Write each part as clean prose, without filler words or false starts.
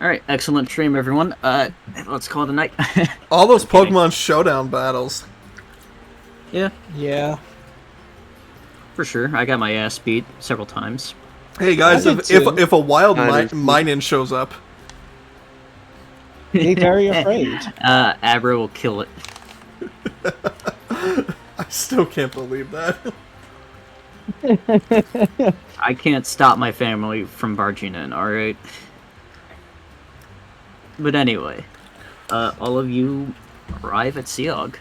Alright, excellent stream, everyone. Let's call it a night. All those Pokemon Showdown battles. Yeah, Yeah. for sure. I got my ass beat several times. Hey guys, I did too. if a wild Minus- Minun shows up, Be very afraid. Abra will kill it. I still can't believe that. I can't stop my family from barging in, alright? But anyway, all of you arrive at Seog.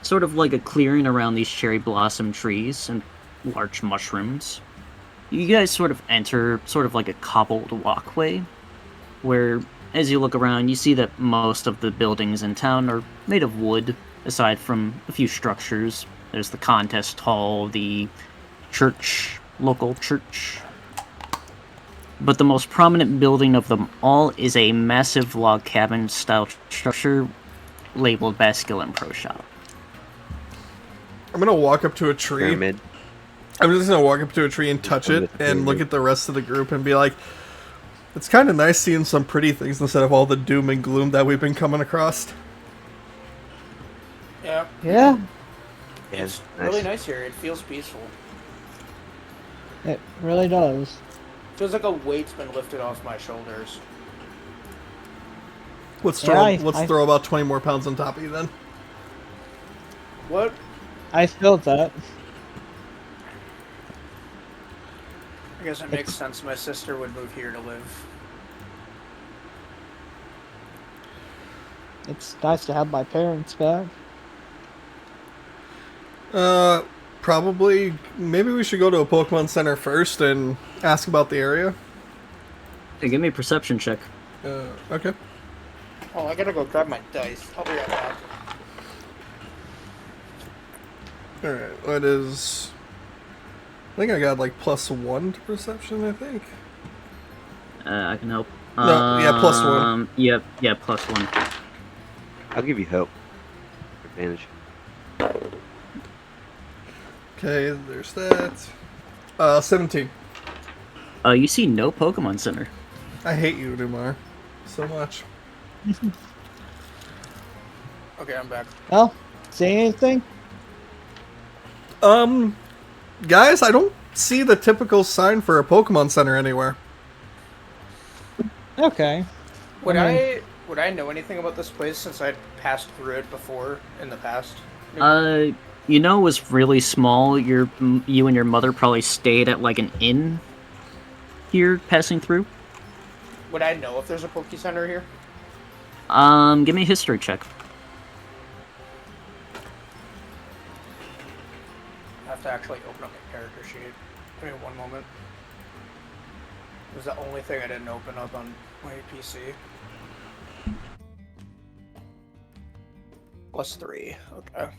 Sort of like a clearing around these cherry blossom trees and large mushrooms. You guys sort of enter sort of like a cobbled walkway, where as you look around you see that most of the buildings in town are made of wood, aside from a few structures. There's the contest hall, the church, local church. But the most prominent building of them all is a massive log cabin style structure labeled Basculin Pro Shop. I'm gonna walk up to a tree. Pyramid. I'm just gonna walk up to a tree and touch it and look at the rest of the group and be like, it's kind of nice seeing some pretty things instead of all the doom and gloom that we've been coming across. Yeah, Yeah, it's nice. really nice here. It feels peaceful. it really does. Feels like a weight's been lifted off my shoulders. Let's Yeah, throw about 20 more pounds on top of you then. What? I felt that. I guess it makes sense. My sister would move here to live. It's nice to have my parents back. Probably, maybe we should go to a Pokemon Center first and ask about the area. Hey, give me a perception check. Okay. Oh, I gotta go grab my dice. I'll be right back. Alright, that is... I think I got like +1 to perception, I think. I can help. No, yeah, +1. Yep, yeah, +1. I'll give you help. Advantage. Okay, there's that. 17. You see no Pokemon Center. I hate you, Dumar. So much. Okay, I'm back. Well, see anything? Guys, I don't see the typical sign for a Pokemon Center anywhere. Okay. Would I know anything about this place since I'd passed through it before in the past? You know, it was really small. You and your mother probably stayed at like an inn here, passing through. Would I know if there's a Poke Center here? Give me a history check. I have to actually open up my character sheet. Give me one moment. It was the only thing I didn't open up on my PC. +3. Okay.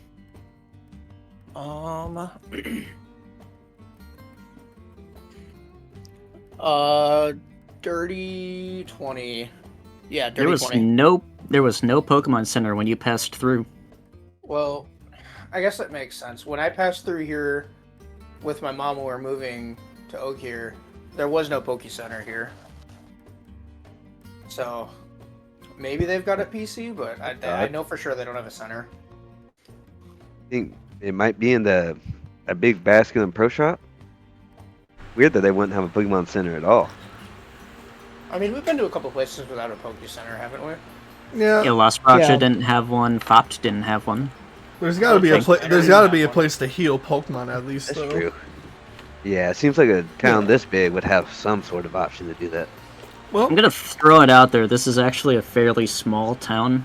Dirty 20. Yeah, dirty 20. There was no Pokemon Center when you passed through. Well, I guess that makes sense. When I passed through here with my mom when we were moving to Oak here, there was no Poke Center here. So, maybe they've got a PC, but I know for sure they don't have a center. I think it might be in a big Basculin Pro Shop. Weird that they wouldn't have a Pokemon Center at all. I mean, we've been to a couple places without a Poke Center, haven't we? Yeah, Yeah, Las Rocha Yeah. didn't have one. Fopt didn't have one. there's got to be a place to heal Pokemon at least. That's though. true. Yeah, it seems like a town this big would have some sort of option to do that. Well, I'm gonna throw it out there. This is actually a fairly small town.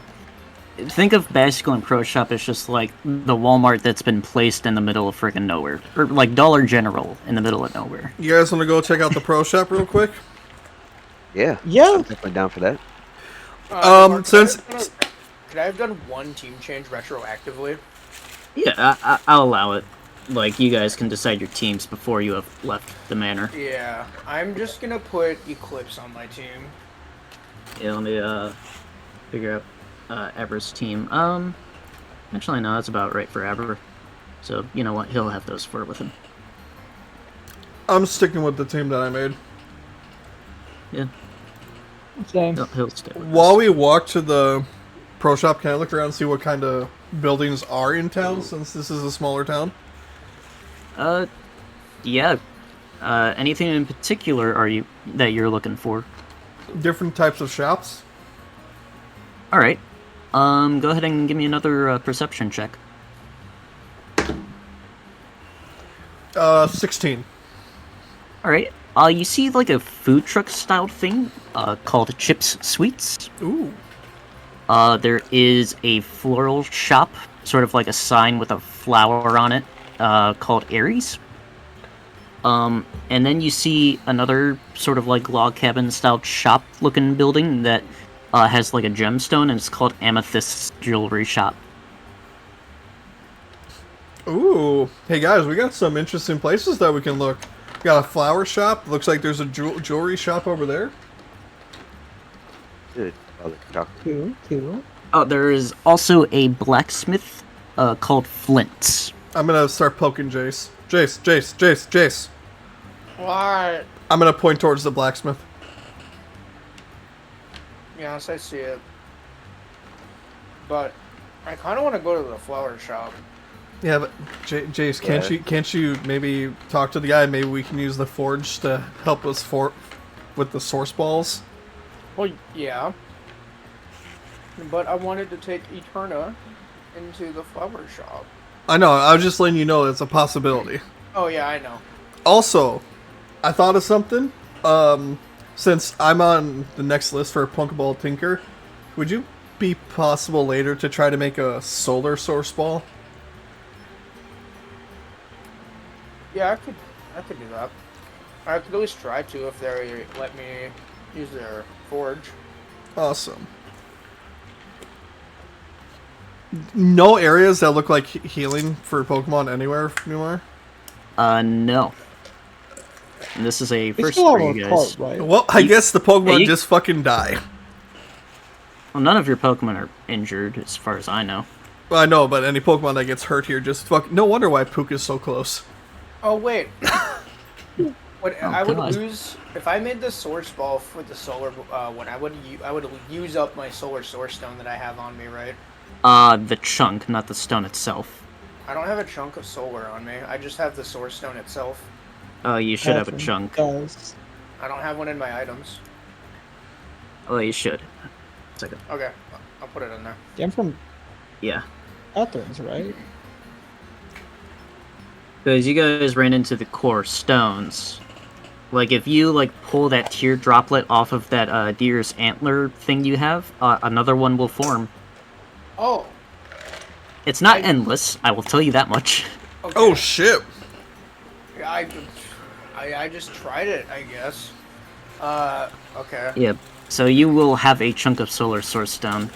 Think of Basculin Pro Shop as just like the Walmart that's been placed in the middle of freaking nowhere. Or like Dollar General in the middle of nowhere. you guys want to go check out the Pro Shop real quick? Yeah. Yeah. I'm definitely down for that. Mark, since- could I have done one team change retroactively? Yeah, I'll allow it. Like, you guys can decide your teams before you have left the manor. Yeah, I'm just gonna put Eclipse on my team. Yeah, let me, figure out, Abra's team. Actually, no, that's about right for Abra. So, you know what, he'll have those four with him. I'm sticking with the team that I made. Yeah. Same. He'll stay with While us. we walk to the pro shop, can I look around and see what kind of buildings are in town, since this is a smaller town? Yeah. Anything in particular that you're looking for? Different types of shops. All right. Go ahead and give me another perception check. 16. All right. You see like a food truck style thing called Chips Sweets. Ooh. There is a floral shop, sort of like a sign with a flower on it, called Aries. And then you see another sort of like log cabin style shop looking building that has like a gemstone, and it's called Amethyst Jewelry Shop. Ooh. Hey guys, we got some interesting places that we can look. We got a flower shop. Looks like there's a jewelry shop over there. Good. Oh, the chocolate. Cool. Oh, there is also a blacksmith called Flint's. I'm gonna start poking Jace. Jace. What? I'm gonna point towards the blacksmith. Yes, I see it. But I kind of want to go to the flower shop. Yeah, but Jace, Yeah. can't you maybe talk to the guy? Maybe we can use the forge to help us with the source balls. Well, yeah. But I wanted to take Eterna into the flower shop. I know. I was just letting you know it's a possibility. Oh yeah, I know. Also, I thought of something. Since I'm on the next list for Pokeball Tinker, would you be possible later to try to make a solar source ball? Yeah, I could do that. I could at least try to if they let me use their forge. Awesome. No areas that look like healing for Pokemon anywhere anymore? No. And this is a They first still for have you a guys. cart, right? Well, I guess the Pokemon you- just fucking die. Well, none of your Pokemon are injured, as far as I know. Well, I know, but any Pokemon that gets hurt here just fuck. No wonder why Pook is so close. Oh wait. I would God. lose if I made the source ball for the solar. When I would use up my solar source stone that I have on me, right? The chunk, not the stone itself. I don't have a chunk of solar on me. I just have the source stone itself. You should have a Catherine chunk. Does. I don't have one in my items. Oh, you should. Second. Okay, I'll put it in there. I'm from Yeah. Athens, right? Because you guys ran into the core stones. Like, if you, like, pull that tear droplet off of that, deer's antler thing you have, another one will form. Oh. It's not endless, I will tell you that much. Okay. Oh shit! Yeah, I just tried it, I guess. Okay. Yeah, so you will have a chunk of solar source stone.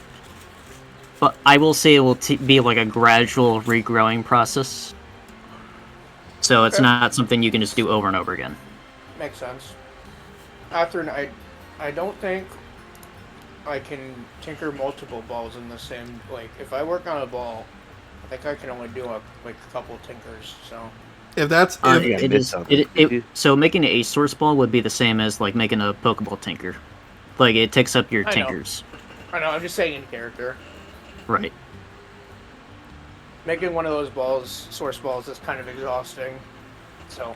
But I will say it will be, like, a gradual regrowing process. So it's Okay. not something you can just do over and over again. Makes sense. I don't think I can tinker multiple balls in the same. Like, if I work on a ball, I think I can only do a couple tinkers. So. If that's Yeah, if, it is. So making a source ball would be the same as like making a Pokeball tinker. Like it takes up your I know. tinkers. I know. I'm just saying in character. Right. Making one of those balls, source balls, is kind of exhausting. So.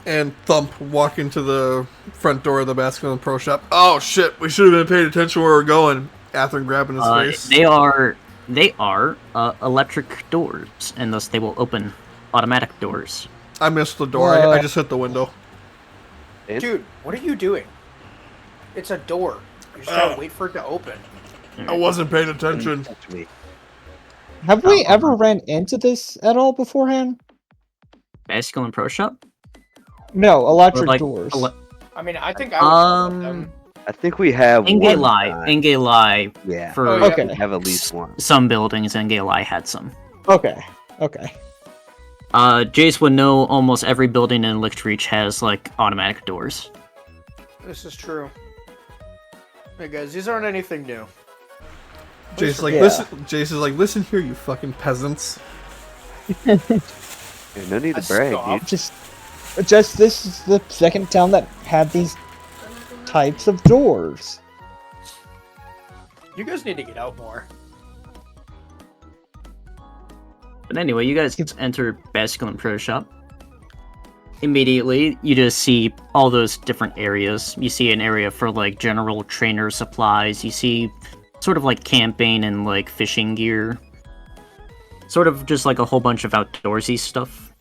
and Thump walk into the front door of the Baskin Pro Shop. Oh shit! We should have been paying attention where we're going. Athen grabbing his face. They are electric doors, and thus they will open automatic doors. I missed the door. I just hit the window. And Dude, what are you doing? It's a door. You just gotta wait for it to open. I wasn't paying attention. touch me. Have we ever ran into this at all beforehand? Basculin Pro Shop? No, electric Or, like, doors. I mean, I think I was one of them. I think we have one time. Engalai, Yeah. for Oh, yeah. Okay. We have at least one. some buildings, Engalai had some. Okay. Jace would know almost every building in Licht Reach has, like, automatic doors. This is true. Hey guys, these aren't anything new. Jason's like, Yeah. listen. Jason's like, listen here, you fucking peasants. Yeah, no need to I brag, stopped. dude. Just Just this is the second town that had these types of doors. You guys need to get out more. But anyway, you guys enter Basculin Pro Shop. Immediately, you just see all those different areas. You see an area for like general trainer supplies. You see sort of like camping and like fishing gear. Sort of just like a whole bunch of outdoorsy stuff.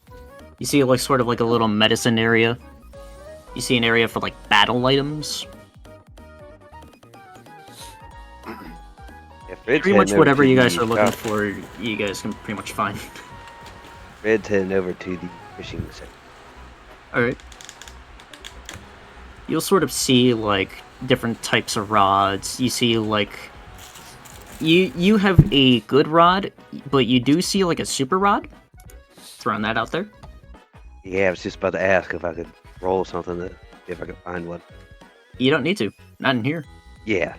You see like sort of like a little medicine area. You see an area for like battle items. Yeah, Fred's Pretty much heading over whatever to you guys the are looking shop. for, you guys can pretty much find. Fred's heading over to the fishing section. Alright. You'll sort of see like different types of rods. You see like you have a good rod, but you do see like a super rod. Throwing that out there. Yeah, I was just about to ask if I could roll something to see if I could find one. You don't need to. Not in here. Yeah.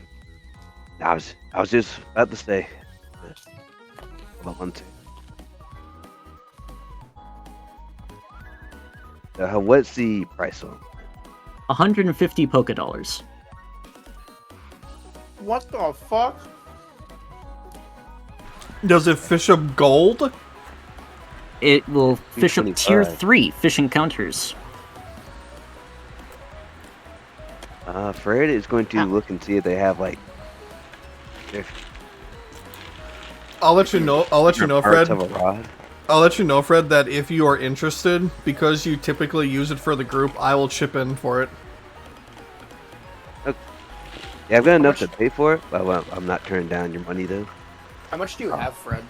I was just about to say. About one, two. What's the price on? 150 Poké Dollars. What the fuck? Does it fish up gold? It will fish up tier 225. 3 fish encounters. Fred is going to look and see if they have like I'll let you know. I'll let you know, parts Fred. of a rod. I'll let you know, Fred, that if you are interested, because you typically use it for the group, I will chip in for it. Yeah, I've got enough to pay for it, but I'm not turning down your money though. How much do you have, Fred?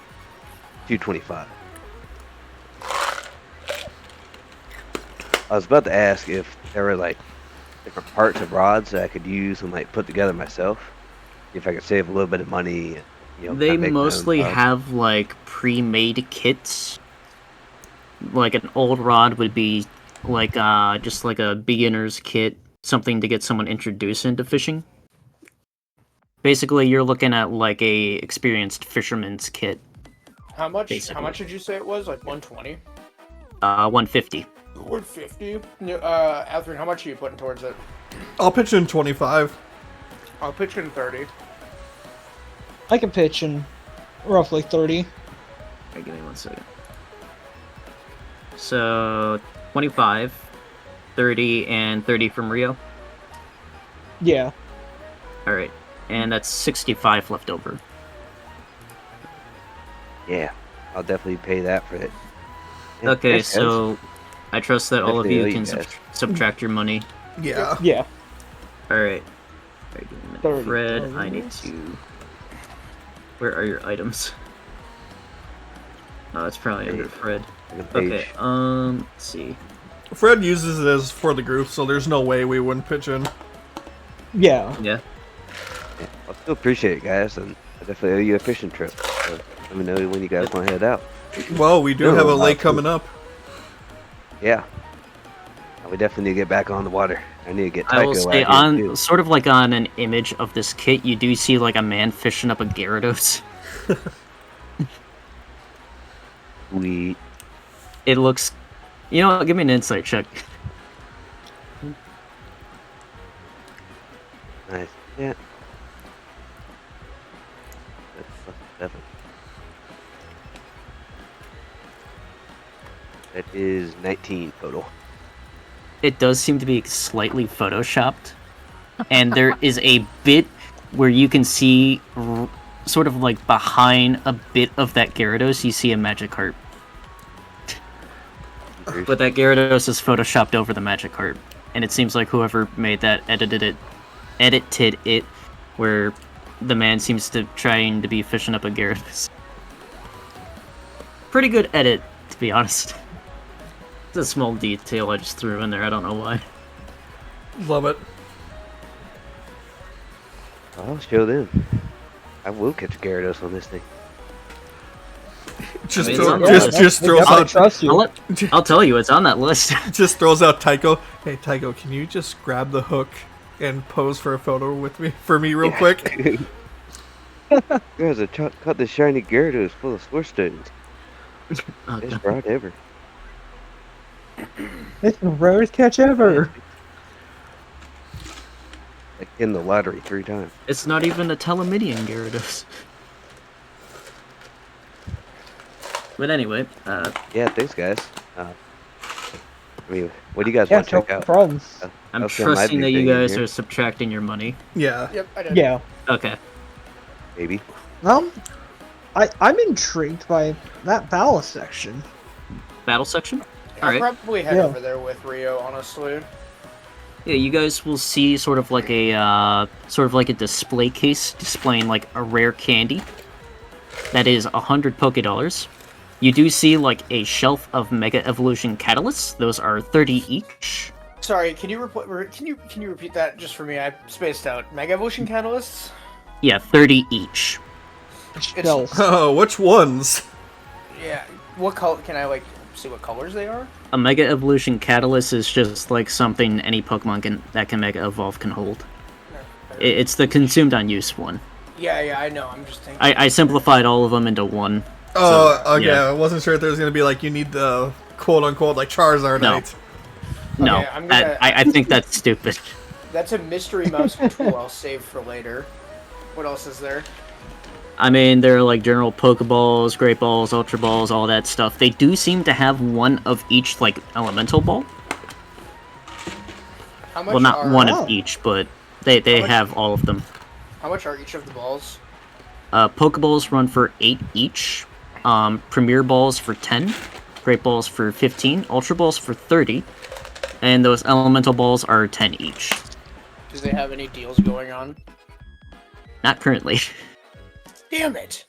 225. I was about to ask if there were like different parts of rods that I could use and like put together myself. If I could save a little bit of money. You know, They kinda make my own mostly rods. have like pre-made kits. Like an old rod would be like just like a beginner's kit, something to get someone introduced into fishing. Basically, you're looking at like a experienced fisherman's kit. How much? Basically. How much did you say it was? Like 120? 150. 150? Alfred, how much are you putting towards it? I'll pitch in 25. I'll pitch in 30. I can pitch in roughly 30. Okay, give me 1 second. So 25, 30, and 30 from Rio. Yeah. All right, and that's 65 left over. Yeah, I'll definitely pay that for it. Yeah, Okay, thanks, guys. so I trust that all of Definitely you owe can you guys. subtract your money. Yeah. Yeah. All right. Give me a minute. 30 Fred, dollars. I need to. Where are your items? Oh, it's probably under Fred. Second page. Okay. Let's see. Fred uses it as for the group, so there's no way we wouldn't pitch in. Yeah. Yeah. Yeah, I still appreciate it, guys, and I definitely owe you a fishing trip. So let me know when you guys want to head out. Well, we do No, have a not lake too. coming up. Yeah. We definitely need to get back on the water. I need to get I will Tycho say out here, on too. sort of like on an image of this kit, you do see like a man fishing up a Gyarados. We It looks. You know what? Give me an insight check. nice. Yeah. That's +7. That is 19 total. It does seem to be slightly photoshopped, and there is a bit where you can see sort of like behind a bit of that Gyarados, you see a Magikarp. But that Gyarados is photoshopped over the Magikarp, and it seems like whoever made that edited it, where the man seems to trying to be fishing up a Gyarados. Pretty good edit, to be honest. It's a small detail I just threw in there. I don't know why. Love it. I'll show them. I will catch a Gyarados on this thing. Just, I mean, it's on the just, list. just throws I out, trust you. I'll tell you, it's on that list. just throws out Tycho. Hey, Tycho, can you just grab the hook and pose for a photo with me, for me, real quick? Guys, I caught this shiny Gyarados full of Sword Stones. Oh, Best God. ride ever. It's the rarest catch ever. Like in the lottery 3 times. It's not even a Teleminion, Gyarados. But anyway, Yeah, thanks guys. I mean, what do you guys Yeah, want to no check out? problem. I'm I'll send my trusting big that you thing in guys here. are subtracting your money. Yeah. Yep, I did. Yeah. Okay. Maybe. I'm intrigued by that battle section. Battle section? I'll Alright. probably head Yeah. over there with Rio, honestly. Yeah, you guys will see sort of like a display case displaying like a rare candy. That is 100 Pokédollars. You do see like a shelf of Mega Evolution Catalysts. Those are 30 each. Sorry, can you repeat that just for me? I spaced out. Mega Evolution Catalysts? Yeah, 30 each. Shells. Oh, which ones? Yeah. What color? Can I like see what colors they are? A Mega Evolution Catalyst is just like something any Pokemon that can Mega Evolve can hold. It's the consumed on use one. Yeah, I know. I'm just thinking. I simplified all of them into one. Oh, So, okay. yeah. I wasn't sure if there was gonna be like you need the quote unquote like Charizardite. No. No, Okay, I'm gonna- I think that's stupid. That's a mystery mouse tool I'll save for later. What else is there? I mean, there are like general Pokeballs, Great Balls, Ultra Balls, all that stuff. They do seem to have one of each like Elemental Ball. How much Well, not are, one Oh. of each, but they How much- have all of them. How much are each of the balls? Pokeballs run for 8 each. Premier Balls for 10. Great Balls for 15. Ultra Balls for 30. And those Elemental Balls are 10 each. Do they have any deals going on? Not currently. Damn it!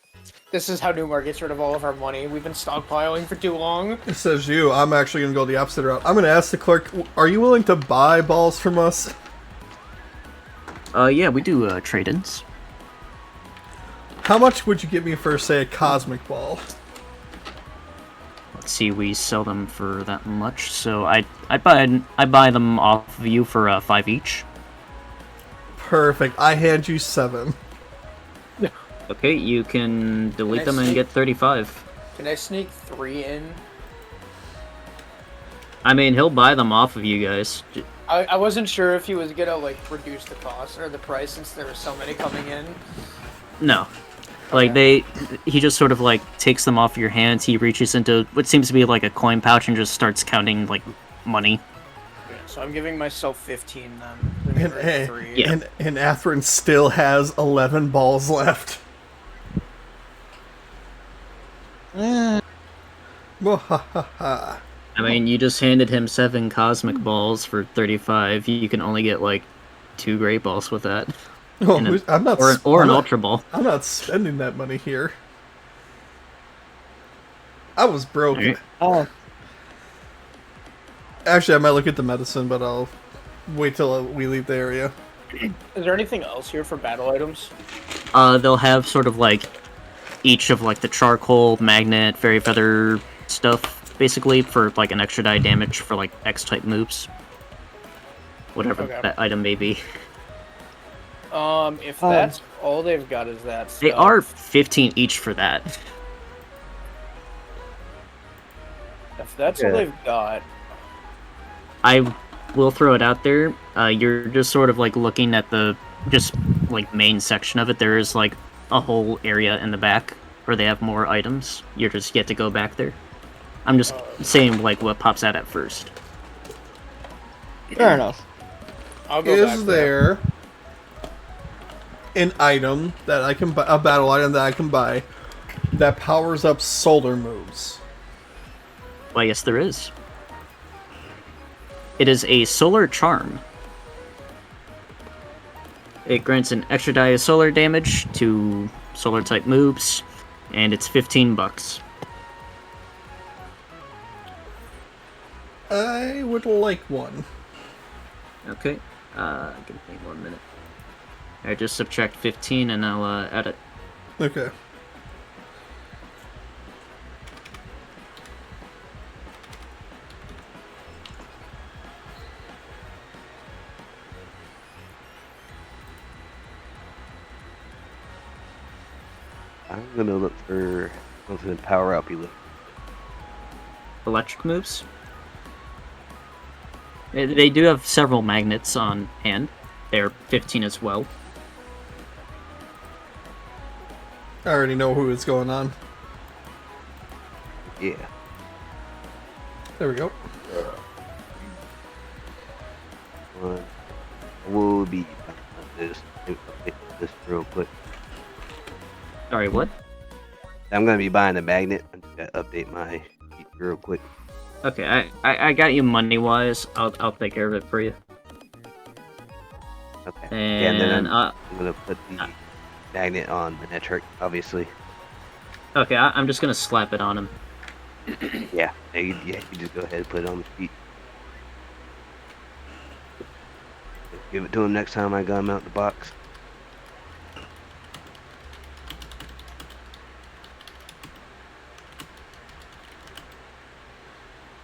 This is how Newmar gets rid of all of our money. We've been stockpiling for too long. It says you. I'm actually gonna go the opposite route. I'm gonna ask the clerk. Are you willing to buy balls from us? Yeah, we do trade-ins. How much would you give me for, say, a cosmic ball? Let's see, we sell them for that much, so I buy them off of you for 5 each. Perfect. I hand you 7. Okay, you can delete I them and see. get 35. Can I sneak 3 in? I mean, he'll buy them off of you guys. I wasn't sure if he was gonna like reduce the cost or the price since there were so many coming in. No. Like, he just sort of, like, takes them off your hands, he reaches into what seems to be, like, a coin pouch and just starts counting, like, money. Yeah, so I'm giving myself 15 then. And, hey, 3. Yeah. and Atherin still has 11 balls left. Eh, Mwahaha. I mean, you just handed him 7 Cosmic Balls for 35, you can only get, like, 2 Great Balls with that. Oh, And a- I'm not. Or I'm an not- Ultra Ball. I'm not spending that money here. I was broke. Alright. oh, Actually, I might look at the medicine, but I'll wait till we leave the area. Is there anything else here for battle items? They'll have sort of, like, each of, like, the Charcoal, Magnet, Fairy Feather stuff, basically, for, like, an extra die damage for, like, X-type moves. Whatever Okay. that item may be. If that's all they've got is that They stuff. are 15 each for that. If that's all Yeah. they've got, I will throw it out there. You're just sort of like looking at the just like main section of it. There is like a whole area in the back where they have more items. You're just yet to go back there. I'm just saying like what pops out at first. fair enough. I'll go back Is there an item that I can buy, a battle item that I can buy that powers up solar moves? Why, yes, there is. It is a Solar Charm. It grants an extra die of solar damage to solar type moves, and it's 15 bucks. I would like one. Okay, give me 1 minute. I just subtract 15 and I'll add it. Okay. I'm gonna look for something to power up you. Electric moves? They do have several magnets on hand. They're 15 as well. I already know who is going on. Yeah. There we go. We'll be this real quick. Sorry, what? I'm gonna be buying a magnet. I'm just gonna update my sheet real quick. Okay, I got you money-wise. I'll take care of it for you. Okay. And, Yeah, and then I'm gonna put the magnet on the network, obviously. Okay, I'm just gonna slap it on him. Yeah. You just go ahead and put it on the sheet. Give it to him next time I got him out the box.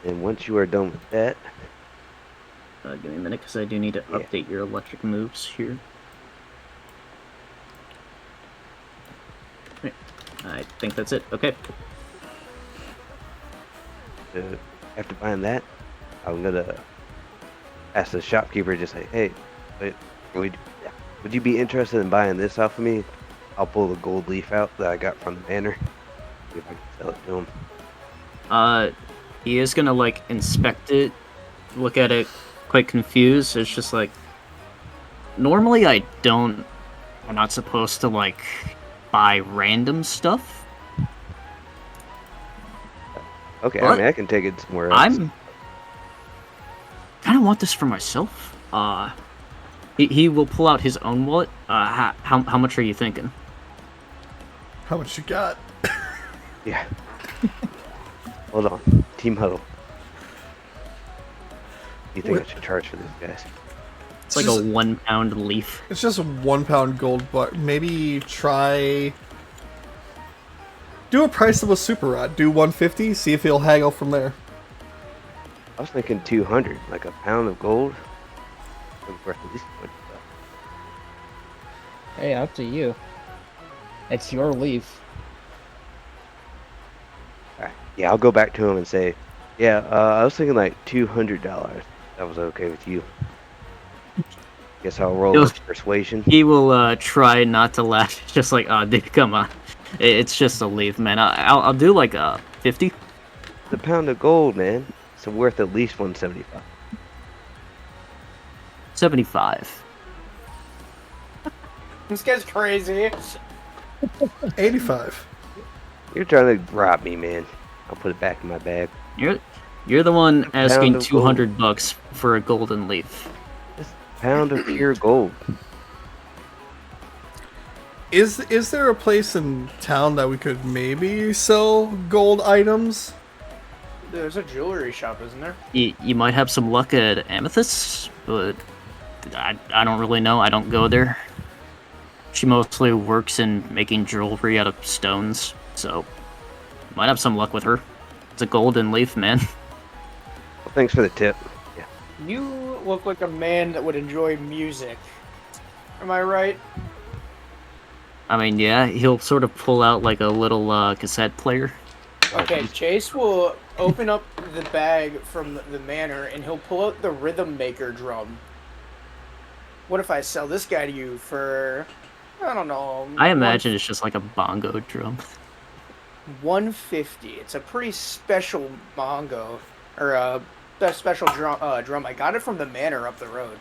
And once you are done with that, Give me a minute, because I do need to Yeah. update your electric moves here. Okay, I think that's it. Okay. after buying that, I'm gonna ask the shopkeeper, just like, hey, would you be interested in buying this off of me? I'll pull the gold leaf out that I got from the manor. See if I can sell it to him. He is gonna, like, inspect it, look at it, quite confused. It's just like, normally I'm not supposed to, like, buy random stuff. Okay, But I mean, I can take it somewhere else. I'm kind of want this for myself. He will pull out his own wallet. How much are you thinking? How much you got? Yeah. Hold on. Team huddle. You think I should charge for this, guys? It's like just- a 1 pound leaf. It's just a 1 pound gold bar. Maybe try. Do a price of a super rod. Do 150. See if he'll haggle from there. I was thinking 200, like a pound of gold. It's worth at least 20 bucks. Hey, up to you. It's your leaf. Alright. Yeah, I'll go back to him and say, yeah, I was thinking like $200. That was okay with you. Guess I'll roll with persuasion. He will try not to laugh. Just like, oh, dude, come on. It's just a leaf, man. I'll do like 50. It's a pound of gold, man. It's worth at least 175. 75. This guy's crazy. 85. You're trying to rob me, man. I'll put it back in my bag. You're the one asking of 200 bucks for a golden leaf. Just a pound of pure gold. Is there a place in town that we could maybe sell gold items? There's a jewelry shop, isn't there? You might have some luck at Amethyst, but I don't really know. I don't go there. She mostly works in making jewelry out of stones, so might have some luck with her. It's a golden leaf, man. Well, thanks for the tip. Yeah. You look like a man that would enjoy music. Am I right? I mean, yeah, he'll sort of pull out like a little cassette player. Okay, Chase will open up the bag from the manor and he'll pull out the rhythm maker drum. What if I sell this guy to you for, I don't know. I imagine it's just like a bongo drum. 150. It's a pretty special bongo, or a special drum. I got it from the manor up the road.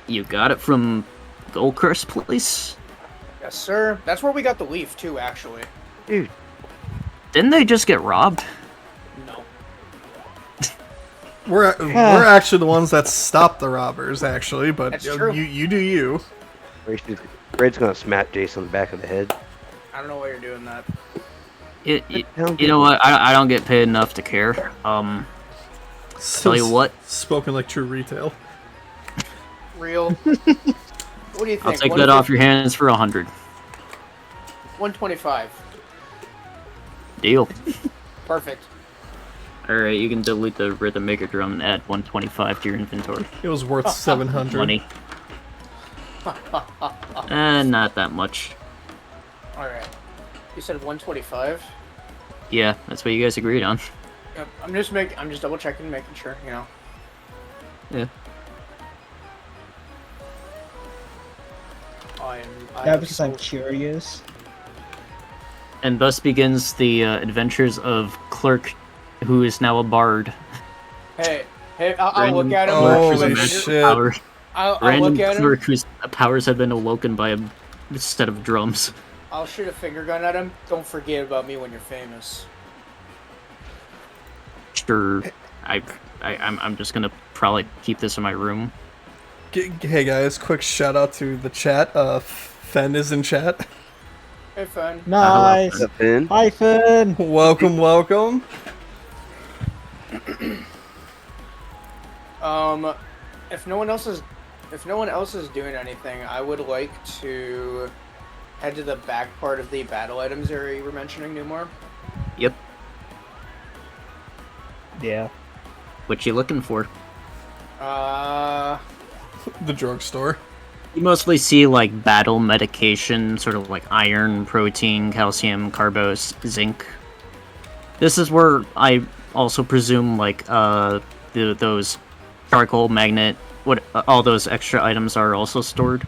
You got it from Goldcrest Place? Yes, sir. That's where we got the leaf too, actually. Dude, Didn't they just get robbed? No. We're actually the ones that stopped the robbers, actually. But That's true. you do you. Red's gonna smack Jason on the back of the head. I don't know why you're doing that. You know what? I don't get paid enough to care. Tell you what, Spoken like true retail. Real. What do you think? I'll take that off your hands for 100. 125. Deal. Perfect. Alright, you can delete the rhythm maker drum and add 125 to your inventory. It was worth 700. Money. Not that much. Alright. You said 125? Yeah, that's what you guys agreed on. Yep, I'm just double checking, making sure, you know. Yeah. Yeah, because I'm curious. And thus begins the adventures of Clerk, who is now a bard. Hey, I'll look at him. Holy with shit. I'll Random look at him. clerk whose powers have been awoken by a set of drums. I'll shoot a finger gun at him. Don't forget about me when you're famous. Sure, I'm just gonna probably keep this in my room. Hey guys, quick shout out to the chat. Fen is in chat. Hey, fun. Nice. What's up, Finn? Hi, Finn. Welcome, welcome. If no one else is doing anything, I would like to head to the back part of the battle items area you were mentioning, Newmore. Yep. Yeah. What you looking for? The drugstore. You mostly see like battle medication, sort of like iron, protein, calcium, carbos, zinc. This is where I also presume like those charcoal, magnet, all those extra items are also stored.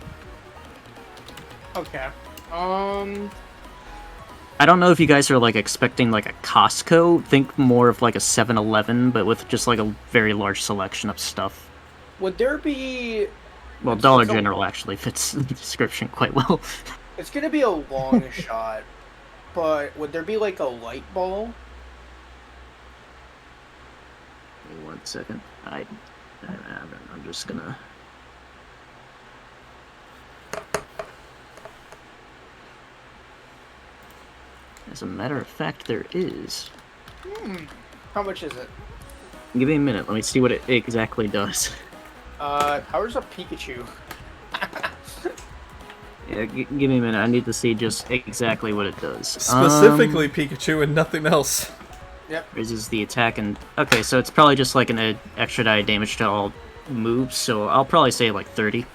Okay. I don't know if you guys are like expecting like a Costco. Think more of like a 7-Eleven, but with just like a very large selection of stuff. Would there be? Well, Dollar General actually fits the description quite well. It's gonna be a long shot, but would there be like a light ball? Wait 1 second. I'm just gonna. As a matter of fact, there is. How much is it? Give me a minute. Let me see what it exactly does. Powers up Pikachu. Yeah, give me a minute. I need to see just exactly what it does. Specifically Pikachu and nothing else. Yep. Raises the attack and... Okay, so it's probably just like an extra die damage to all moves, so I'll probably say like 30.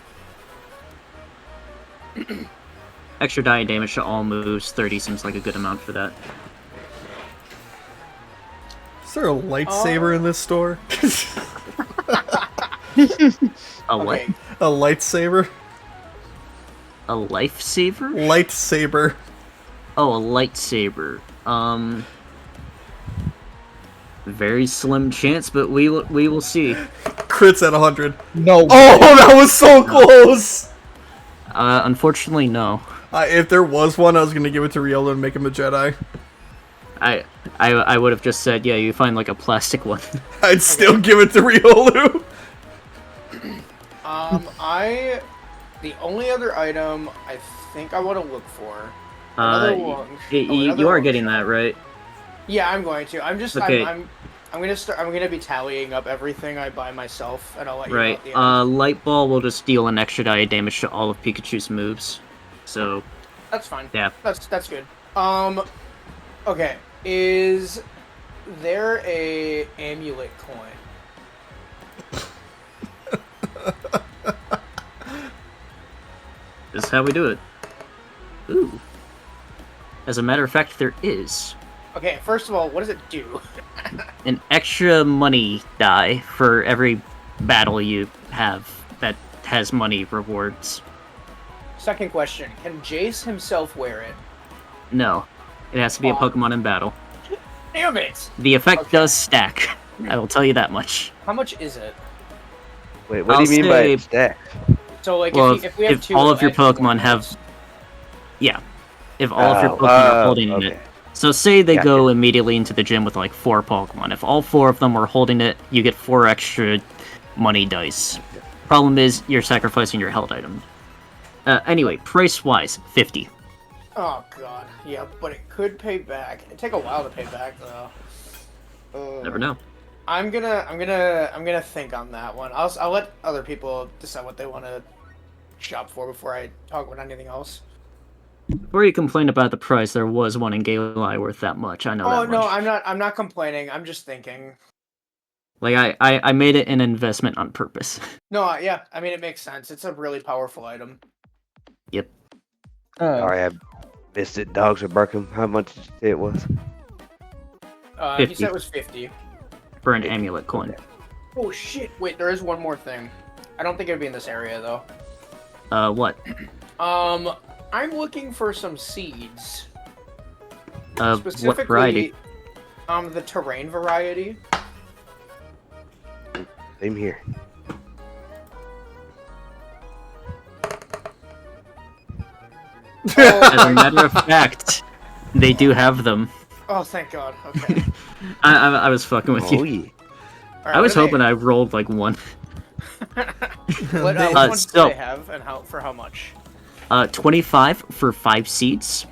Extra die damage to all moves, 30 seems like a good amount for that. Is there a lightsaber in this store? A what? Okay. A lightsaber? A lifesaver? Lightsaber. Oh, a lightsaber. Very slim chance, but we will see. Crits at 100. No. Oh, that was so close! Unfortunately, no. If there was one, I was gonna give it to Riolo and make him a Jedi. I would have just said, yeah, you find like a plastic one. I'd still give it to Riolu. The only other item I think I want to look for. Another one. You are getting that, right? Yeah, I'm going to. I'm just. Okay. I'm gonna be tallying up everything I buy myself, and I'll let you know Right. at the end. Light Ball will just deal an extra die damage to all of Pikachu's moves. So, That's fine. yeah. That's good. Okay. Is there a amulet coin? This is how we do it. Ooh. As a matter of fact, there is. Okay, first of all, what does it do? An extra money die for every battle you have that has money rewards. Second question, can Jace himself wear it? No. It has to be a Aw. Pokemon in battle. Damn it! The effect Okay. does stack. I will tell you that much. How much is it? Wait, what I'll do you mean by say- it stacked? So, like, Well, if we have if two all of your extra Pokemon have... ones- Yeah. If all of your Pokemon are holding okay. it. So say they Gotcha. go immediately into the gym with like 4 Pokemon. If all 4 of them are holding it, you get 4 extra money dice. Problem is, you're sacrificing your held item. Anyway, price-wise, 50. Oh god, yeah, but it could pay back. It'd take a while to pay back, though. Never know. I'm gonna think on that one. I'll let other people decide what they want to shop for before I talk about anything else. Before you complain about the price, there was one in Galei worth that much. I know Oh that no, much. I'm not complaining. I'm just thinking. Like, I made it an investment on purpose. No, yeah, I mean it makes sense. It's a really powerful item. Yep. Sorry, I missed it. Dogs are barking. How much did you say it was? He 50. said it was 50. for an amulet coin. Oh shit! Wait, there is one more thing. I don't think it'd be in this area though. What? I'm looking for some seeds. What variety? The terrain variety. Same here. As a matter of fact, they do have them. Oh, thank God. Okay. I was fucking with you. Yeah. Alright, I was what do hoping I rolled like one. What ones do so- they have, and for how much? 25 for 5 seeds.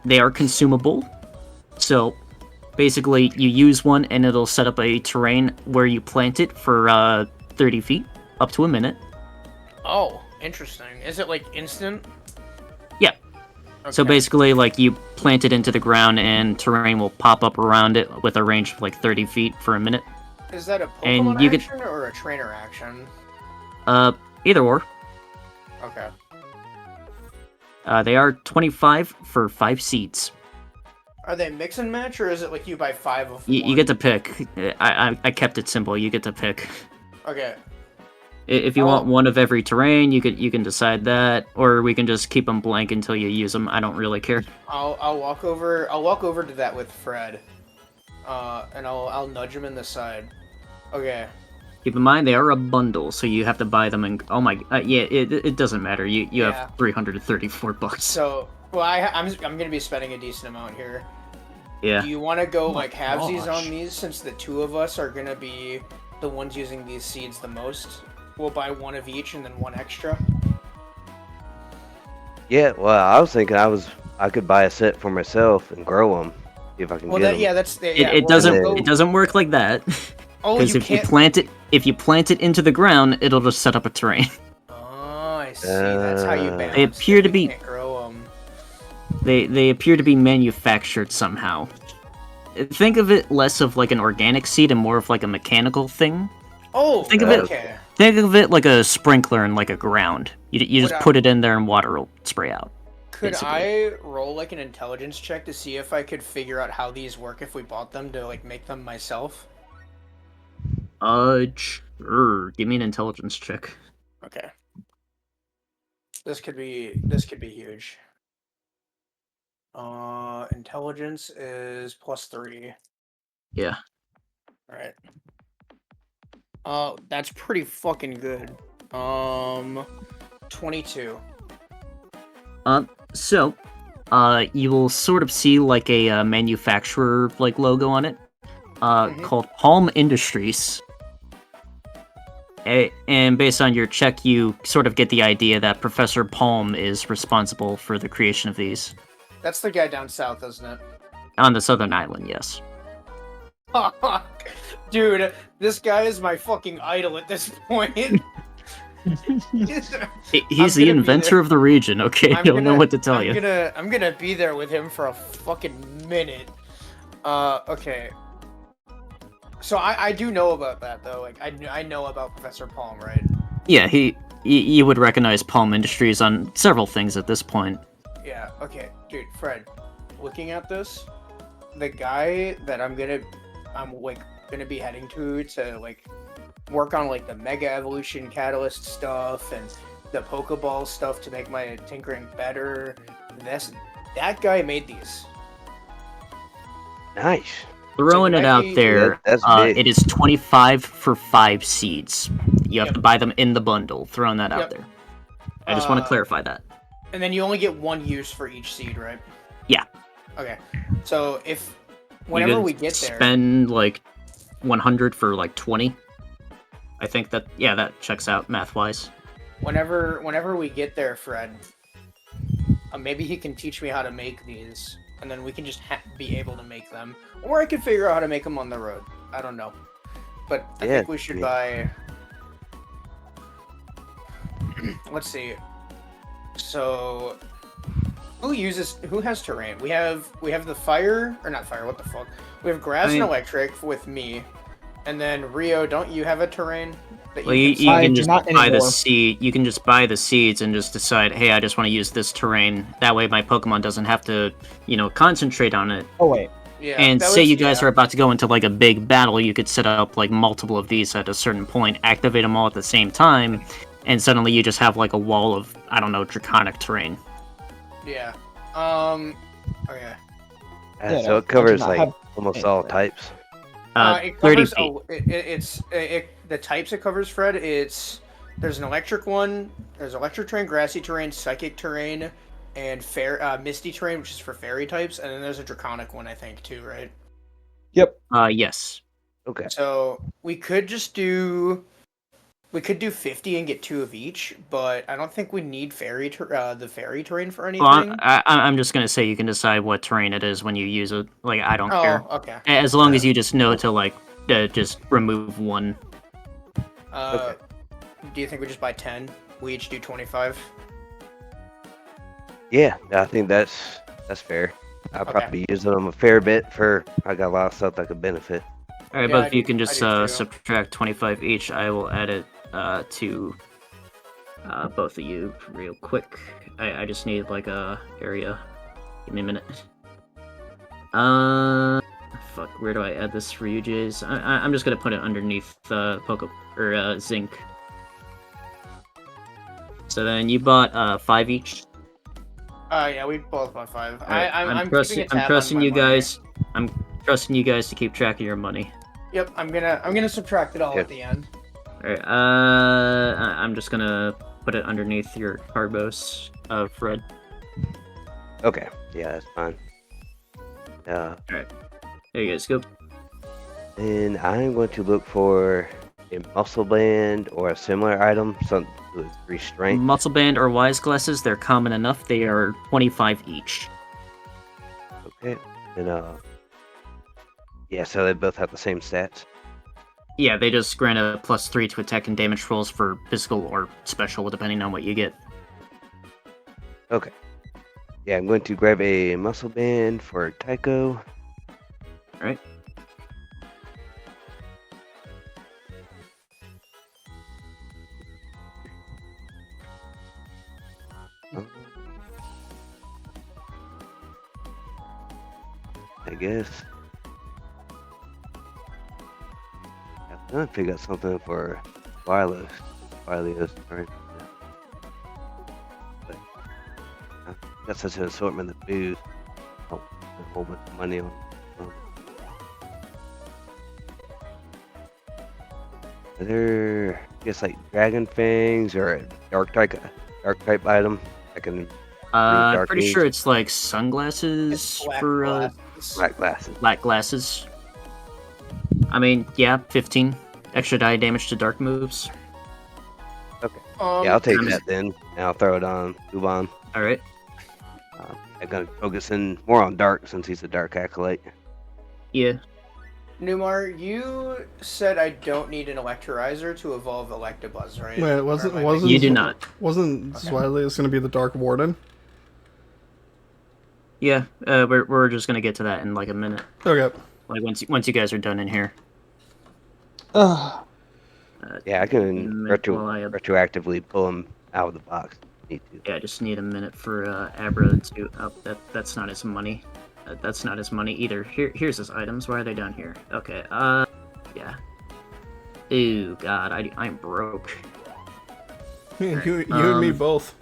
They are consumable. So, basically, you use one and it'll set up a terrain where you plant it for 30 feet, up to a minute. Oh, interesting. Is it like instant? Yeah. So Okay. basically, like, you plant it into the ground and terrain will pop up around it with a range of like 30 feet for a minute. Is that a and Pokemon you could- action or a trainer action? Either or. Okay. They are 25 for 5 seeds. Are they mix and match, or is it like you buy 5 of You one? get to pick. I kept it simple. You get to pick. Okay. If you Oh. want one of every terrain, you can decide that, or we can just keep them blank until you use them. I don't really care. I'll walk over to that with Fred. And I'll nudge him in the side. Okay. Keep in mind they are a bundle, so you have to buy them. And oh my, yeah, it doesn't matter. You Yeah. have $334. So, well, I'm gonna be spending a decent amount here. Yeah. Do you want to go like my halvesies gosh. on these, since the two of us are gonna be the ones using these seeds the most? We'll buy one of each and then one extra. Yeah, well, I was thinking I could buy a set for myself and grow them if I can Well, get them. yeah, that's the. It, Yeah, it well, doesn't we'll go- it doesn't work like that. Oh, Because you if can't. you plant it into the ground, it'll just set up a terrain. Oh, I see. That's how you balance. They appear it. to You be- can't grow 'em. They appear to be manufactured somehow. Think of it less of like an organic seed and more of like a mechanical thing. Oh, Think of it- okay. Think of it like a sprinkler in like a ground. You just Would I- put it in there and water will spray out. Could basically. I roll like an intelligence check to see if I could figure out how these work if we bought them to like make them myself? Sure. Give me an intelligence check. Okay. This could be huge. Intelligence is +3. Yeah. Alright. That's pretty fucking good. 22. So, you will sort of see like a manufacturer like logo on it, Mhm. called Palm Industries. And based on your check, you sort of get the idea that Professor Palm is responsible for the creation of these That's the guy down south, isn't it? on the southern island. Yes, Dude, this guy is my fucking idol at this point. he's I'm the gonna be inventor there. of the region. Okay, I'm you'll know gonna- what to tell you. I'm gonna be there with him for a fucking minute. Okay. So I do know about that though. Like I know about Professor Palm, right? Yeah, you would recognize Palm Industries on several things at this point. Yeah. Okay, dude, Fred. Looking at this, the guy that I'm like gonna be heading to like work on like the Mega Evolution Catalyst stuff and the Pokeball stuff to make my tinkering better. That guy made these. Nice. Throwing it out actually- there, That's big. it is 25 for 5 seeds. You have Yep. to buy them in the bundle. Throwing that out Yep. there. I just want to clarify that. And then you only get one use for each seed, right? Yeah. Okay. So You whenever could we get there, spend like 100 for like 20. I think that checks out math wise. whenever we get there, Fred, maybe he can teach me how to make these, and then we can just be able to make them, or I could figure out how to make them on the road. I don't know, but I Yeah, think we should buy. Let's see. So, who has terrain? We have the fire, or not fire? What the fuck? We have grass I mean- and electric with me, and then Rio. Don't you have a terrain that Well, you can I can do just not buy the anymore. seed. You can just buy the seeds and just decide, hey, I just want to use this terrain. That way, my Pokemon doesn't have to, concentrate on it. Oh wait, Yeah. And that say was- you guys yeah. are about to go into like a big battle, you could set up like multiple of these at a certain point, activate them all at the same time, and suddenly you just have like a wall of, I don't know, draconic terrain. Yeah. Okay. Yeah, So no, it covers I do not like have almost any all of that. types. It 30 covers. feet. The types it covers, Fred. There's an electric one. There's electric terrain, grassy terrain, psychic terrain, and misty terrain, which is for fairy types, and then there's a draconic one, I think, too, right? Yep. Yes. Okay. So we could do 50 and get 2 of each, but I don't think we need the fairy terrain for anything. Well, I'm just gonna say you can decide what terrain it is when you use it. Like, I don't care. Okay. As long as you just know to, like, just remove one. Okay. Do you think we just buy 10? We each do 25? Yeah, I think that's fair. I'll Okay. probably be using them a fair bit I got a lot of stuff that could benefit. Alright, Yeah, but I if you do- can I just do too. subtract 25 each, I will add it to both of you real quick. I just need like a area. Give me a minute. Fuck, where do I add this for you, Jays? I'm just gonna put it underneath zinc. So then you bought 5 each. Yeah, we both bought 5. Alright, I'm trusting, keeping a tab I'm trusting on my you money. guys. I'm trusting you guys to keep track of your money. Yep, I'm gonna subtract it all Yeah. at the end. Alright, I'm just gonna put it underneath your carbos, Fred. Okay. Yeah, that's fine. There you guys go. Then I'm going to look for a muscle band or a similar item, something with restraint. Muscle band or wise glasses, they're common enough. They are 25 each. Okay. And yeah, so they both have the same stats. Yeah, they just grant a +3 to attack and damage rolls for physical or special, depending on what you get. Okay. Yeah, I'm going to grab a muscle band for Tycho. Alright. I guess. I'm trying to figure out something for wireless. Wireless, right? Yeah. But I got such an assortment of booze. Oh, a whole bunch of money on. Are there, I guess, like dragon fangs or a dark type item? I can. dark Pretty meat. sure it's like sunglasses It's black for glasses. Black glasses. black glasses. I mean, yeah, 15 extra die damage to dark moves. Yeah, I'll take I'm that just- then, and I'll throw it on Uban. All right. I'm gonna focus in more on dark since he's a dark acolyte. Yeah. Numar, you said I don't need an Electrizer to evolve Electabuzz, right? Wait, Or wasn't am I wasn't You do not. Wasn't Zwiley going to be the Dark Warden? Yeah. We're just gonna get to that in like a minute. Okay. Like once you guys are done in here. Ugh. Yeah, I can Well, I- retroactively pull him out of the box. Need to. Yeah, I just need a minute for Abra to. Oh, that's not his money. That's not his money either. Here's his items. Why are they down here? Okay. Yeah. Ooh, God, I'm broke. You and me both.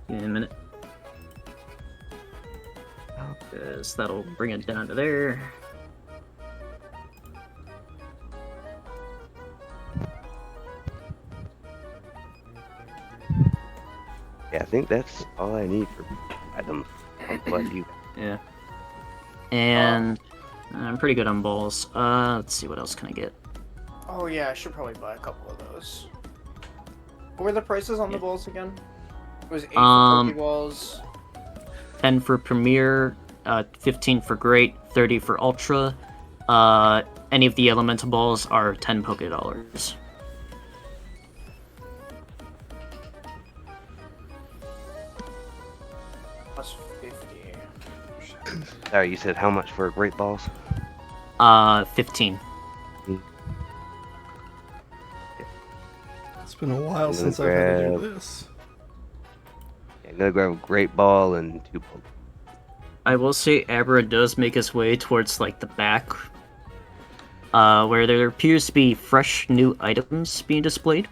Give me a minute. Because that'll bring it down to there. Yeah, I think that's all I need for items. What you? Yeah. And I'm pretty good on balls. Let's see, what else can I get? Oh yeah, I should probably buy a couple of those. What were the prices on the balls again? It was 8 for Pokeballs. 10 for Premier, 15 for Great, 30 for Ultra. Any of the Elemental Balls are 10 $. Plus 50. Sorry, you said how much for great balls? 15. It's been a while I'm since I've gonna had to do grab- this. Yeah, I'm gonna grab a great ball and 2 Pokemon. I will say Abra does make his way towards like the back, where there appears to be fresh new items being displayed.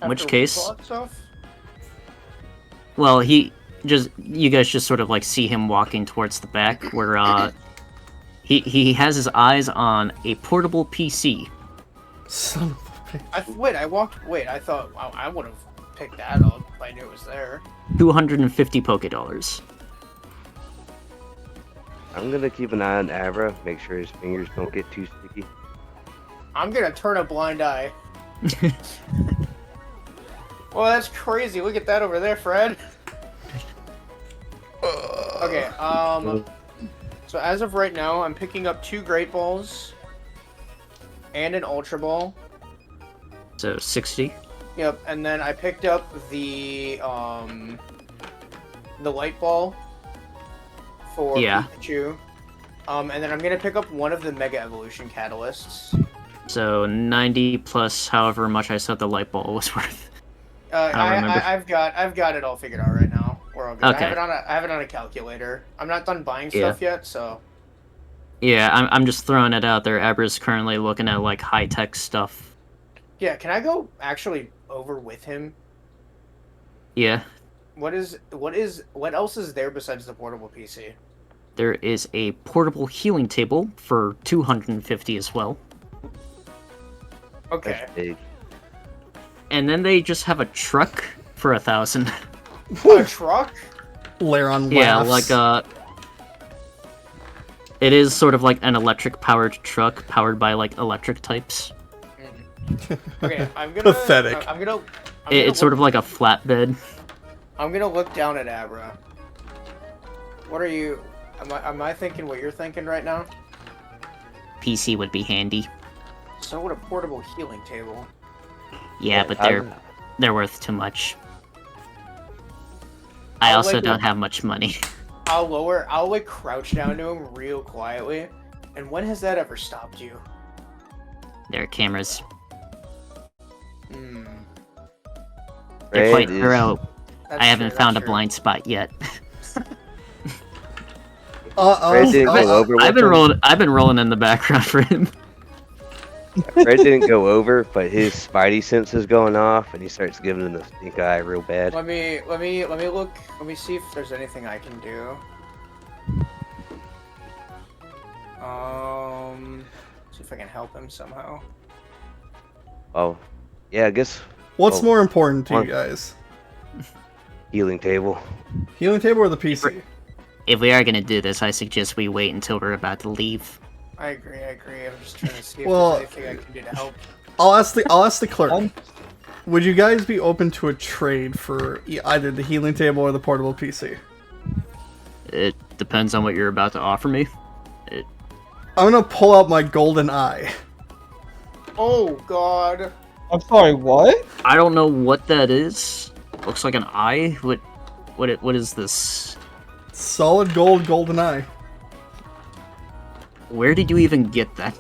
In which After we case, bought stuff? well, you guys just sort of like see him walking towards the back, where he has his eyes on a portable PC. Son of a bitch. Wait, I thought I would have picked that up if I knew it was there. 250 Poké$. I'm gonna keep an eye on Abra, make sure his fingers don't get too sticky. I'm gonna turn a blind eye. Well, that's crazy. Look at that over there, Fred. Okay, so as of right now, I'm picking up 2 Great Balls and an Ultra Ball. So 60. Yep, and then I picked up the Light Ball for Pikachu. And then I'm gonna pick up one of the Mega Evolution Catalysts. So 90 plus however much I said the light ball was worth. I don't remember. I've got it all figured out right now. We're all good. Okay. I have it on a calculator. I'm not done buying stuff yet, so. Yeah, I'm just throwing it out there. Abra's currently looking at like high tech stuff. Yeah, can I go actually over with him? Yeah. What else is there besides the portable PC? There is a portable healing table for 250 as well. Okay. That's big. And then they just have a truck for 1,000. A truck? Laron Yeah, laughs. like it is sort of like an electric powered truck powered by like electric types. Okay, I'm gonna. Pathetic. It's sort of like a flatbed. I'm gonna look down at Abra. What are you? Am I thinking what you're thinking right now? PC would be handy. So would a portable healing table. Yeah, but they're worth too much. I I'll, also like, don't have much money. I'll like crouch down to him real quietly. And when has that ever stopped you? There are cameras. Hmm. They're Red quite is- thorough. That's I haven't true, found a that's true. blind spot yet. Fred didn't go over with him. I've been rolling in the background for him. Fred didn't go over, but his spidey sense is going off, and he starts giving him the stink eye real bad. Let me look. Let me see if there's anything I can do. See if I can help him somehow. Oh, yeah, I guess What's more important to you on- guys? healing table. Healing table or the PC? If we are gonna do this, I suggest we wait until we're about to leave. I agree. I'm just trying to see if Well- there's anything I can do to help. I'll ask the clerk. Would you guys be open to a trade for either the healing table or the portable PC? It depends on what you're about to offer me. I'm gonna pull out my golden eye. Oh God. I'm sorry, what? I don't know what that is. Looks like an eye. What is this? Solid gold golden eye. Where did you even get that?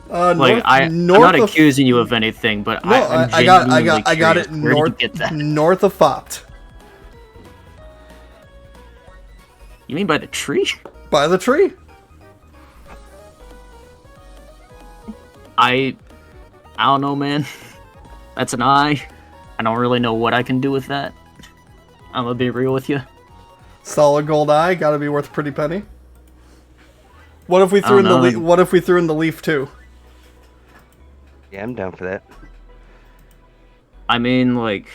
Like I'm not accusing you of anything, but No, I'm I got genuinely it curious. Where north did you get that? north of Fopt. You mean by the tree? By the tree. I don't know, man. That's an eye. I don't really know what I can do with that. I'm gonna be real with you. Solid gold eye, gotta be worth a pretty penny. What if we threw I in the don't know. what if we threw in the leaf too? Yeah, I'm down for that. I mean, like,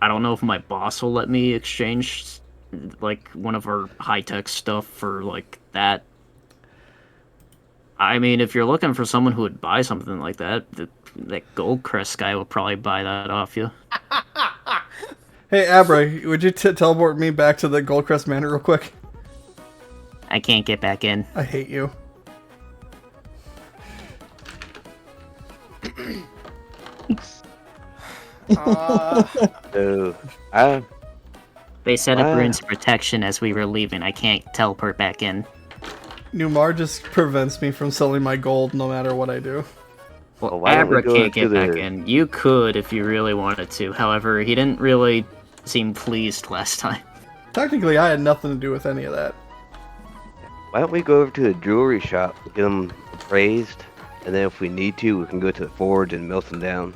I don't know if my boss will let me exchange, like, one of our high-tech stuff for, like, that. I mean, if you're looking for someone who would buy something like that, that Goldcrest guy will probably buy that off you. Hey Abra, would you teleport me back to the Goldcrest Manor real quick? I can't get back in. I hate you. So, They set up Wow. runes of protection as we were leaving. I can't teleport back in. Numar just prevents me from selling my gold no matter what I do. Well, why don't we Abra go can't get into back the- in. You could if you really wanted to. However, he didn't really seem pleased last time. Technically, I had nothing to do with any of that. Why don't we go over to the jewelry shop, get them appraised, and then if we need to, we can go to the forge and melt them down.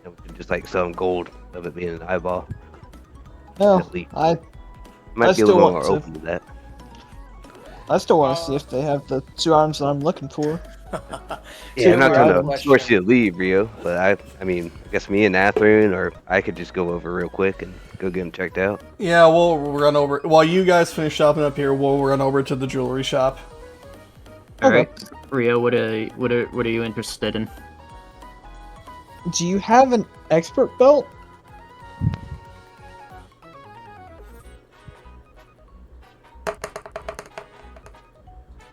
And we can just like sell them gold of it being an eyeball. No, At least. I Might be a still little want more to. open to that. still want to see if they have the 2 items that I'm looking for. Yeah, I'm not trying to Question. force you to leave, Rio, but I mean, I guess me and Athrun, or I could just go over real quick and go get them checked out. Yeah, we'll run over. While you guys finish shopping up here, we'll run over to the jewelry shop. All Okay. right, Rio, what are you interested in? Do you have an expert belt?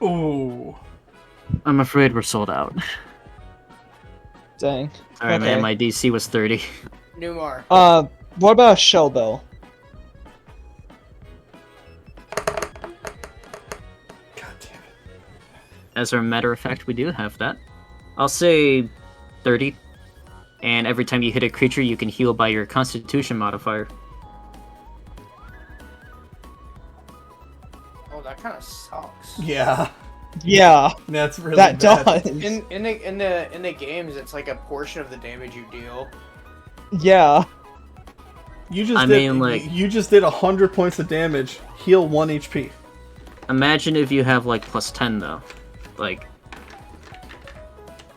Ooh. I'm afraid we're sold out. Dang. Sorry, Okay. man, my DC was 30. Newmar. What about a shell bell? God damn it. As a matter of fact, we do have that. I'll say 30. And every time you hit a creature, you can heal by your Constitution modifier. Oh, that kind of sucks. Yeah, Yeah, that's really that bad. does. In the games, it's like a portion of the damage you deal. Yeah. You just I did. mean, like- you just did 100 points of damage. Heal 1 HP. Imagine if you have like plus 10 though, like,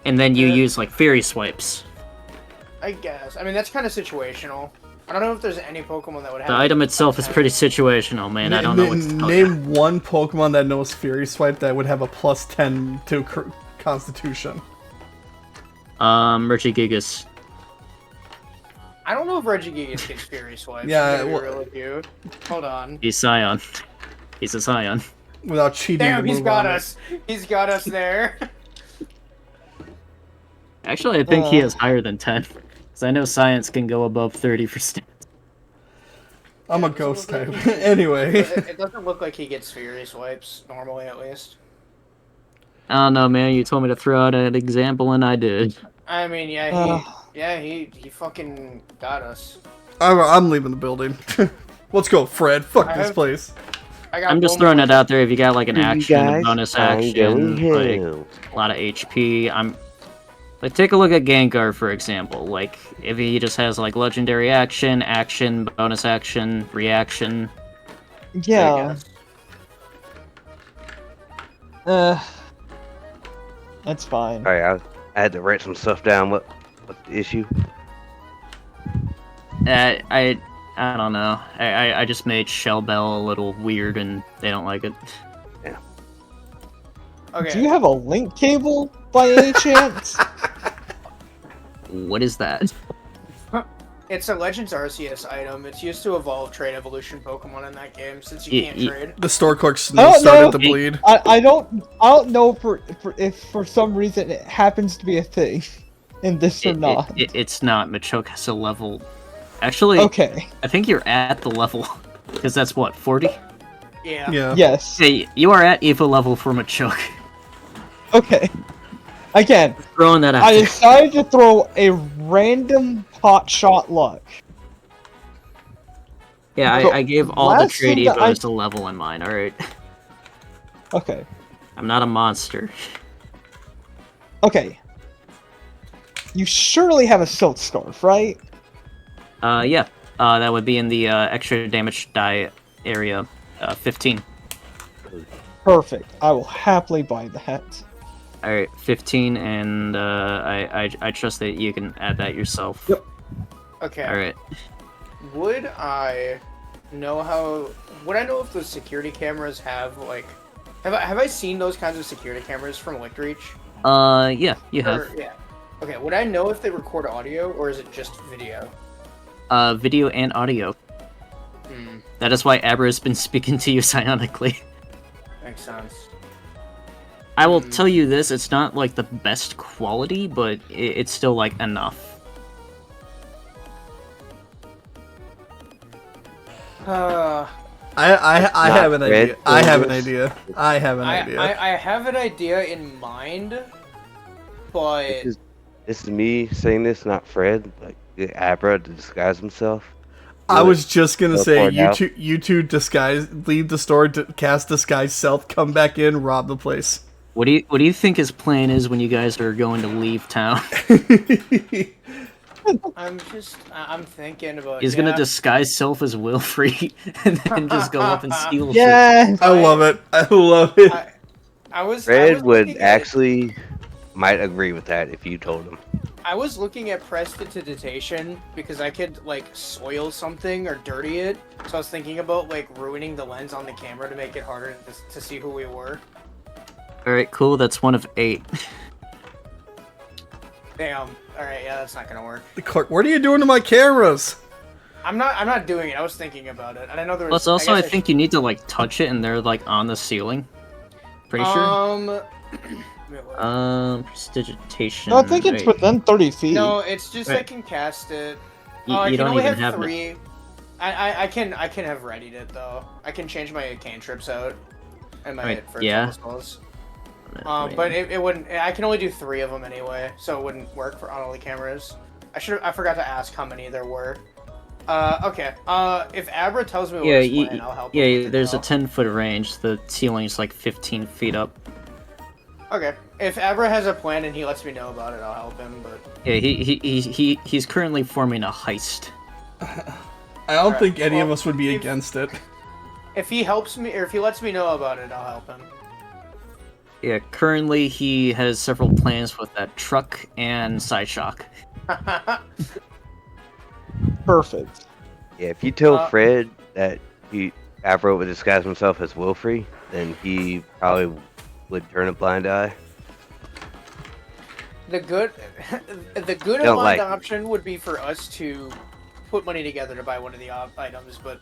and then you Yeah. use like fairy swipes. I guess. I mean, that's kind of situational. I don't know if there's any Pokemon that would have. The item itself is pretty situational, man. I don't know what to tell you. Name one Pokemon that knows Fury Swipe that would have a plus 10 to Constitution. Regigigas. I don't know if Regigigas gets Fury Swipes. Yeah, I'm gonna be well- real with you. Hold on. He's Scion. He's a Scion. Without cheating. Damn, to he's move got on it. us. He's got us there. Actually, I think he is higher than 10. Because I know Science can go above 30 for stats. I'm a ghost type. Anyway. It doesn't look like he gets Fury Swipes normally, at least. I don't know, man. You told me to throw out an example, and I did. I mean, he fucking got us. I'm leaving the building. Let's go, Fred. Fuck I this have- place. I'm just throwing it out there. If you got like an action, a bonus I'm action, going like home. a lot of HP. Like, take a look at Gengar, for example. Like, if he just has, like, legendary action, bonus action, reaction. Yeah. That's fine. Alright, I had to write some stuff down. What's the issue? I don't know. I just made Shell Bell a little weird, and they don't like it. Okay. Do you have a link cable by any chance? What is that? It's a Legends Arceus item. It's used to evolve trade evolution Pokemon in that game, since you can't trade. The store clerk's Oh, started no. to bleed. I don't know if for some reason it happens to be a thing in this or not. It's not. Machoke has a level. Actually, Okay. I think you're at the level. Because that's what, 40? Yeah. Yeah. Yes. Hey, you are at EVO level for Machoke. Okay. Again, Throwing that out I there. decided to throw a random pot shot luck. Yeah, So, I gave all the last trade thing that Evos a level in mine, alright? Okay. I'm not a monster. Okay. You surely have a silk scarf, right? Yeah. That would be in the extra damage die area, 15. Perfect. I will happily buy that. Alright, 15, and I trust that you can add that yourself. Yep. Okay. Alright. Would I know if those security cameras have like? Have I seen those kinds of security cameras from Licht Reach? Yeah, you have. Yeah. Okay. Would I know if they record audio or is it just video? Video and audio. Hmm. That is why Abra has been speaking to you psionically. Makes sense. I will tell you this, it's not like the best quality, but it's still like enough. I have an idea. I have an idea. I have an idea. I have an idea in mind, but This is me saying this, not Fred. Like, get Abra to disguise himself. I was just gonna say, Teleport out. you two disguise, leave the store, cast disguise self, come back in, rob the place. What do you think his plan is when you guys are going to leave town? I'm thinking about. He's gonna disguise self as Wilfrey and then just go up and steal shit. Yeah. I love it. I love it. I was Fred would looking actually might agree with that if you told him. I was looking at prestidigitation because I could like soil something or dirty it. So I was thinking about like ruining the lens on the camera to make it harder to see who we were. Alright, cool, that's 1 of 8. Damn. All right, yeah, that's not gonna work. Clark, what are you doing to my cameras? I'm not doing it. I was thinking about it, and I know there was. Plus, also, I guess think you need to, like, touch it, and they're, like, on the ceiling. Pretty sure? Prestidigitation. No, I think it's wait. within 30 feet. No, it's just I Right. can cast it. You, I you can don't only even have have the- 3. I can have readied it though. I can change my cantrips out and my Right, first yeah. level spells. But it wouldn't. I can only do 3 of them anyway, so it wouldn't work for on all the cameras. I forgot to ask how many there were. Okay. If Abra tells me what his plan, I'll help him with it, there's though. a 10-foot range. The ceiling's, like, 15 feet up. Okay. If Abra has a plan and he lets me know about it, I'll help him. But Yeah, he's currently forming a heist. I don't think any of us would be against it. if he helps me, or if he lets me know about it, I'll help him. Yeah, currently he has several plans with that truck and Sideshock. Perfect. Yeah, if you tell Uh, Fred that Avro would disguise himself as Wilfrey, then he probably would turn a blind eye. The good Don't aligned like- option would be for us to put money together to buy one of the items, but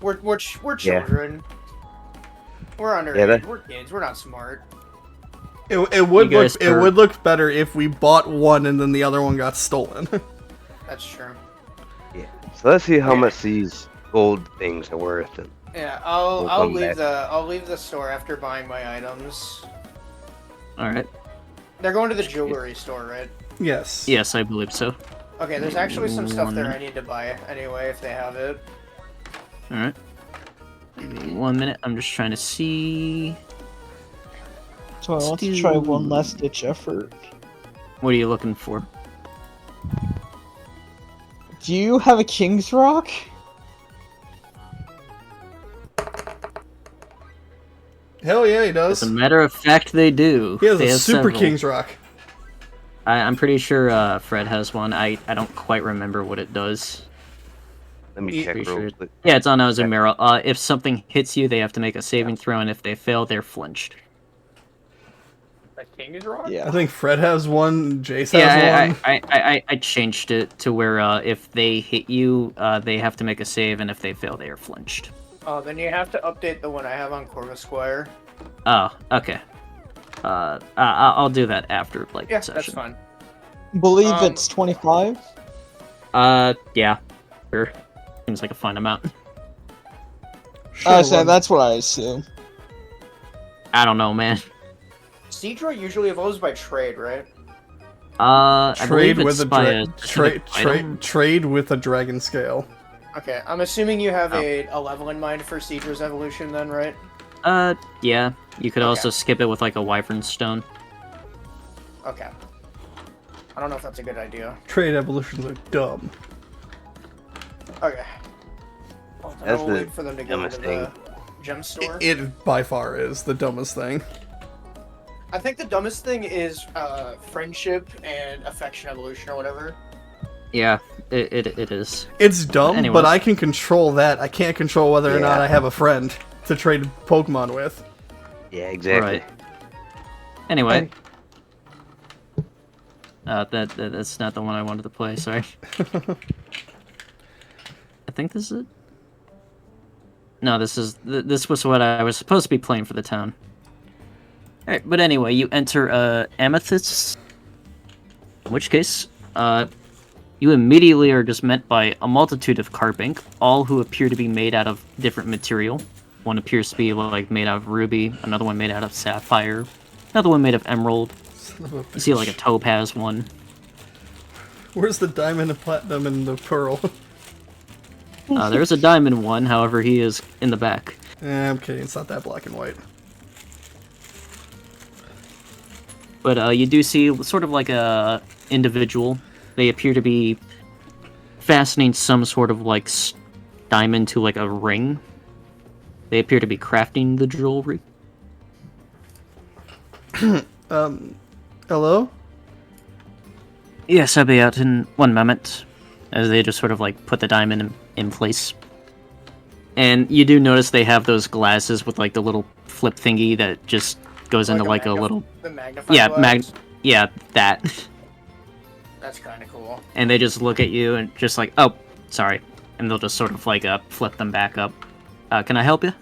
we're children. We're underage. Yeah, that- We're kids. We're not smart. It would You guys look it would look better if we bought one and then the other one got stolen. That's true. Yeah. So let's see how Yeah. much these gold things are worth. And Yeah, We'll I'll come leave back. I'll leave the store after buying my items. Alright. They're going to the jewelry store, right? Yes. Yes, I believe so. Okay, there's actually some stuff there I One- need to buy anyway if they have it. Alright. 1 minute, I'm just trying to see... So I want to try one last ditch effort. What are you looking for? Do you have a King's Rock? Hell yeah, he does. As a matter of fact, they do. He has They a have Super several. King's Rock. I'm pretty sure Fred has one. I don't quite remember what it does. let me check Pretty real sure. quick. Yeah, it's on Azumira. If something hits you, they have to make a saving throw, and if they fail, they're flinched. The King's Rock? I Yeah. think Fred has one. Jace has Yeah, one. I changed it to where if they hit you, they have to make a save, and if they fail, they are flinched. Oh, then you have to update the one I have on Corvus Squire. Oh, okay. I'll do that after like Yeah, the that's session. fine. Believe Um, it's 25. Yeah, sure. Seems like a fun amount. Sure, So one. that's what I assume. I don't know, man. Seadra usually evolves by trade, right? I Trade believe with it's a by a specific item. trade with a dragon scale. Okay, I'm assuming you have Oh. a level in mind for Seadra's evolution then, right? Yeah. You could Okay. also skip it with like a wyvern stone. Okay. I don't know if that's a good idea. Trade evolutions are dumb. Okay. Well, then That's I'll the wait for them to go dumbest to the gem store. It by far is the dumbest thing. I think the dumbest thing is friendship and affection evolution or whatever. Yeah, it is. It's dumb, Anyways. but I can control that. I can't control whether or not Yeah. I have a friend to trade Pokemon with. Yeah, exactly. Right. Anyway. That's not the one I wanted to play, sorry. I think this is it. No, this was what I was supposed to be playing for the town. Alright, but anyway, you enter Amethyst. In which case, you immediately are just met by a multitude of Carbink, all who appear to be made out of different material. One appears to be like made out of ruby, another one made out of sapphire, another one made of emerald. Son of a You see bitch. like a topaz one. Where's the diamond and platinum and the pearl? There's a diamond one, however, he is in the back. I'm kidding. It's not that black and white. But you do see sort of like a individual. They appear to be fastening some sort of like diamond to like a ring. They appear to be crafting the jewelry. Hello? Yes, I'll be out in 1 moment. As they just sort of like put the diamond in place. And you do notice they have those glasses with like the little flip thingy that just goes into like a little... The magnifying Yeah, glass? yeah, that. That's kind of cool. And they just look at you and just like, oh, sorry. And they'll just sort of like flip them back up. Can I help you?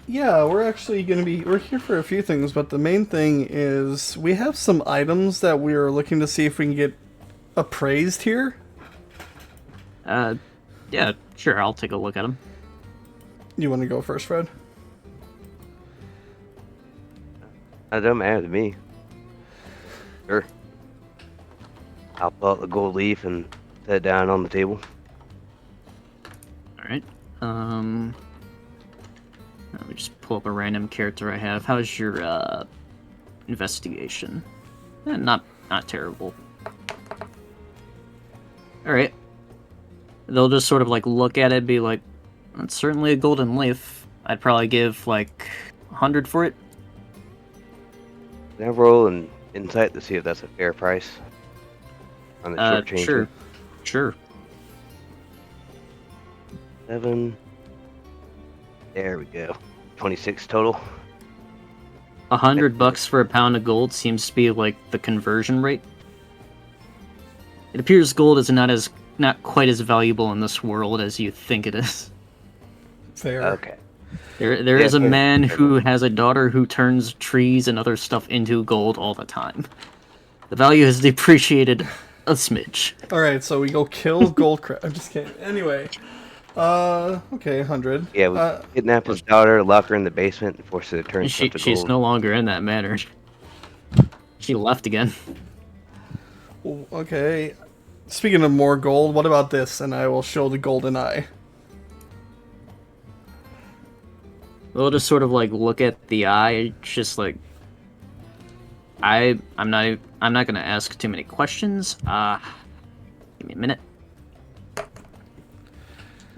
Yeah, we're actually we're here for a few things, but the main thing is we have some items that we are looking to see if we can get appraised here. Yeah, sure, I'll take a look at them. You want to go first, Fred? That don't matter to me. Sure. I'll pull out the gold leaf and set it down on the table. Alright, let me just pull up a random character I have. How's your, investigation? Not terrible. Alright. They'll just sort of, like, look at it and be like, that's certainly a golden leaf. I'd probably give, like, 100 for it. Can I roll an insight to see if that's a fair price? On the short change. Sure. 7. There we go. 26 total. $100 for a pound of gold seems to be, like, the conversion rate. It appears gold is not quite as valuable in this world as you think it is. Fair. Okay. There is a man who has a daughter who turns trees and other stuff into gold all the time. The value has depreciated a smidge. Alright, so we go kill gold crab. I'm just kidding. Anyway. Okay, 100. Yeah, we kidnap his daughter, lock her in the basement, and force her to turn stuff to gold. She's no longer in that manner. She left again. Okay. Speaking of more gold, what about this? And I will show the golden eye. They'll just sort of like look at the eye, just like I'm not gonna ask too many questions. Give me a minute.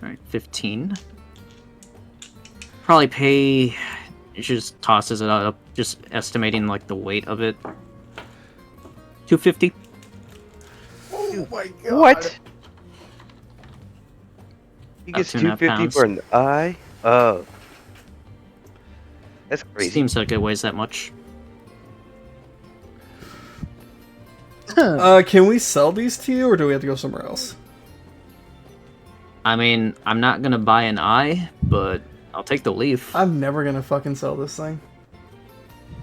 Alright, 15. Probably pay. It just tosses it up, just estimating like the weight of it. 250. Oh my god. What? He gets 2.5 250 pounds. for an eye? Oh. That's crazy. Seems like it weighs that much. Can we sell these to you, or do we have to go somewhere else? I mean, I'm not gonna buy an eye, but I'll take the leaf. I'm never gonna fucking sell this thing.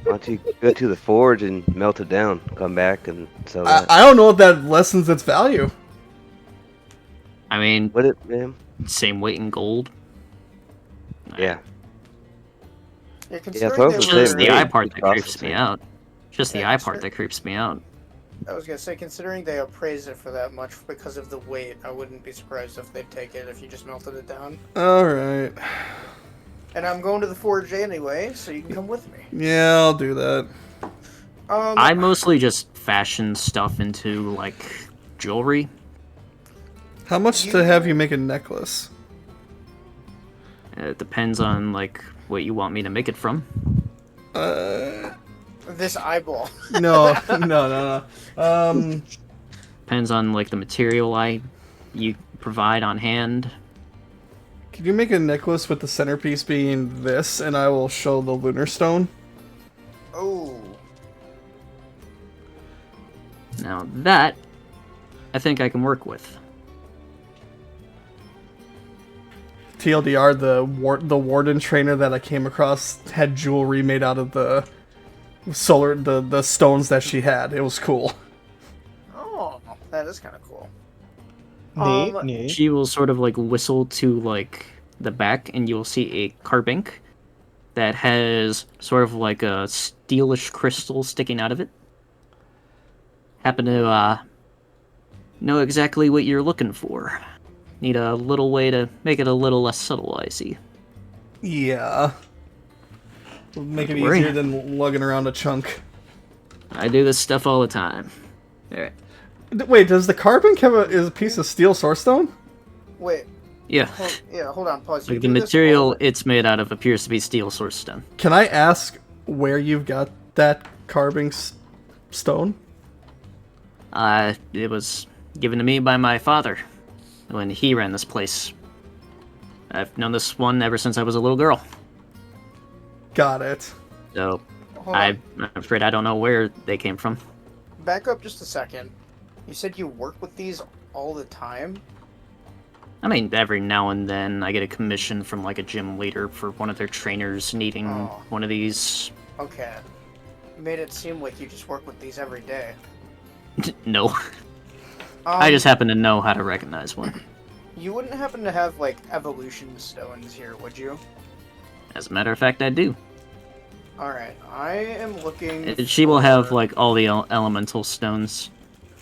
Why don't you go to the forge and melt it down, come back and sell that? I don't know if that lessens its value. I mean, What it, ma'am? same weight in gold. Yeah. Yeah, considering throw they the Just same were- the weight, eye part it's that cost creeps the me same. out. Just the Yeah, eye sure. part that creeps me out. I was gonna say, considering they appraised it for that much because of the weight, I wouldn't be surprised if they'd take it if you just melted it down. Alright. And I'm going to the forge anyway, so you can come with me. Yeah, I'll do that. I mostly just fashion stuff into, like, jewelry. How much to have you make a necklace? It depends on, like, what you want me to make it from. This eyeball. No, no. Depends on, like, the material you provide on hand. Could you make a necklace with the centerpiece being this, and I will show the lunar stone? Oh. Now, that, I think I can work with. TLDR, the warden trainer that I came across had jewelry made out of the the stones that she had. It was cool. Oh, that is kind of cool. Neat. She will sort of, like, whistle to, like, the back, and you'll see a carbink that has sort of, like, a steelish crystal sticking out of it. Happen to, know exactly what you're looking for. Need a little way to make it a little less subtle, I see. Yeah. It'll make it Don't worry. easier than lugging around a chunk. I do this stuff all the time. Alright. Wait, does the carbon have is a piece of steel source stone? Wait. Yeah. Hold on. Pause. You Like the do this material while- it's made out of appears to be steel source stone. Can I ask where you've got that carving stone? It was given to me by my father when he ran this place. I've known this one ever since I was a little girl. Got it. So Hold on. I'm afraid I don't know where they came from. Back up just a second. You said you work with these all the time? I mean, every now and then I get a commission from like a gym leader for one of their trainers needing Oh. one of these. Okay. You made it seem like you just work with these every day. No, I just happen to know how to recognize one. You wouldn't happen to have, like, evolution stones here, would you? As a matter of fact, I do. Alright, I am looking She will have for- like all the elemental stones.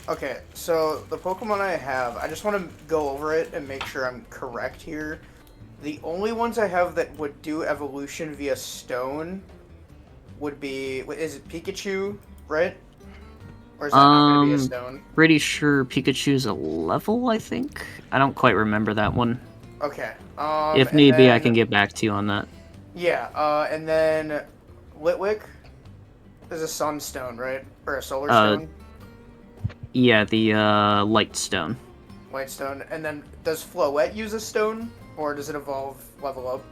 Okay, so the Pokemon I have, I just want to go over it and make sure I'm correct here. The only ones I have that would do evolution via stone would be... Is it Pikachu, right? Or is that not going to be a stone? Pretty sure Pikachu's a level, I think. I don't quite remember that one. Okay. If and need be, I then- can get back to you on that. Yeah, and then Litwick is a sunstone, right? Or a solar stone? Yeah, the light stone. Light stone. And then does Floette use a stone? Or does it evolve level up?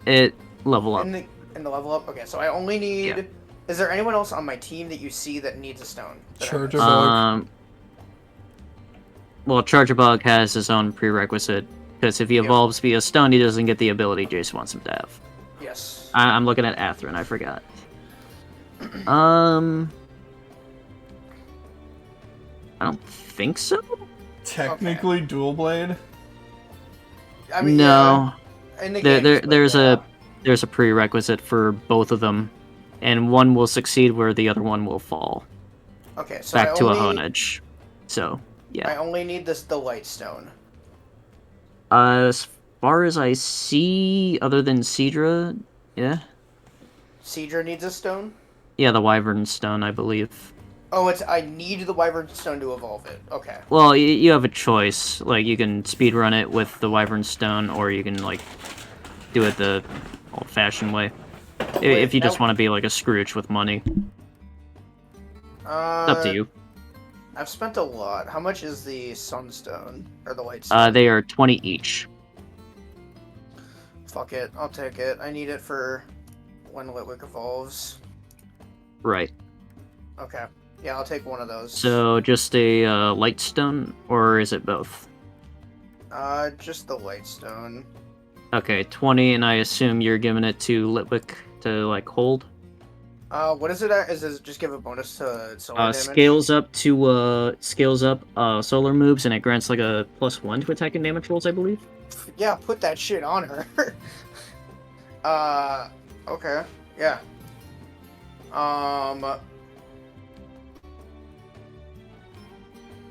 It level up. In the level up? Okay, so I only need... Yeah. Is there anyone else on my team that you see that needs a stone? that I Charger missed? Bug. Well, Charger Bug has his own prerequisite, because if he Yep. evolves via stone, he doesn't get the ability Jace wants him to have. Yes. I'm looking at Atherin, I forgot. I don't think so. Technically dual blade. I mean, No. yeah, in the There, games, but, there's a prerequisite for both of them, and one will succeed where the other one will fall Okay, so back I to a only, honage. So yeah. I only need the light stone. As far as I see, other than Seadra, yeah, Seadra needs a stone? the Wyvern Stone, I believe. Oh, I need the Wyvern Stone to evolve it. Okay. Well, you have a choice. Like you can speedrun it with the Wyvern Stone, or you can like do it the old-fashioned way. Wait, If you just now- want to be like a Scrooge with money, it's up to you. I've spent a lot. How much is the Sunstone? Or the Light Stone? They are 20 each. Fuck it. I'll take it. I need it for when Litwick evolves. Right. Okay. Yeah, I'll take one of those. So just a light stone, or is it both? Just the Light Stone. Okay, 20, and I assume you're giving it to Litwick to like hold. What is it at? Is it just give a bonus to solar damage? Scales up solar moves, and it grants like a +1 to attack and damage rolls, I believe. Yeah, put that shit on her. Okay. Yeah.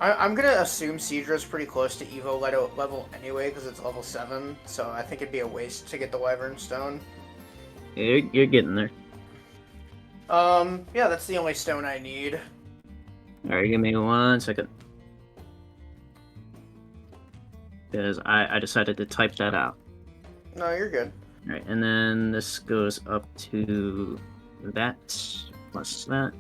I'm gonna assume Seadra's pretty close to Evo level anyway, because it's level 7, so I think it'd be a waste to get the Wyvern Stone. You're getting there. Yeah, that's the only stone I need. Alright, give me 1 second. Because I decided to type that out. No, you're good. Alright, and then this goes up to that, plus that.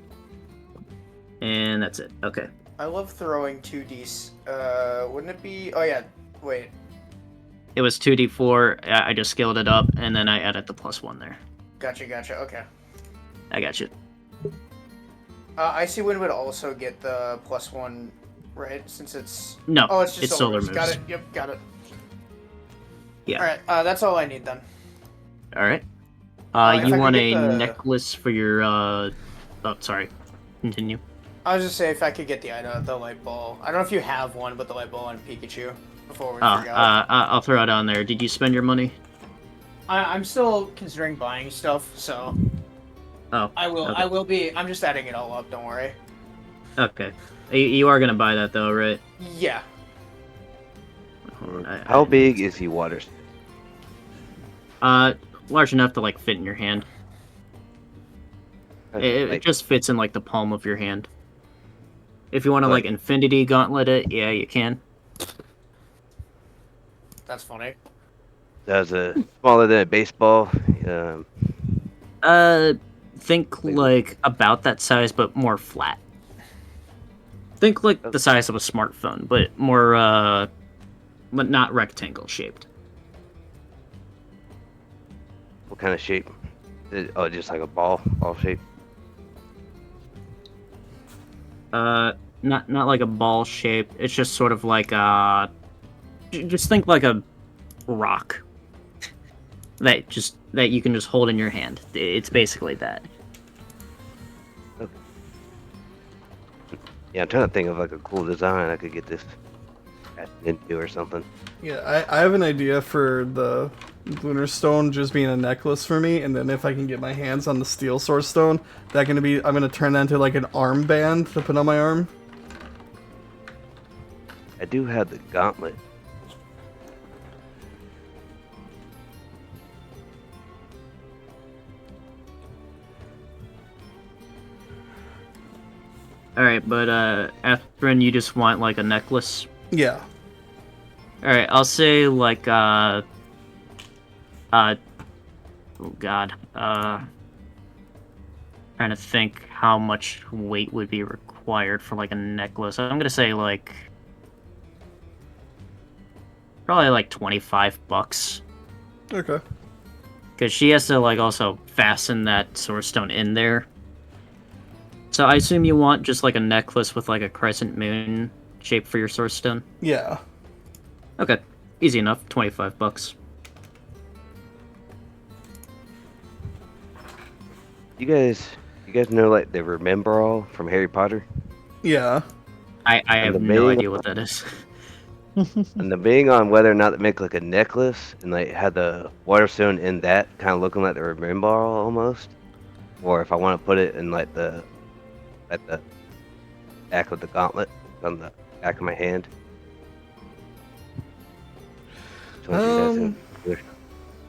And that's it. Okay. I love throwing 2Ds. Wouldn't it be... Oh, yeah. Wait. It was 2d4, I just scaled it up, and then I added the +1 there. Gotcha. Okay. I got you. Icy Wind would also get the +1, right? Since it's... No, Oh, it's just solar moves. moves. Got it. Yep, got it. Yeah. Alright, that's all I need then. Alright. if I You could want get a the- necklace for your, Oh, sorry. Continue. I was just saying if I could get the light ball. I don't know if you have one, but the light ball on Pikachu before we forgot. I'll throw it on there. Did you spend your money? I'm still considering buying stuff, so Oh. I will. Okay. I will be. I'm just adding it all up. Don't worry. Okay. You are gonna buy that though, right? Yeah. How big is he water? Large enough to like fit in your hand. It just fits in like the palm of your hand. If you want to like infinity gauntlet it, yeah, you can. That's funny. Does smaller than a baseball? Think like about that size, but more flat. Think like the size of a smartphone, but more, but not rectangle shaped. What kind of shape? Just like a ball shape. Not like a ball shape. It's just sort of like just think like a rock that you can just hold in your hand. It's basically that. Okay. Yeah, I'm trying to think of like a cool design I could get this into or something. Yeah, I have an idea for the lunar stone just being a necklace for me, and then if I can get my hands on the steel source stone, I'm gonna turn that into like an armband to put on my arm. I do have the gauntlet. Alright, but Atherin, you just want like a necklace? Yeah. Alright, I'll say like oh god. Trying to think how much weight would be required for like a necklace. I'm gonna say like probably like $25. Okay. Because she has to like also fasten that source stone in there. So I assume you want just like a necklace with like a crescent moon shape for your source stone? Yeah. Okay. Easy enough. $25. You guys know like the Remember All from Harry Potter? Yeah. I have no idea what that is. And debating on whether or not to make like a necklace and like have the water stone in that kind of looking like the Remember All almost, or if I want to put it in like the back of the gauntlet on the back of my hand.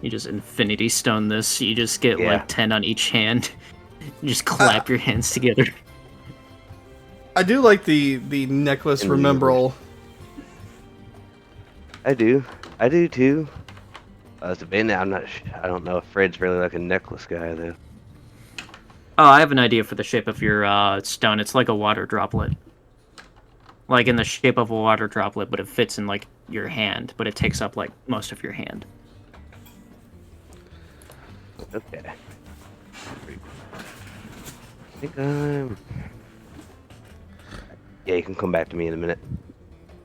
You just infinity stone this. You just get Yeah. like 10 on each hand. You just clap your hands together. I do like the necklace In the remember all. I do too. I was debating that. I don't know if Fred's really like a necklace guy though. Oh, I have an idea for the shape of your stone. It's like a water droplet. Like in the shape of a water droplet, but it fits in like your hand, but it takes up like most of your hand. Okay. I think I'm... Yeah, you can come back to me in a minute.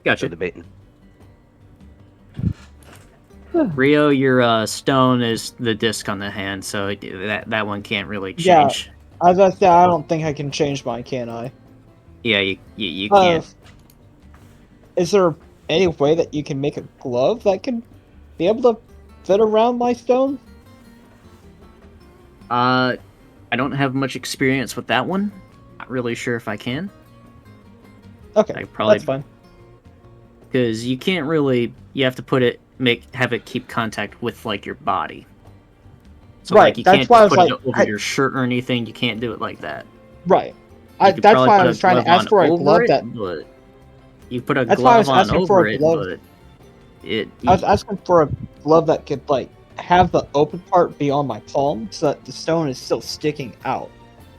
Gotcha. Still debating. Rio, your stone is the disc on the hand, so that one can't really Yeah. change. As I said, I don't think I can change mine, can I? Yeah, you can't. Is there any way that you can make a glove that can be able to fit around my stone? I don't have much experience with that one. Not really sure if I can. Okay, that's fine. Because you can't really. You have to put it, have it keep contact with like your body. So Right, like you that's can't why I was put it like, over your shirt or anything. You can't do it like that. Right. You could That's probably why put I a was trying to glove ask on for a over glove it, that. but you put a That's why I was glove on asking for over a it, glove. but it. I was asking for a glove that could like have the open part be on my palm, so that the stone is still sticking out,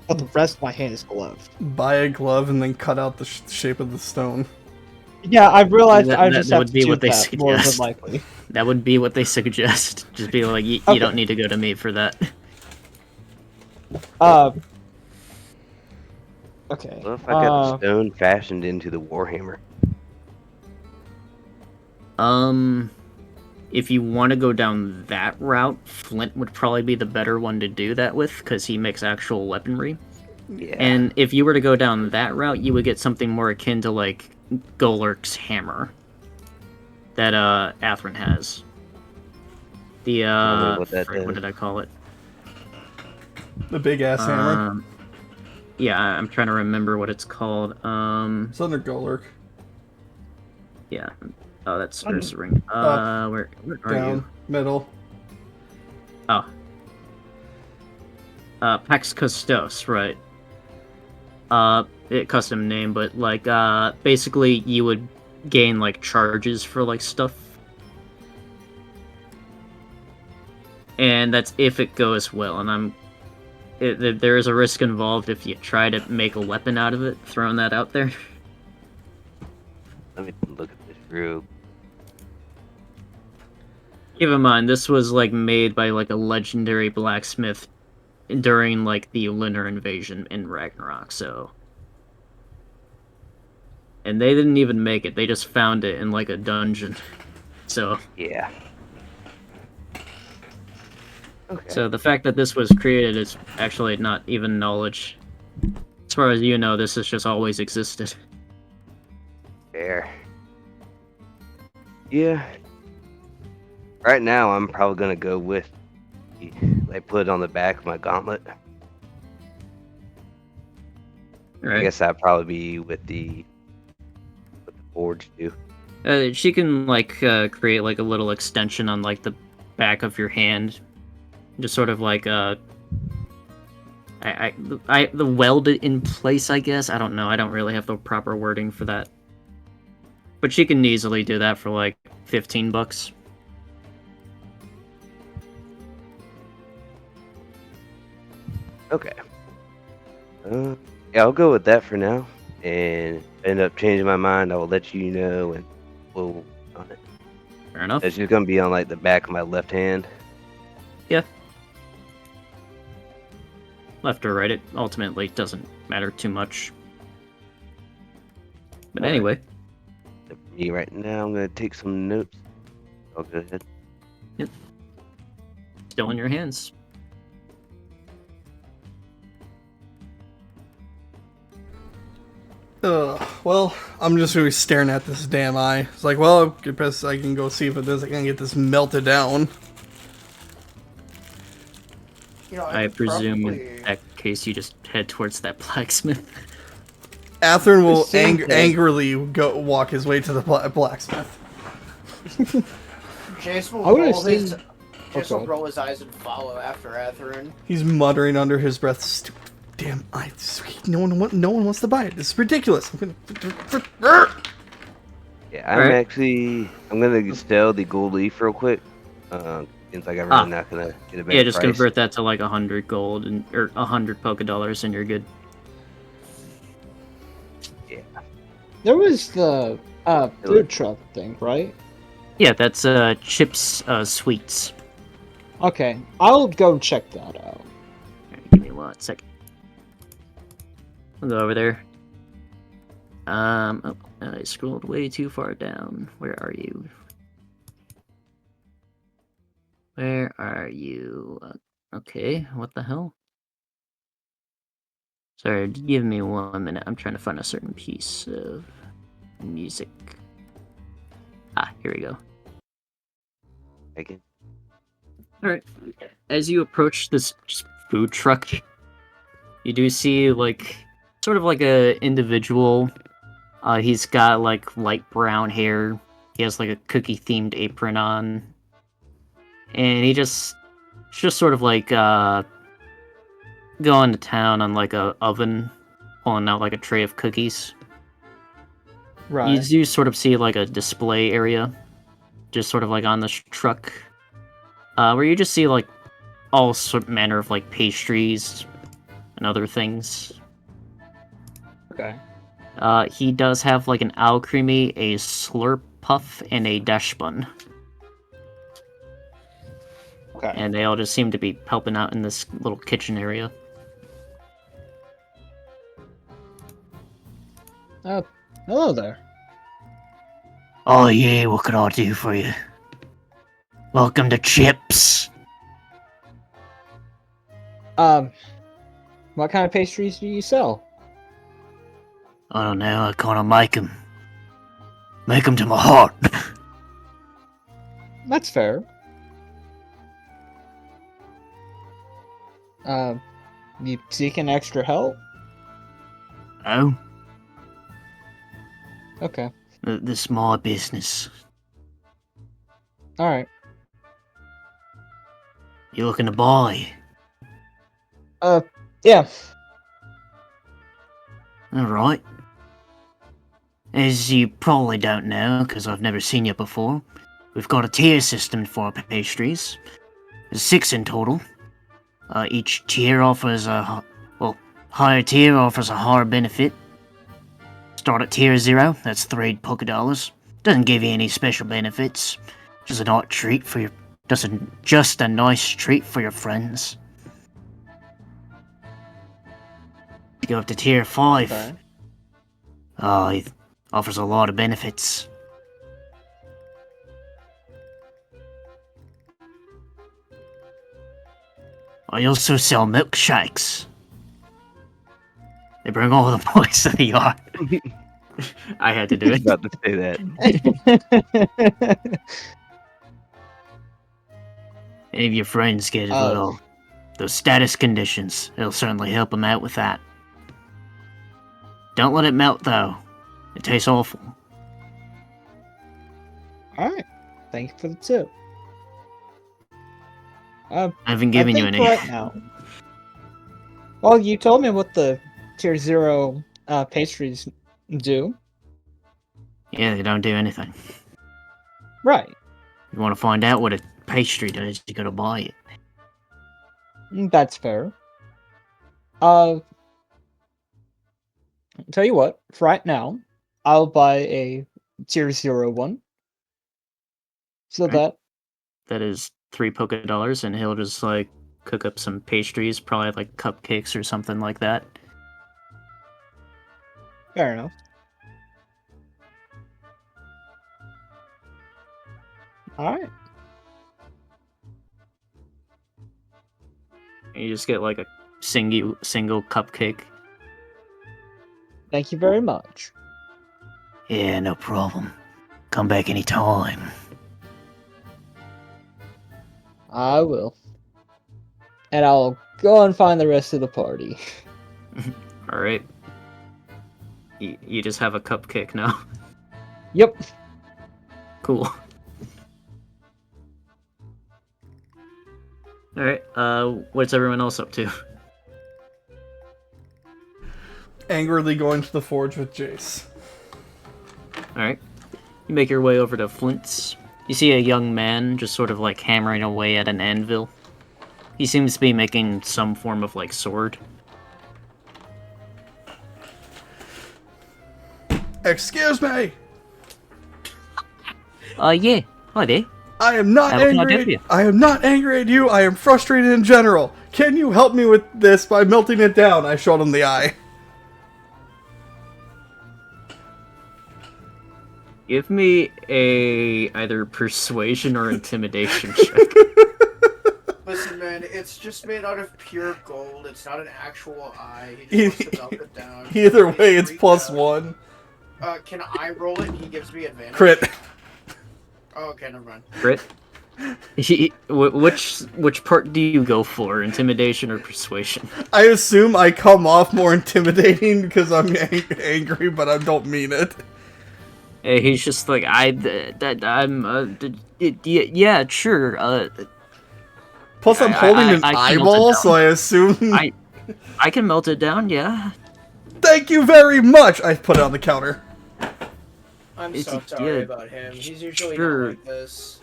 but the rest of my hand is gloved. Buy a glove and then cut out the shape of the stone. Yeah, I realized That- I that just would have to be do what they that more than suggest. likely. That would be what they suggest. Just be like, you Okay. don't need to go to me for that. Okay. Well, if I got the stone fashioned into the Warhammer. If you want to go down that route, Flint would probably be the better one to do that with, because he makes actual weaponry. Yeah. And if you were to go down that route, you would get something more akin to, like, Golurk's hammer. That, Atherin has. The, what that frick, what does. did I call it? The big ass hammer. Yeah, I'm trying to remember what it's called. It's under Golurk. Yeah. Oh, that's Ursaring. Where are Down, you? middle. Oh. Pax Custos, right. Custom name, but, like, basically you would gain, like, charges for, like, stuff. And that's if it goes well, and there is a risk involved if you try to make a weapon out of it, throwing that out there. Let me look at this real. Keep in mind, this was, like, made by, like, a legendary blacksmith during, like, the lunar invasion in Ragnarok, so... And they didn't even make it, they just found it in, like, a dungeon. So... Yeah. Okay. So the fact that this was created is actually not even knowledge. As far as you know, this has just always existed. Fair. Yeah. Right now, I'm probably gonna go with I put it on the back of my gauntlet. Right? I guess that'd probably be with the forge too. She can, like, create, like, a little extension on, like, the back of your hand. Just sort of like, the weld it in place, I guess? I don't know, I don't really have the proper wording for that. But she can easily do that for, like, $15. Okay. Yeah, I'll go with that for now. And end up changing my mind, I will let you know, and we'll work on it. Fair enough. It's just gonna be on like the back of my left hand. Yeah. Left or right, it ultimately doesn't matter too much. But Alright. anyway. For me right now, I'm gonna take some notes. I'll go ahead. Still in your hands. Well, I'm just gonna be staring at this damn eye. It's like, well, I guess I can go see if it is. I can get this melted down. You know, I could presume probably- in that case you just head towards that blacksmith. Atherin will Same thing. angrily go walk his way to the blacksmith. Jace will I would've roll his. seen- Jace will Okay. roll his eyes and follow after Atherin. He's muttering under his breath, "Stupid damn eye! No one wants to buy it. This is ridiculous." I'm gonna... Yeah, I'm Alright. I'm gonna sell the gold leaf real quick. Seems like I'm really not gonna get a better Yeah, just price. convert that to like 100 gold or 100 Poké Dollars, and you're good. Yeah. There was the food truck thing, right? Yeah, that's Chips Sweets. Okay, I'll go check that out. Alright, give me 1 second. I'll go over there. Oh, I scrolled way too far down. Where are you? Where are you? Okay, what the hell? Sorry, give me 1 minute. I'm trying to find a certain piece of music. Ah, here we go. Again. Alright. As you approach this food truck, you do see, like, sort of like a individual. He's got, like, light brown hair. He has, like, a cookie-themed apron on. And he just sort of, like, going to town on, like, a oven, pulling out, like, a tray of cookies. You Right. do sort of see, like, a display area, just sort of, like, on this truck, where you just see, like, all manner of, like, pastries and other things. Okay. He does have, like, an owl creamy, a slurp puff, and a dash bun. Okay. And they all just seem to be helping out in this little kitchen area. Hello there. Oh yeah, what can I do for you? Welcome to Chips. What kind of pastries do you sell? I don't know, I kinda make them. Make them to my heart. That's fair. You seeking extra help? Oh, Okay. this is my business. All right. You looking to buy? Yeah. Alright. As you probably don't know, because I've never seen you before, we've got a tier system for our pastries. There's 6 in total. Each tier offers higher tier offers a higher benefit. Start at tier 0, that's $3 Doesn't give you any special benefits. Just a nice treat for your friends. You go up to tier 5. Okay. It offers a lot of benefits. I also sell milkshakes. They bring all the boys to the yard. I had to do it. About to say that. Any of your friends get Oh. those status conditions, it'll certainly help them out with that. Don't let it melt, though. It tastes awful. All right. Thank you for the tip. I haven't given you any. Right now. Well, you told me what the tier 0 pastries do. Yeah, they don't do anything. Right. You want to find out what a pastry does, you gotta buy it. That's fair. Tell you what, for right now, I'll buy a tier 0 one. So Right. That is $3 and he'll just like cook up some pastries, probably like cupcakes or something like that. Fair enough. Alright. You just get like a single cupcake. Thank you very much. Yeah, no problem. Come back anytime. I will. And I'll go and find the rest of the party. Alright. You just have a cupcake now. Yep. Cool. Alright, what's everyone else up to? Angrily going to the forge with Jace. Alright. You make your way over to Flint's. You see a young man just sort of like hammering away at an anvil. He seems to be making some form of like sword. Excuse me! Yeah. Hi there. I am not How can I do angry. you? I am not angry at you. I am frustrated in general. Can you help me with this by melting it down? I showed him the eye. Give me a either persuasion or intimidation check. Listen, man, it's just made out of pure gold. It's not an actual eye. He just wants to melt it down. Either way, it's Freaked plus out. 1. Can I roll it and he gives me advantage? Crit. Oh, okay, never mind. Crit. Which part do you go for? Intimidation or persuasion? I assume I come off more intimidating because I'm angry, but I don't mean it. Hey, he's just like yeah, sure. Plus, I'm I- holding I- an I can melt it eyeball, down. so I assume... I can melt it down, yeah. Thank you very much! I put it on the counter. I'm It's- so sorry yeah, about him. He's usually sure. not like this.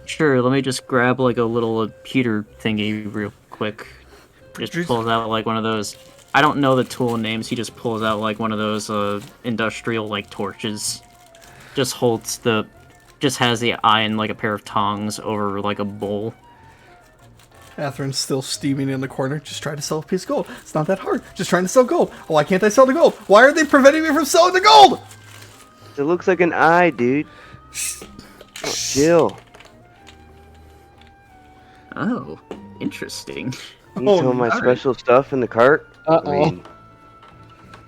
Sure, let me just grab like a little Peter thingy real quick. Just Jeez. pulls out like one of those. I don't know the tool names. He just pulls out like one of those industrial like torches. Just has the eye and like a pair of tongs over like a bowl. Catherine's still steaming in the corner. Just try to sell a piece of gold. It's not that hard. Just trying to sell gold. Why can't I sell the gold? Why are they preventing me from selling the gold? It looks like an eye, dude. Oh, chill. Oh, interesting. Need Oh, some of my nice. special stuff in the cart? Uh-oh. I mean,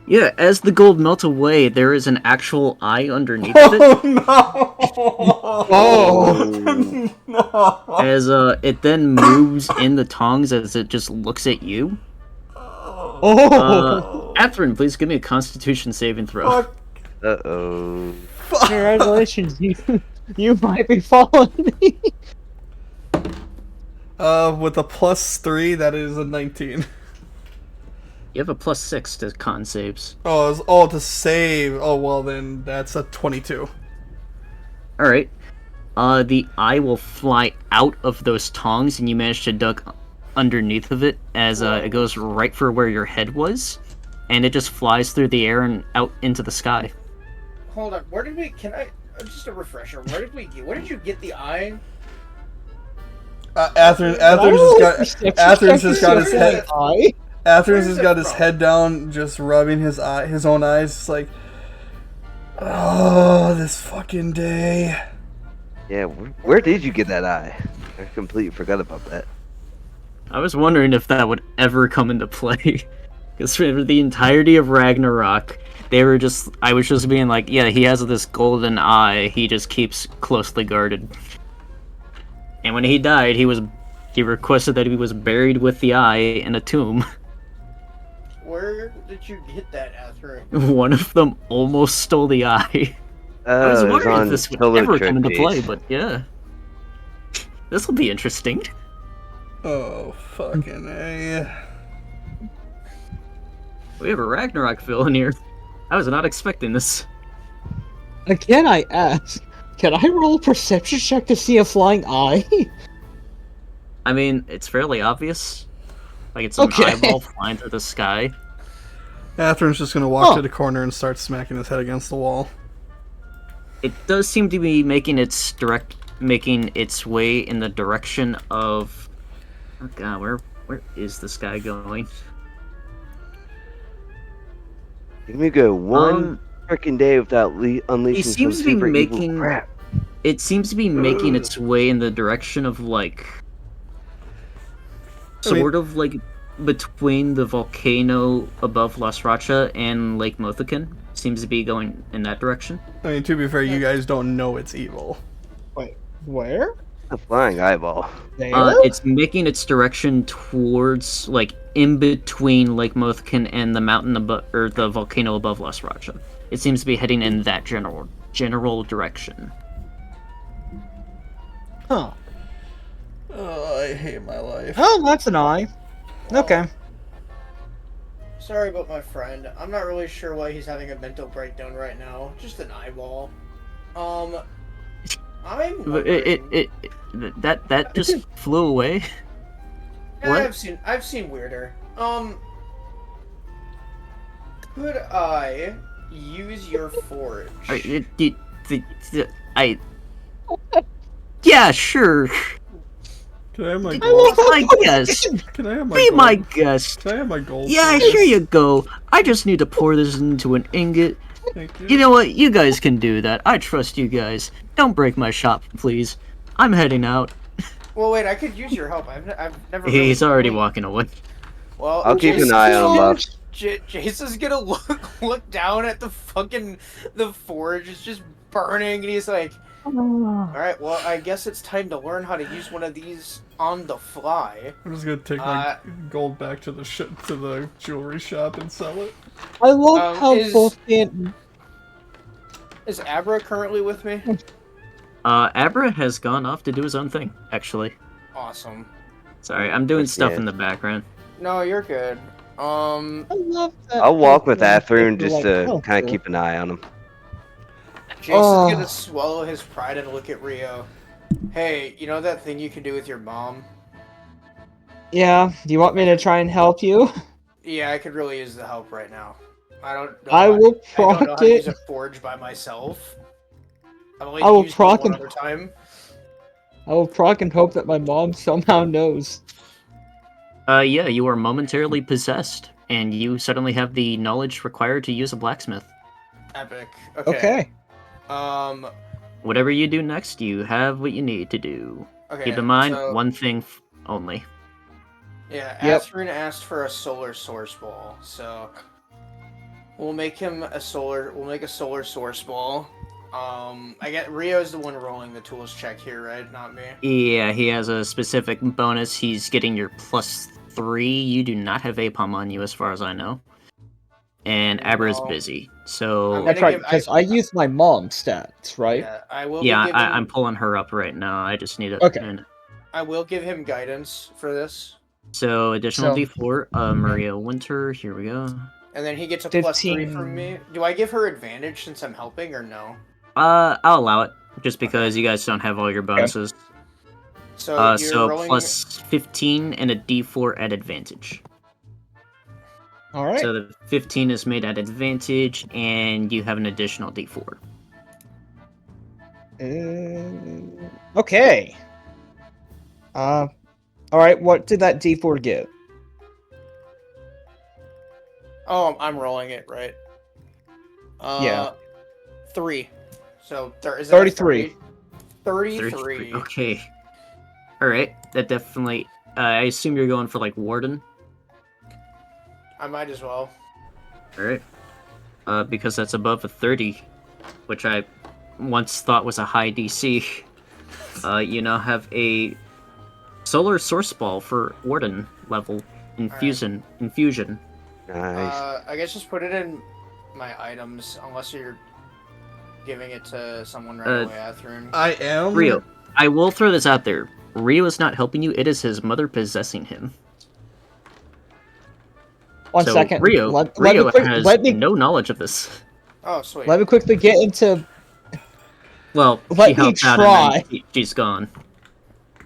Yeah, as the gold melts away, there is an actual eye underneath of it. Oh no! Oh! No! As it then moves in the tongs as it just looks at you. Oh! Catherine, please give me a Constitution saving throw. Fuck! uh-oh. Congratulations, you You might be following me. With a +3, that is a 19. You have a +6 to con saves. Oh, to save. Oh, well, then that's a 22. Alright. The eye will fly out of those tongs, and you manage to duck underneath of it as it goes right for where your head was, and it just flies through the air and out into the sky. Hold on, where did we? Can I? Just a refresher. Where did we get? Where did you get the eye? Athens has got his head. Athens has got his head down, just rubbing his own eyes. It's like, oh, this fucking day. Yeah, where did you get that eye? I completely forgot about that. I was wondering if that would ever come into play. Because for the entirety of Ragnarok, I was just being like, yeah, he has this golden eye, he just keeps closely guarded. And when he died, he requested that he was buried with the eye in a tomb. Where did you get that, Atherin? One of them almost stole the eye. I was wondering if this would ever come into play, but yeah. This will be interesting. Oh, fucking A. We have a Ragnarok villain here. I was not expecting this. Again, I ask, can I roll a perception check to see a flying eye? I mean, it's fairly obvious. Like, it's an eyeball flying through the sky. Atherin's just gonna walk to the corner and start smacking his head against the wall. It does seem to be making its way in the direction of... Oh god, where is this guy going? You can go one freaking day without unleashing some super evil crap. It seems to be making its way in the direction of, like... Sort of, like, between the volcano above Las Racha and Lake Mothican. Seems to be going in that direction. I mean, to be fair, you guys don't know it's evil. Wait, where? A flying eyeball. There? It's making its direction towards, like, in between Lake Mothican and the mountain above, or the volcano above Las Racha. It seems to be heading in that general direction. Huh. Oh, I hate my life. Oh, that's an eye. Okay. Sorry about my friend. I'm not really sure why he's having a mental breakdown right now. Just an eyeball. I'm wondering... That just flew away. Yeah, What? I've seen weirder. Could I use your forge? Yeah, sure. Can I have my Be gold? my guest. Can I have my Be gold? my guest. Can I have my gold? Yeah, please? here you go. I just need to pour this into an ingot. Thank you. You know what? You guys can do that. I trust you guys. Don't break my shop, please. I'm heading out. Well, wait, I could use your help. I've never. He's really... already walking away. Well, I'll keep an eye on him, Buff. Jason's gonna look down at the forge. It's just burning, and he's like, "All right, well, I guess it's time to learn how to use one of these on the fly." I'm just gonna take my gold back to the jewelry shop and sell it. I love how both Is Abra currently with me? Abra has gone off to do his own thing, actually. Awesome. Sorry, I'm doing stuff in the background. No, you're good. I love that. I'll walk with Atherin just to kind of keep an eye on him. Jason's gonna swallow his pride and look at Rio. Hey, you know that thing you can do with your mom? Yeah, do you want me to try and help you? Yeah, I could really use the help right now. I don't know. I will proc I don't know how to use it. a forge by myself. I will proc one other time. I will proc and hope that my mom somehow knows. Yeah, you are momentarily possessed, and you suddenly have the knowledge required to use a blacksmith. Epic. Okay. Whatever you do next, you have what you need to do. Okay, Keep in mind, so- one thing only. Yeah, Yep. Atherin asked for a solar source ball, so we'll make him a solar. We'll make a solar source ball. I get Rio's the one rolling the tools check here, right? Not me. Yeah, he has a specific bonus. He's getting your +3. You do not have APOM on you, as far as I know. and Abra's No. busy. So I'm That's gonna right, give- because I used my mom's stats, right? Yeah, I will. yeah, be giving, I'm pulling her up right now. I just need a Okay. minute. I will give him guidance for this, So additional So- D4, Maria Winter. Here we go. and then he gets a +3 15. from me. Do I give her advantage since I'm helping, or no? I'll allow it just because you guys don't have all your bonuses. So you're So rolling. plus 15 and a D4 at advantage. All right. So the 15 is made at advantage, and you have an additional D4. Okay. All right. What did that D4 give? Oh, I'm rolling it right. Yeah. 3. So is that a 33. 33. Okay. Alright, that definitely... I assume you're going for, like, Warden? I might as well. Alright. Because that's above a 30, which I once thought was a high DC. You now have a Solar Source Ball for Warden level infusion. Nice. I guess just put it in my items, unless you're giving it to someone right away, Athrun. I am. Rio, I will throw this out there. Rio is not helping you, it is his mother possessing him. One so second. Rio, Let Rio me quick- has let me- no knowledge of this. Oh, sweet. Let me quickly get into. Well, Let she me helped out try. and then she's gone.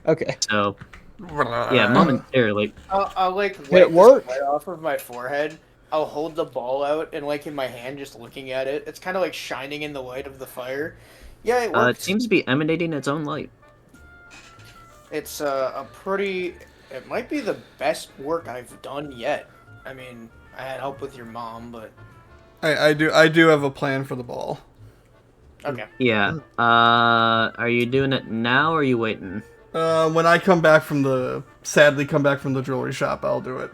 Okay. So, yeah, momentarily. I'll like Did wipe it the work? sweat off of my forehead. I'll hold the ball out and like in my hand, just looking at it. It's kind of like shining in the light of the fire. Yeah, it It works. seems to be emanating its own light. It's a pretty. It might be the best work I've done yet. I mean, I had help with your mom, but I do have a plan for the ball. okay. Yeah. Are you doing it now or are you waiting? When I come back from the jewelry shop, I'll do it.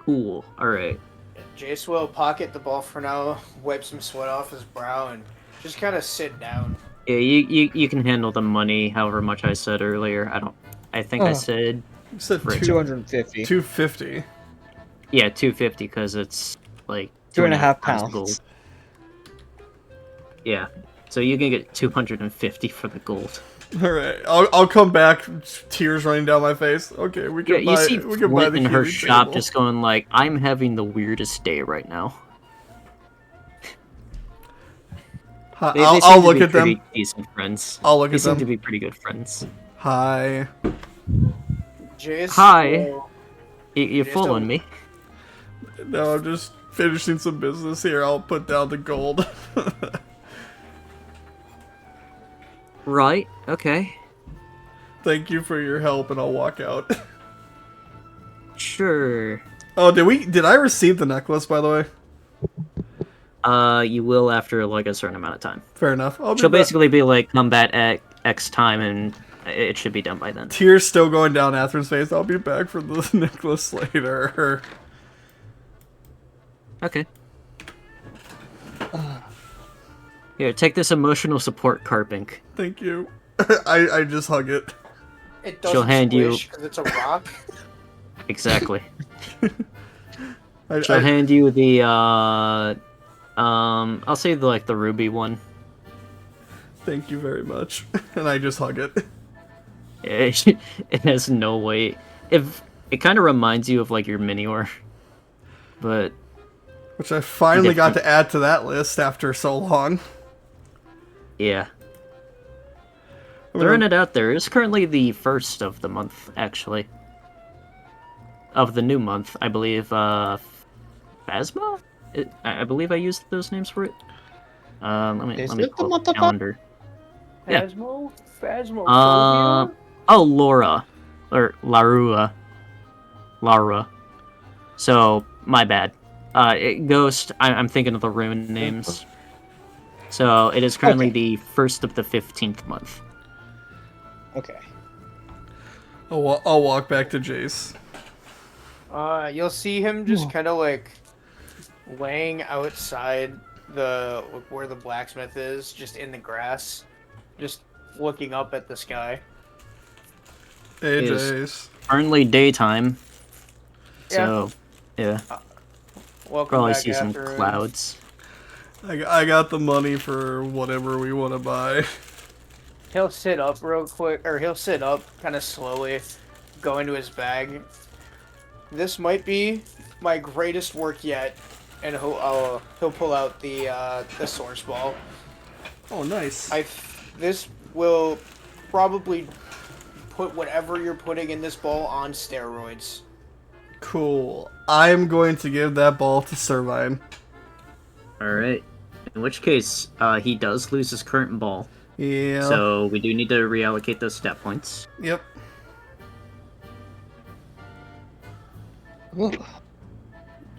Cool. Alright. Jace will pocket the ball for now, wipe some sweat off his brow, and just kind of sit down. Yeah, you can handle the money however much I said earlier. I think I Oh. said... You said Right. 250. 250. Yeah, 250 because it's like 2.5 pounds of pounds. gold. Yeah. So you can get 250 for the gold. All right, I'll come back, tears running down my face. Okay, we Yeah, can you buy. see We can buy Flint the in her kiwi shop table. just going like, I'm having the weirdest day right now. Hi, They I'll seem to look be at them. pretty decent friends. I'll look They at seem them. to be pretty good friends. Hi. Jace. Hi. will- You're Just fooling don't- me. No, I'm just finishing some business here. I'll put down the gold. Right, okay. Thank you for your help, and I'll walk out. Sure. Oh, did I receive the necklace, by the way? You will after like a certain amount of time. Fair enough. I'll be She'll back. basically be like, combat at X time, and it should be done by then. Tears still going down Athrun's face. I'll be back for the necklace later. Okay. Here, take this emotional support, Carpink. Thank you. I just hug it. It She'll doesn't hand you- squish because it's a rock. Exactly. I, She'll I, hand you the, I'll say the ruby one. thank you very much. And I just hug it. It has no weight. It kind of reminds you of like your Minior, but Which I finally got Different. to add to that list after so long. yeah. I'm Throwing gonna- it out there. It's currently the first of the month, actually. Of the new month, I believe. Phasma? I believe I used those names for it. Let me Is let me it the pull up month the of calendar. Yeah. Phasmophobia? Oh, Laura or Larua. So my bad. Ghost. I'm thinking of the rune names. So it is currently Okay. the first of the 15th month. Okay. I'll walk back to Jace. You'll see him just kind of like laying outside where the blacksmith is, just in the grass, just looking up at the sky. Hey, Is- Jace. Currently daytime. Yeah. So, yeah. Welcome Probably back, see some afternoon. clouds. I got the money for whatever we want to buy. He'll sit up real quick, or he'll sit up kind of slowly, go into his bag. This might be my greatest work yet, and he'll pull out the source ball. Oh, nice. This will probably put whatever you're putting in this ball on steroids. Cool. I'm going to give that ball to Servine. Alright. In which case, he does lose his current ball. Yeah. So we do need to reallocate those stat points. Yep.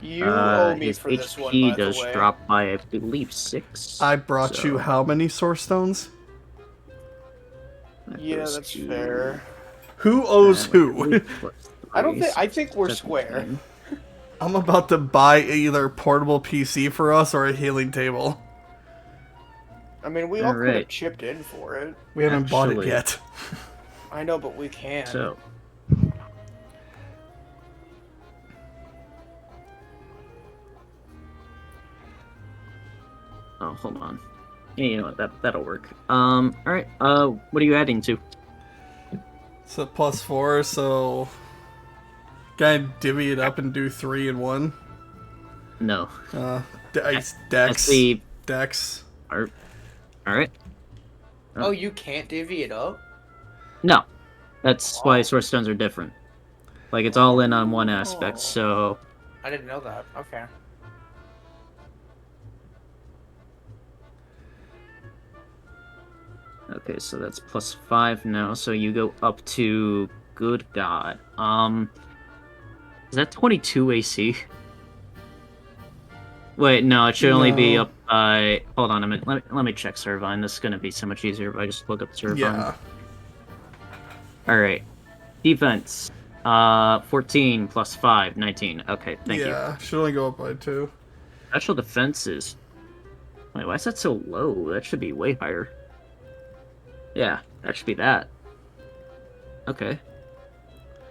You owe me His for this one, HP by the does way. drop by, I believe, 6. I brought so you how many source stones? that Yeah, goes that's to- fair. Who owes who? plus I don't think. 3, I think we're 17. square. I'm about to buy either a portable PC for us or a healing table. I mean, we all could have Alright. chipped in for it. We haven't bought it Actually- yet. I know, but we can. So. Oh, hold on. Yeah, you know what? That'll work. Alright. What are you adding to? It's a +4, so can I divvy it up and do 3 and 1? No. Dex. That's the Dex. art. Alright. Oh, you can't divvy it up? No. That's why Wow. source stones are different. Like, it's all in on one aspect, so. I didn't know that. Okay. Okay, so that's +5 now, so you go up to good god. Is that 22 AC? Wait, no, it should only be No. up by. Hold on a minute. Let me check Servine. This is gonna be so much easier if I just look up Servine. Yeah. Alright. Defense. 14 plus 5, 19. Okay, thank you. Yeah, should only go up by 2. Special defense is. Wait, why is that so low? That should be way higher. Yeah, that should be that. Okay.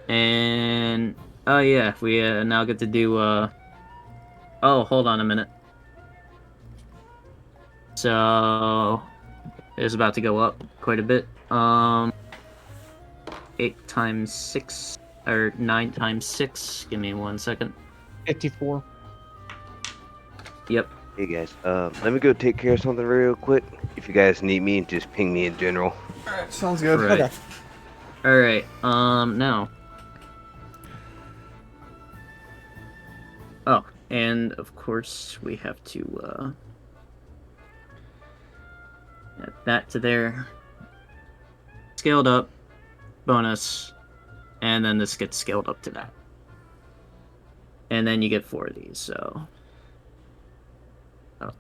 And. Oh, yeah, we now get to do. Oh, hold on a minute. So. It's about to go up quite a bit. 8 times 6. Or 9 times 6. Give me 1 second. 54. Yep. Hey guys, let me go take care of something real quick. If you guys need me, just ping me in general. Alright, sounds good. Right. Okay. Alright, now. Oh, and of course we have to, add that to there. Scaled up, bonus, and then this gets scaled up to that. And then you get 4 of these, so. Oh.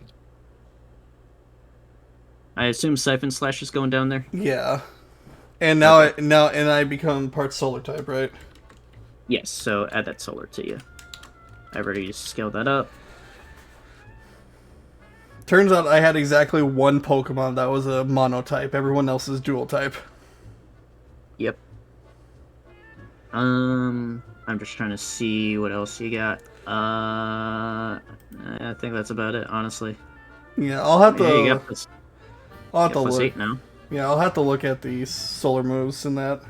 I assume Siphon Slash is going down there? Yeah. And now I become part solar type, right? Yes, so add that solar to you. I already scaled that up. Turns out I had exactly one Pokemon that was a monotype. Everyone else is dual type. Yep. I'm just trying to see what else you got. I think that's about it, honestly. Yeah, I'll have to. Yeah, you got this. I'll have You to got plus look. 8 now. Yeah, I'll have to look at these solar moves and that.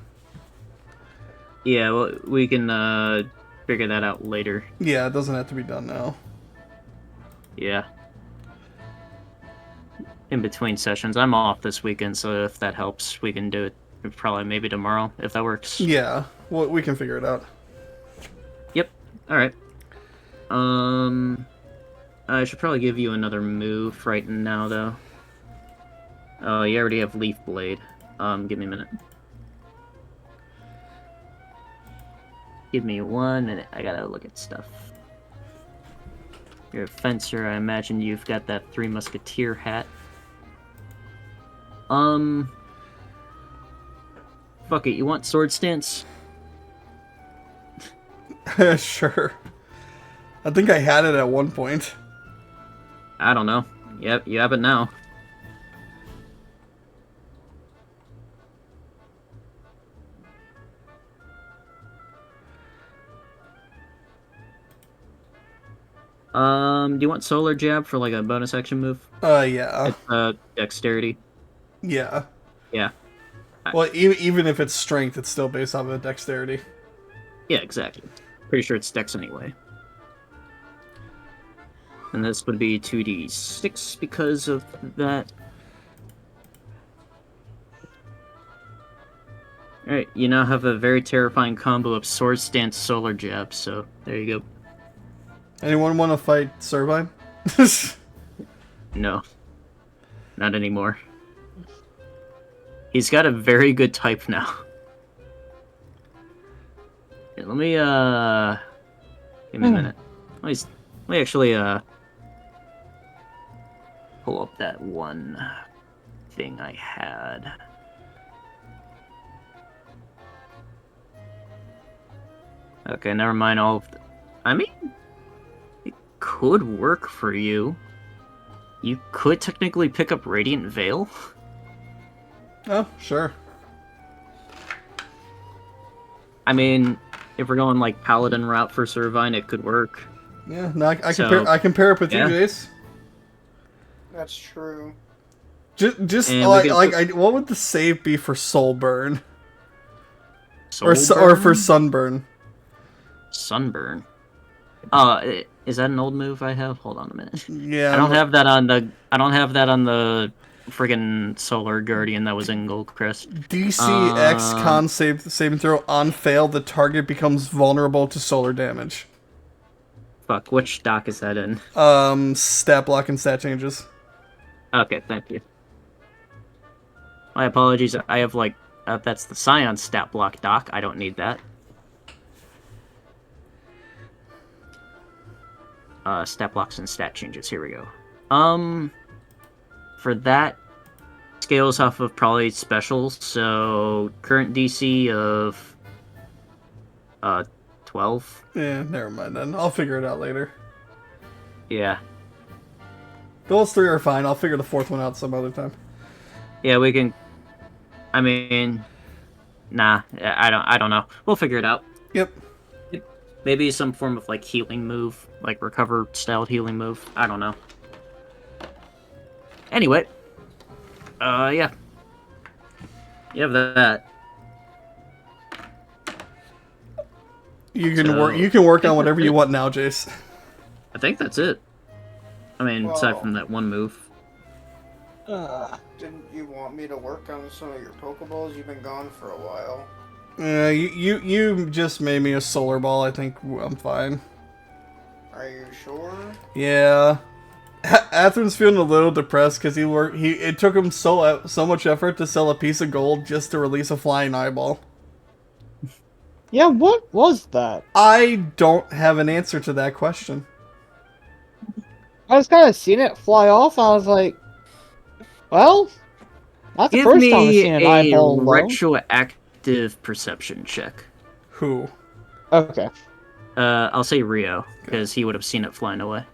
Yeah, well, we can figure that out later. Yeah, it doesn't have to be done now. Yeah. In between sessions. I'm off this weekend, so if that helps, we can do it probably maybe tomorrow, if that works. Yeah, well, we can figure it out. Yep. Alright. I should probably give you another move right now, though. Oh, you already have Leaf Blade. Give me a minute. Give me 1 minute. I gotta look at stuff. You're a fencer. I imagine you've got that Three Musketeer hat. Fuck it. You want Sword Stance? Sure. I think I had it at one point. I don't know. Yep, you have it now. Do you want Solar Jab for like a bonus action move? Yeah. It's dexterity. Yeah. Yeah. Well, even if it's strength, it's still based off of dexterity. Yeah, exactly. Pretty sure it's dex anyway. And this would be 2d6 because of that. Alright, you now have a very terrifying combo of Sword Stance Solar Jab, so there you go. Anyone want to fight Servine? No. Not anymore. He's got a very good type now. Here, let me, give me a minute. Let me actually, pull up that one thing I had. Okay, never mind all of I mean, it could work for you. You could technically pick up Radiant Veil. Oh, sure. I mean, if we're going like Paladin route for Servine, it could work. Yeah, no, I So, can pair up with yeah. you, Jace. That's true. Just And we can what would the save be for soul burn or Soulburn? for sunburn? Sunburn. Is that an old move I have? Hold on a minute. Yeah, I don't have that on the friggin' Solar Guardian that was in Goldcrest. DC X con saving throw on fail. The target becomes vulnerable to solar damage. Fuck, which doc is that in? Stat block and stat changes. Okay, thank you. My apologies. I have like that's the Scion stat block doc. I don't need that. Stat blocks and stat changes. Here we go. For that, scales off of probably specials. So current DC of 12. Yeah, never mind then. I'll figure it out later. Yeah. Those three are fine. I'll figure the fourth one out some other time. Yeah, we can. I mean, nah. I don't know. We'll figure it out. Yep. Maybe some form of like healing move, like recover styled healing move. I don't know. Anyway, yeah. You have that. You can work on whatever you want now, Jace. I think that's it. I mean, aside Well- from that one move. Didn't you want me to work on some of your Pokeballs? You've been gone for a while. You just made me a solar ball. I think I'm fine. Are you sure? Yeah. Atherin's feeling a little depressed because it took him so much effort to sell a piece of gold just to release a flying eyeball. Yeah, what was that? I don't have an answer to that question. I was kind of seeing it fly off. I was like, well, not the Give first time I've me seen an a eyeball alone. retroactive perception check. Who? Okay. I'll say Rio, because he would have seen it flying away.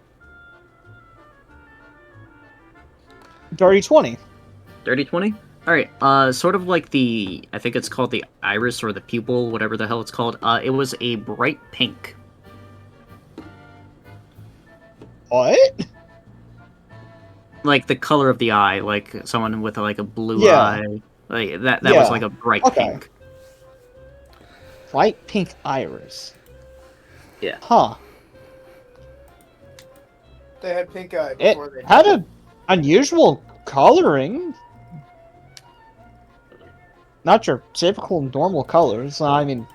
Dirty 20. Dirty 20? Alright, sort of like I think it's called the iris or the pupil, whatever the hell it's called. It was a bright pink. What? Like the color of the eye, like someone with like a blue Yeah. eye. Like that Yeah. was like a bright Okay. pink. Light pink iris. Yeah. Huh. They had pink eye It before they had did. a unusual coloring. Not your typical normal colors. I mean,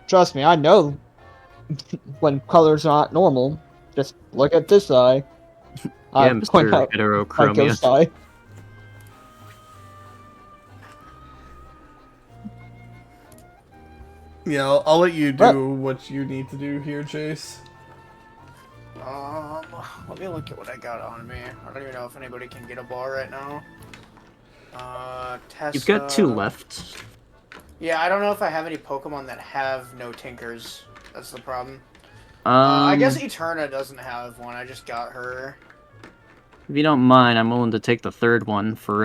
trust me, I know when colors are not normal. Just look at this eye. Yeah, I'm going Mr. out my Heterochromia. ghost eye. Yeah, I'll let you do what you need to do here, Chase. Let me look at what I got on me. I don't even know if anybody can get a ball right now. Tessa. You've got 2 left. Yeah, I don't know if I have any Pokemon that have no Tinkers. That's the problem. I guess Eterna doesn't have one. I just got her. If you don't mind, I'm willing to take the 3rd one for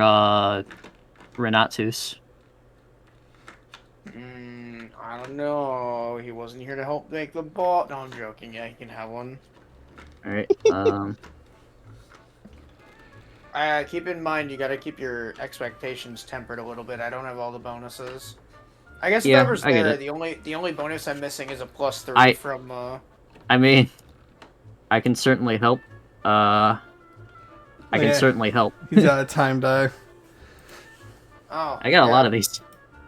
Renatus. I don't know. He wasn't here to help make the ball. No, I'm joking. Yeah, he can have one. Alright, Keep in mind, you gotta keep your expectations tempered a little bit. I don't have all the bonuses. I guess yeah, whatever's I get there, it. the only bonus I'm missing is a +3 I- from, I mean, I can certainly help. I can Yeah. certainly help. He's got a time die. Oh. I got a yeah. lot of these.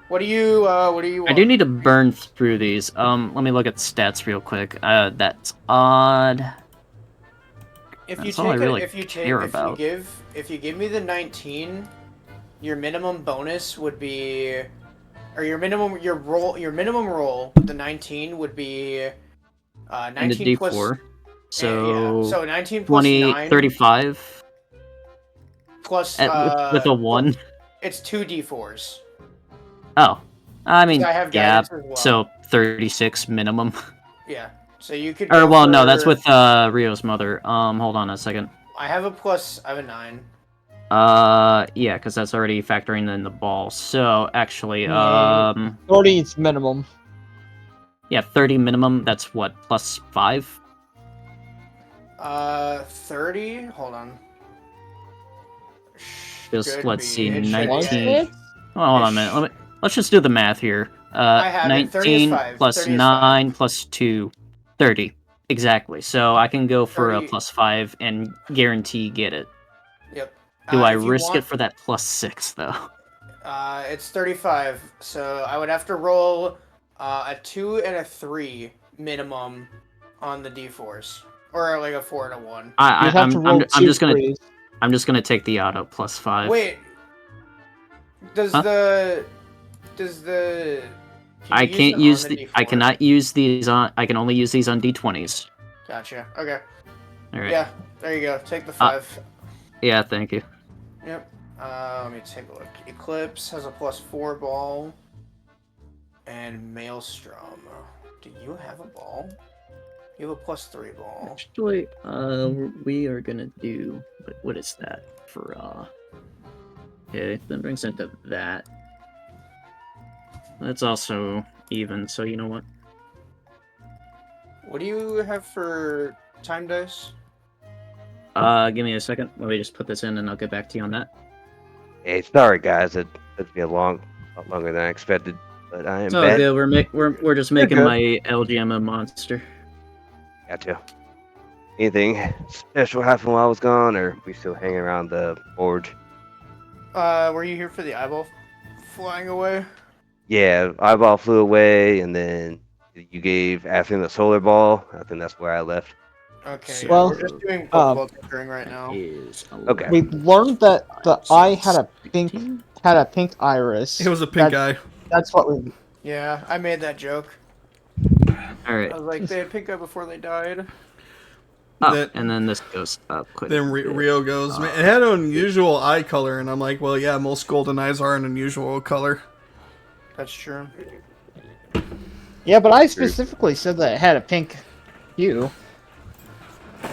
What do you I do want? need to burn through these. Let me look at stats real quick. That's odd. If you That's all I take really if you care about. if you give me the 19, your minimum bonus would be, or your minimum roll, the 19 would be, And a 19 plus, D4. yeah, So, so 19 plus 20, 9 35 plus with a 1. it's 2d4s. Oh. I mean, I have yeah, guidance as well. so 36 minimum. Yeah. So you could Or, go well, no, that's for- with Rio's mother. Hold on a second. I have a 9. Yeah, because that's already factoring in the ball. So, actually, Yeah. 30 is minimum. yeah, 30 minimum, that's what, plus 5? 30. Hold on. Just, Should let's be- see, it should be- 19. Oh, hold on a minute. Let's just do the math here. I have it. 30 is 19 5. plus 30 is 9 plus 2, 30. Exactly. So I can go for a 30. plus 5 and guarantee get it. Yep. Do I If you risk want- it for that plus 6, though? It's 35, so I would have to roll a 2 and a 3 minimum on the d4s, or like a 4 and a 1. You have to roll I'm just gonna threes. I'm just gonna take the auto plus 5. Wait, does Huh? the I can you can't it use on the. I D4? cannot use these on. I can only use these on d20s. Gotcha. Okay. All right. Yeah. There you go. Take the 5. Yeah. Thank you. Yep. Let me take a look. Eclipse has a +4 ball, and Maelstrom. Do you have a ball? You have a +3 ball. Actually, we are gonna do. What is that for? Okay, that brings into that. That's also even. So you know what? What do you have for time dice? Give me a second. Let me just put this in, and I'll get back to you on that. Hey, sorry guys, it took me a lot longer than I expected, but I am It's all back. good. We're just making good. my LGM a monster. Gotcha. Anything special happened while I was gone, or we still hanging around the forge? Were you here for the eyeball flying away? Yeah, eyeball flew away, and then you gave Athen the solar ball. I think that's where I left. Okay. So- Yeah, Well, we're just doing Pokeball tinkering right now. Is Okay. We learned that the eye had a pink iris. It was a pink That- eye. That's what we. Yeah, I made that joke. All right. I was like, they had pink eye before they died. Oh, That- and then this goes up quite. Then a bit. Rio goes, man, it had an unusual eye color, and I'm like, well, yeah, most golden eyes are an unusual color. That's true. Yeah, but I specifically said that it had a pink hue.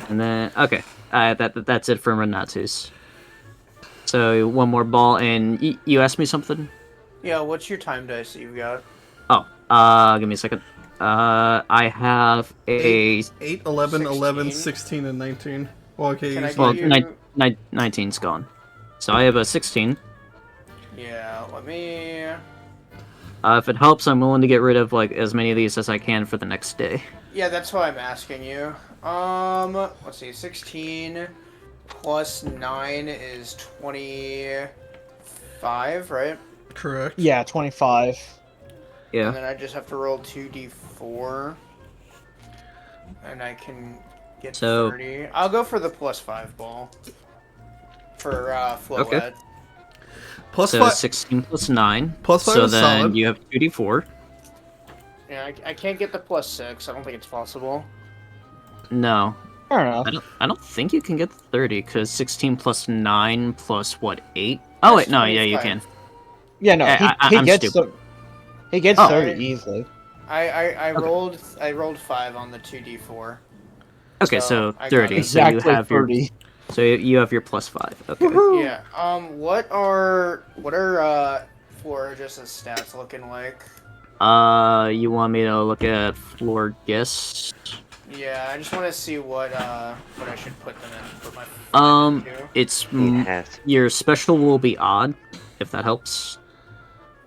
And then okay, that's it for Renatu's. So one more ball, and you asked me something. Yeah, what's your time dice that you've got? Oh, give me a second. I have a 8, 11, 11, 16. 16, and 19. Well, okay, Can I use give well, you- 19's gone. So I have a 16. Yeah, let me. If it helps, I'm willing to get rid of like as many of these as I can for the next day. Yeah, that's why I'm asking you. Let's see, 16 plus 9 is 25, right? correct. Yeah, 25. Yeah. And then I just have to roll 2d4. And I can get So- 30. I'll go for the +5 ball. For Floette. Okay. Plus So 5. 16 plus 9. Plus 5 so is then solid. you have 2d4. Yeah, I can't get the +6. I don't think it's possible. No, Fair enough. I don't think you can get 30 because 16 plus 9 plus what 8? Oh That's wait, no, yeah, you 25. can. Yeah, no, he I'm gets stupid. he gets Oh. 30 easily. I rolled 5 on the 2d4. Okay, So, so I got 30. it. So Exactly you have 30. your so you have your plus 5. Okay. Yeah. What are Florigis' stats looking like? You want me to look at Florges? Yeah, I just want to see what I should put them in. Put my into. It's Yes. your special will be odd, if that helps.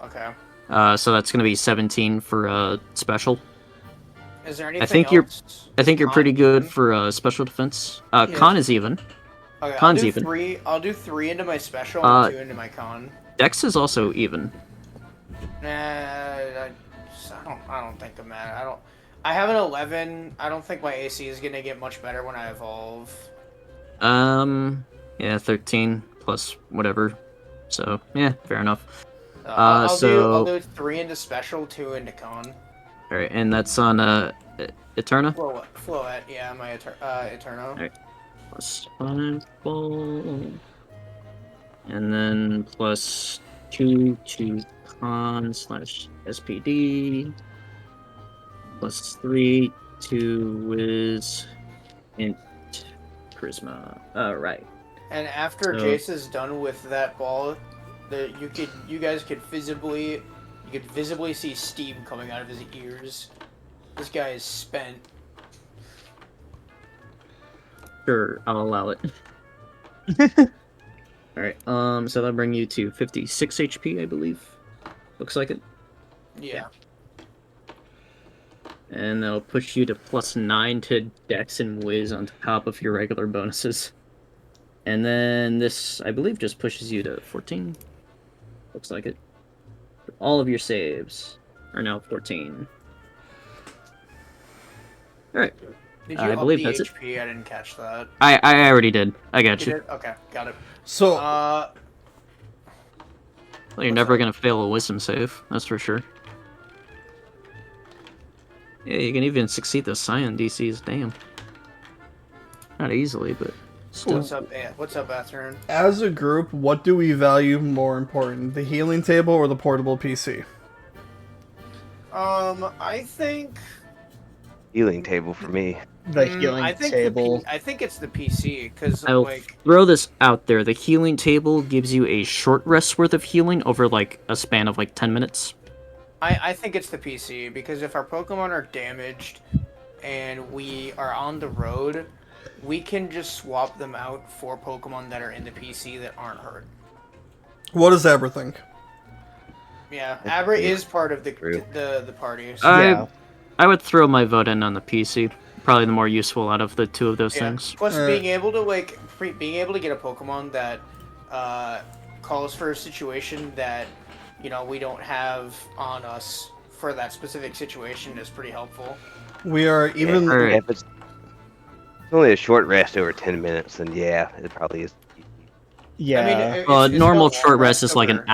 Okay. So that's gonna be 17 for special. Is there anything think else? you're- I Is think you're con pretty good even? for special defense. Yeah. Con is even. Okay, Con's even. I'll do 3 into my special and 2 into my con. Dex is also even. Nah, I don't think I'm at. I have an 11. I don't think my AC is gonna get much better when I evolve. Yeah, 13 plus whatever. So yeah, fair enough. I'll so do 3 into special, 2 into con. all right, and that's on Eterna. Floette, yeah, my Eterno. Alright. Plus 5 ball, and then plus 2 to con / SPD, plus 3 to Wiz int charisma. Alright. And after So- Jace is done with that ball, you guys could visibly see steam coming out of his ears. This guy is spent. Sure, I'll allow it. Alright, so that'll bring you to 56 HP, I believe. Looks like it. Yeah. And that'll push you to +9 to Dex and Wiz on top of your regular bonuses. And then this, I believe, just pushes you to 14. Looks like it. All of your saves are now 14. Alright. Did you I up believe the that's it. HP? I didn't catch that. I already did. I got You you. did? Okay, got it. So Well, you're what's never that? gonna fail a wisdom save, that's for sure. Yeah, you can even succeed the Scion DCs, damn. Not easily, but still. What's up, Atherin? as a group, what do we value more important, the healing table or the portable PC? I think Healing table for me. The healing I think table. I think it's the PC because I'll like throw this out there. The healing table gives you a short rest worth of healing over like a span of like 10 minutes. I think it's the PC because if our Pokemon are damaged and we are on the road, we can just swap them out for Pokemon that are in the PC that aren't hurt. What does Abra think? Yeah, That's Abra true. is part of the True. the party. So Yeah. I would throw my vote in on the PC. Probably the more useful out of the two of those yeah. things. Plus, Uh, being able to get a Pokemon that calls for a situation that we don't have on us for that specific situation is pretty helpful. We are even. Yeah, Alright. If it's only a short rest over 10 minutes, then yeah, it probably is. Yeah. I mean, it's Normal still a short long rest is like an over-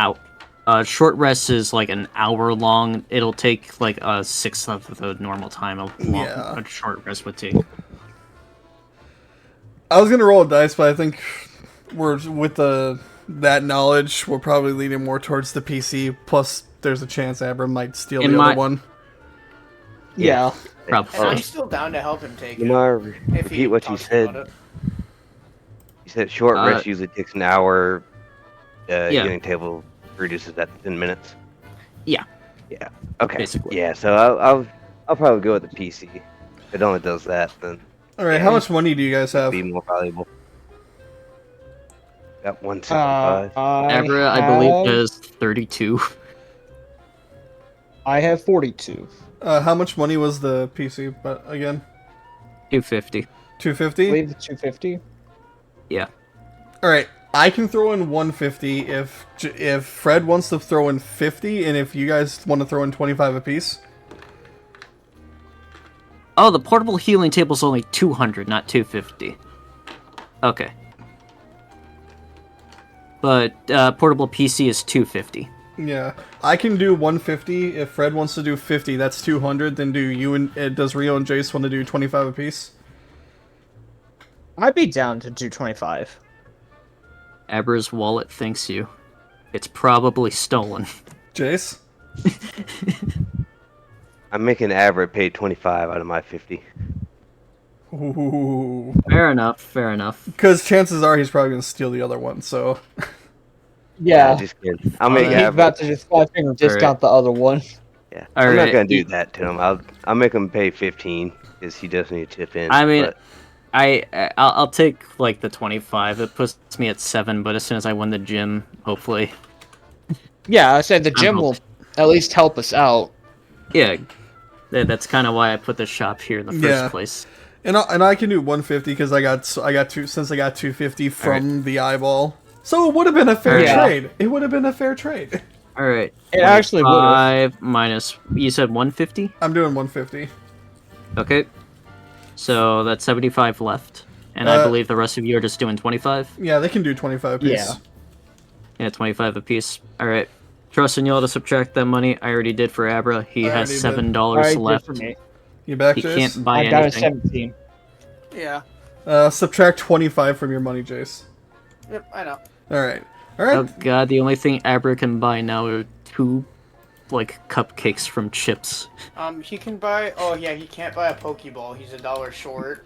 hour. Short rest is like an hour long. It'll take like a sixth of the normal time Yeah. a short rest would take. I was gonna roll a dice, but I think we're with that knowledge, we're probably leaning more towards the PC. Plus, there's a chance Abra might steal In the my- other one. yeah. Probably. And I'm still down to help him take You it. know, If repeat he what you talks said. about it. You said short Uh, rest usually takes an hour. Yeah. Healing table reduces that to 10 minutes. Yeah. Yeah. Okay. Basically. Yeah. So I'll probably go with the PC. If it only does that, then All right, how much money do you guys have? it'd be more valuable. Got 175. Abra, I believe, has 32. I have 42. How much money was the PC? But again, 250. I 250. believe 250. Yeah. All right, I can throw in 150 if Fred wants to throw in 50, and if you guys want to throw in 25 apiece. Oh, the portable healing table's only 200, not 250. Okay. But portable PC is 250. Yeah, I can do 150 if Fred wants to do 50. That's 200. Then does Rio and Jace want to do 25 apiece? I'd be down to 225. Abra's wallet thanks you. It's probably stolen. Jace. I'm making Abra pay 25 out of my 50. Ooh. Fair enough, fair enough. Because chances are he's probably gonna steal the other one. So Yeah. Just kidding. I'll make He's Alright. Abra. about to just 5-finger discount the other one. Yeah. All I'm not right. gonna do that to him. I'll make him pay 15. because he does need to chip in. I mean, but I'll take like the 25. It puts me at 7, but as soon as I win the gym, hopefully, Yeah, I said the I'm gym will at least help us out. yeah, that's kind of why I put the shop here in the first Yeah. place. And I can do 150 because I got 250 from the eyeball. So it would have been a fair Yeah. trade. It would have been a fair trade. All right, It actually would've. 25 minus. You said 150. I'm doing 150. Okay, so that's 75 left, and I Uh, believe the rest of you are just doing 25. Yeah, they can do 25 piece. Yeah. Yeah, 25 apiece. All right. Trusting y'all to subtract that money. I already did for Abra. He I has already did. $7 Alright, good left. for me. You back, He Jace? can't buy I got a anything. 17. Yeah. Subtract 25 from your money, Jace. Yep, I know. Alright. Alright. Oh god, the only thing Abra can buy now are 2, like, cupcakes from Chips. He can buy. Oh yeah, he can't buy a Pokeball. He's $1 short.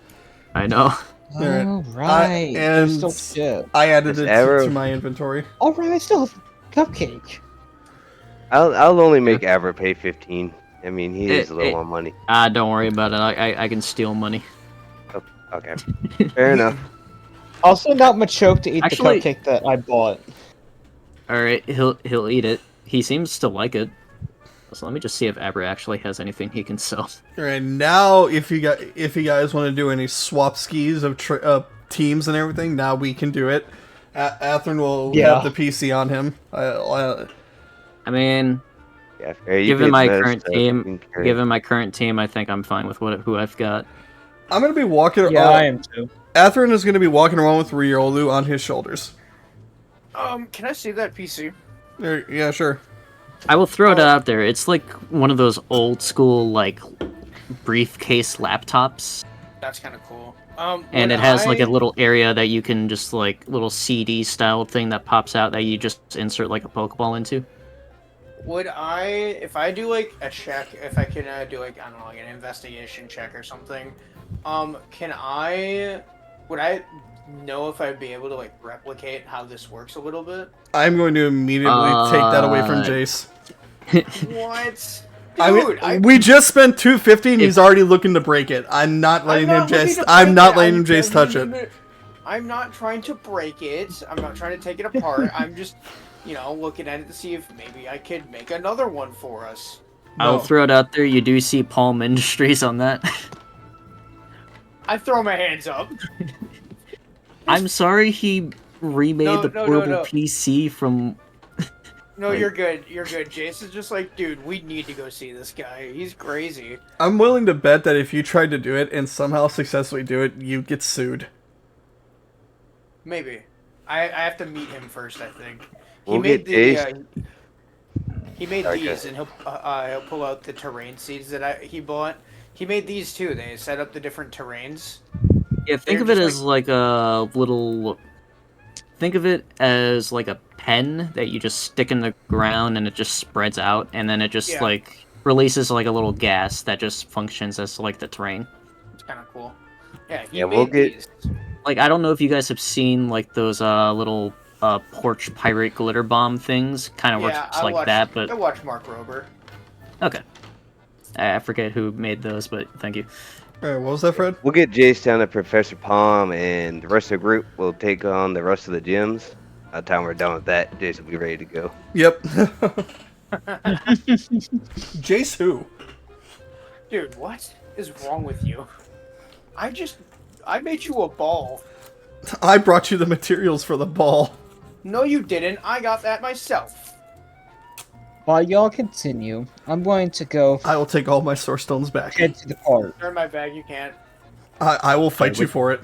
I know. Alright. Oh, right. and Still shit. I added This it arrow- to my inventory. Alright, I still have cupcake. I'll only make Abra pay 15. I mean, he is a little on money. Don't worry about it. I can steal money. Okay, fair enough. I'll send out Machoke to eat Actually- the cupcake that I bought. Alright, he'll eat it. He seems to like it. So let me just see if Abra actually has anything he can sell. Alright, now if you guys want to do any swap skis of teams and everything, now we can do it. Atherin will Yeah. have the PC on him. I mean, Yeah, fair. You given get my most current of team, fucking carry. given my current team, I think I'm fine with who I've got. I'm gonna be walking. Yeah, I am too. Atherin is gonna be walking around with Riolu on his shoulders. Can I see that PC? Yeah, sure. I will throw it out there. It's like one of those old school like briefcase laptops, That's kind of cool. and it has like a little area that you can just like little CD style thing that pops out that you just insert like a Pokeball into. If I do like a check, if I can do like, I don't know, like an investigation check or something, would I know if I'd be able to like replicate how this works a little bit? I'm going to immediately take that away from Uh, Jace. What? I Dude, mean, we just spent 250 and he's already looking to break it. I'm not letting him Jace. I'm not letting him Jace touch it. I'm not trying to break it. I'm not trying to take it apart. I'm just, looking at it to see if maybe I could make another one for us. I'll No. throw it out there. You do see Palm Industries on that. I throw my hands up. I'm sorry he remade No, the no, no, portable no. PC from. No, Like- you're good. You're good. Jace is just like, dude, we need to go see this guy. He's crazy. I'm willing to bet that if you tried to do it and somehow successfully do it, you get sued. Maybe. I have to meet him first, I think. He We'll made get he made Okay. these, and he'll pull out the terrain seeds that he bought. He made these too. They set up the different terrains. Yeah, think They're of it just as like a little. Think of it as like a pen that you just stick in the ground and it just spreads out, and then it just Yeah. like releases like a little gas that just functions as like the terrain. It's kind of cool. Yeah, he Yeah, made we'll get- these. Like I don't know if you guys have seen like those little porch pirate glitter bomb things. Kind of Yeah, works I like watched, that, but I watched Mark Rober. okay. I forget who made those, but thank you. Alright, what was that, Fred? We'll get Jace down to Professor Palm, and the rest of the group will take on the rest of the gyms. By the time we're done with that, Jace will be ready to go. Yep. Jace who? Dude, what is wrong with you? I made you a ball. I brought you the materials for the ball. No, you didn't. I got that myself. While y'all continue, I'm going to go I will take all my source stones back. head to the cart. Turn my bag. You can't. I will fight you for it.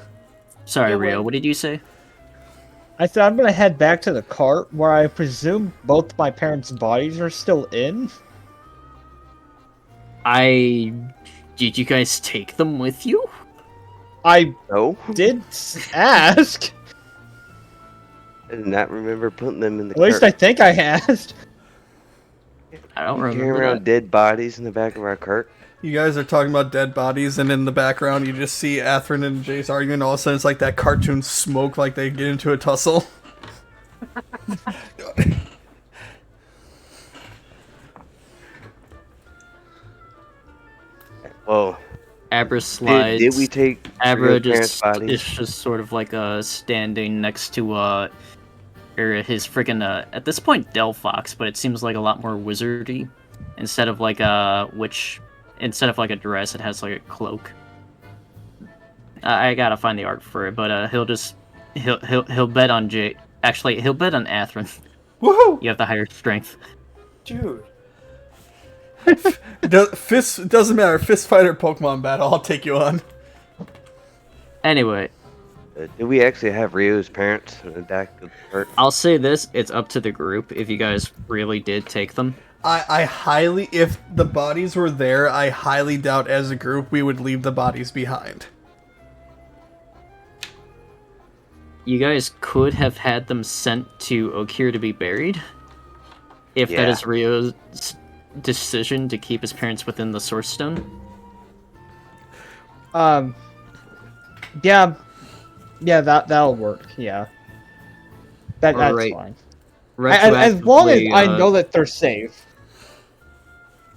Sorry, You Rio. win. What did you say? I said I'm gonna head back to the cart where I presume both my parents' bodies are still in. Did you guys take them with you? I No, did ask. I did not remember putting them in the At least I think I asked. I don't carrying remember around that. dead bodies in the back of our cart. You guys are talking about dead bodies, and in the background, you just see Atherin and Jace arguing. All of a sudden, it's like that cartoon smoke, like they get into a tussle. Well, Abra slides. Did we take Abra Rio's parents' just bodies? is just sort of like standing next to or his friggin' at this point Delphox, but it seems like a lot more wizardy. Instead of like a a dress, it has like a cloak. I gotta find the art for it, but he'll bet on Jay. Actually, he'll bet on Atherin. Woohoo! You have the higher strength. Dude. Fist doesn't matter. Fist fight or Pokemon battle, I'll take you on. Anyway, Did we actually have Rio's parents in the deck of hurt? I'll say this: it's up to the group if you guys really did take them. I highly, if the bodies were there, I highly doubt as a group we would leave the bodies behind. You guys could have had them sent to Okir to be buried, if that Yeah. is Rio's decision to keep his parents within the Source Stone. Yeah, that'll work. Yeah, that's Alright. fine. As long as I know that they're safe.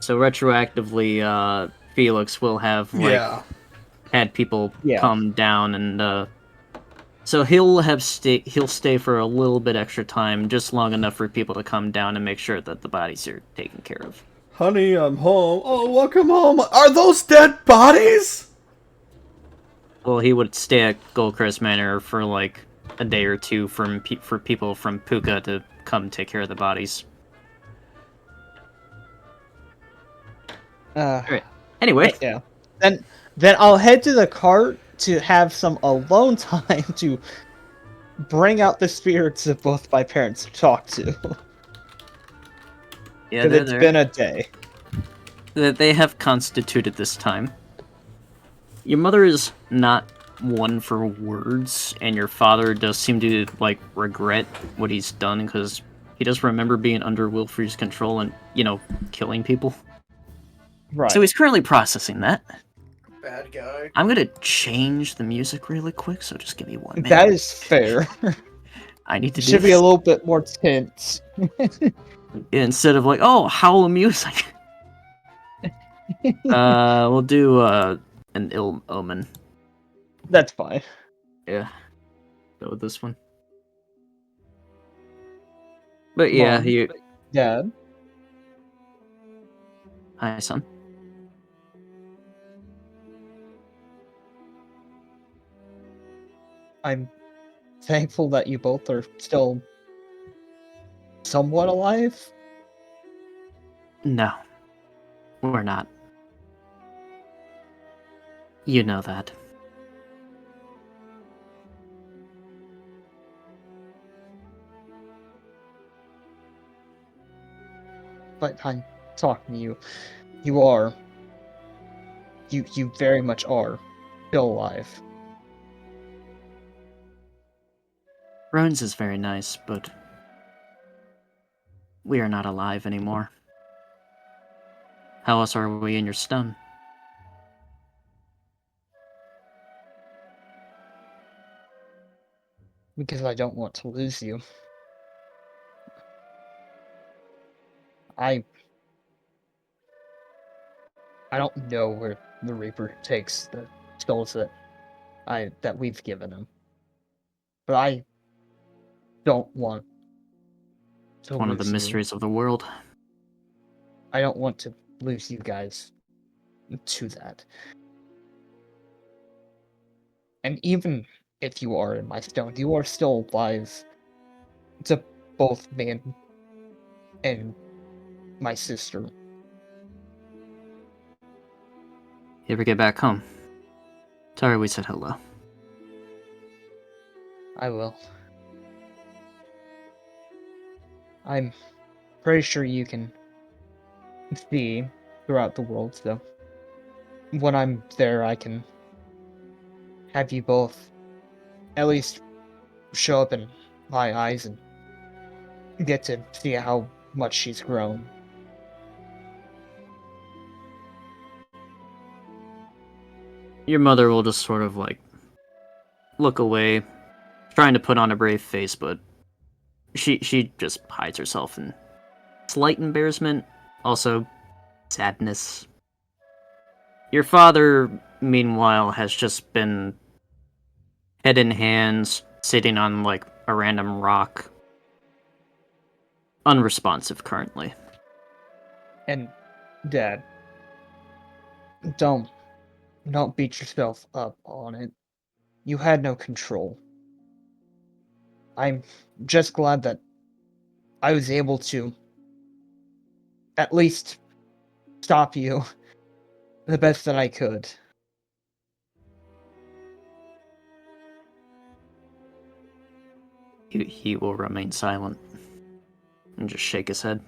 So retroactively, Felix will have had people come down, and so he'll stay for a little bit extra time, just long enough for people to come down and make sure that the bodies are taken care of. Honey, I'm home. Oh, welcome home. Are those dead bodies? Well, he would stay at Goldcrest Manor for like a day or two for people from Puka to come take care of the bodies. Alright. Anyway. Yeah. Then I'll head to the cart to have some alone time to bring out the spirits of both my parents to talk to. Yeah, Because it's been a day. They have constituted this time. Your mother is not one for words, and your father does seem to like regret what he's done because he does remember being under Wilfrey's control and, killing people. Right. So he's currently processing that. Bad guy. I'm gonna change the music really quick, so just give me 1 minute. That is fair. I need to Should be a little bit more tense. instead of like, oh, howl music. We'll do an ill omen. That's fine. Yeah. Go with this one. But yeah, Mom. Dad. Hi, son. I'm thankful that you both are still somewhat alive. No. We're not. You know that. But I'm talking to you. You are. You very much are still alive. Ruins is very nice, but we are not alive anymore. How else are we in your stun? Because I don't want to lose you. I don't know where the Reaper takes the skulls that we've given him. But I don't want to One of the lose you. mysteries of the world. I don't want to lose you guys to that. And even if you are in my stone, you are still alive to both me and my sister. You ever get back home? Sorry we said hello. I will. I'm pretty sure you can see throughout the world, though. When I'm there, I can have you both at least show up in my eyes and get to see how much she's grown. Your mother will just sort of like look away, trying to put on a brave face, but she just hides herself in slight embarrassment, also sadness. Your father, meanwhile, has just been head in hands, sitting on, like, a random rock. Unresponsive currently. And, Dad, don't beat yourself up on it. You had no control. I'm just glad that I was able to at least stop you the best that I could. He will remain silent and just shake his head.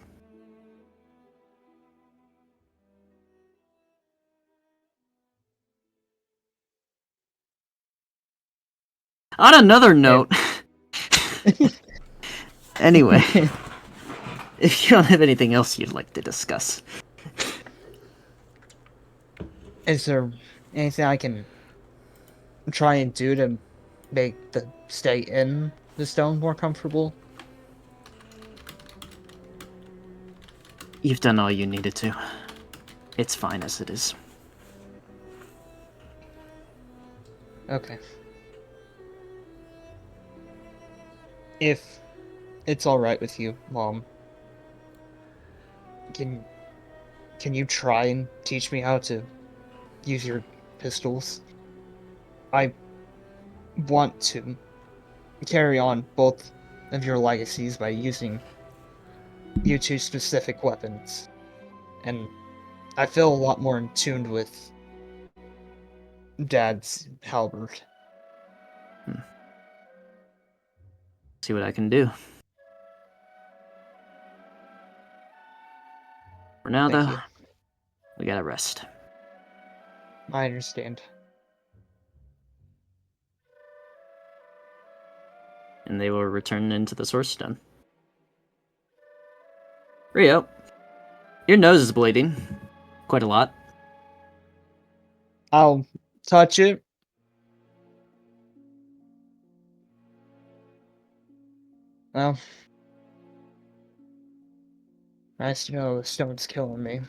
On another note, anyway, if you don't have anything else you'd like to discuss. Is there anything I can try and do to make the stay in the stone more comfortable? You've done all you needed to. It's fine as it is. Okay. If it's alright with you, Mom, can you try and teach me how to use your pistols? I want to carry on both of your legacies by using you two specific weapons. And I feel a lot more in tune with Dad's halberd. See what I can do. For now, Thank though, you. we gotta rest. I understand. And they will return into the source stone. Rio, your nose is bleeding. Quite a lot. I'll touch it. Well, nice to know the stone's killing me.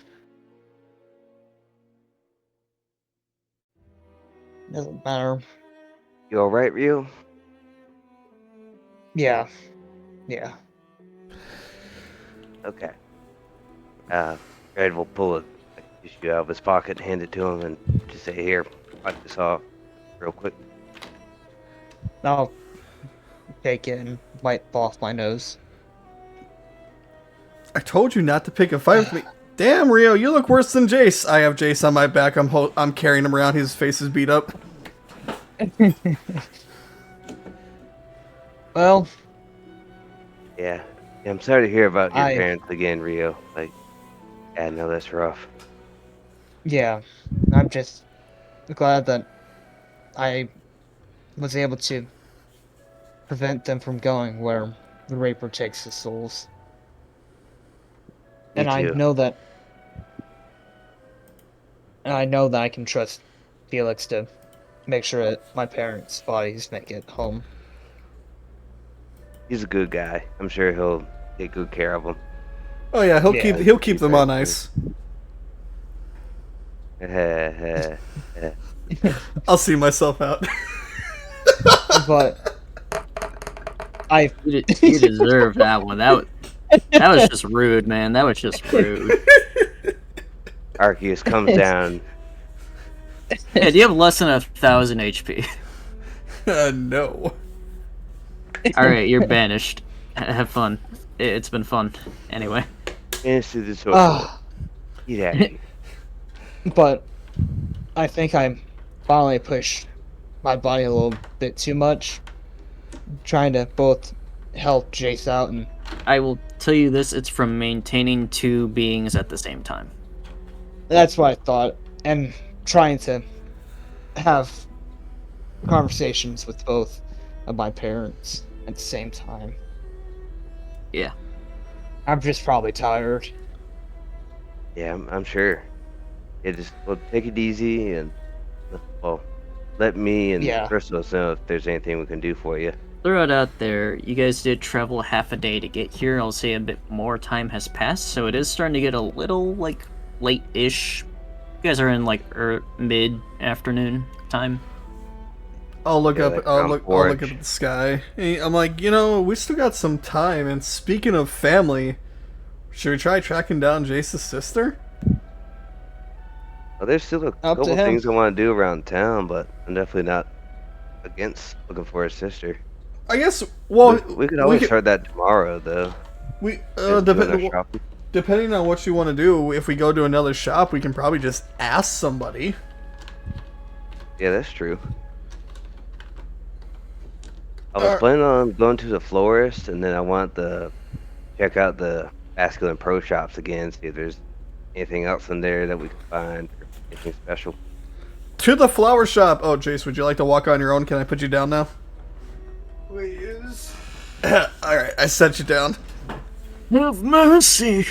Doesn't matter. You alright, Ryu? Yeah. Okay. Red will pull a tissue out of his pocket, hand it to him, and just say, "Here, wipe this off real quick." I'll take it and wipe off my nose. I told you not to pick a fight with me. Damn, Rio, you look worse than Jace. I have Jace on my back. I'm carrying him around. His face is beat up. Well, Yeah. I'm sorry to hear about your I- parents again, Rio. Like, yeah, I know that's rough. yeah. I'm just glad that I was able to prevent them from going where the Raper takes the souls. Me And too. I know that I can trust Felix to make sure that my parents' bodies make it home. He's a good guy. I'm sure he'll take good care of them. Oh yeah, Yeah. he'll keep them on ice. I'll see myself out. But I You deserve that one. That was just rude, man. That was just rude. Arceus comes down. Yeah, do you have less than 1,000 HP? No. Alright, you're banished. Have fun. It's been fun. Anyway. Into the social. Ah. Get out of here. but I think I finally pushed my body a little bit too much, trying to both help Jace out and I will tell you this, it's from maintaining two beings at the same time. that's what I thought, and trying to have conversations with both of my parents at the same time. Yeah. I'm just probably tired. Yeah, I'm sure. Yeah, just take it easy and let me and Yeah. Christos know if there's anything we can do for you. Throw it out there, you guys did travel half a day to get here. I'll say a bit more time has passed, so it is starting to get a little, like, late-ish You guys are in like mid-afternoon time. I'll look Yeah, up. that I'll front look porch. up at the sky. Hey, I'm like, we still got some time. And speaking of family, should we try tracking down Jace's sister? Well, there's still a Up to couple him. things I want to do around town, but I'm definitely not against looking for his sister. I guess. Well, We could we always could. start that tomorrow, though. We Just doing our shopping. depending on what you want to do. If we go to another shop, we can probably just ask somebody. Yeah, that's true. I was planning on going to the florist, and then I want to check out the masculine pro shops again, see if there's anything else in there that we can find, or anything special. To the flower shop. Oh, Jace, would you like to walk on your own? Can I put you down now? Please. All right, I set you down. Have mercy.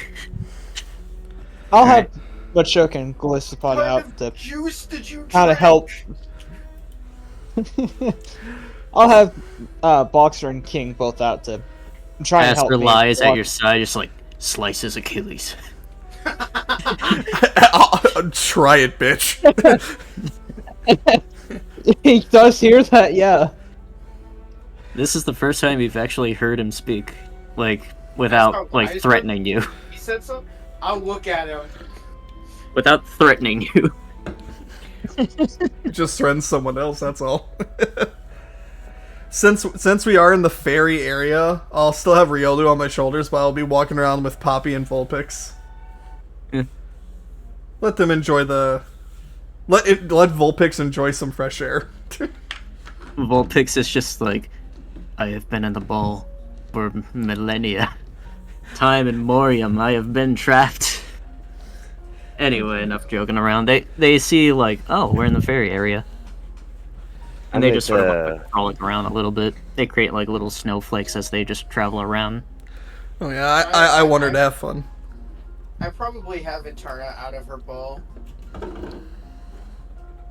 I'll Alright. have Machoke and Gallistopod What kind out of to juice did you how to drink? help. I'll have Boxer and King both out to try and help Master me lies at walk- your side, just like slices Achilles. Try it, bitch. He does hear that, yeah. This is the first time you've actually heard him speak, like That's without not like wise, threatening you, He said something. I'll look at him. without threatening you. Just threaten someone else. That's all. Since we are in the ferry area, I'll still have Riolu on my shoulders, but I'll be walking around with Poppy and Vulpix. Yeah. Let them enjoy the. Let Vulpix enjoy some fresh air. Vulpix is just like, I have been in the ball for millennia. Time and morium, I have been trapped. Anyway, enough joking around. They see like, oh, we're in the ferry area. And they just sort of like frolic around a little bit. They create like little snowflakes as they just travel around. Oh yeah, I want her to have fun. I probably have Eterna out of her ball.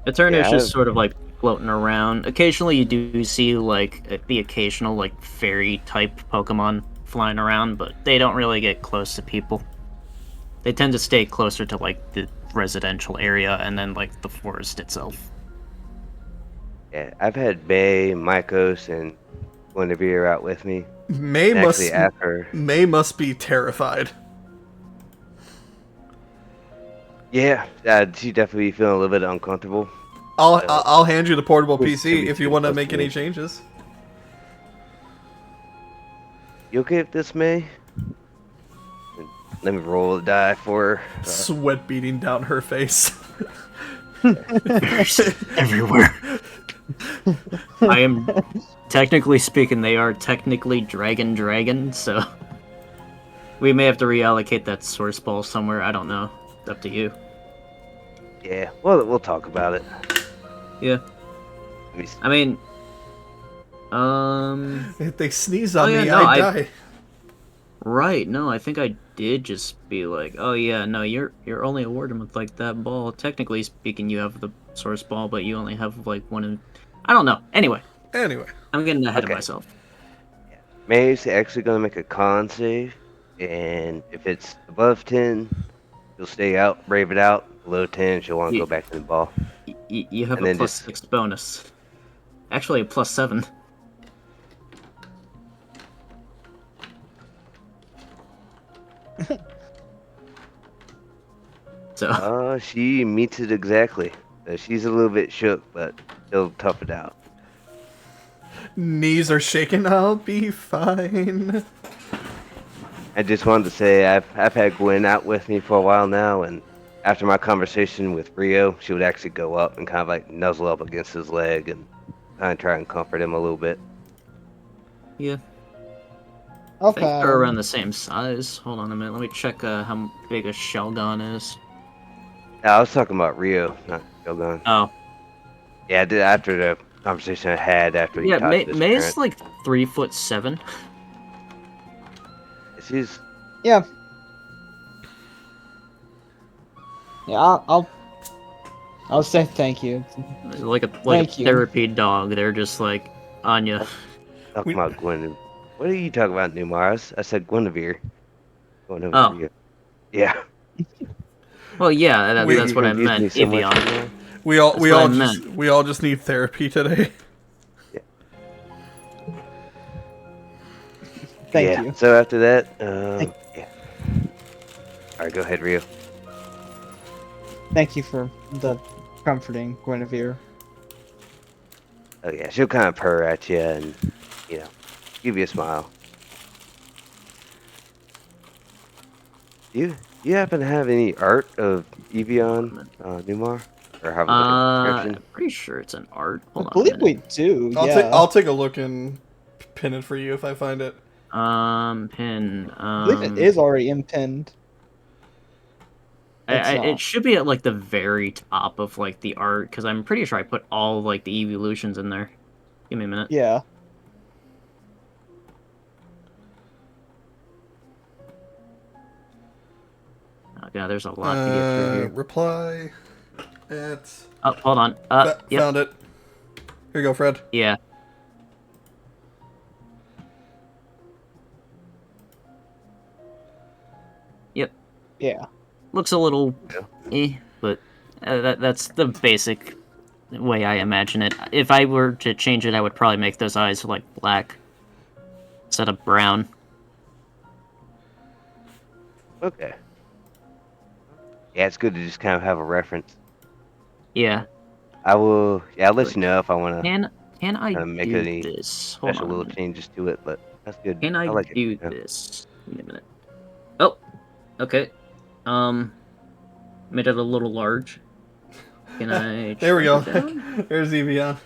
Eterna is Yeah, just sort of like floating around. Occasionally you do see like the occasional like fairy type Pokemon flying around, but they don't really get close to people. They tend to stay closer to like the residential area and then like the forest itself. Yeah, I've had Bay, Mycos, and Guinevere out with me. May And must actually, after May must be terrified. yeah, she definitely feeling a little bit uncomfortable. I'll hand you the portable It's gonna PC be if you too want to close make to any me. changes. You okay with this, May? Let me roll the die for her. Sweat beating down her face. Everywhere. I am technically speaking, they are technically dragon, so we may have to reallocate that source ball somewhere. I don't know. It's up to you. Yeah, well, we'll talk about it. Yeah. Let me see. I mean, If they sneeze on Oh, yeah, me, no, I I- die. right. No, I think I did just be like, oh yeah, no, you're only awarded with like that ball. Technically speaking, you have the source ball, but you only have like one in. I don't know. Anyway, Anyway, I'm getting ahead of Okay. myself. May's actually going to make a con save, and if it's above 10, she'll stay out, brave it out. Below 10, she'll want to Ye- go back to the ball. You have And a then plus just- 6 bonus. Actually, a plus 7. So, She meets it exactly. She's a little bit shook, but she'll tough it out. knees are shaking. I'll be fine. I just wanted to say I've had Gwen out with me for a while now, and after my conversation with Rio, she would actually go up and kind of like nuzzle up against his leg and kind of try and comfort him a little bit. yeah. I I'll think they're pat around him. the same size. Hold on a minute. Let me check how big a Shelgon is. I was talking about Rio, not Shogun. Oh. Yeah, I did after the conversation I had after he Yeah, talked to his May is parent. like 3'7". She's Yeah. Yeah, I'll say thank you. Like a Thank you. therapy dog. They're just like Anya. talking about Gwen. What are you talking about, Numars? I said Guinevere. Oh. Yeah. Well, yeah, We- that's what I Confused me meant. so much Evian. right now. That's what I meant. We all just need therapy today. Thank Yeah. you. So after that, yeah. All right, go ahead, Rio. Thank you for the comforting, Guinevere. Oh yeah, she'll kind of purr at you and give you a smile. You happen to have any art of Evian Numar, or have like a description? I'm pretty sure it's an art. I Hold on a believe minute. we do. I'll take a look and pin it for you if I find it. Pin. I believe it is already impinned. It's It not. should be at like the very top of like the art because I'm pretty sure I put all like the evolutions in there. Give me a minute. Yeah. Oh god, there's a lot to get through here. Reply at. Oh, hold on. Yep. Found it. Here you go, Fred. Yeah. Yep. Yeah. Looks a little but that's the basic way I imagine it. If I were to change it, I would probably make those eyes like black instead of brown. Okay. Yeah, it's good to just kind of have a reference. Yeah. I will. Yeah, I'll let you know if I want to Can I make do any this? Hold special on a little minute. changes to it, but that's good. Can I like do it. Yeah. this? Give me a minute. Oh, okay. Made it a little large. Can I? There we go. shrink it down? There's Evian.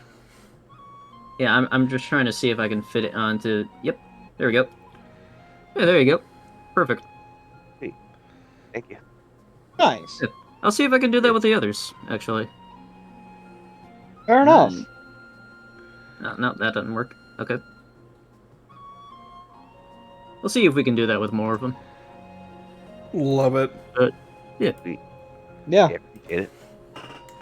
Yeah, I'm just trying to see if I can fit it onto. Yep, there we go. Yeah, there you go. Perfect. Thank you. Nice. Yeah. I'll see if I can do that with the others. Actually. Fair enough. No, that doesn't work. Okay. We'll see if we can do that with more of them. Love it. Yeah. Yeah. Yeah, appreciate it.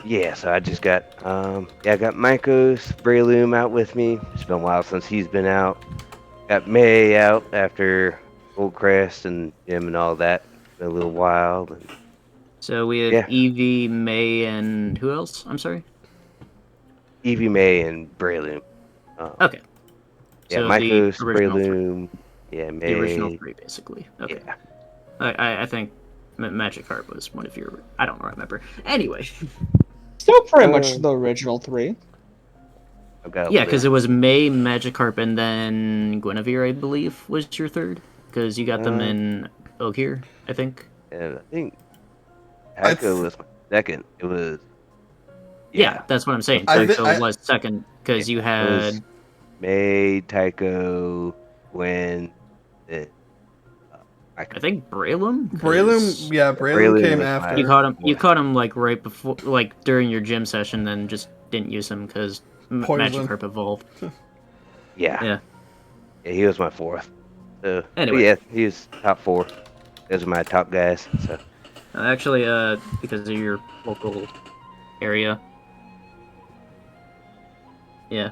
Yeah, so I just got I got Maikos Breloom out with me. It's been a while since he's been out. Got May out after Goldcrest and him and all that. Been a little while. And So we have Yeah. Evie, May, and who else? I'm sorry. Evie May and Breloom. Okay. Yeah, So Maikos, the original three. Breloom, yeah, May. The original three, basically. Okay. Yeah. I think Magikarp was one of your. I don't remember. Anyway. Still pretty much the original three. I've got a Yeah, because list. it was May, Magikarp, and then Guinevere, I believe, was your third. Because you got them in Ogier, I think. And I think I Taiko was my second. It was. Yeah, that's what I'm saying. I thi- Taiko I- was second because you It had. was May, Taiko, Gwen, and I think Breloom. Breloom, yeah, Breloom Breloom came was after. You caught him. You caught him like right before, like during your gym session. Then just didn't use him because Poison. Magikarp evolved. Yeah. Yeah. Yeah, he was my fourth. So, but Anyway. yeah, he was top four. Those are my top guys. So Actually, because of your local area. Yeah.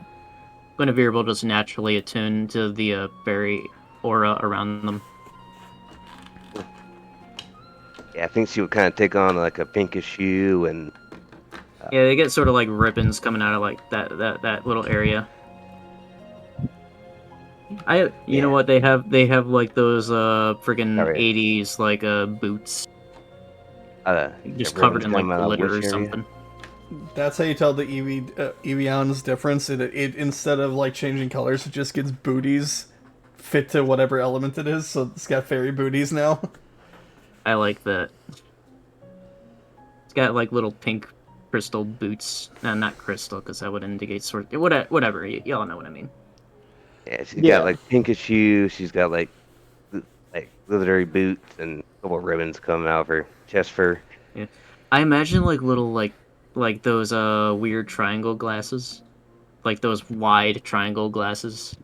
Guinevere will just naturally attune to the fairy aura around them. yeah, I think she would kind of take on like a pinkish hue and Yeah, they get sort of like ribbons coming out of like that little area. You know what they have like those friggin' Oh, yeah. 80s like boots just yeah, covered in like ribbons coming out of glitter or which area? something. That's how you tell the Evian's difference. It instead of like changing colors, it just gets booties fit to whatever element it is. So it's got fairy booties now. I like that. It's got like little pink crystal boots. No, not crystal, because that would indicate sort. Whatever. Y'all know what I mean. Yeah, she's Yeah. got like pinkish hue. She's got like glittery boots and a couple of ribbons coming out of her chest fur. I imagine like little like those weird triangle glasses, like those wide triangle glasses.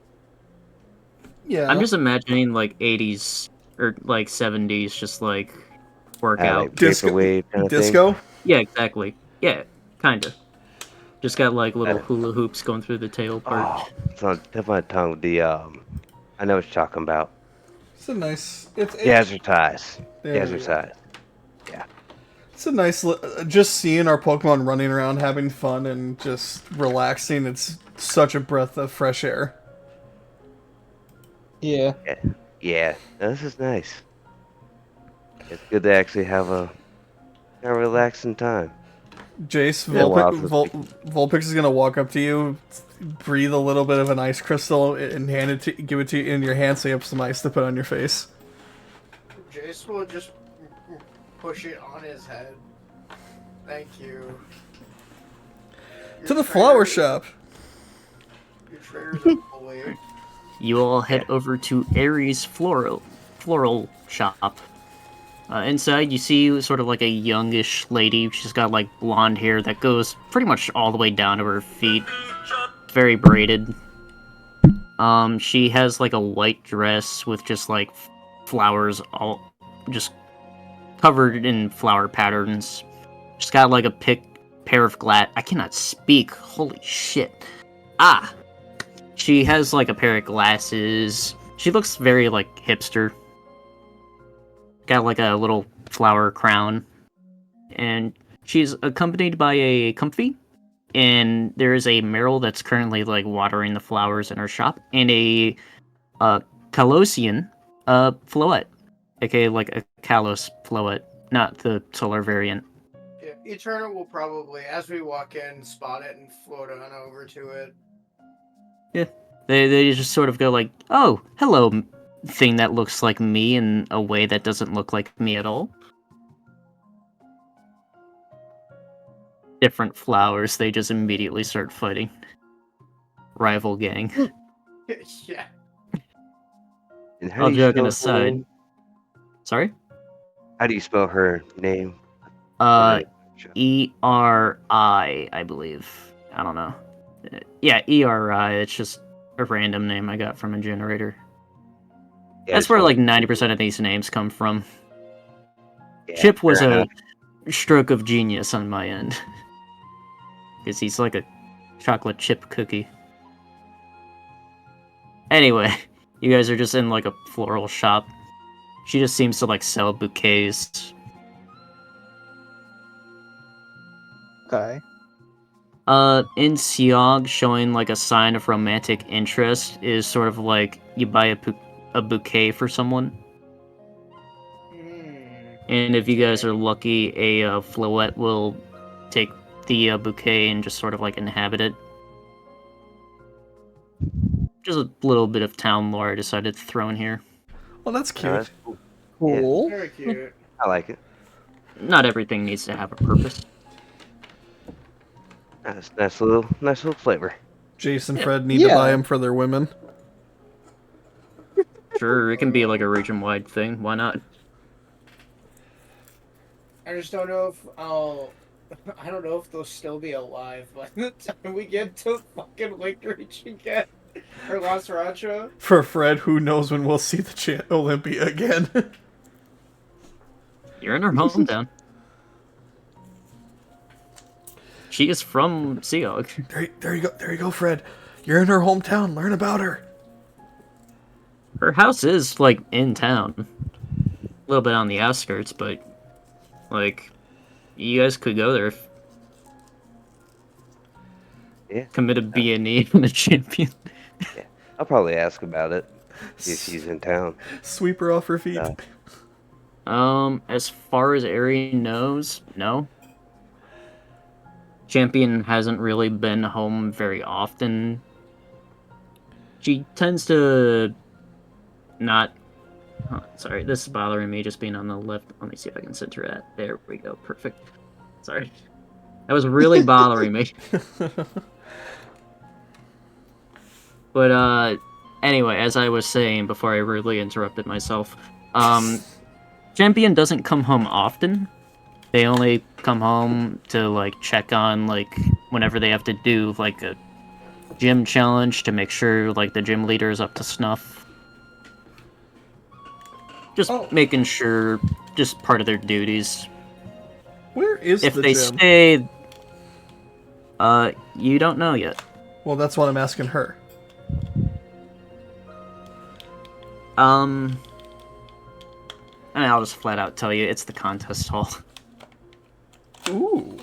Yeah. I'm just imagining like 80s or like 70s, just like workout. Like vaporwave kind of thing. Disco. Yeah, exactly. Yeah, kinda. Just got like little hula hoops going through the tail part. Oh, it's on the tip of my tongue. The I know what you're talking about. It's a nice. It's Jazzercise. There we go. Jazzercise. Yeah. It's a nice, just seeing our Pokemon running around, having fun, and just relaxing. It's such a breath of fresh air. Yeah. Yeah, this is nice. It's good to actually have a relaxing time. Jace, Been a while since Vulpix is gonna walk up to you, breathe a little bit of an ice crystal, and give it to you in your hand, so you have some ice to put on your face. Jace will just push it on his head. Thank you. To the flower shop. Your trader's a bully. You all head over to Aries Floral Shop. Inside, you see sort of like a youngish lady. She's got like blonde hair that goes pretty much all the way down to her feet. Very braided. She has like a white dress with just like flowers all just covered in flower patterns. She's got like a pair of glass. I cannot speak. Holy shit. She has like a pair of glasses. She looks very like hipster. Got like a little flower crown. And she's accompanied by a Comfy. And there is a Meryl that's currently like watering the flowers in her shop. And a Calosian Floette. AKA like a Kalos Floette. Not the solar variant. Yeah, Eternal will probably, as we walk in, spot it and float on over to it. Yeah. They just sort of go like, oh, hello, thing that looks like me in a way that doesn't look like me at all. Different flowers, they just immediately start fighting. Rival gang. Yeah. And how All do you joking spell her aside. name? Sorry? How do you spell her name? ERI, I believe. I don't know. Yeah, ERI, it's just a random name I got from a generator. Yeah, That's it's where fine. like 90% of these names come from. Yeah, Chip was fair a enough. stroke of genius on my end. Because he's like a chocolate chip cookie. Anyway, you guys are just in like a floral shop. She just seems to like sell bouquets. Okay. In Siog, showing like a sign of romantic interest is sort of like you buy a bouquet for someone. And if you guys are lucky, a Floette will take the bouquet and just sort of like inhabit it. Just a little bit of town lore I decided to throw in here. Well, that's No, cute. that's cool. Cool. Very cute. I like it. Not everything needs to have a purpose. That's nice little flavor. Jace and Fred need to buy Yeah. them for their women. Sure, it can be like a region-wide thing. Why not? I just don't know if I don't know if they'll still be alive by the time we get to fucking Lake Reach again. Or Las Rancho. For Fred, who knows when we'll see the Olympia again. You're in her hometown. She is from Siog. There you go, Fred. You're in her hometown. Learn about her. Her house is, like, in town. A little bit on the outskirts, but, like, you guys could go there if Yeah, commit a B&E from the champion. I'll probably ask about it if she's in town. Sweep her off her feet. Yeah. As far as Ari knows, no. Champion hasn't really been home very often. She tends to not... Oh, sorry, this is bothering me just being on the left. Let me see if I can center that. There we go, perfect. Sorry. That was really bothering me. But, anyway, as I was saying before I rudely interrupted myself, Champion doesn't come home often. They only come home to, like, check on, like, whenever they have to do, like, a gym challenge to make sure, like, the gym leader is up to snuff. Just making sure, just part of their duties. Where is If the they gym? stay, you don't know yet. Well, that's what I'm asking her. And I'll just flat out tell you, it's the contest hall. Ooh,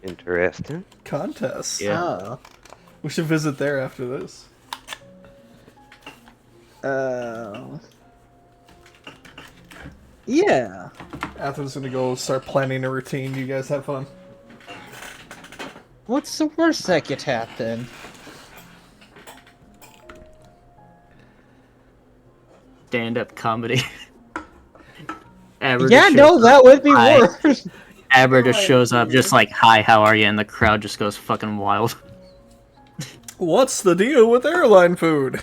Interesting. contest. Yeah. Oh. We should visit there after this. Yeah. Athens gonna go start planning a routine. You guys have fun. What's the worst that could happen? Stand-up comedy. Aber Yeah, just no, shows that up. would be Hi. worse. Aber just shows up, just like, "Hi, how are you?" And the crowd just goes fucking wild. What's the deal with airline food?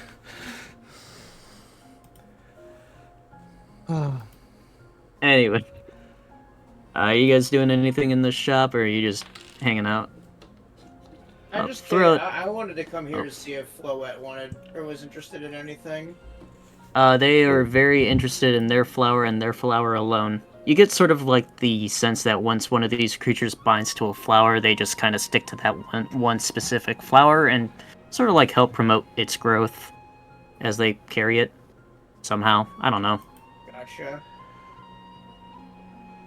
Anyway, you guys doing anything in the shop, or are you just hanging out? I just throw came, it. I wanted to come here Oh. to see if Floette wanted or was interested in anything. They are very interested in their flower and their flower alone. You get sort of like the sense that once one of these creatures binds to a flower, they just kind of stick to that one specific flower and sort of like help promote its growth as they carry it somehow. I don't know. Gotcha.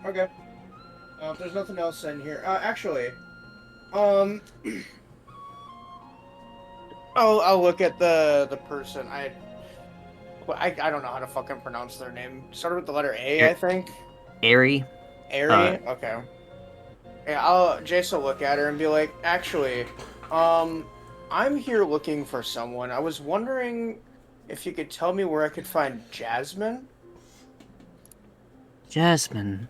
Okay. If there's nothing else in here, actually, I'll look at the person. I don't know how to fucking pronounce their name. Started with the letter A, I think. Airy. Ari? Okay. Yeah, Jace will look at her and be like, actually, I'm here looking for someone. I was wondering if you could tell me where I could find Jasmine? Jasmine.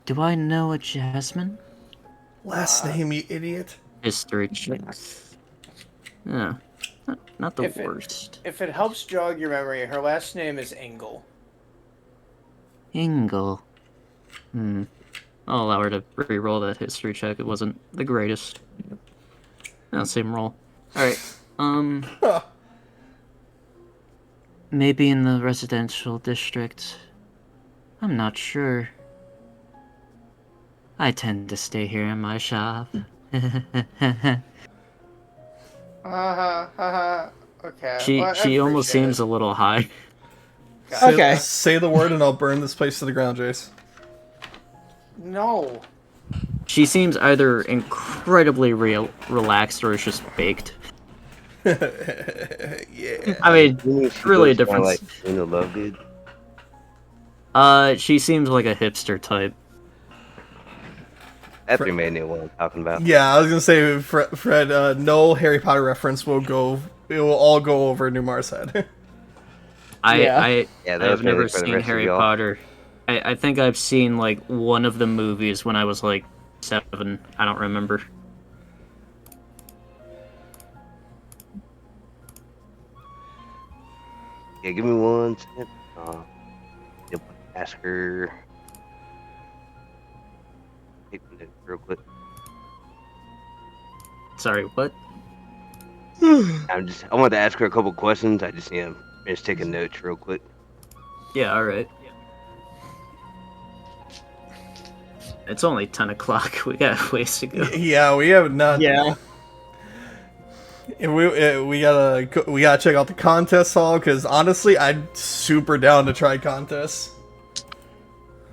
Do I know a Jasmine? Last name, you idiot. History checks. Yeah. Not the If worst. If it helps jog your memory, her last name is Engel. Ingle. I'll allow her to re-roll that history check. It wasn't the greatest. No, same roll. Alright. Huh. Maybe in the residential district. I'm not sure. I tend to stay here in my shop. Okay. She well, I almost appreciate seems it. a little high. Okay. Say the word and I'll burn this place to the ground, Jace. No. She seems either incredibly relaxed or is just baked. Yeah. I mean, She really a looks kinda difference. like Luna Lovegood. She seems like a hipster type. Every man knew what I'm talking about. Yeah, I was gonna say, Fred, no Harry Potter reference will go. It will all go over Numar's head. I Yeah, that have was mainly never for the seen rest of Harry y'all. Potter. I think I've seen like one of the movies when I was like 7. I don't remember. Yeah, give me 1 second. Yep, ask her. Take a minute real quick. Sorry, what? I wanted to ask her a couple questions. I just finish taking notes real quick. Yeah, alright. It's only 10 o'clock. We got ways to go. Yeah, we have not. Yeah. And we gotta check out the contest hall because honestly, I'm super down to try contests.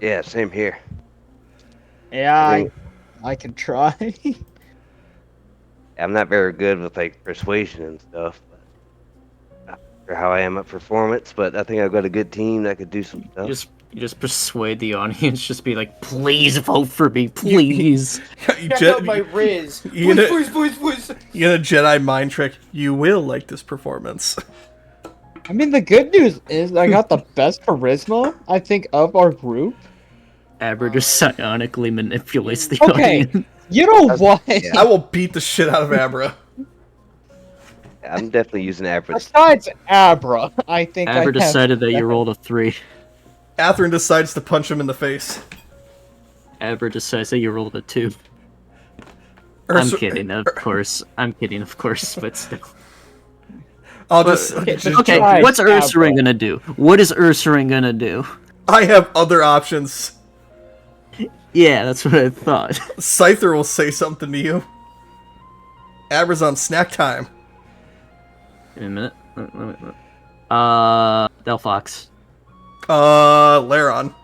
Yeah, same here. Yeah, I can try. I'm not very good with like persuasion and stuff. But not sure how I am at performance, but I think I've got a good team that could do some stuff. You just persuade the audience. Just be like, please vote for me, please. You Check out my Riz. you gonna- Please. You gonna Jedi mind trick? You will like this performance. I mean, the good news is I got the best charisma, I think, of our group. Aber just psionically manipulates the Okay. audience. You know what? Yeah. I will beat the shit out of Abra. I'm definitely using average. Besides Abra, I think I Aber have... decided that you rolled a 3. Atherin decides to punch him in the face. Aber decides that you rolled a 2. I'm Ursa- kidding, of course. I'm kidding, of course, but still. I'll just. Okay, Besides what's Ursaring Abra. gonna do? What is Ursaring gonna do? I have other options. Yeah, that's what I thought. Scyther will say something to you. Abra's on snack time. Wait a minute. Delphox. Laron.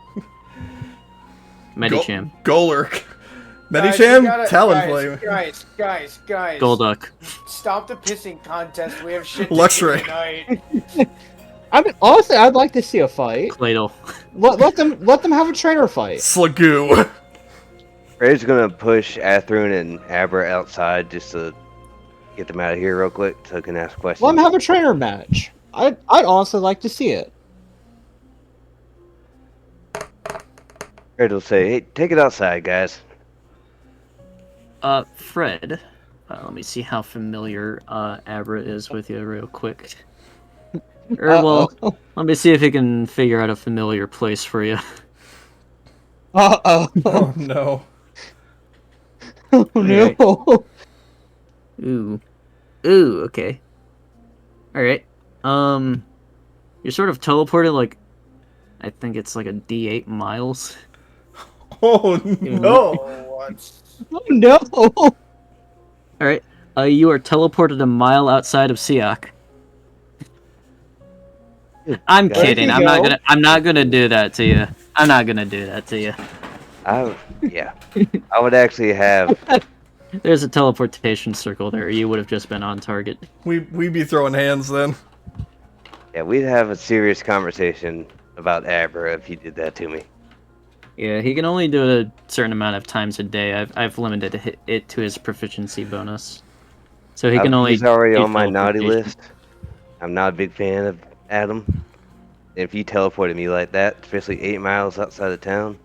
Medicham. Golurk. Guys, we Medicham? gotta- Talonflame. Guys. Golduck. Stop the pissing contest. We have shit to Luxray. do tonight. I mean, honestly, I'd like to see a fight. Claydol. Let them have a trainer fight. Slagoo. Ray's gonna push Athrun and Abra outside just to get them out of here real quick so I can ask questions. Let them have a trainer match. I'd honestly like to see it. Fred will say, "Hey, take it outside, guys." Fred. Let me see how familiar Abra is with you real quick. Well, let me see if he can figure out a familiar place for you. Uh-oh. Oh no. Oh, no. Ooh, okay. Alright. You're sort of teleported like, I think it's like a D8 miles. Oh no. What? Oh, no. Alright. You are teleported a mile outside of Siak. I'm There kidding. you I'm not gonna do that to you. I'm not gonna do that to you. Yeah. I would actually have. There's a teleportation circle there. You would have just been on target. We'd be throwing hands then. Yeah, we'd have a serious conversation about Abra if he did that to me. Yeah, he can only do it a certain amount of times a day. I've limited it to his proficiency bonus, so he can only. He's already do on my naughty teleportation. list. I'm not a big fan of Adam. If you teleported me like that, especially 8 miles outside of town,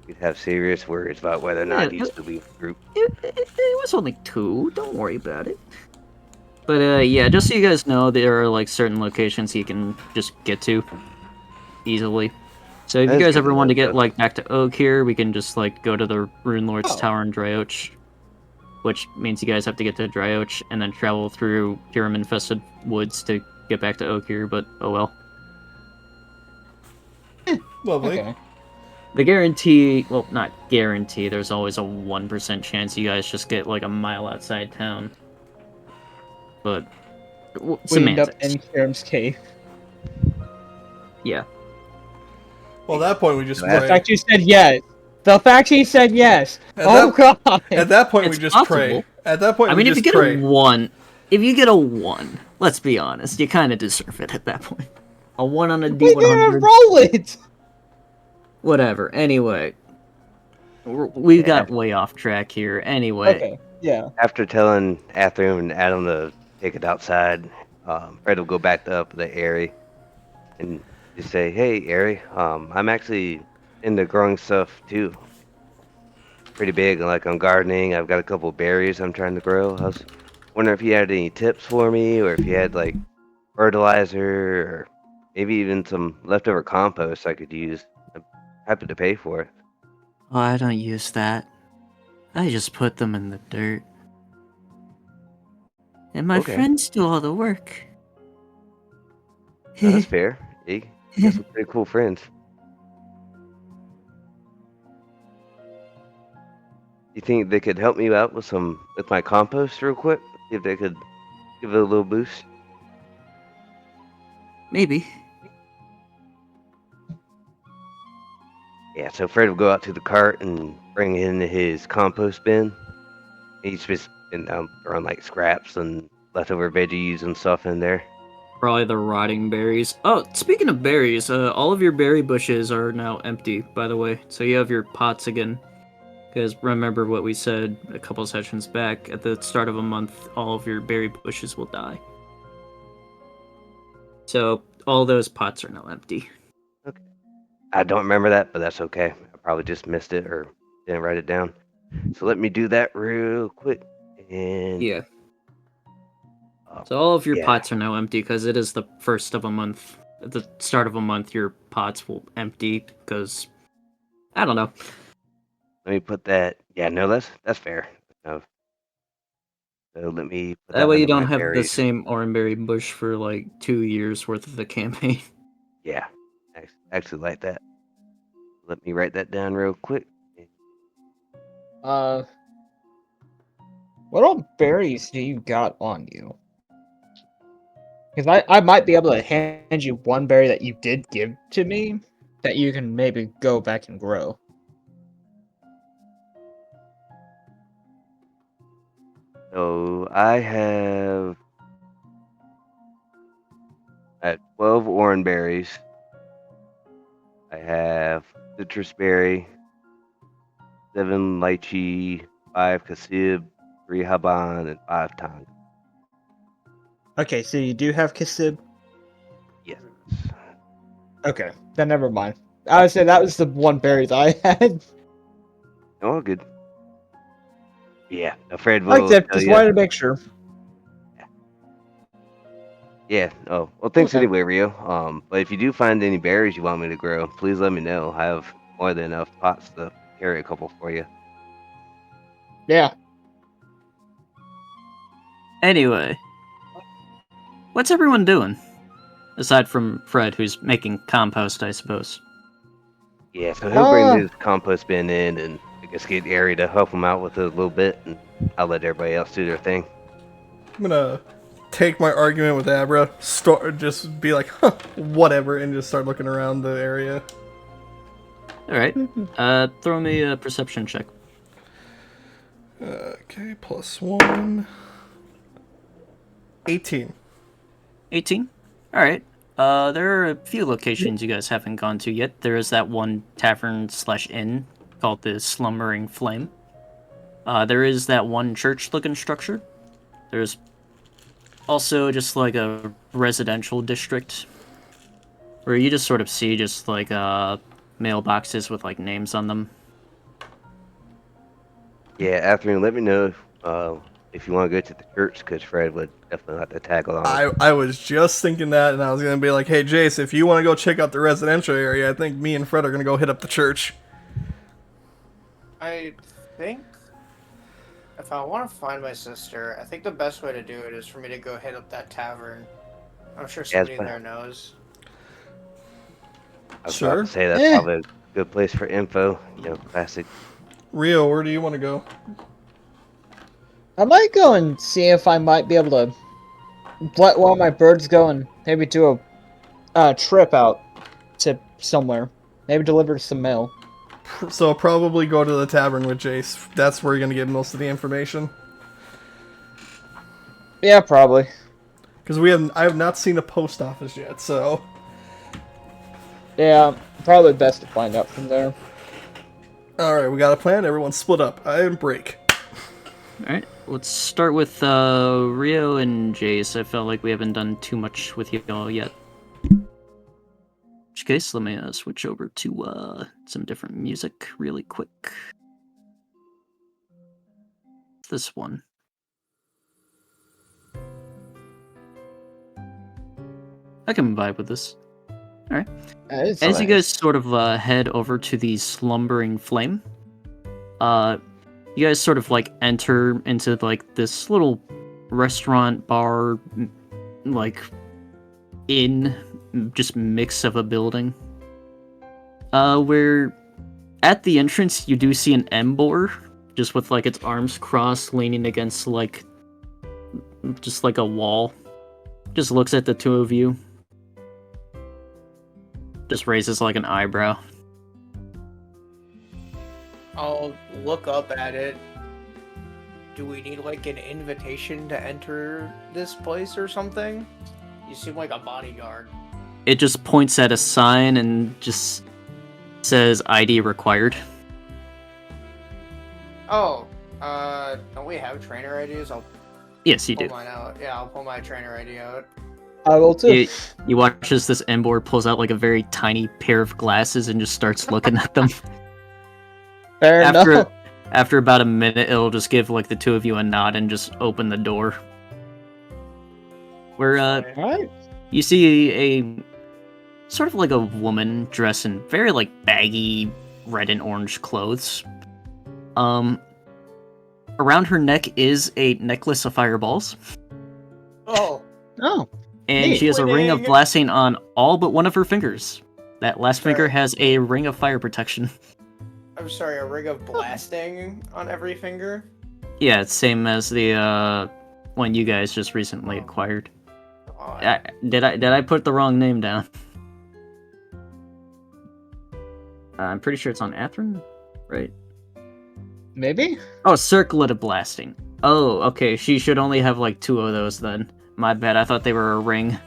you'd have serious worries about whether or not Yeah, you still be group. It was only 2. Don't worry about it. But yeah, just so you guys know, there are like certain locations you can just get to easily. So if you That's guys good ever to want to know, get though. like back to Oak here, we can just like go to the Rune Lord's Oh. Tower in Dryoch, which means you guys have to get to Dryoch and then travel through Pyram-infested woods to get back to Oak here. But oh well. Lovely. Okay. The guarantee, well, not guarantee, there's always a 1% chance you guys just get like a mile outside town. But, We end up semantics. in Karam's cave. Yeah. Well, at that point we just The The pray. fact you said yes. The fact he said yes. At Oh, God. At that point we It's just possible. pray. At that point I we mean, if you just get pray. a 1, if you get a 1, let's be honest, you kind of deserve it at that point. A 1 on a We didn't D100, roll it. whatever. Anyway, we got way off track here. Anyway, Okay. Yeah. After telling Athrun and Adam to take it outside, Fred will go back up the Airy and just say, "Hey, Airy, I'm actually into growing stuff too. Pretty big, like I'm gardening. I've got a couple berries I'm trying to grow. I was wondering if you had any tips for me, or if you had like fertilizer, or maybe even some leftover compost I could use. I'm happy to pay for it." oh, I don't use that. I just put them in the dirt. And my Okay. friends do all the work. No, that's fair. You got some pretty cool friends. You think they could help me out with my compost real quick? See if they could give it a little boost. Maybe. Yeah, so Fred will go out to the cart and bring in his compost bin. He's just been throwing like scraps and leftover veggies and stuff in there. Probably the rotting berries. Oh, speaking of berries, all of your berry bushes are now empty, by the way. So you have your pots again. Because remember what we said a couple sessions back, at the start of a month, all of your berry bushes will die. So all those pots are now empty. I don't remember that, but that's okay. I probably just missed it or didn't write it down. So let me do that real quick. And Yeah. So all of your yeah. pots are now empty because it is the first of a month. At the start of a month, your pots will empty because, I don't know. Let me put that. Yeah, no, that's fair. No. So let me put That way you under my don't have the berries. same oranberry bush for like 2 years worth of the campaign. Yeah, I actually like that. Let me write that down real quick. What all berries do you got on you? Because I might be able to hand you one berry that you did give to me that you can maybe go back and grow. So I have 12 orange berries. I have citrus berry, 7 lychee, 5 kasib, 3 haban, and 5 tang. Okay, so you do have Kasib? Yes. Okay, then never mind. I would say that was the one berries I had. All good. Yeah, Fred Like will that, tell just you. wanted to make sure. Yeah. Oh, well, thanks Okay. anyway, Rio. But if you do find any berries you want me to grow, please let me know. I have more than enough pots to carry a couple for you. Yeah. Anyway, what's everyone doing? Aside from Fred, who's making compost, I suppose. Yeah, so he'll bring his compost bin in and I guess get Ari to help him out with it a little bit, and I'll let everybody else do their thing. I'm gonna take my argument with Abra, just be like, huh, whatever, and just start looking around the area. Alright, throw me a perception check. Okay, +1. 18. 18? Alright. There are a few locations you guys haven't gone to yet. There is that one tavern/inn called the Slumbering Flame. There is that one church-looking structure. There's also just like a residential district where you just sort of see just like mailboxes with like names on them. Yeah, afternoon, let me know if you want to go to the church, because Fred would definitely have to tag along. I was just thinking that, and I was gonna be like, hey, Jace, if you want to go check out the residential area, I think me and Fred are gonna go hit up the church. I think if I want to find my sister, I think the best way to do it is for me to go hit up that tavern. I'm sure somebody fine. there knows. I was Sure. about to say that's probably a good place for info. Classic. Rio, where do you want to go? I might go and see if I might be able to let one of my birds go and maybe do a trip out to somewhere. Maybe deliver some mail. So probably go to the tavern with Jace. That's where you're gonna get most of the information. Yeah, probably. Because I have not seen a post office yet, so. Yeah, probably best to find out from there. Alright, we got a plan. Everyone split up. I am break. Alright, let's start with Rio and Jace. I felt like we haven't done too much with you all yet. In which case, let me switch over to some different music really quick. This one. I can vibe with this. Alright. As you guys sort of head over to the Slumbering Flame, you guys sort of like enter into like this little restaurant, bar, like inn, just mix of a building. Where at the entrance you do see an Embor, just with like its arms crossed, leaning against like just like a wall. Just looks at the two of you. Just raises like an eyebrow. I'll look up at it. Do we need like an invitation to enter this place or something? You seem like a bodyguard. It just points at a sign and just says ID required. Oh, don't we have trainer IDs? I'll Yes, you pull do. mine out. Yeah, I'll pull my trainer ID out. I will too. You watch as this Embor pulls out like a very tiny pair of glasses and just starts looking at them. Fair enough. After about a minute, it'll just give like the two of you a nod and just open the door. Where Alright. you see a sort of like a woman dressed in very like baggy red and orange clothes. Around her neck is a necklace of fireballs. Oh, Oh. And Neat. she has a ring of Winning. blasting on all but one of her fingers. That last Sorry. finger has a ring of fire protection. I'm sorry, a ring of blasting on every finger? Yeah, it's same as the one you guys just recently acquired. Did I put the wrong name down? I'm pretty sure it's on Atherin, right? Maybe? Oh, Circlet of Blasting. Oh, okay. She should only have like 2 of those then. My bad. I thought they were a ring.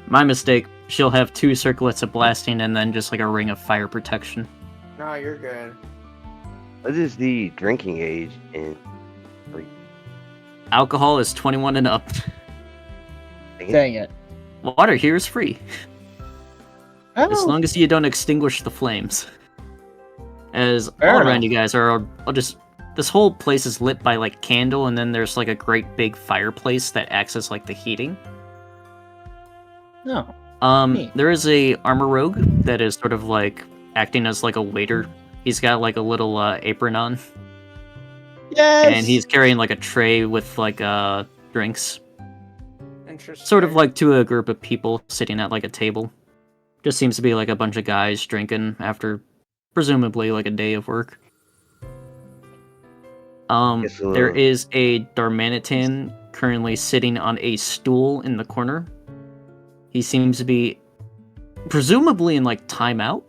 My mistake. She'll have 2 circlets of blasting and then just like a ring of fire protection. No, you're good. What is the drinking age in? Alcohol is 21 and up. Dang it. Water here is free. As Oh, long as you don't extinguish the flames. As Fair all around enough. you guys are, I'll just... This whole place is lit by like candle, and then there's like a great big fireplace that acts as like the heating. no. Neat. There is a armor rogue that is sort of like acting as like a waiter. He's got like a little apron on, Yes! and he's carrying like a tray with like drinks. Interesting. Sort of like to a group of people sitting at like a table. Just seems to be like a bunch of guys drinking after presumably like a day of work. Yes, There is a Darmanitan currently sitting on a stool in the corner. He seems to be presumably in like timeout.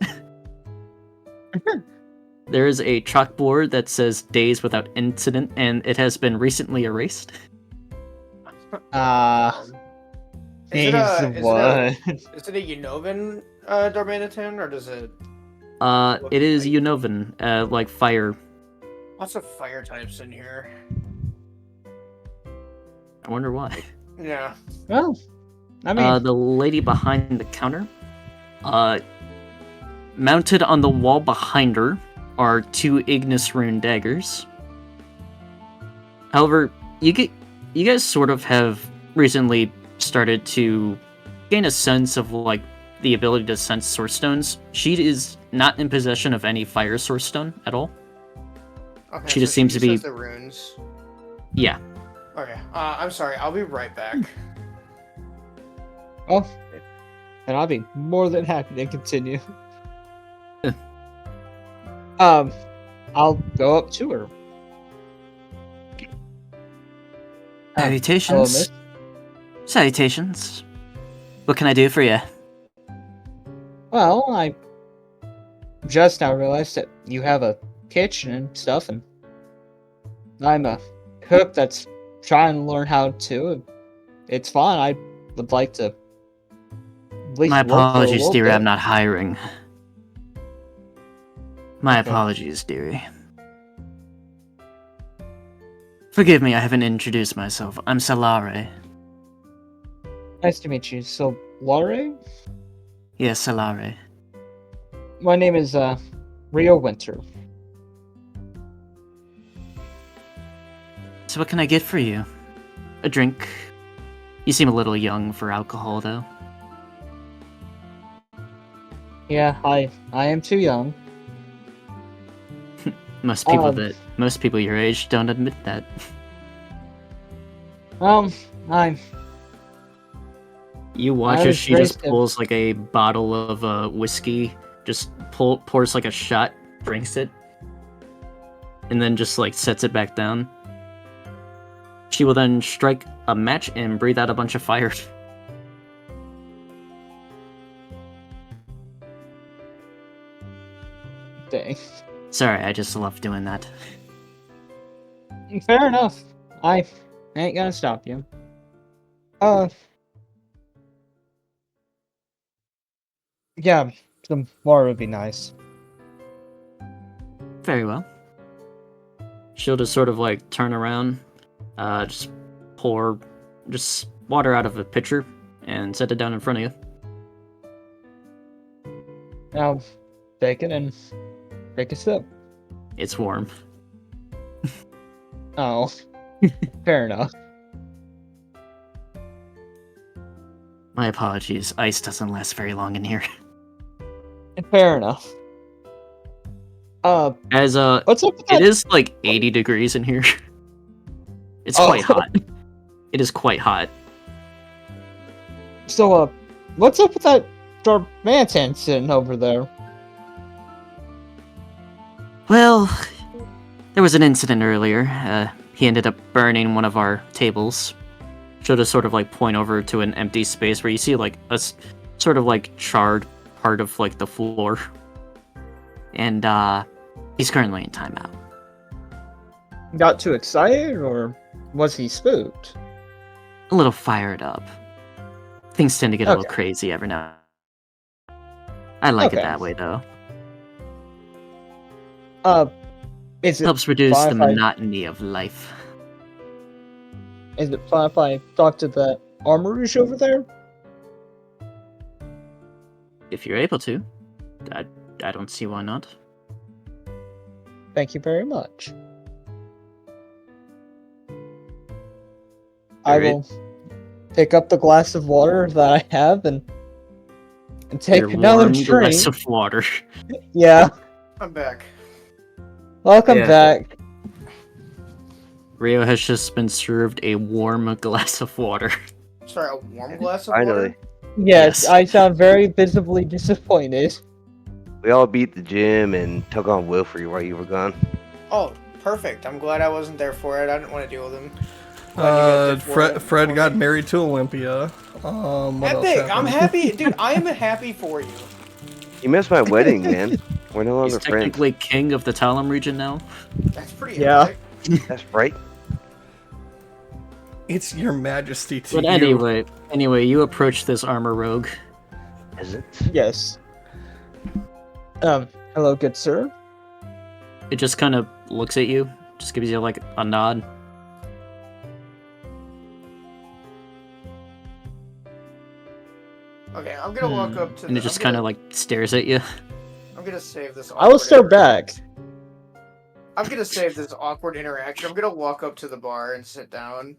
There is a chalkboard that says days without incident, and it has been recently erased. Is it Jeez, a what? is it a Unovan Darmanitan, or does it It is Unovan, like fire. lots of fire types in here? I wonder why. Yeah. Well, I mean, The lady behind the counter, mounted on the wall behind her are 2 Ignis rune daggers. However, you guys sort of have recently started to gain a sense of like the ability to sense source stones. She is not in possession of any fire source stone at all. Okay, She just seems to be- says the runes. Yeah. Okay. I'm sorry. I'll be right back. oh. And I'll be more than happy to continue. I'll go up to her. Hello, Salutations. miss. Salutations. What can I do for you? Well, I just now realized that you have a kitchen and stuff, and I'm a cook that's trying to learn how to. It's fun. I would like to. At least My work for a apologies, little dearie. bit. I'm not hiring. My Okay. apologies, dearie. Forgive me, I haven't introduced myself. I'm Salare. Nice to meet you. So, Laurie? Yes, Salare. My name is Rio Winter. So what can I get for you? A drink? You seem a little young for alcohol, though. Yeah, I am too young. Most people Um, most people your age don't admit that. I'm You watch I as was she just raised in- pulls like a bottle of whiskey, just pours like a shot, drinks it, and then just like sets it back down. She will then strike a match and breathe out a bunch of fire. dang. Sorry, I just love doing that. Fair enough. I ain't gonna stop you. Yeah, some more would be nice. Very well. She'll just sort of like turn around, just pour just water out of a pitcher and set it down in front of you. Now, take it and take a sip. It's warm. Oh, fair enough. My apologies. Ice doesn't last very long in here. Fair enough. As What's up with it that? is like 80 degrees in here. It's Oh. quite hot. It is quite hot. So, what's up with that Darmantan sitting over there? Well, there was an incident earlier. He ended up burning one of our tables. She'll just sort of like point over to an empty space where you see like a sort of like charred part of like the floor. And he's currently in timeout. got too excited, or was he spooked? A little fired up. Things tend to get a little Okay. crazy every now. I like it Okay. that way, though. Is it Helps reduce fine the if I monotony of life. talk to the armorers over there? If you're able to. I don't see why not. Thank you very much. I Alright. will pick up the glass of water that I have and take Your another warm drink. glass of water. Yeah. I'm back. Welcome Yeah. back. Rio has just been served a warm glass of water. Sorry, a warm glass of Finally, water? Yes, Yes. I sound very visibly disappointed. we all beat the gym and took on Wilfrey while you were gone. Oh, perfect. I'm glad I wasn't there for it. I didn't want to deal with him. Glad you guys did for Fred for got me. married to Olympia. What else Epic! I'm happened? happy, dude. I am happy for you. You missed my wedding, man. We're no He's longer friends. technically king of the Talum region now. That's pretty Yeah. epic. That's right. It's your majesty to But you. anyway, you approach this armor rogue. Is it? Yes. Hello, good sir. It just kind of looks at you, just gives you like a nod. Okay, I'm gonna walk up to And the. it just kind of like stares at you. I'm gonna save this. I will awkward start back. I'm gonna save this awkward interaction. I'm gonna walk up to the bar and sit down.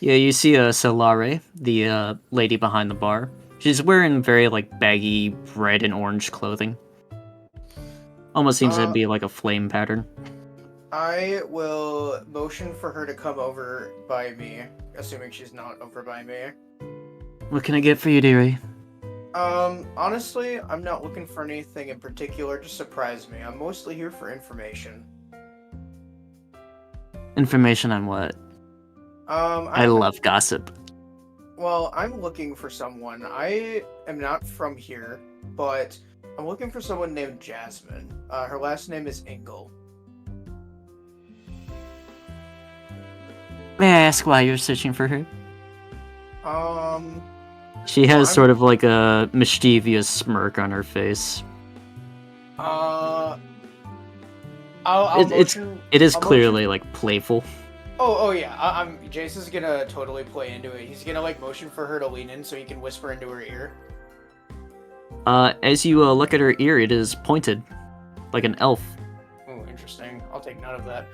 Yeah, you see Solare, the lady behind the bar. She's wearing very like baggy red and orange clothing. Almost seems to be like a flame pattern. I will motion for her to come over by me, assuming she's not over by me. What can I get for you, dearie? Honestly, I'm not looking for anything in particular. Just surprise me. I'm mostly here for information. Information on what? I love gossip. Well, I'm looking for someone. I am not from here, but I'm looking for someone named Jasmine. Her last name is Engel. May I ask why you're searching for her? She has I'm- sort of like a mischievous smirk on her face. I'll It's motion. it is I'll clearly like playful. Oh yeah. I'm. Jason's gonna totally play into it. He's gonna like motion for her to lean in so he can whisper into her ear. As you look at her ear, it is pointed, like an elf. Oh, interesting. I'll take note of that.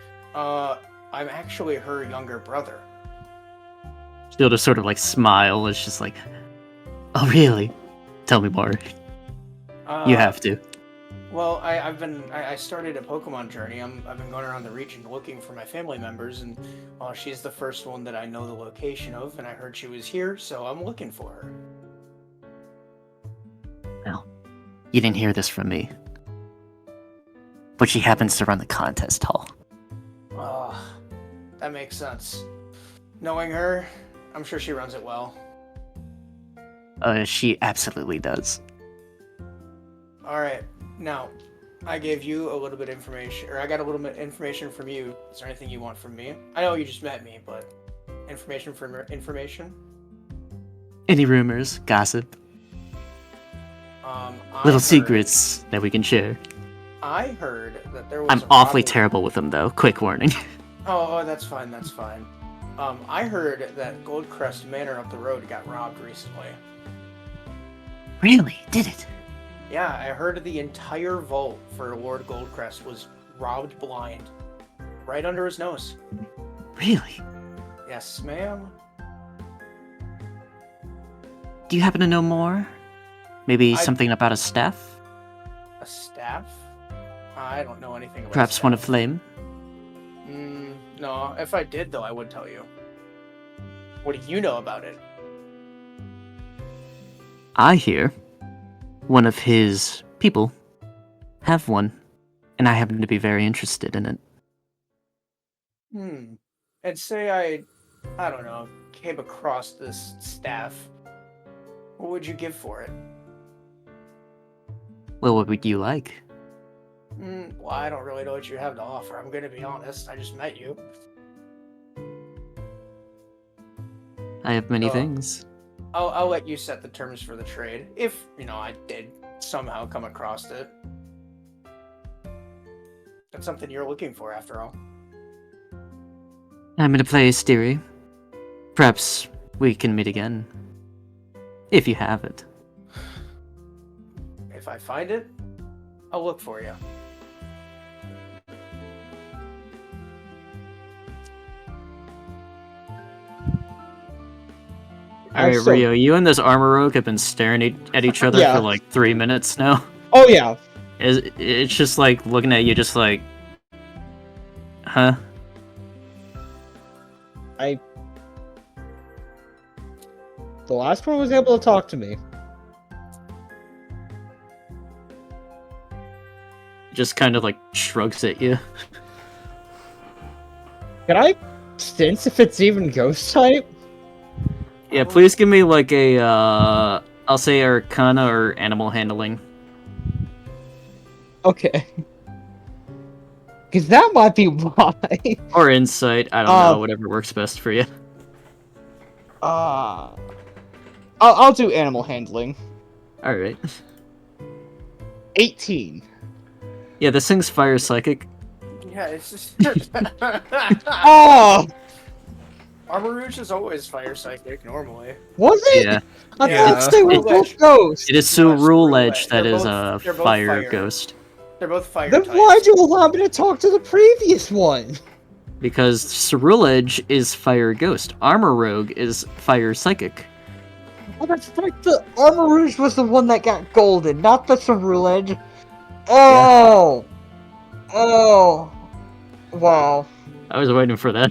I'm actually her younger brother. She'll just sort of like smile. It's just like, oh really? Tell me more. You have to. Well, I started a Pokemon journey. I've been going around the region looking for my family members, and she's the first one that I know the location of, and I heard she was here, so I'm looking for her. Well, you didn't hear this from me. But she happens to run the contest hall. Oh, that makes sense. Knowing her, I'm sure she runs it well. She absolutely does. Alright, now, I gave you a little bit of information, or I got a little bit of information from you. Is there anything you want from me? I know you just met me, but information for information? Any rumors, gossip, I little heard- secrets that we can share? I heard that there was I'm a awfully robbery- terrible with them, though. Quick warning. Oh, that's fine, that's fine. I heard that Goldcrest Manor up the road got robbed recently. Really? Did it? Yeah, I heard the entire vault for Lord Goldcrest was robbed blind. Right under his nose. Really? Yes, ma'am. Do you happen to know more? Maybe I- something about a staff? A staff? I don't know anything about Perhaps one of staff. flame? No, if I did, though, I would tell you. What do you know about it? I hear one of his people have one, and I happen to be very interested in it. And say I don't know, came across this staff. What would you give for it? Well, what would you like? Well, I don't really know what you have to offer. I'm gonna be honest. I just met you. I have many Oh. things. I'll let you set the terms for the trade if I did somehow come across it. That's something you're looking for, after all. I'm in a place, dearie. Perhaps we can meet again. If you have it. If I find it, I'll look for you. Alright, so- Rio, you and this armor rogue have been staring at each other Yeah. for like 3 minutes now. Oh yeah. It's just like looking at you, just like, huh? The last one was able to talk to me. Just kind of like shrugs at you. Can I sense if it's even ghost type? Yeah, please give me like a, I'll say Arcana or Animal Handling. Okay. Because that might be why. Or Insight, I don't know, whatever works best for you. I'll do animal handling. Alright. 18. Yeah, this thing's Fire Psychic. Yeah, it's just. Oh! Armor Rouge is always fire psychic normally. Was it? Yeah. I Yeah. thought they were Rule both Edge. ghosts. It is No, it's Rule Rule Edge Edge. that They're is both- a they're both fire fire. ghost. They're both fire Then types. why'd you allow me to talk to the previous one? Because Cerule Edge is Fire Ghost. Armor Rogue is Fire Psychic. Oh, that's right. The Armor Rouge was the one that got golden, not the Cerule Edge. Oh! Oh! Wow. I was waiting for that.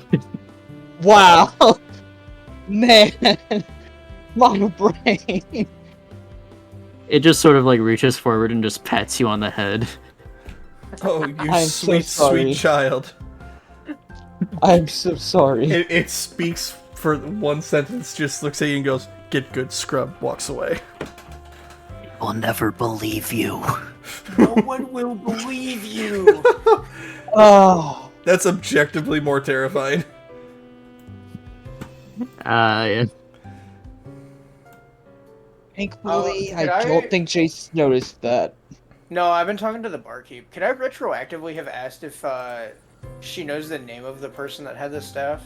Wow! Man! My brain! It just sort of like reaches forward and just pats you on the head. Oh, you I'm so sweet, sorry. sweet child. I'm so sorry. It speaks for one sentence, just looks at you and goes, "Get good, scrub," walks away. I'll never believe you. No one will believe you. Oh. That's objectively more terrifying. Yeah. Thankfully, could I don't think Jace noticed that. No, I've been talking to the barkeep. Could I retroactively have asked if she knows the name of the person that had the staff?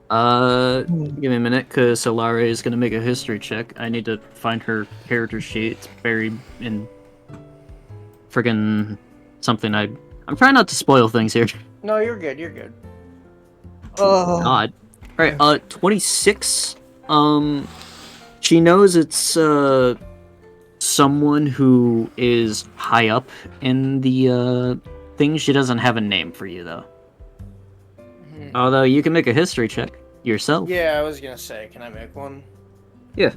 Give me a minute, cause Solare is gonna make a history check. I need to find her character sheet. It's buried in friggin' something. I'm trying not to spoil things here. No, you're good. You're good. Oh. God. Alright, 26. She knows it's, someone who is high up in the, thing. She doesn't have a name for you, though. Although, you can make a history check yourself. Yeah, I was gonna say, can I make one? Yeah.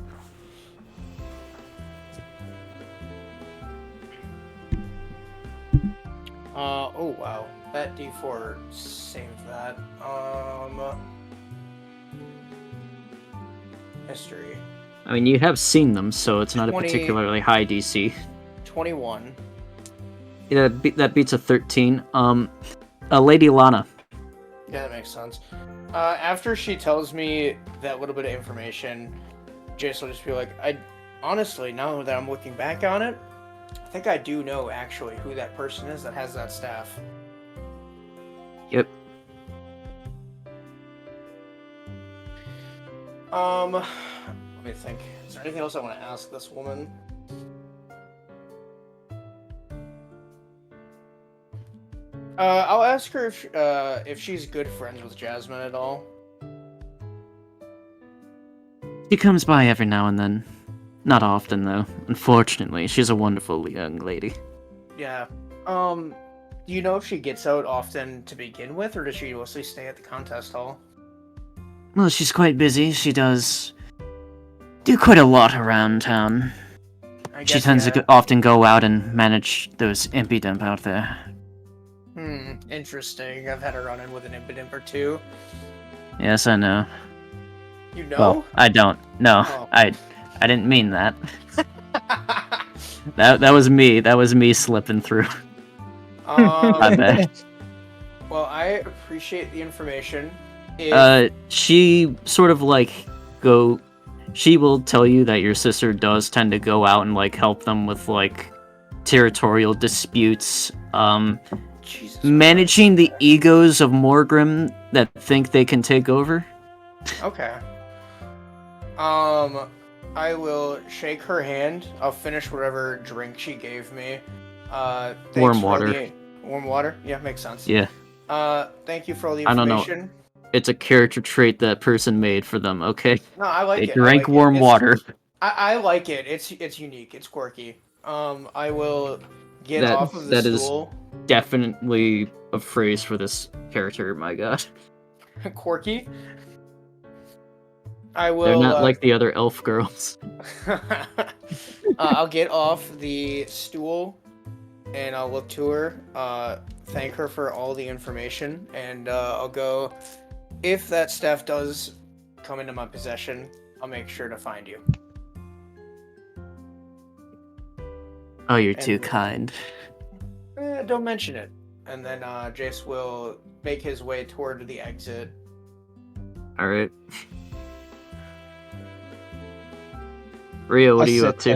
Oh wow. That D4 saved that. History. I mean, you have seen them, so it's not 20 a particularly high DC. 21. Yeah, that beats a 13. Lady Lana. Yeah, that makes sense. After she tells me that little bit of information, Jace will just be like, honestly, now that I'm looking back on it, I think I do know actually who that person is that has that staff. Yep. Let me think. Is there anything else I want to ask this woman? I'll ask her if she's good friends with Jasmine at all. She comes by every now and then. Not often, though. Unfortunately, she's a wonderful young lady. Yeah. Do you know if she gets out often to begin with, or does she mostly stay at the contest hall? Well, she's quite busy. She does do quite a lot around town. I She guess, tends yeah. to often go out and manage those impy dump out there. Interesting. I've had a run-in with an impidimp or two. Yes, I know. You know? Well, I don't. No, Oh. I didn't mean that. That was me. That was me slipping through. My bad. Well, I appreciate the information. If, She sort of like go. She will tell you that your sister does tend to go out and like help them with like territorial disputes. Jesus Managing the egos of Morgrim that think they can take over. Okay. I will shake her hand. I'll finish whatever drink she gave me. Thanks Warm for all water. Warm water? Yeah, makes sense. Yeah, Thank you for all the I don't know. information. it's a character trait that person made for them. Okay, No, I like they it. drank I like warm it. water. I like it. It's unique. It's quirky. I will get That- off of the that is- stool. Definitely a phrase for this character. My God, Quirky. I will. they're not like the other elf girls. I'll get off the stool and I'll look to her, thank her for all the information, and I'll go. If that staff does come into my possession, I'll make sure to find you. Oh, you're too And- kind. Don't mention it. And then Jace will make his way toward the exit. All right. Rio, what I are you sit up to?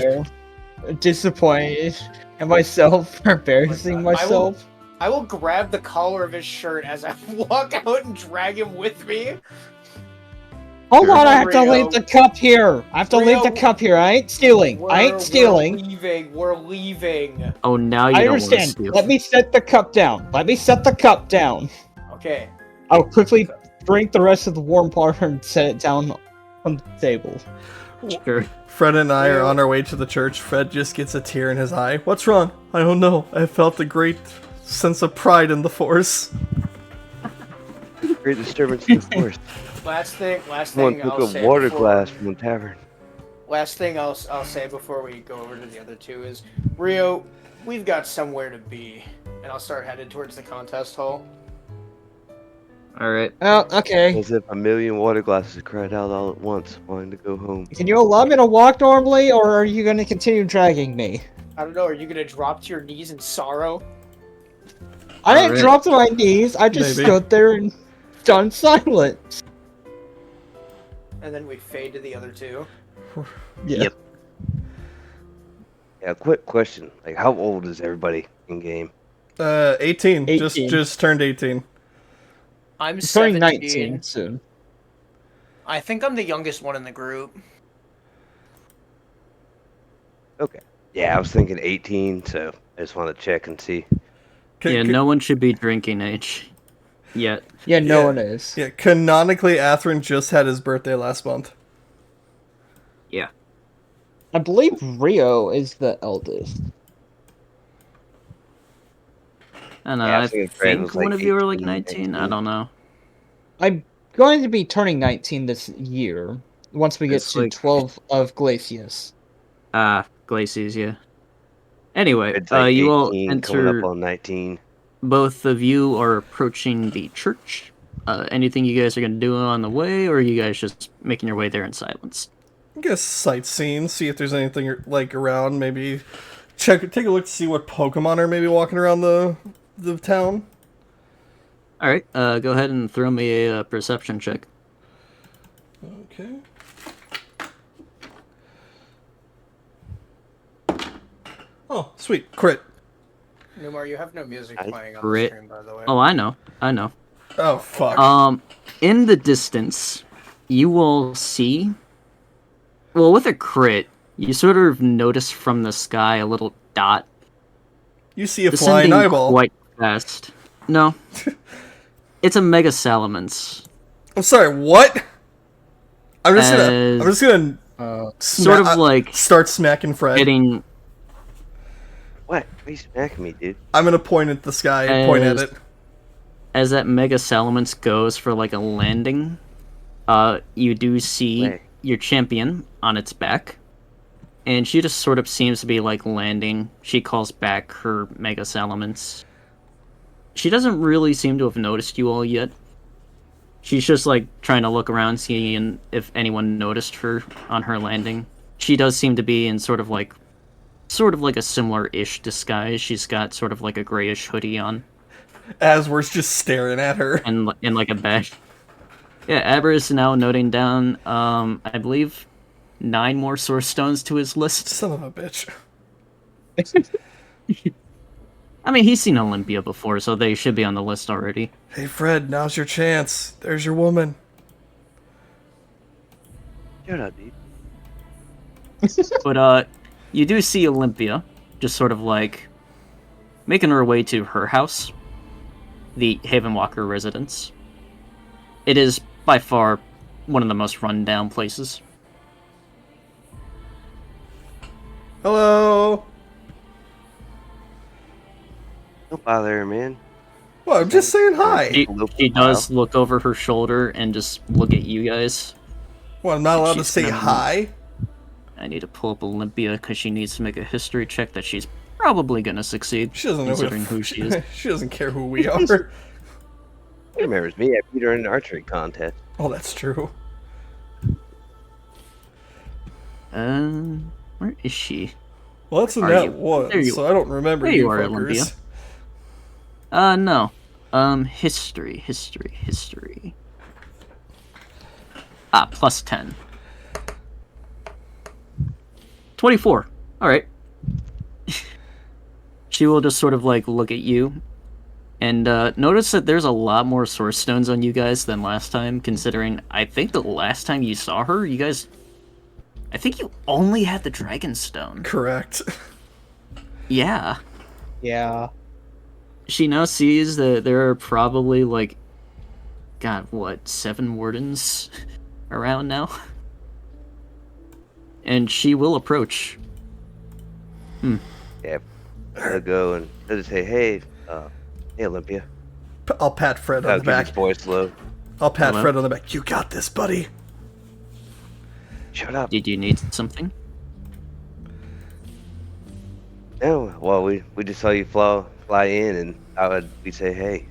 there, disappointed in myself for embarrassing I will- myself. I will grab the collar of his shirt as I walk out and drag him with me. Hold on, I have to Rio. leave the cup here. I have to leave the Rio, cup here. I ain't stealing. I ain't stealing. We're leaving. Oh, now you I don't want to understand. steal. Let me set the cup down. Let me set the cup down. Okay. I'll quickly drink the rest of the warm water and set it down on the table. Sure. Fred and I are Ew. on our way to the church. Fred just gets a tear in his eye. What's wrong? I don't know. I felt a great sense of pride in the Force. Great disturbance in the forest. Last thing Someone took I'll a say water before- glass from the tavern. Last thing I'll say before we go over to the other two is, Rio, we've got somewhere to be, and I'll start headed towards the contest hall. All right. Oh, okay. As if a million water glasses cried out all at once, wanting to go home. Can you allow me to walk normally, or are you going to continue dragging me? I don't know. Are you gonna drop to your knees in sorrow? I didn't Alright. drop to my knees. I just Maybe. stood there and done silence. And then we fade to the other two. Yeah. Yep. Yeah, quick question. Like, how old is everybody in game? 18. 18. Just turned 18. I'm He's turning 17. 19 soon. I think I'm the youngest one in the group. Okay. Yeah, I was thinking 18, so I just want to check and see. Yeah, no one should be drinking age yet. Yeah, no Yeah. one is. Yeah, canonically, Atherin just had his birthday last month. Yeah. I believe Rio is the eldest. I don't know. Yeah, I I was thinking Fred think was, like, one of you are like 18, 19. I 19. don't know. I'm going to be turning 19 this year, once we get It's to like- 12 of Glacius. Glacies, yeah. Anyway, It's like you all 18, coming enter. up on 19. Both of you are approaching the church. Anything you guys are gonna do on the way, or are you guys just making your way there in silence? I guess sightseeing, see if there's anything like around. Maybe take a look to see what Pokemon are maybe walking around the town. All right. Go ahead and throw me a perception check. Okay. Oh, sweet. Crit. Numar, you have no music I playing on the crit. stream, by the way. Oh, I know. Oh, fuck. In the distance, you will see. Well, with a crit, you sort of notice from the sky a little dot You see a flying descending eyeball. quite fast. No, it's a Mega Salamence. I'm sorry, what? I'm just gonna Sort of like start smacking Fred. getting What? Why are you smacking me, dude? I'm gonna point at the sky and point at As- it. as that Mega Salamence goes for like a landing. You do see Where? your champion on its back, and she just sort of seems to be like landing. She calls back her Mega Salamence. She doesn't really seem to have noticed you all yet. She's just like trying to look around, seeing if anyone noticed her on her landing. She does seem to be in sort of like sort of like a similar-ish disguise. She's got sort of like a grayish hoodie on Aswor's just staring at her. and in like a bag. Yeah, Aber is now noting down, I believe, 9 more source stones to his list. Son of a bitch. I mean, he's seen Olympia before, so they should be on the list already. Hey, Fred, now's your chance. There's your woman. Shut up, dude. But, you do see Olympia just sort of like making her way to her house, the Havenwalker residence. It is by far one of the most run-down places. Hello. Don't bother her, man. Well, I'm just saying hi. She does look over her shoulder and just look at you guys. Well, I'm not allowed to She's say gonna- hi. I need to pull up Olympia because she needs to make a history check that she's probably gonna succeed. She doesn't know considering who she is. She doesn't care who we are. She remembers me. I beat her in an archery contest. Oh, that's true. Where is she? Well, that's in Are that you? one, There you so I don't remember There you you are, fuckers. Olympia. No. History. Plus 10. 24. Alright. She will just sort of like look at you and notice that there's a lot more source stones on you guys than last time, considering I think the last time you saw her, you guys, I think you only had the dragon stone. Correct. Yeah. Yeah. She now sees that there are probably like, God, what, 7 wardens around now? And she will approach. Yeah. I'll go and I'll just say, hey, hey, Olympia. I'll pat Fred I'll on the keep his back. voice low. I'll pat Hello? Fred on the back. You got this, buddy. Shut up. Did you need something? No, well, we just saw you fly in, and we'd say, hey.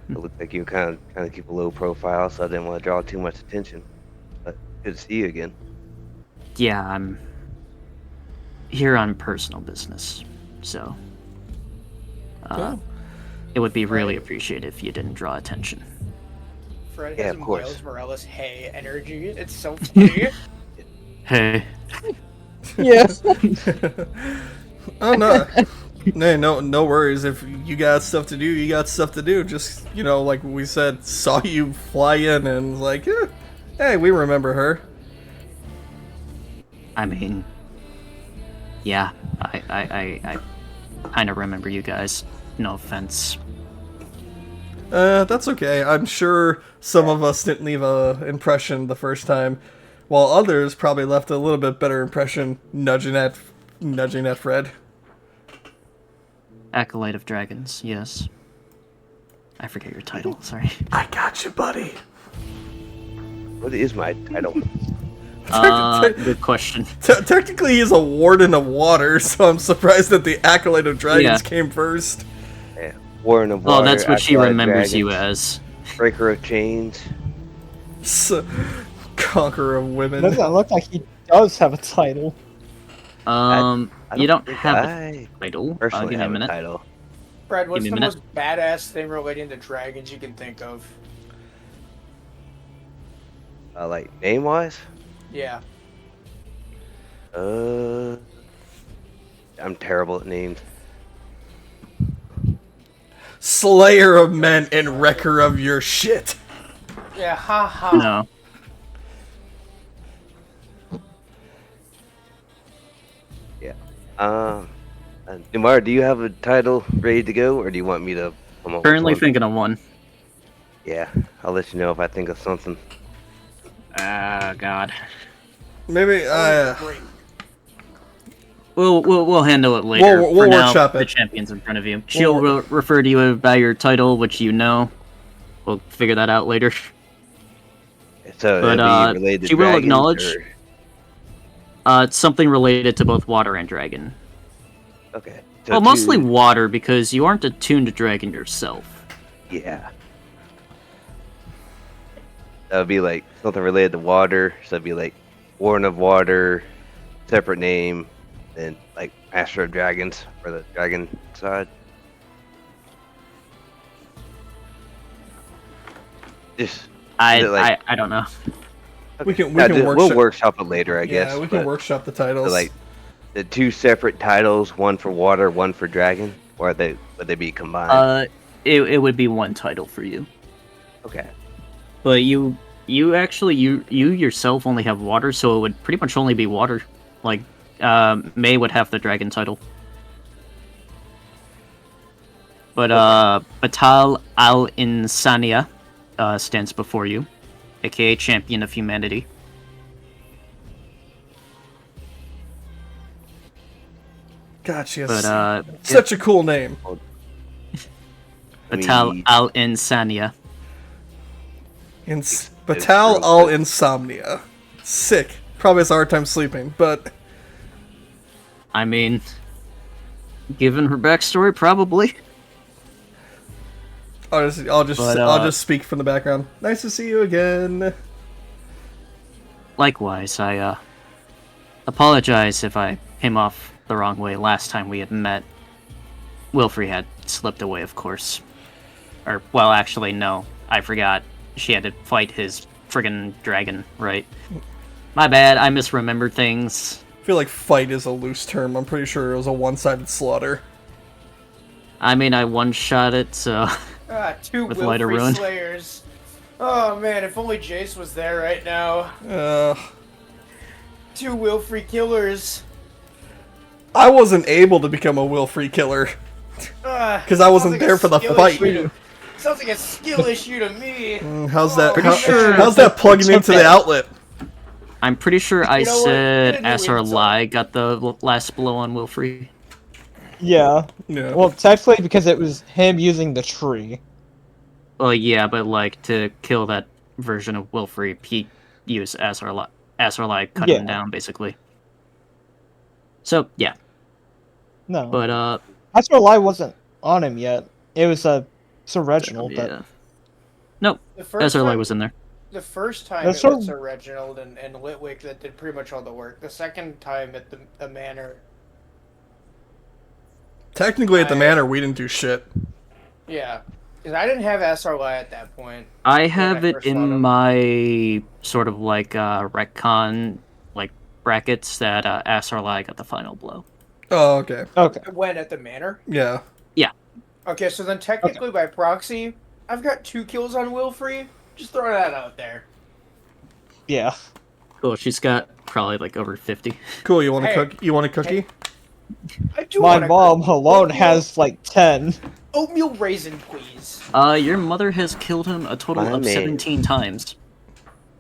It looked like you were kind of keep a low profile, so I didn't want to draw too much attention. But good to see you again. Yeah, I'm here on personal business, so Oh. it would be really appreciated if you didn't draw attention. Fred Yeah, has of a course. Miles Morales hey energy. It's so funny. Hey, Yes. Oh no. No worries. If you got stuff to do, you got stuff to do. Just, like we said, saw you fly in and like, hey, we remember her. I mean, yeah, I kind of remember you guys. No offense. That's okay. I'm sure some of us didn't leave a impression the first time, while others probably left a little bit better impression nudging at Fred. Acolyte of Dragons, yes. I forget your title, sorry. I got you, buddy. What is my title? Good question. Technically, he's a warden of water, so I'm surprised that the Acolyte of Dragons Yeah. came first. Yeah. Warren of Well, Water. that's what she Acolyte of remembers you Dragons, as. Breaker of Chains. Conqueror of women. Doesn't look like he does have a title. You don't think have I a title. personally Give me a have minute. title. Fred, what's me a the minute. most badass thing relating to dragons you can think of? Like name wise? Yeah. I'm terrible at names. Slayer of men and wrecker of your shit. Yeah, ha ha. No. Yeah. Demar, do you have a title ready to go, or do you want me to come up Currently with one? thinking of one. Yeah, I'll let you know if I think of something. Ah, God. Maybe, Great. We'll handle it later. We'll For now, workshop the it. champion's in front of you. She'll refer to you by your title, which you know. We'll figure that out later. So But, it'll be related to she will dragons, acknowledge- or- It's something related to both water and dragon. Okay. So Well, mostly two- water, because you aren't attuned to dragon yourself. Yeah. That would be like something related to water. So it'd be like Warren of Water, separate name, then like Master of Dragons for the dragon side. Just is it like I don't know. We can we'll workshop. workshop it later, I guess. Yeah, we can but- workshop the so, titles. like the two separate titles, one for water, one for dragon, or would they be combined? It would be one title for you, Okay. but you actually you yourself only have water, so it would pretty much only be water. Like, May would have the dragon title, but Batal al Insania stands before you, aka Champion of Humanity. Gotcha. But Such a cool name. Batal We- al Insania. Batal real al good. Insomnia. Sick. Probably has a hard time sleeping, but I mean, given her backstory, probably. I'll But, just speak from the background. Nice to see you again. Likewise, I apologize if I came off the wrong way last time we had met. Wilfrey had slipped away, of course. Or, well, actually, no. I forgot. She had to fight his friggin' dragon, right? My bad, I misremembered things. I feel like fight is a loose term. I'm pretty sure it was a one-sided slaughter. I mean, I one-shot it, so... Two With lighter Wilfrey ruin. Slayers. Oh man, if only Jace was there right now. Two Wilfrey killers. I wasn't able to become a will-free killer. Because I wasn't there for the fight. Sounds like a skill issue to me. How's that? Pretty sure- How's that plugging into the outlet? I'm pretty sure I know what? said Didn't do Asar it, so- Lai got the last blow on Wilfrey. Yeah. Yeah. Well, technically, because it was him using the tree. Well, yeah, but like to kill that version of Wilfrey, he used Asar Lai cut him Yeah. down, basically. So yeah, No. but That's why Lie wasn't on him yet. It was Sir Reginald. yeah. Nope, The first Asar Lai time, was in there. the first time That's it was so- Sir Reginald and Litwick that did pretty much all the work. The second time at the manor, Technically, at the I- manor, we didn't do shit. yeah. Because I didn't have SRY at that point. I have I it first fought in him. my sort of like retcon like brackets that Asar Lai got the final blow. Oh, okay. Okay. When at the manor? Yeah. Okay, so then technically by proxy, I've got 2 kills on Wilfrey. Just throw that out there. Yeah. Cool, she's got probably like over 50. Cool. You want a Hey. cook? You want a cookie? I do My want a mom cookie. alone has like 10. Oatmeal raisin, please. Your mother has killed him a total My of man. 17 times.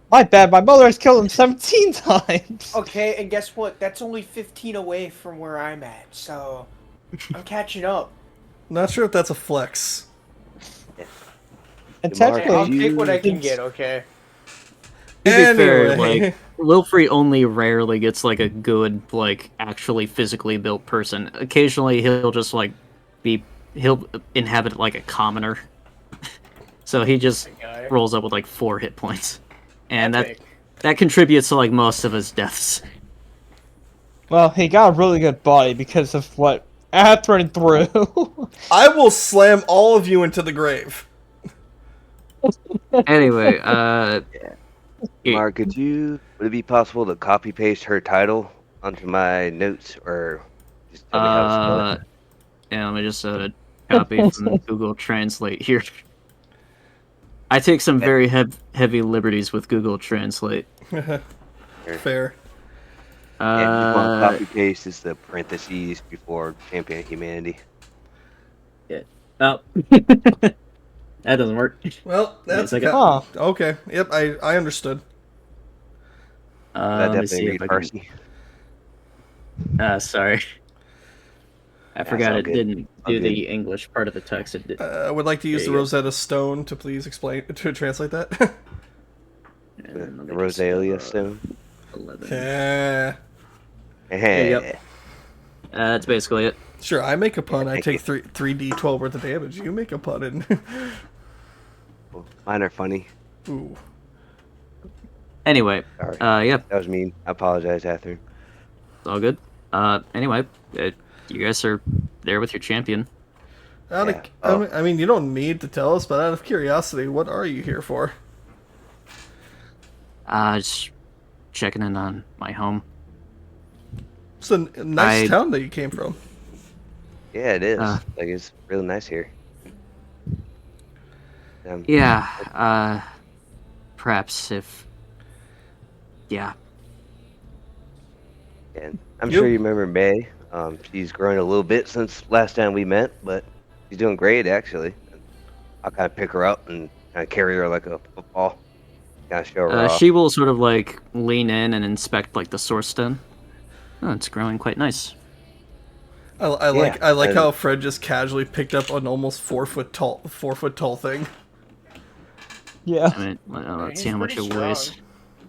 My bad. My mother has killed him 17 times. Okay, and guess what? That's only 15 away from where I'm at, so I'm catching up. Not sure if that's a flex. And Mark, Hey, technically, I'll you- take what I can get, okay? To be fair, Anyway. like Wilfrey only rarely gets like a good, like actually physically built person. Occasionally, he'll just like he'll inhabit like a commoner. So he just Guy. rolls up with like 4 hit points, and Epic. that contributes to like most of his deaths. well, he got a really good body because of what Athrun threw. I will slam all of you into the grave. Anyway, Yeah. Mark, would it be possible to copy paste her title onto my notes, or just tell me how to spell it? yeah, let me just copy from Google Translate here. I take some very heavy liberties with Google Translate. Fair. Yeah, just want copy paste is the parentheses before Champion of Humanity. Oh, that doesn't work. Well, that's second. Huh. okay. Yep, I understood. I Let me see definitely if read I can. Farsi. Sorry, I forgot all it good. didn't All do good. the English part of the text. It did. I would like to use There the you go. Rosetta Stone to please explain to translate that. And let The me just, Rosalia Stone. 11. Yeah. Hey, yep. That's basically it. Sure, I make a pun. I thank take 3d12 worth of damage. You make a pun and mine are funny. ooh. Anyway, Sorry. yeah, That was mean. I apologize, Ather. it's all good. Anyway, you guys are there with your champion. Yeah. Oh. I mean, you don't need to tell us, but out of curiosity, what are you here for? Just checking in on my home. It's a nice I- town that you came from. Yeah, it is. Like, it's really nice here. Yeah, perhaps if... Yeah. And I'm sure you remember May. She's grown a little bit since last time we met, but she's doing great, actually. I'll kind of pick her up and kind of carry her like a football. Kind of show her off. She will sort of, like, lean in and inspect, like, the source stone. Oh, it's growing quite nice. I like and- how Fred just casually picked up an almost 4 foot tall thing. Yeah. I mean, let's He's see how much it pretty weighs. strong.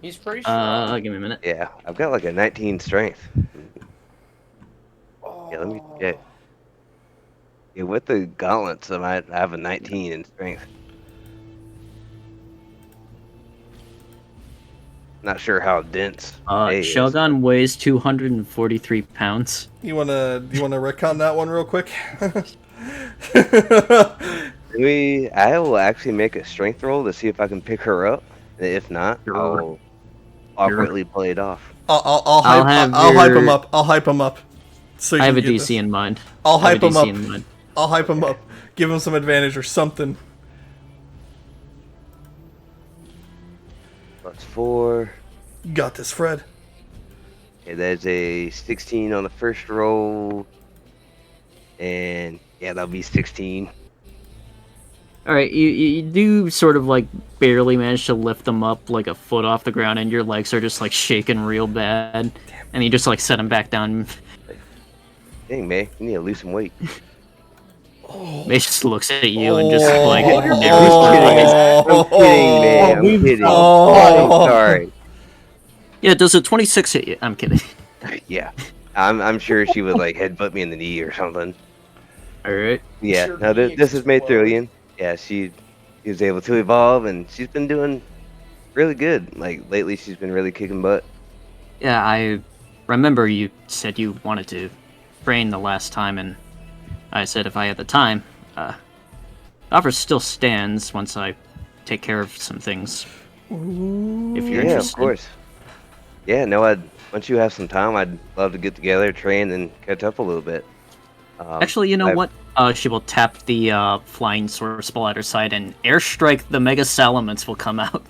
He's pretty strong. Give me a minute. Yeah, I've got like a 19 strength. Yeah, let me check. Yeah, with the gauntlets, I have a 19 in strength. Not sure how dense. May is. Shogun weighs 243 pounds. You wanna retcon that one real quick? I will actually make a strength roll to see if I can pick her up. If not, Sure. I'll awkwardly play it off. I'll hype him up. I'll hype him up. So you I have a can get DC this. in mind. I'll I have hype a him DC up. in mind. I'll hype him up. Give him some advantage or something. Plus 4. You got this, Fred. Okay, there's a 16 on the first roll. And yeah, that'll be 16. All right, you do sort of like barely manage to lift them up like a foot off the ground, and your legs are just like shaking real bad, and you just like set them back down. Dang, man, you need to lose some weight. They just looks at you and just like Oh. never I'm kidding, man. I'm kidding. Oh. I'm sorry. Yeah, does a 26 hit you? I'm kidding. Yeah, I'm sure she would like headbutt me in the knee or something. All right. Yeah, Sure, no, knee this is May explode. Thrillian. Yeah, she was able to evolve, and she's been doing really good. Like lately, she's been really kicking butt. Yeah, I remember you said you wanted to train the last time, and I said if I had the time. The offer still stands once I take care of some things. If you're Yeah, interested. of course. Yeah, no, once you have some time, I'd love to get together, train, and catch up a little bit. Actually, you know I've- what? She will tap the flying source ball at her side, and airstrike the mega salamence will come out.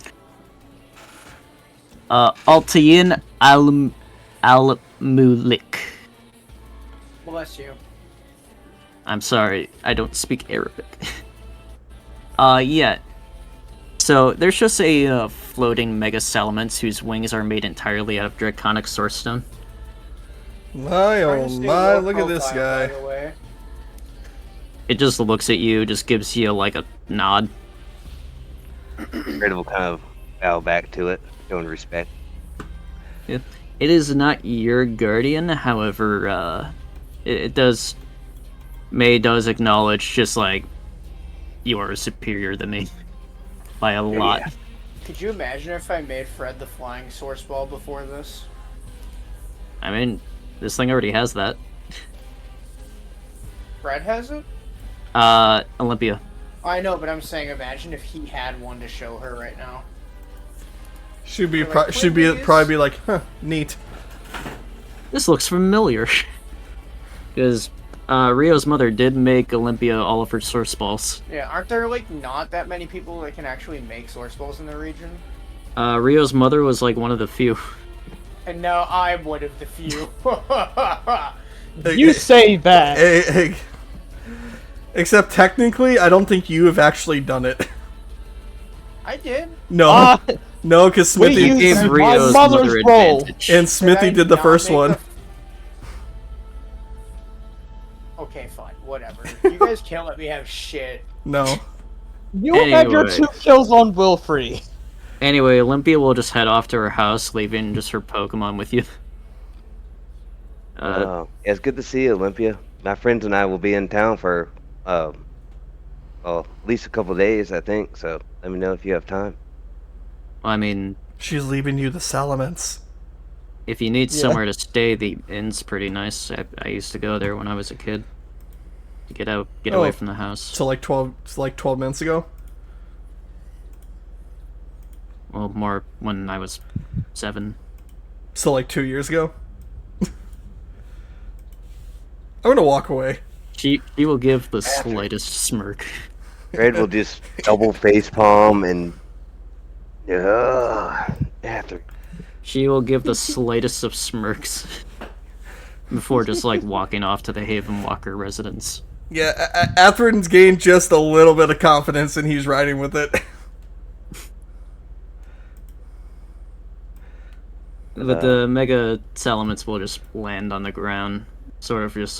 Altayin Al-Mulik. Bless you. I'm sorry, I don't speak Arabic. Yeah. So, there's just a floating mega salamence whose wings are made entirely out of draconic source stone. My Trying oh to stay my, low look at this profile, by guy. the way. It just looks at you, just gives you like a nod. Fred will kind of bow back to it, showing respect. It is not your guardian, however, May does acknowledge just like you are superior than me by a lot. Yeah. Could you imagine if I made Fred the flying source ball before this? I mean, this thing already has that. Fred has it? Olympia. I know, but I'm saying imagine if he had one to show her right now. Should be Like, what is- probably be like, huh, neat. This looks familiar. Because Rio's mother did make Olympia all of her source balls. Yeah, aren't there like not that many people that can actually make source balls in the region? Rio's mother was like one of the few. And now I'm one of the few. You say that. Hey, except technically, I don't think you have actually done it. I did. No, no, because we Smithy used Gave my Rio's mother's mother roll. advantage. and Smithy I did the not first make one. Okay, fine, whatever. You guys can't let me have shit. No. You had your Anyway. 2 kills on Wilfrey. Anyway, Olympia will just head off to her house, leaving just her Pokemon with you. Yeah, it's good to see you, Olympia. My friends and I will be in town for, well, at least a couple days, I think. So let me know if you have time. I mean, She's leaving you the Salamence. If you need Yeah. somewhere to stay, the inn's pretty nice. I used to go there when I was a kid. To get away Oh. from the house. So like 12 minutes ago. Well, more when I was 7. So like 2 years ago. I'm gonna walk away. She will give the slightest smirk. Red will just double face palm and after. She will give the slightest of smirks before just like walking off to the Haven Walker residence. Yeah, Atherin's gained just a little bit of confidence, and he's riding with it. But the mega elements will just land on the ground, sort of rest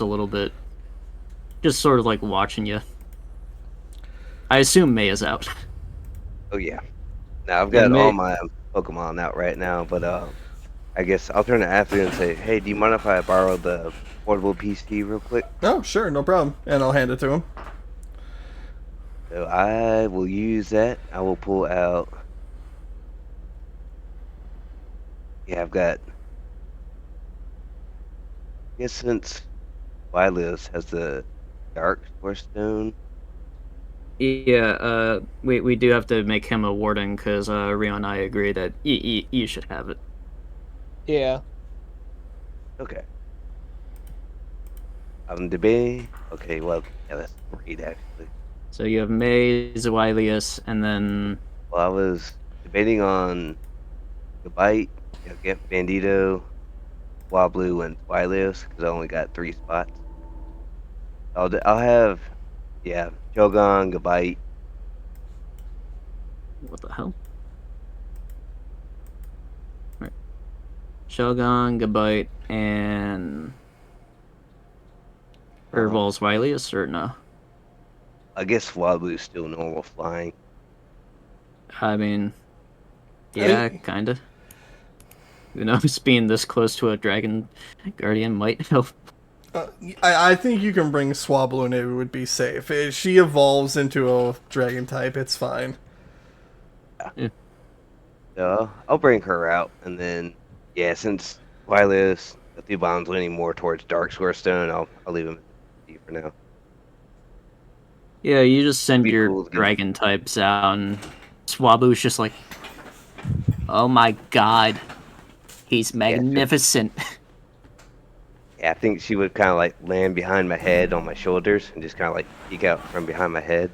a little bit. Just sort of like watching you. I assume May is out. Oh yeah. Now I've got May- all my Pokemon out right now, but I guess I'll turn to Athlete and say, hey, do you mind if I borrow the portable PC real quick? Oh, sure, no problem. And I'll hand it to him. So I will use that. I will pull out. Yeah, I've got. I guess since Wilios has the Dark Source Stone. Yeah, we do have to make him a warden because Rio and I agree that you should have it. Yeah. Okay. I'm debating. Okay, well, yeah, that's great actually. So you have May, Zawilius, and then Well, I was debating on Gabite, get Bandito, Wablu, and Wilios because I only got 3 spots. I'll have, yeah, Shogun, Gabite. what the hell? Right. Shogun, Gabite, and Herbal's Wilius, or no? I guess Wablu's still normal flying. I mean, yeah, kinda. Who knows, being this close to a Dragon Guardian might help. I think you can bring Swablu and it would be safe. If she evolves into a dragon type, it's fine. So I'll bring her out, and then, yeah, since Wilios, the Thubon's leaning more towards Dark Source Stone, I'll leave him for now. Yeah, you just send Be your cool to get- dragon types out, and Swabu's just like, oh my god, he's magnificent. Yeah, I think she would kind of like land behind my head on my shoulders and just kind of like peek out from behind my head.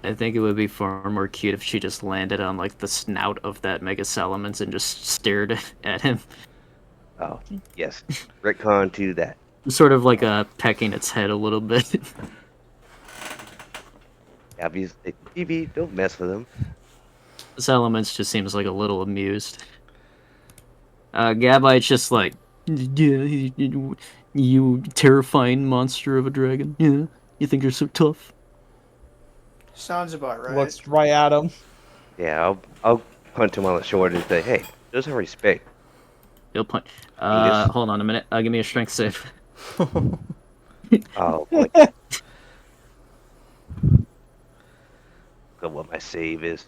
I think it would be far more cute if she just landed on like the snout of that Mega Salamence and just stared at him. Oh, yes. Retcon to that. Sort of like pecking its head a little bit. Obviously, BB, don't mess with him. Salamence just seems like a little amused. Gabite's just like, yeah, you terrifying monster of a dragon. Yeah, you think you're so tough. Sounds about right. Looks right at him. Yeah, I'll punch him on the shoulder and say, hey, show some respect. He'll punch. Just- Hold on a minute. Give me a strength save. Oh, boy. Look at what my save is.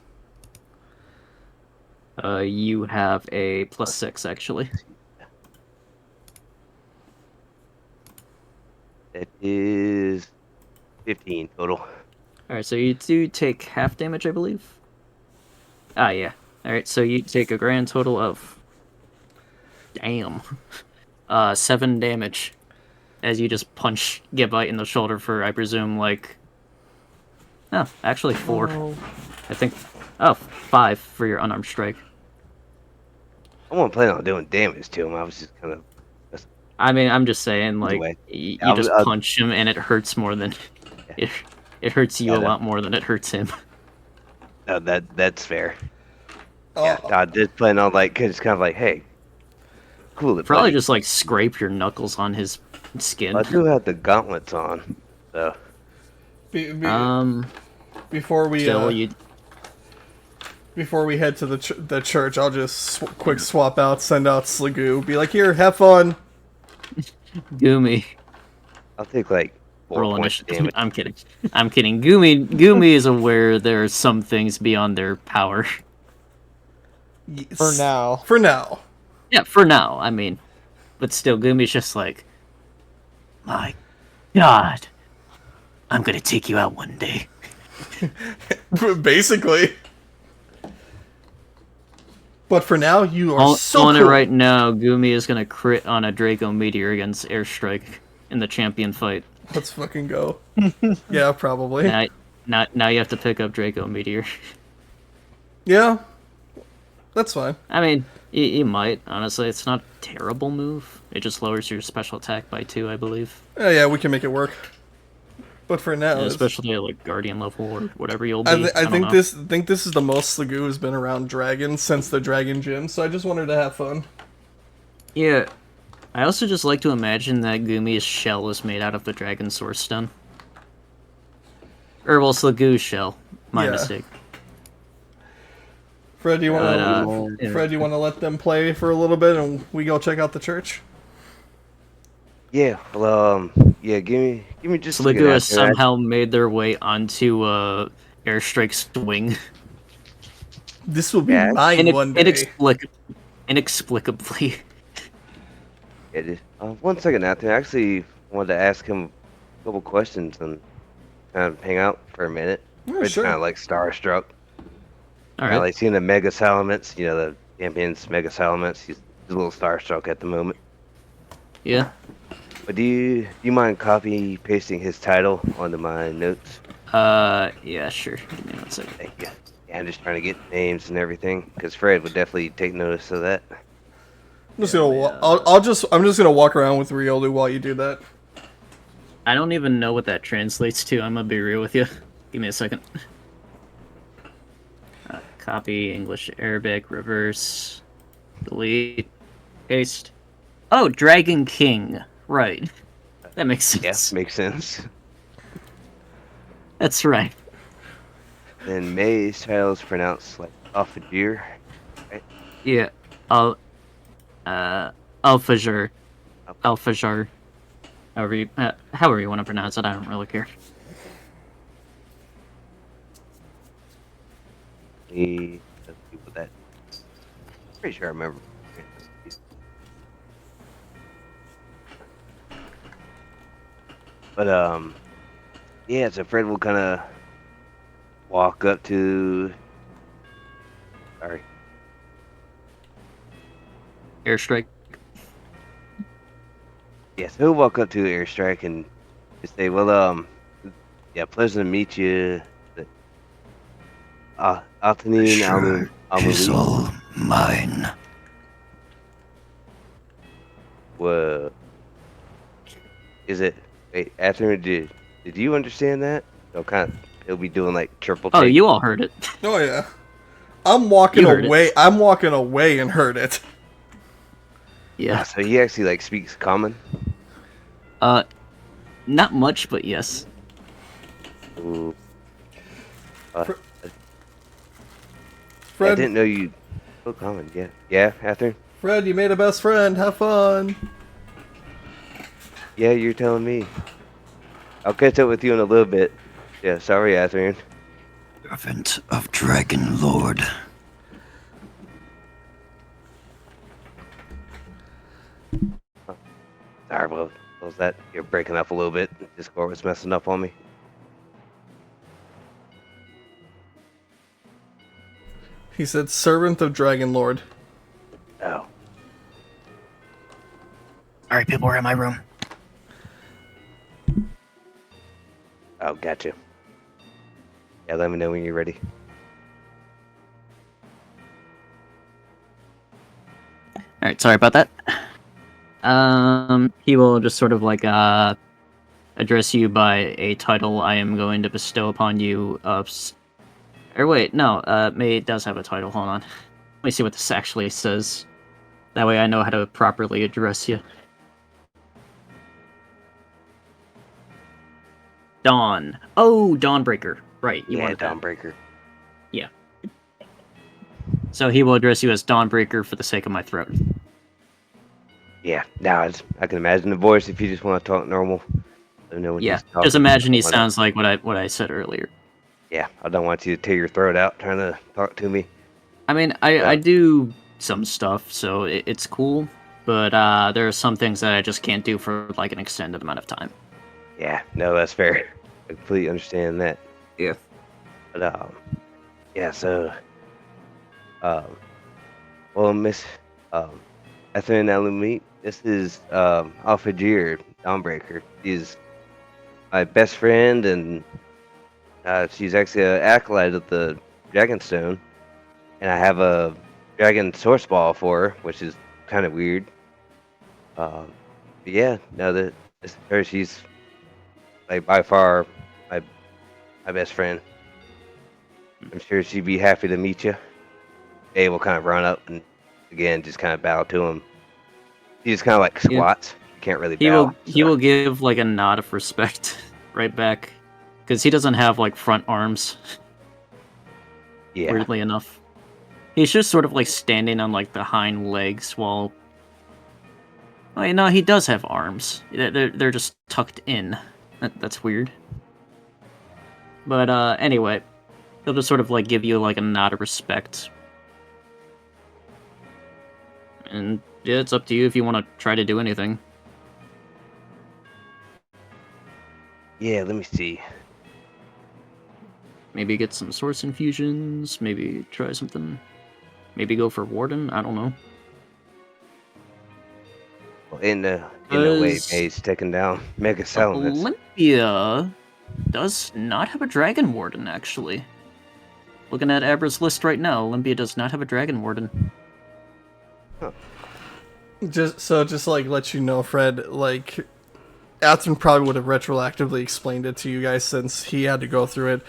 You have a +6 actually. That is 15 total. Alright, so you do take half damage, I believe? Ah, yeah. Alright, so you take a grand total of... Damn. 7 damage. As you just punch Gibite in the shoulder for, I presume, like... Oh, actually 4. Oh. I think... Oh, 5 for your unarmed strike. I wasn't planning on doing damage to him. I was just kind of... I mean, I'm just saying, like, Anyway, you I'll- just I'll- punch him and it hurts more than... It hurts you a lot more than it hurts him. No, that's fair. Oh, Yeah, I did plan on, like, just kind of like, hey, cool it, Probably buddy. just, like, scrape your knuckles on his skin. I do have the gauntlets on, so... before we Still, you... before we head to the church, I'll just quick swap out, send out Sligoo, be like, here, have fun. Goomy. I'll take, like, 4 Roll points of initiative. damage. I'm kidding. I'm kidding. Goomy is aware there are some things beyond their power. For now. For now. Yeah, for now, I mean. But still, Gumi's just like, my God, I'm gonna take you out one day. Basically. But for now, you are so On cool. it right now, Gumi is gonna crit on a Draco Meteor against Airstrike in the champion fight. Let's fucking go. Yeah, probably. Now you have to pick up Draco Meteor. Yeah. That's fine. I mean, you might, honestly. It's not a terrible move. It just lowers your special attack by 2, I believe. Yeah, we can make it work. But for now, Yeah, especially at like Guardian level or whatever you'll be. I don't know. think this is the most Slagoo has been around dragons since the Dragon Gym, so I just wanted to have fun. Yeah. I also just like to imagine that Gumi's shell is made out of the Dragon Source Stone. Or, well, Slagoo's shell. My Yeah. mistake. Fred, you want to yeah. Fred, you want to let them play for a little bit, and we go check out the church? Yeah. Well, yeah. Give me just a second Slagoo has after that. somehow made their way onto Airstrike's wing. This will be Yeah. mine one day. Inexplicably. Yeah, dude. 1 second after. I actually wanted to ask him a couple questions and kind of hang out for a minute. Yeah, Fred's sure. kind of like starstruck. Alright. Like seeing the Mega Salamence, the champion's Mega Salamence. He's a little starstruck at the moment. Yeah. But do you mind copy pasting his title onto my notes? Yeah, sure. Give me 1 second. Thank you. Yeah, I'm just trying to get names and everything because Fred would definitely take notice of that. I'm just gonna walk around with Riolu while you do that. I don't even know what that translates to. I'm gonna be real with you. Give me a second. Copy, English, Arabic, reverse, delete, paste. Oh, Dragon King. Right. That makes sense. Yeah, makes sense. That's right. Then May's title is pronounced like Alphagir. Yeah. Alphajar. Alphajar. However you want to pronounce it, I don't really care. Let's see what that. Pretty sure I remember. But yeah. So Fred will kind of walk up to. Sorry. Airstrike. Yes, he'll walk up to Airstrike and just say, "Well, yeah, pleasure to meet you, Altanine all mine. Whoa. Is it? Wait, after did you understand that? He'll be doing like triple. Oh, take. you all heard it. Oh yeah. I'm walking You heard away. it. I'm walking away and heard it. Yeah. So he actually like speaks common. Not much, but yes. Ooh. I Fred, didn't know you spoke common. Yeah. Yeah, Catherine. Fred, you made a best friend. Have fun. Yeah, you're telling me. I'll catch up with you in a little bit. Yeah, sorry, Catherine. Servant of Dragon Lord. Sorry, what was that? You're breaking up a little bit. Discord was messing up on me. He said, "Servant of Dragon Lord." Oh. Alright, people, we're in my room. Oh, gotcha. Yeah, let me know when you're ready. Alright, sorry about that. He will just sort of like, address you by a title I am going to bestow upon you or wait, no, May does have a title, hold on. Let me see what this actually says. That way I know how to properly address you. Dawn. Oh, Dawnbreaker. Right, you Yeah, wanted that. Dawnbreaker. Yeah. So he will address you as Dawnbreaker for the sake of my throat. Yeah, now I can imagine the voice if you just want to talk normal. Let me know when Yeah, he's talking. just imagine he I don't- sounds like what I said earlier. Yeah, I don't want you to tear your throat out trying to talk to me. I mean, I do some stuff, so it's cool. But there are some things that I just can't do for like an extended amount of time. Yeah, no, that's fair. I completely understand that. Yeah. But yeah. So, well, Miss Ethan Alumi, this is Alphajir Dawnbreaker. She's my best friend, and she's actually an acolyte of the Dragonstone. And I have a dragon source ball for her, which is kind of weird. But yeah, no, that this is her. She's like by far my best friend. I'm sure she'd be happy to meet you. Abe will kind of run up and again just kind of bow to him. He just kind of like squats. You can't really bow. He will give like a nod of respect right back, because he doesn't have like front arms. Yeah. Weirdly enough. He's just sort of like standing on like the hind legs while... Oh, no, he does have arms. They're just tucked in. That's weird. But anyway, he'll just sort of like give you like a nod of respect. And yeah, it's up to you if you want to try to do anything. Yeah, let me see. Maybe get some source infusions, maybe try something. Maybe go for Warden, I don't know. Well, in the way, May's taking down Mega Settlements. Olympia does not have a Dragon Warden, actually. Looking at Abra's list right now, Olympia does not have a Dragon Warden. Huh. Just like let you know, Fred, like Athen probably would have retroactively explained it to you guys since he had to go through it.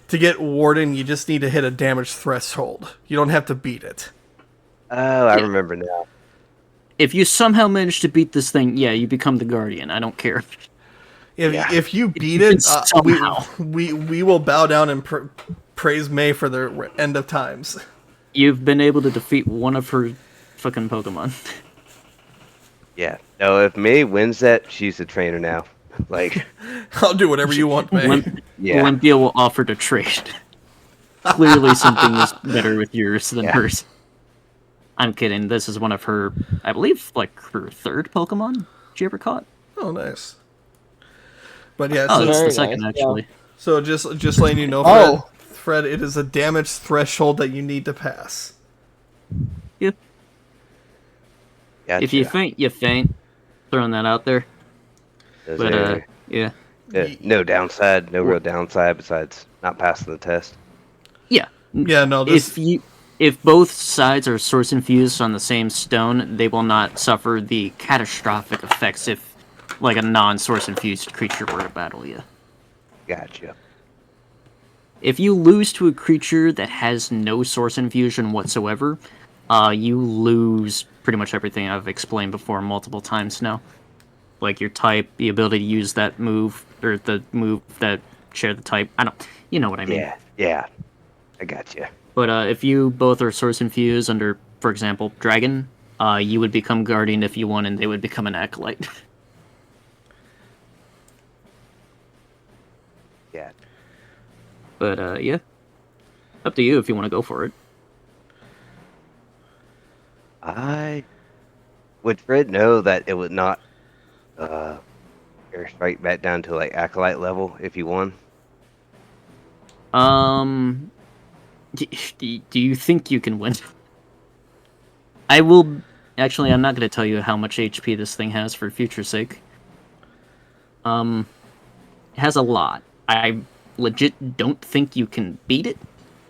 To get Warden, you just need to hit a damage threshold. You don't have to beat it. Oh, I remember now. If you somehow manage to beat this thing, yeah, you become the Guardian. I don't care. If you beat it, we will bow down and praise May for the end of times. You've been able to defeat one of her fucking Pokemon. Yeah. No, if May wins that, she's the trainer now. Like, I'll do whatever you want, May. Olympia will offer to trade. Clearly something is better with yours than hers. I'm kidding. This is one of her, I believe, like her third Pokemon she ever caught. Oh, nice. But yeah, oh, so it's the very second, nice, actually. yeah. So just letting you know, Fred, it is a damage threshold that you need to pass. Yep. Gotcha. If you faint, you faint. Throwing that out there. But, yeah. No downside, no real downside besides not passing the test. Yeah. Yeah, no, If both sides are source infused on the same stone, they will not suffer the catastrophic effects if, like, a non-source infused creature were to battle you. Gotcha. If you lose to a creature that has no source infusion whatsoever, you lose pretty much everything I've explained before multiple times now. Like your type, the ability to use that move, or the move that share the type. You know what I mean. Yeah. I gotcha. But if you both are source infused under, for example, Dragon, you would become Guardian if you won, and they would become an Acolyte. Yeah. But yeah, up to you if you want to go for it. Would Fred know that it would not air strike back down to like Acolyte level if you won? Do you think you can win? I will... Actually, I'm not going to tell you how much HP this thing has for future's sake. It has a lot. I legit don't think you can beat it,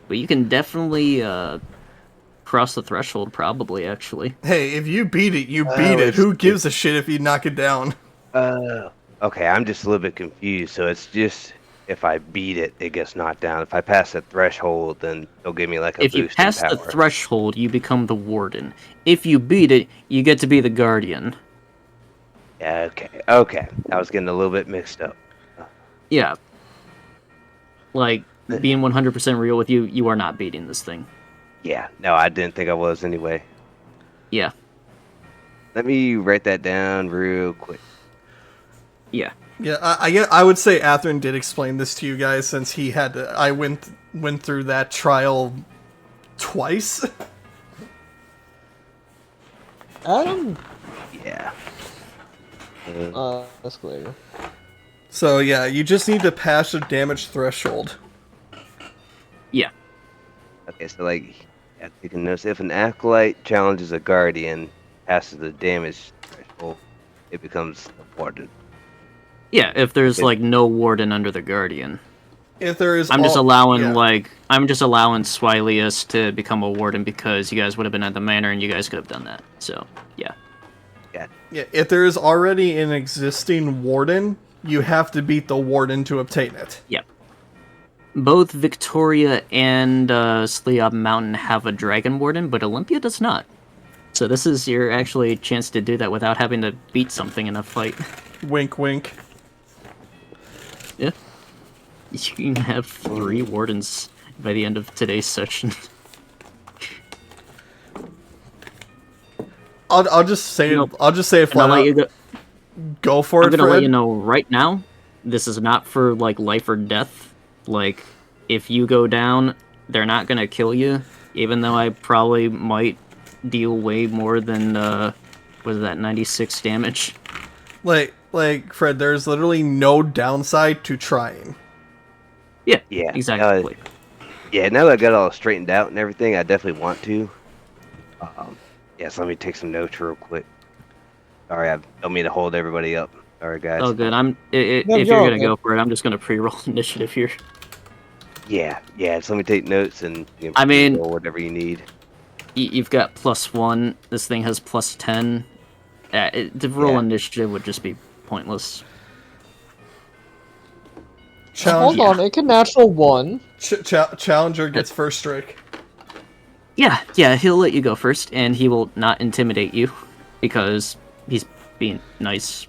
but you can definitely cross the threshold, probably, actually. Hey, if you beat it, you beat it. Who gives a shit if you knock it down? Okay, I'm just a little bit confused. So it's just if I beat it, it gets knocked down. If I pass the threshold, then they'll give me like a boost in power. If you pass the threshold, you become the Warden. If you beat it, you get to be the Guardian. Yeah, okay. I was getting a little bit mixed up. Yeah. Like, being 100% real with you, you are not beating this thing. Yeah, no, I didn't think I was anyway. Yeah. Let me write that down real quick. Yeah. Yeah, I would say Athen did explain this to you guys since he had to, I went through that trial twice? Adam, Yeah. escalator. So yeah, you just need to pass the damage threshold. Yeah. Okay, so like, yeah, you can notice if an acolyte challenges a guardian, passes the damage threshold, it becomes a warden. Yeah, if there's It- like no warden under the guardian. If there is, I'm just all- allowing yeah. I'm just allowing Swilius to become a warden because you guys would have been at the manor and you guys could have done that. So yeah. Yeah, if there is already an existing warden, you have to beat the warden to obtain it. Yep. Both Victoria and Sleob Mountain have a dragon warden, but Olympia does not. So this is your actually chance to do that without having to beat something in a fight. Wink, wink. Yeah. You can have 3 wardens by the end of today's session. I'll just say Nope. I'll just say it And I'll flat let you out. go. Go for I'm it, gonna Fred. let you know right now, this is not for like life or death. Like, if you go down, they're not gonna kill you, even though I probably might deal way more than was that 96 damage. Like Fred, there's literally no downside to trying. Yeah, Yeah, exactly. Yeah, now that I got all straightened out and everything, I definitely want to. Yeah, so let me take some notes real quick. Sorry, I don't mean to hold everybody up. Sorry, guys. Oh, good. No, If you're you're all gonna good. go for it, I'm just gonna pre-roll initiative here. Yeah, so let me take notes and I mean- roll whatever you need. You've got +1. This thing has +10. To roll Yeah. initiative would just be pointless. Challenge, Hold on, it can natural 1. Challenger gets first strike. Yeah, he'll let you go first, and he will not intimidate you because he's being nice.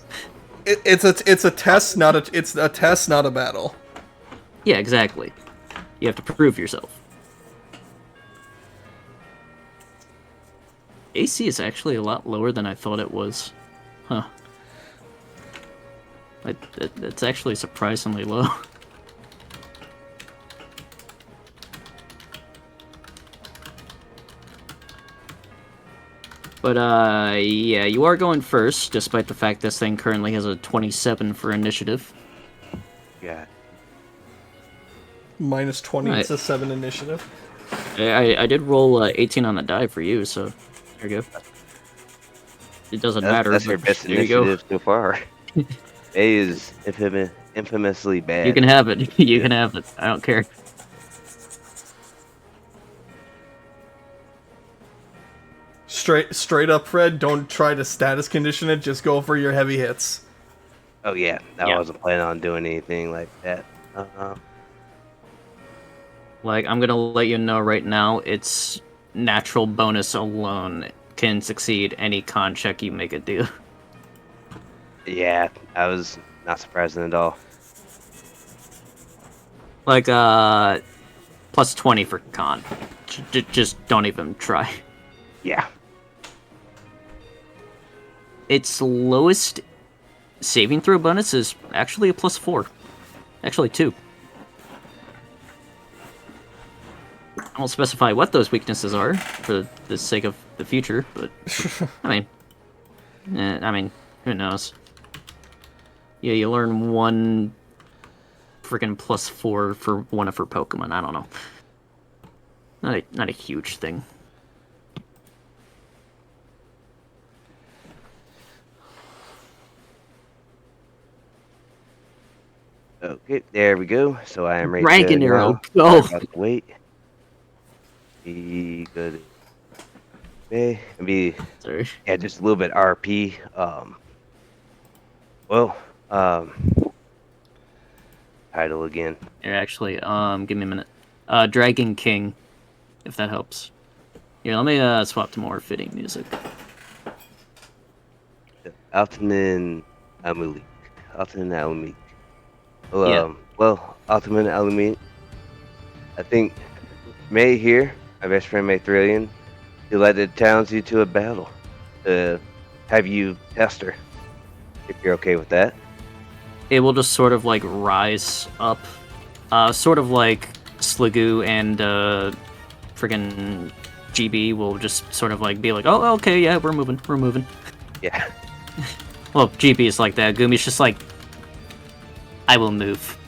It's a test, not a battle. Yeah, exactly. You have to prove yourself. AC is actually a lot lower than I thought it was. Huh. It's actually surprisingly low. But, yeah, you are going first, despite the fact this thing currently has a 27 for initiative. Yeah. Minus 20, Right. it's a 7 initiative. I did roll 18 on the die for you, so there you go. It doesn't matter. That's your but best there you go. initiative so far. A is infamously bad. You can have it. You can have it. I don't care. Straight up, Fred, don't try to status condition it, just go for your heavy hits. Oh yeah, I Yeah. wasn't planning on doing anything like that. Like, I'm gonna let you know right now, it's natural bonus alone can succeed any con check you make it do. Yeah, I was not surprised at all. Like, plus 20 for con. Just don't even try. Yeah. Its lowest saving throw bonus is actually a +4. Actually, 2. I won't specify what those weaknesses are for the sake of the future, but I mean, who knows? Yeah, you learn one freaking +4 for one of her Pokemon. I don't know. Not a huge thing. Okay, there we go. So I am ready Dragon to Arrow, now. go! Sorry about the wait. Be good. Okay, be Sorry. yeah, just a little bit RP. Well, title again. Here, actually, give me a minute. Dragon King, if that helps. Here, let me swap to more fitting music. Altanin Amulik. Altanin Amulik. Well, Yeah. Altanin Amulik. I think May here, my best friend May Thrillian, he led the challenge you to a battle to have you test her. If you're okay with that. It will just sort of like rise up, sort of like Sligoo and friggin' GB will just sort of like be like, oh, okay, yeah, we're moving. Yeah. Well, GB is like that. Gumi's just like, I will move.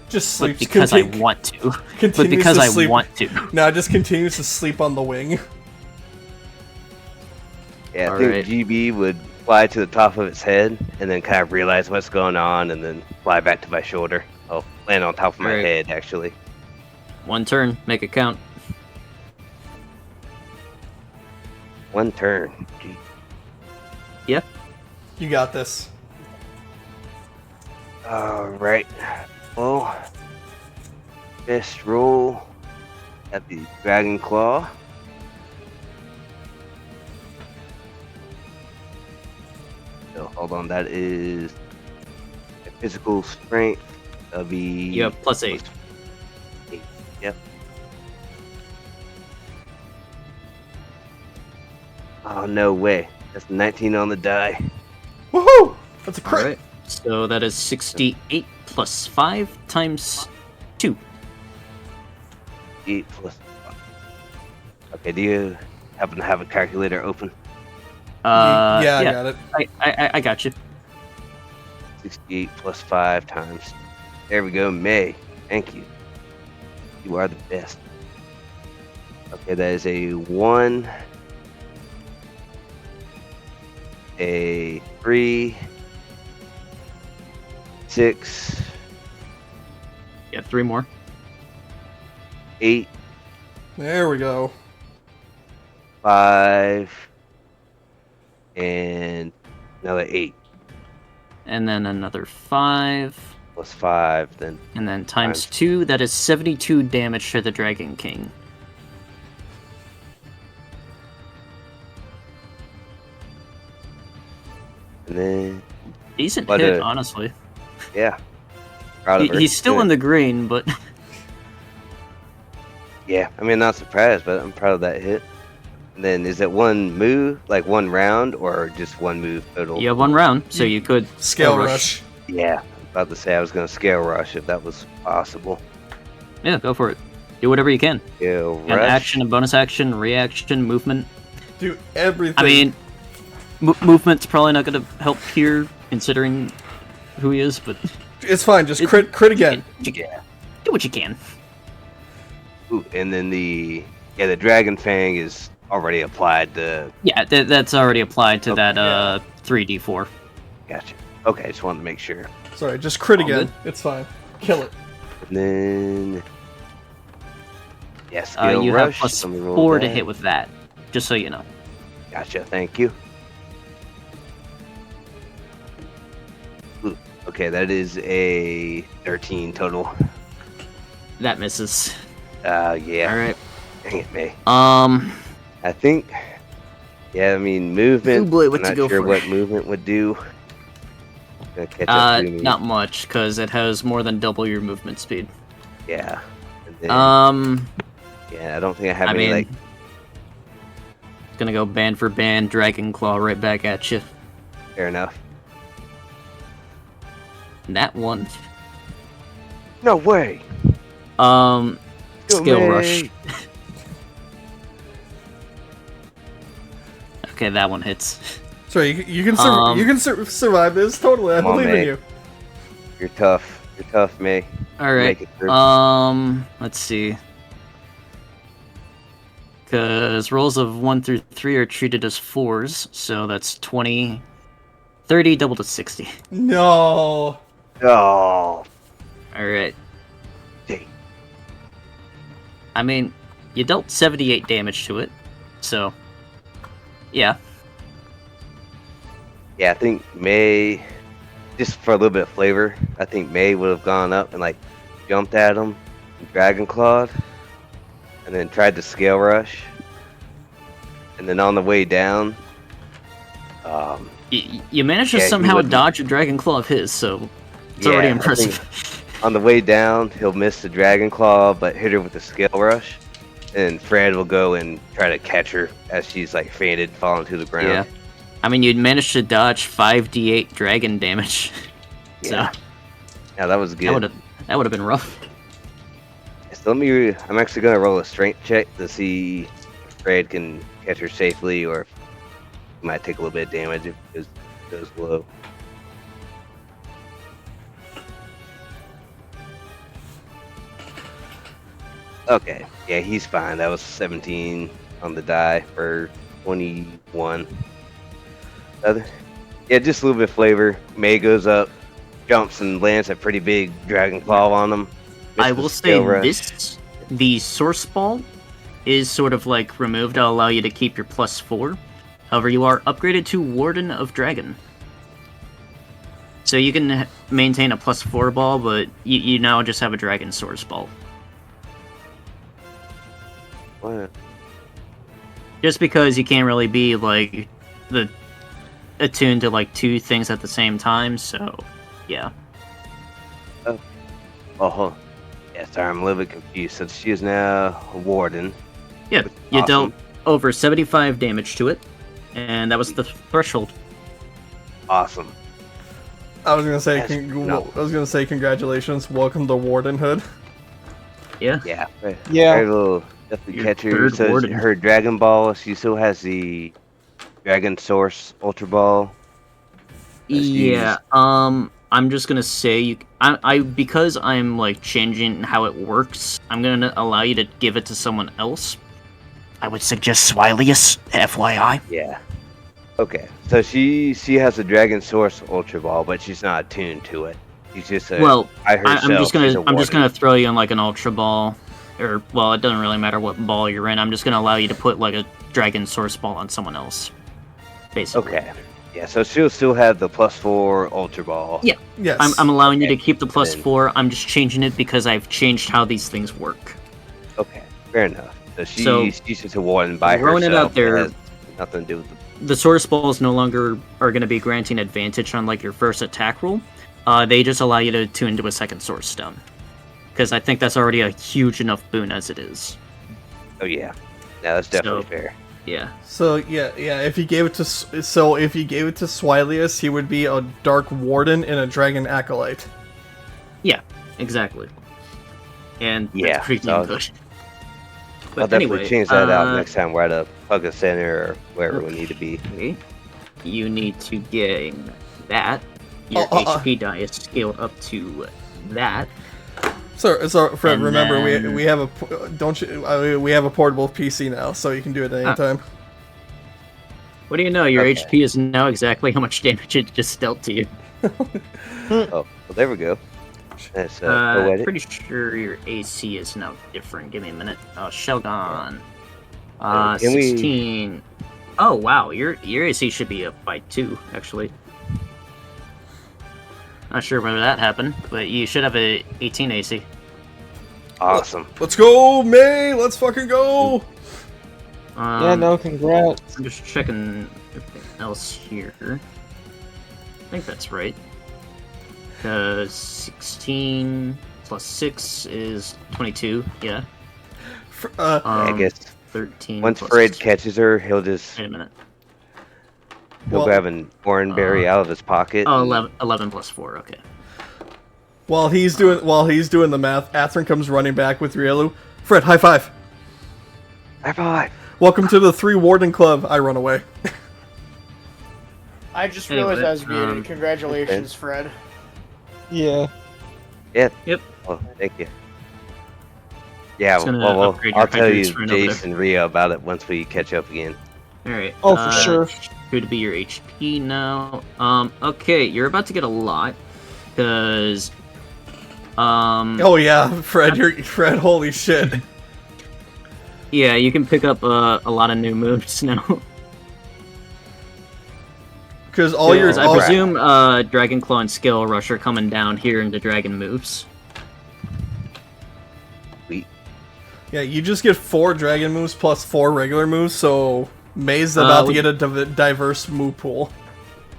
Just But sleeps. because I want to. But continues because to I sleep. want to. No, just continues to sleep on the wing. Yeah, I Alright. think GB would fly to the top of its head and then kind of realize what's going on and then fly back to my shoulder. Oh, land on top of my Alright. head, actually. One turn, make it count. One turn. Gee. Yeah. You got this. Alright. Well, best roll at the Dragon Claw. So hold on, that is a physical strength. That'll be You have +8. 8. Yep. Oh no way! That's 19 on the die. Woohoo! That's a crit. Alright. So that is 68 plus 5 times 2. 8 plus 5. Okay, do you happen to have a calculator open? Yeah, I got it. I got you. 68 plus 5 times. There we go, May. Thank you. You are the best. Okay, that is a 1, a 3, 6, Yeah, 3 more. 8, There we go. 5, and another 8 And then another 5. plus 5, then And then times Times- 2, that is 72 damage to the Dragon King. and then Decent But, hit, honestly. yeah. Proud of her. He's still Good. in the green, but Yeah, I mean, not surprised, but I'm proud of that hit. And then is it one move, like one round, or just one move total? you have 1 round, so you could Scale rush. Yeah, about to say I was gonna scale rush if that was possible. Yeah, go for it. Do whatever you can. Scale An rush. action, a bonus action, reaction, movement. Do everything. I mean, movement's probably not going to help here, considering who he is, but it's fine. Just crit again. Do what you can. Ooh, and then the Dragon Fang is already applied to. Yeah, that's already applied to Okay, that yeah. 3d4. Gotcha. Okay, just wanted to make sure. Sorry, just crit All again. good. It's fine. Kill it. And then. Yeah, scale You have rush. plus Let me roll 4 to that. hit with that, just so you know. Gotcha, thank you. Ooh, okay, that is a 13 total. That misses. Yeah. Alright. Dang it, May. I I think. Yeah, I mean, movement. Ooh, boy, what I'm to not go sure for? what movement would do. Gonna catch up to me. not much, because it has more than double your movement speed. Yeah. And then, Yeah, yeah, I don't think I have I any, mean, like. gonna go band for band, Dragon Claw right back at you. Fair enough. That one. No way! Go, Skill May. rush. Okay, that one hits. Sorry, you can survive this totally. I Come on, believe in May. you. You're tough. You're tough, May. Alright. Make it through. Let's see. Because rolls of 1 through 3 are treated as 4s, so that's 20, 30, double to 60. No. Oh, Alright. dang. I mean, you dealt 78 damage to it, so. Yeah. Yeah, I think May, just for a little bit of flavor, I think May would have gone up and like jumped at him, and Dragon Clawed, and then tried to scale rush. And then on the way down, You managed to Yeah, you somehow wouldn't- dodge a Dragon Claw of his, so it's already I impressive. think on the way down, he'll miss the Dragon Claw, but hit her with the scale rush. And Fred will go and try to catch her as she's like fainted, falling to the ground. Yeah. I mean, you'd managed to dodge 5d8 dragon damage. Yeah. So Yeah, that was good. that would have been rough. so I'm actually gonna roll a strength check to see if Fred can catch her safely, or if it might take a little bit of damage if it goes low. Okay, yeah, he's fine. That was 17 on the die for 21. Yeah, just a little bit of flavor. May goes up, jumps, and lands a pretty big dragon claw on him. I will say the source ball is sort of like removed to allow you to keep your +4. However, you are upgraded to Warden of Dragon. So you can maintain a +4 ball, but you now just have a dragon source ball. What? Just because you can't really be like attuned to like two things at the same time, so yeah. Oh, yeah, sorry, I'm a little bit confused. Since she is now a warden. Yeah, you awesome. dealt over 75 damage to it, and that was the threshold. Awesome. I was gonna say, Yes, congratulations. Welcome to Wardenhood. Yeah. Yeah. Yeah. Very little definitely Your catch her. third So warden. her Dragon Ball, she still has the Dragon Source Ultra Ball. Yeah. I'm just gonna say I because I'm like changing how it works. I'm gonna allow you to give it to someone else. I would suggest Swilius, FYI. Yeah. Okay. So she has a Dragon Source Ultra Ball, but she's not attuned to it. She's just a, Well, by herself. I'm just she's a gonna warden. throw you in like an ultra ball, or well, it doesn't really matter what ball you're in. I'm just gonna allow you to put like a dragon source ball on someone else, basically. Okay. Yeah. So she'll still have the +4 Ultra Ball. Yeah. Yes. I'm allowing you to Okay. keep the Then- +4. I'm just changing it because I've changed how these things work. Okay. Fair enough. So So, she's just a warden by throwing it herself. out there- has nothing to do with the. The source balls no longer are going to be granting advantage on like your first attack roll. They just allow you to tune into a second source stone, because I think that's already a huge enough boon as it is. Oh yeah. No, that's definitely fair. Yeah. So yeah. If you gave it to Swilius, he would be a Dark Warden and a Dragon Acolyte. Yeah. Exactly. And Yeah, that's pretty so- damn good. I'll But definitely anyway, change that out next time we're at a Pugga Center or wherever we need to be. Okay. You need to gain that. Your HP die is scaled up to that. So Fred, And remember then- we have we have a portable PC now, so you can do it anytime. What do you know? Your Okay. HP is now exactly how much damage it just dealt to you. Oh, well, there we go. Let's go at it. Pretty sure your AC is now different. Give me a minute. Shelgon. Can we- 16. Oh wow, your AC should be up by 2, actually. Not sure whether that happened, but you should have a 18 AC. Awesome. Let's go, May! Let's fucking go! Yeah, no, congrats. I'm just checking everything else here. I think that's right. Because 16 plus 6 is 22, yeah. I guess 13 once plus Fred 2. catches her, he'll just Wait a minute. he'll grab an orange berry out of his pocket. Oh, and- 11 plus 4, okay. While he's doing the math, Atherin comes running back with Rielu. Fred, high five! High five. Welcome to the 3 Warden Club. I run away. I just Anyway, realized I was muted. Congratulations, Fred. Yeah. Yeah. Yep. Oh, thank you. Yeah, It's gonna well, upgrade your I'll tell you, hydrates for another- Jace and Rio, about it once we catch up again. Alright. Oh, for sure. Who to be your HP now? Okay, you're about to get a lot. Because... Oh yeah, Fred, holy shit. yeah, you can pick up a lot of new moves now. Because all your... I presume Dragon Claw and Skill Rush are coming down here into Dragon moves. Yeah, you just get 4 dragon moves plus 4 regular moves, so May's about to get a diverse move pool.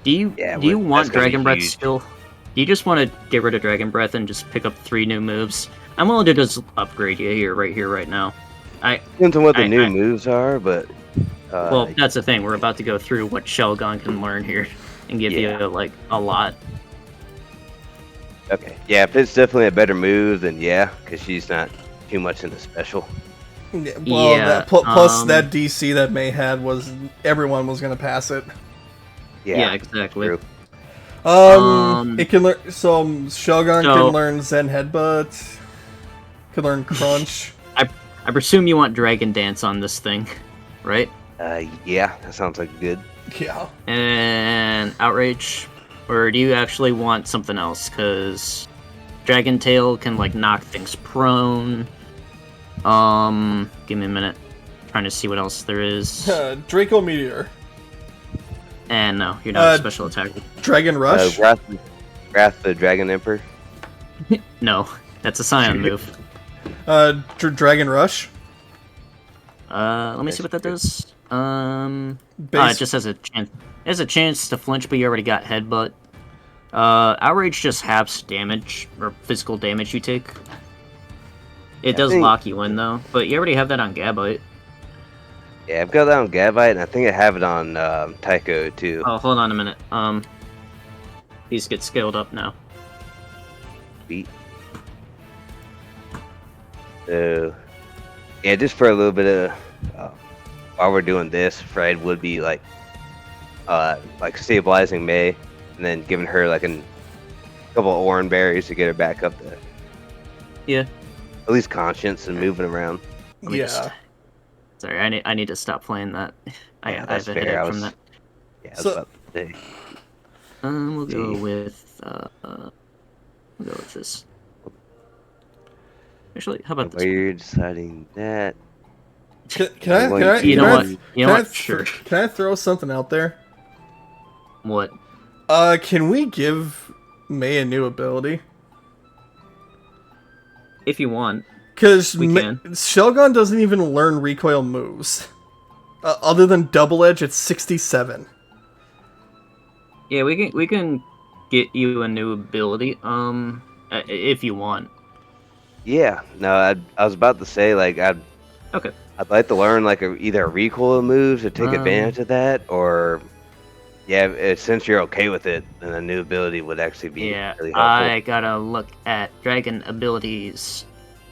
Do you Yeah, do you that's want gonna be Dragon Breath huge. still? Do you just want to get rid of Dragon Breath and just pick up 3 new moves? I'm willing to just upgrade you here, right now. Depends on what the new I- moves are, but Well, that's the thing. We're about to go through what Shelgon can learn here and give Yeah. you like a lot. okay. Yeah, if it's definitely a better move, then yeah, because she's not too much in the special. Yeah, well, Yeah, plus that DC that May had was everyone was gonna pass it. Yeah, exactly. True. It can learn. So Shogun So- can learn Zen Headbutt. Can learn Crunch. I presume you want Dragon Dance on this thing, right? Yeah, that sounds like good. Yeah. And Outrage, or do you actually want something else? Because Dragon Tail can like knock things prone. Give me a minute. Trying to see what else there is. Draco Meteor. And no, you're not a special attacker. Dragon Rush. Wrath of the Dragon Emperor. No, that's a Scion move. Dragon Rush. Let me see what that does. Base- It just has a chance. It has a chance to flinch, but you already got headbutt. Outrage just halves damage or physical damage you take. It does think- lock you in though, but you already have that on Gabite. Yeah, I've got that on Gavite, and I think I have it on Tycho too. Oh, hold on a minute. These get scaled up now. Beat. So, yeah, just for a little bit of while we're doing this, Fred would be like stabilizing May, and then giving her like a couple of orange berries to get her back up to Yeah. at least conscience and moving around. Let me Yeah. just- Sorry, I need to stop playing that. I have that's a fair. headache from that. Yeah, I was So- about to say. We'll go See. with this. Actually, how about Where this? you're deciding that? Can I? You Can I? You know can I- what? You know can I what? Sure. Can I throw something out there? What? Can we give May a new ability? If you want. Because We can. Shogun doesn't even learn recoil moves. Other than Double Edge, it's 67. Yeah, we can get you a new ability. If you want. Yeah, no, I was about to say like Okay. I'd like to learn like either a recoil move to take advantage of that, or since you're okay with it, then a new ability would actually be Yeah, really helpful. I gotta look at dragon abilities.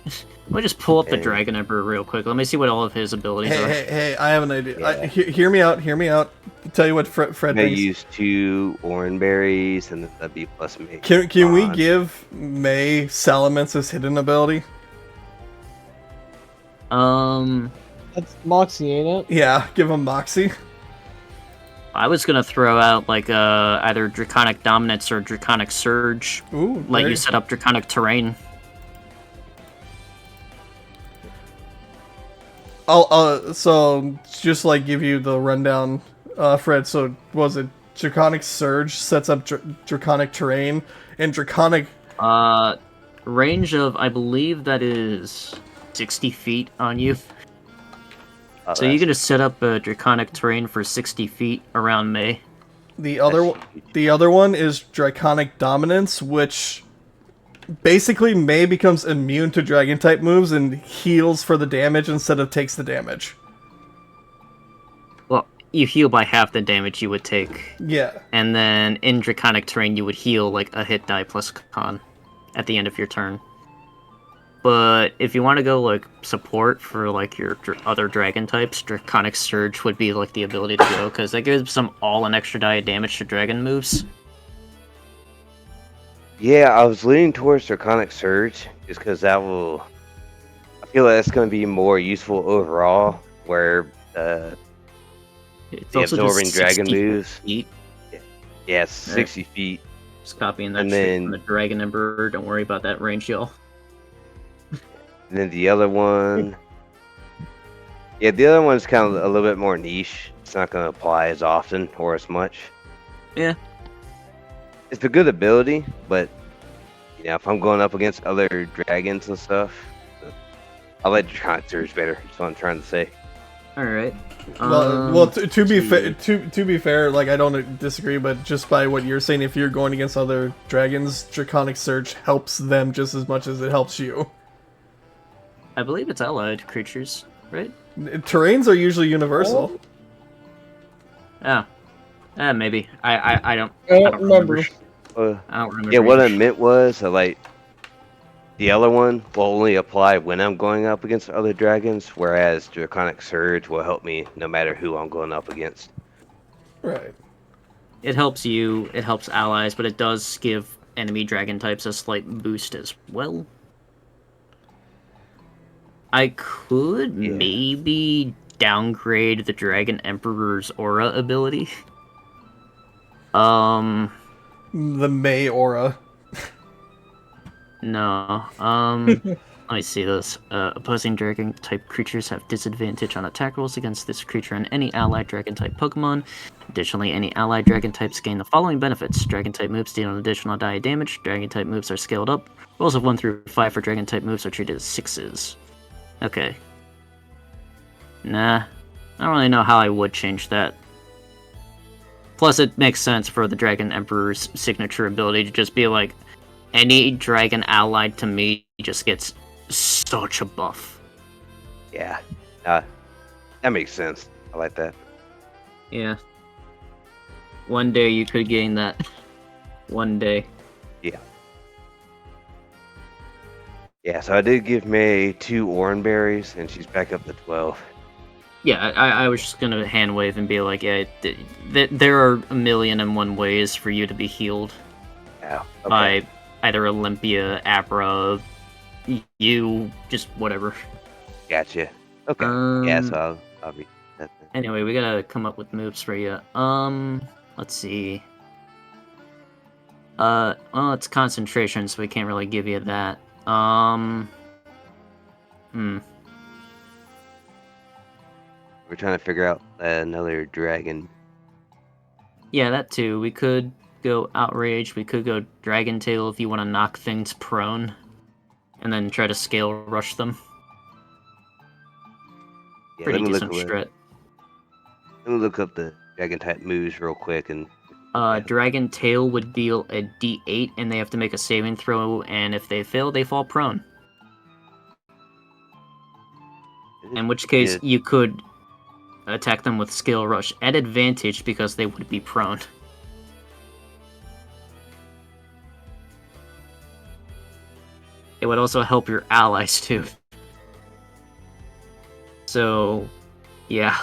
Let me just pull up the Okay. Dragon Emperor real quick. Let me see what all of his abilities are. Hey, I have an idea. Yeah. Hear me out. Hear me out. I'll tell you what Fred I'm gonna thinks. use 2 orange berries, and that'd be plus me. Can we give May Salamence's hidden ability? That's Moxie, ain't it? Yeah, give him Moxie. I was gonna throw out like either Draconic Dominance or Draconic Surge. Ooh, Let there- you set up Draconic Terrain. So just like give you the rundown, Fred. So was it Draconic Surge sets up Draconic Terrain and Draconic? Range of, I believe that is 60 feet on you. Oh, So you're gonna set up a Draconic Terrain for 60 feet around May. The other one is Draconic Dominance, which basically May becomes immune to Dragon type moves and heals for the damage instead of takes the damage. Well, you heal by half the damage you would take. Yeah. And then in Draconic Terrain, you would heal like a hit die plus con at the end of your turn. But if you want to go like support for like your other dragon types, Draconic Surge would be like the ability to go, because that gives some all an extra die of damage to dragon moves. Yeah, I was leaning towards Draconic Surge, just because that will. I feel like that's going to be more useful overall, where It's the also just absorbing dragon 60 moves. feet. Yeah, it's 60 feet. Just copying that And shit then- from the Dragon Emperor. Don't worry about that range, y'all. And then the other one. Yeah, the other one's kind of a little bit more niche. It's not going to apply as often or as much. Yeah. It's a good ability, but if I'm going up against other dragons and stuff, I like Draconic Surge better. That's what I'm trying to say. All right. Well, to be fair, like I don't disagree, but just by what you're saying, if you're going against other dragons, Draconic Surge helps them just as much as it helps you. I believe it's allied creatures, right? Terrains are usually universal. Oh. Maybe. I don't. I don't remember. Uh, I don't remember. yeah, what I either. meant was The other one will only apply when I'm going up against other dragons, whereas Draconic Surge will help me no matter who I'm going up against. Right. It helps you, it helps allies, but it does give enemy dragon types a slight boost as well. I could Yeah. maybe downgrade the Dragon Emperor's aura ability. The May aura. No. Let me see this. Opposing dragon type creatures have disadvantage on attack rolls against this creature and any allied dragon type Pokemon. Additionally, any allied dragon types gain the following benefits. Dragon type moves deal an additional die damage. Dragon type moves are scaled up. Rolls of 1 through 5 for dragon type moves are treated as 6s. Okay. Nah. I don't really know how I would change that. Plus, it makes sense for the Dragon Emperor's signature ability to just be like, any dragon allied to me just gets such a buff. Yeah. That makes sense. I like that. Yeah. One day you could gain that. One day. Yeah. Yeah, so I did give May 2 Oran Berries, and she's back up to 12. Yeah, I was just gonna hand wave and be like, yeah, there are 1,000,001 ways for you to be healed Yeah. Okay. by either Olympia, Abra, you, just whatever. Gotcha. Okay. Yeah, so I'll be that then. Anyway, we gotta come up with moves for you. Let's see. Well, it's concentration, so we can't really give you that. We're trying to figure out another dragon. Yeah, that too. We could go Outrage, we could go Dragon Tail if you want to knock things prone, and then try to scale rush them. Yeah, Pretty let me decent look strat. Let me look up the dragon type moves real quick and Dragon Tail would deal a D8, and they have to make a saving throw, and if they fail, they fall prone. In which case, you could attack them with Skill Rush at advantage because they would be prone. It would also help your allies too. So, yeah.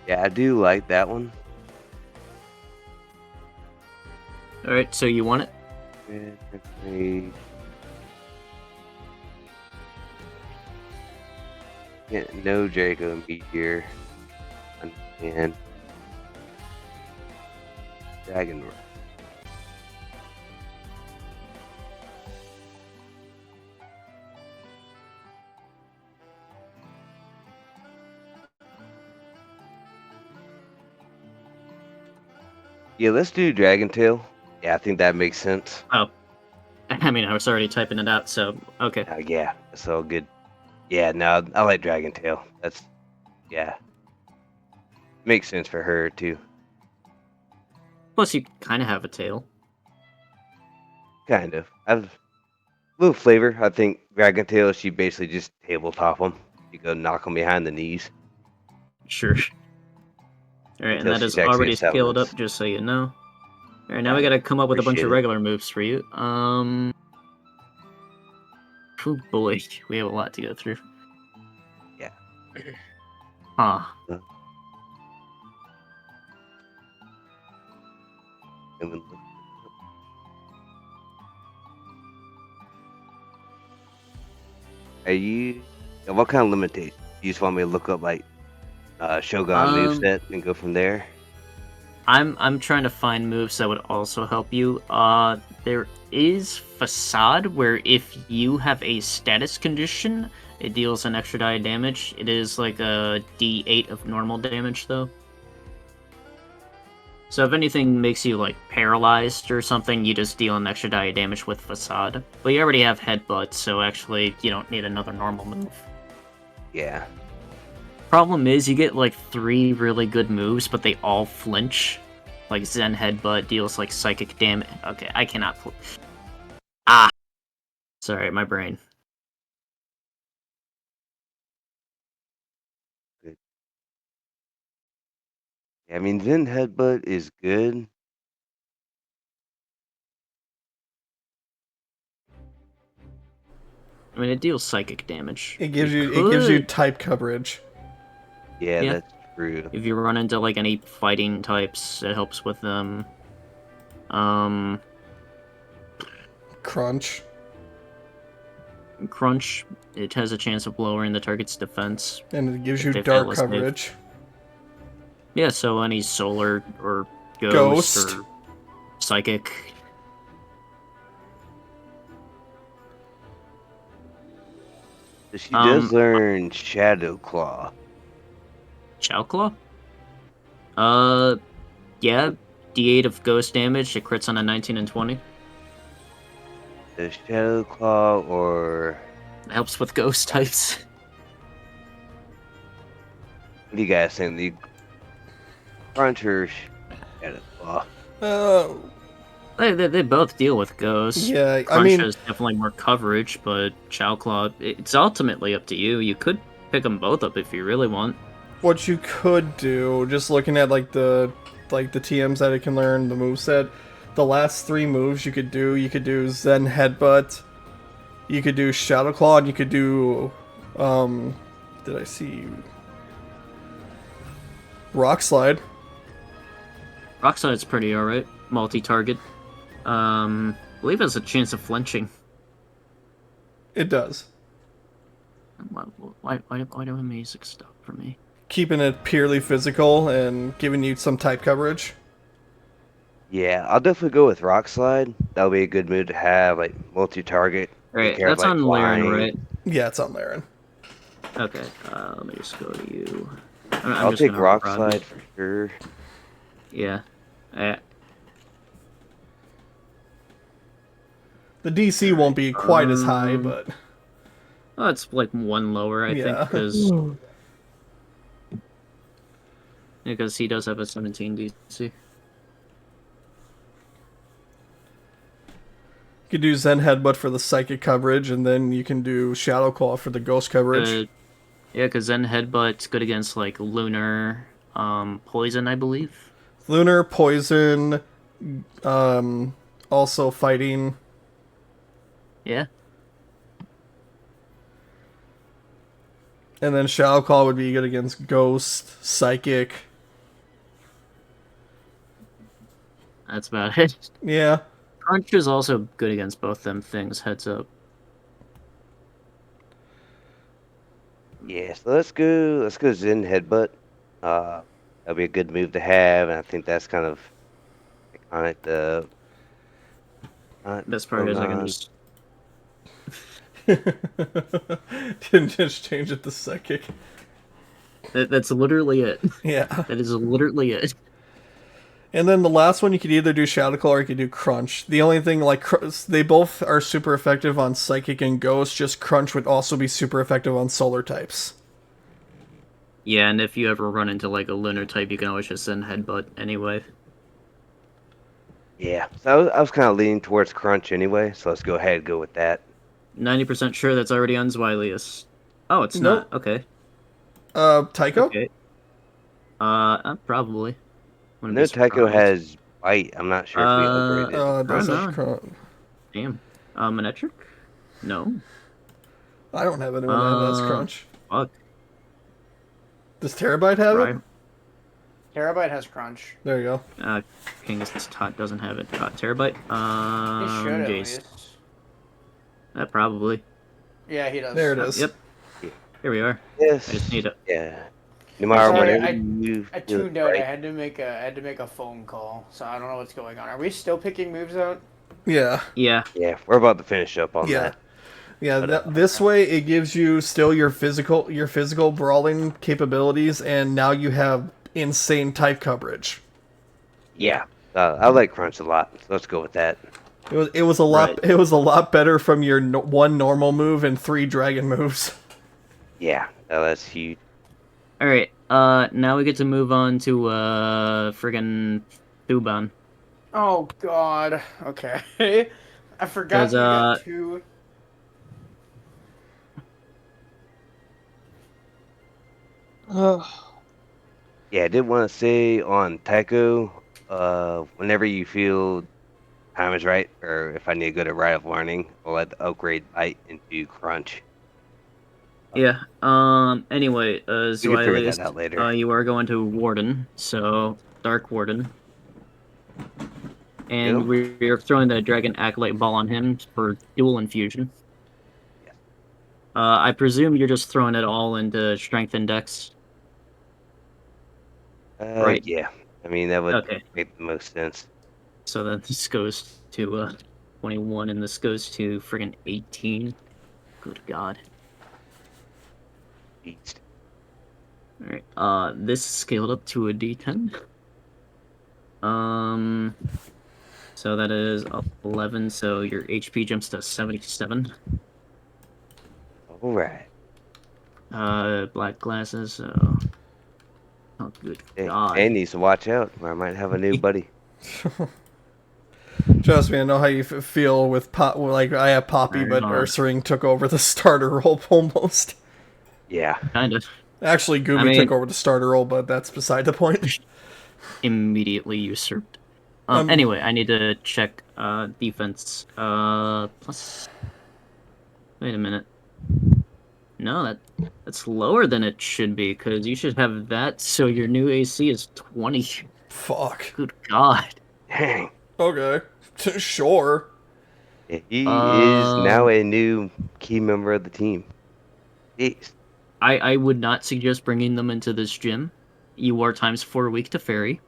Yeah, I do like that one. Alright, so you want it? Yeah, no Draco and be here. And Dragon Rush. Yeah, let's do Dragon Tail. Yeah, I think that makes sense. Oh. I mean, I was already typing it out, so, okay. Yeah, that's all good. Yeah, no, I like Dragon Tail. That's, yeah. Makes sense for her, too. Plus, you kind of have a tail. Kind of. I've a little flavor. I think Dragon Tail, she basically just tabletop them. You go knock them behind the knees. Sure. Alright, and Until that is she's actually already scaled up, settles. just so you know. Alright, now we gotta come up with a bunch of Appreciate it. regular moves for you. Oh boy, we have a lot to go through. Yeah. Huh. And then what kind of limitation? You just want me to look up like Shogun moveset and go from there? I'm trying to find moves that would also help you. There is Facade, where if you have a status condition, it deals an extra die of damage. It is like a D8 of normal damage, though. So if anything makes you, like, paralyzed or something, you just deal an extra die of damage with Facade. But you already have Headbutt, so actually you don't need another normal move. Yeah. Problem is, you get like 3 really good moves, but they all flinch. Like Zen Headbutt deals like psychic damage. Okay, I cannot. Sorry, my brain. Yeah, I mean, Zen Headbutt is good. I mean, it deals psychic damage. It gives You you could, type coverage. Yeah, yeah. that's true. If you run into like any fighting types, it helps with them. Um, Crunch. Crunch, it has a chance of lowering the target's defense And it gives if you they fail dark a save. coverage. Yeah, so any solar or Ghost. or psychic. So she does Um, learn Shadow Claw. Chowclaw? Yeah, D8 of ghost damage, it crits on a 19 and 20. The Shadow Claw or It helps with ghost types. what do you guys think? The Crunch or Shadow Claw? Uh, They both deal with ghosts. yeah, I Crunch mean, has definitely more coverage, but Chowclaw, it's ultimately up to you. You could pick them both up if you really want. what you could do, just looking at like the TMs that it can learn, the moveset, the last 3 moves you could do Zen Headbutt, you could do Shadow Claw, and you could do did I see Rock Slide? Rock Slide's pretty alright. Multi-target. I believe it has a chance of flinching. It does. Why do music stop for me? Keeping it purely physical and giving you some type coverage. Yeah, I'll definitely go with Rock Slide. That'll be a good move to have, like multi-target. Take Alright, care of that's like on Laren, flying. right? Yeah, it's on Laren. Okay, let me just go to you. I'm I'll just take gonna Rock grab Slide it. for sure. Yeah. The DC won't be quite as high, Um, but Oh, it's like one lower, I think, yeah. because he does have a 17 DC. You could do Zen Headbutt for the psychic coverage, and then you can do Shadow Claw for the ghost coverage. Yeah, because Zen Headbutt's good against like Lunar, Poison, I believe. Lunar, Poison, also fighting. Yeah. And then Shadow Claw would be good against Ghost, Psychic. That's about it. Yeah. Crunch is also good against both them things, heads up. Yeah, so let's go Zen Headbutt. That'll be a good move to have, and I think that's kind of iconic. The Best part is I can Pokemon. just Didn't just change it to Psychic. that's literally it. Yeah. That is literally it. And then the last one, you could either do Shadow Claw or you could do Crunch. The only thing, like, they both are super effective on Psychic and Ghost, just Crunch would also be super effective on Solar types. Yeah, and if you ever run into like a Lunar type, you can always just send Headbutt anyway. Yeah, so I was kind of leaning towards Crunch anyway, so let's go ahead and go with that. 90% sure that's already on Zweilius. Oh, it's Nope. not. Okay. Tycho? Okay. Probably. I Wouldn't know be Tycho surprised. has Bite. I'm not sure if we upgraded it. It does I have don't know. Crunch. Damn. Manetric? No. I don't have anyone that has Crunch. Fuck. Does Terabyte have it? Right. Terabyte has crunch. There you go. Kangaskhan Tot doesn't have it. Terabyte. He should at Jace. least. Probably. Yeah, he does. There it is. Yep. Here we are. Yes. I just need it. Yeah. No matter Sorry, whatever I- you I feel tuned out. right. I had to make a phone call, so I don't know what's going on. Are we still picking moves out? Yeah. Yeah. Yeah, we're about to finish up on Yeah. that. Yeah, But, this way it gives you still your physical brawling capabilities, and now you have insane type coverage. Yeah, I like Crunch a lot. So let's go with that. It was a lot Right. it was a lot better from your one normal move and 3 dragon moves. Yeah, that's huge. Alright. Now we get to move on to, friggin' Thuban. Oh God. Okay. I forgot 'Cause, you got two. Yeah, I did want to say on Taiko, whenever you feel time is right, or if I need to go to Rite of Learning, I'll let the upgrade bite into Crunch. Yeah. Anyway, We can figure that Xylis, out later. you are going to Warden, so Dark Warden, and Yep. we're throwing the Dragon Acolyte ball on him for dual infusion. Yes. I presume you're just throwing it all into Strength Index. Right. Yeah. I mean, that would Okay. make the most sense. So then this goes to 21, and this goes to friggin' 18. Good God. Beast. Alright, this scaled up to a D10. So that is 11, so your HP jumps to 77. Alright. Black glasses, so... Oh, good Hey, God. Dan needs to watch out, or I might have a new buddy. Trust me, I know how you feel with like I have Poppy, Right but on. Ursaring took over the starter role almost. Yeah. Kinda. Actually, Gooby I mean- took over the starter role, but that's beside the point. Immediately usurped. Um, Anyway, I need to check, defense. Plus... Wait a minute. No, that's lower than it should be, because you should have that, so your new AC is 20. Fuck. Good God. Dang. Okay. Sure. Yeah, he is Um, now a new key member of the team. Jeez. I would not suggest bringing them into this gym. You are ×4 a week to ferry.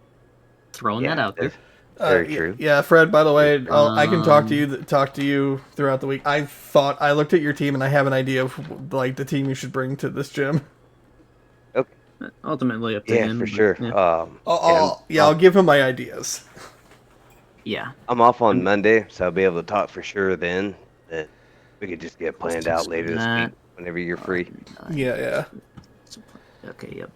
Throwing that out there. that's very true. Yeah, Fred. By the way, I can talk to Um, you throughout the week. I looked at your team and I have an idea of like the team you should bring to this gym. Ultimately up to Yeah, him. for but, sure. Yeah. I'll give him my ideas. Yeah. I'm off on Monday, so I'll be able to talk for sure then. That we could just get planned out later this week, whenever you're free. Yeah. Okay, yep.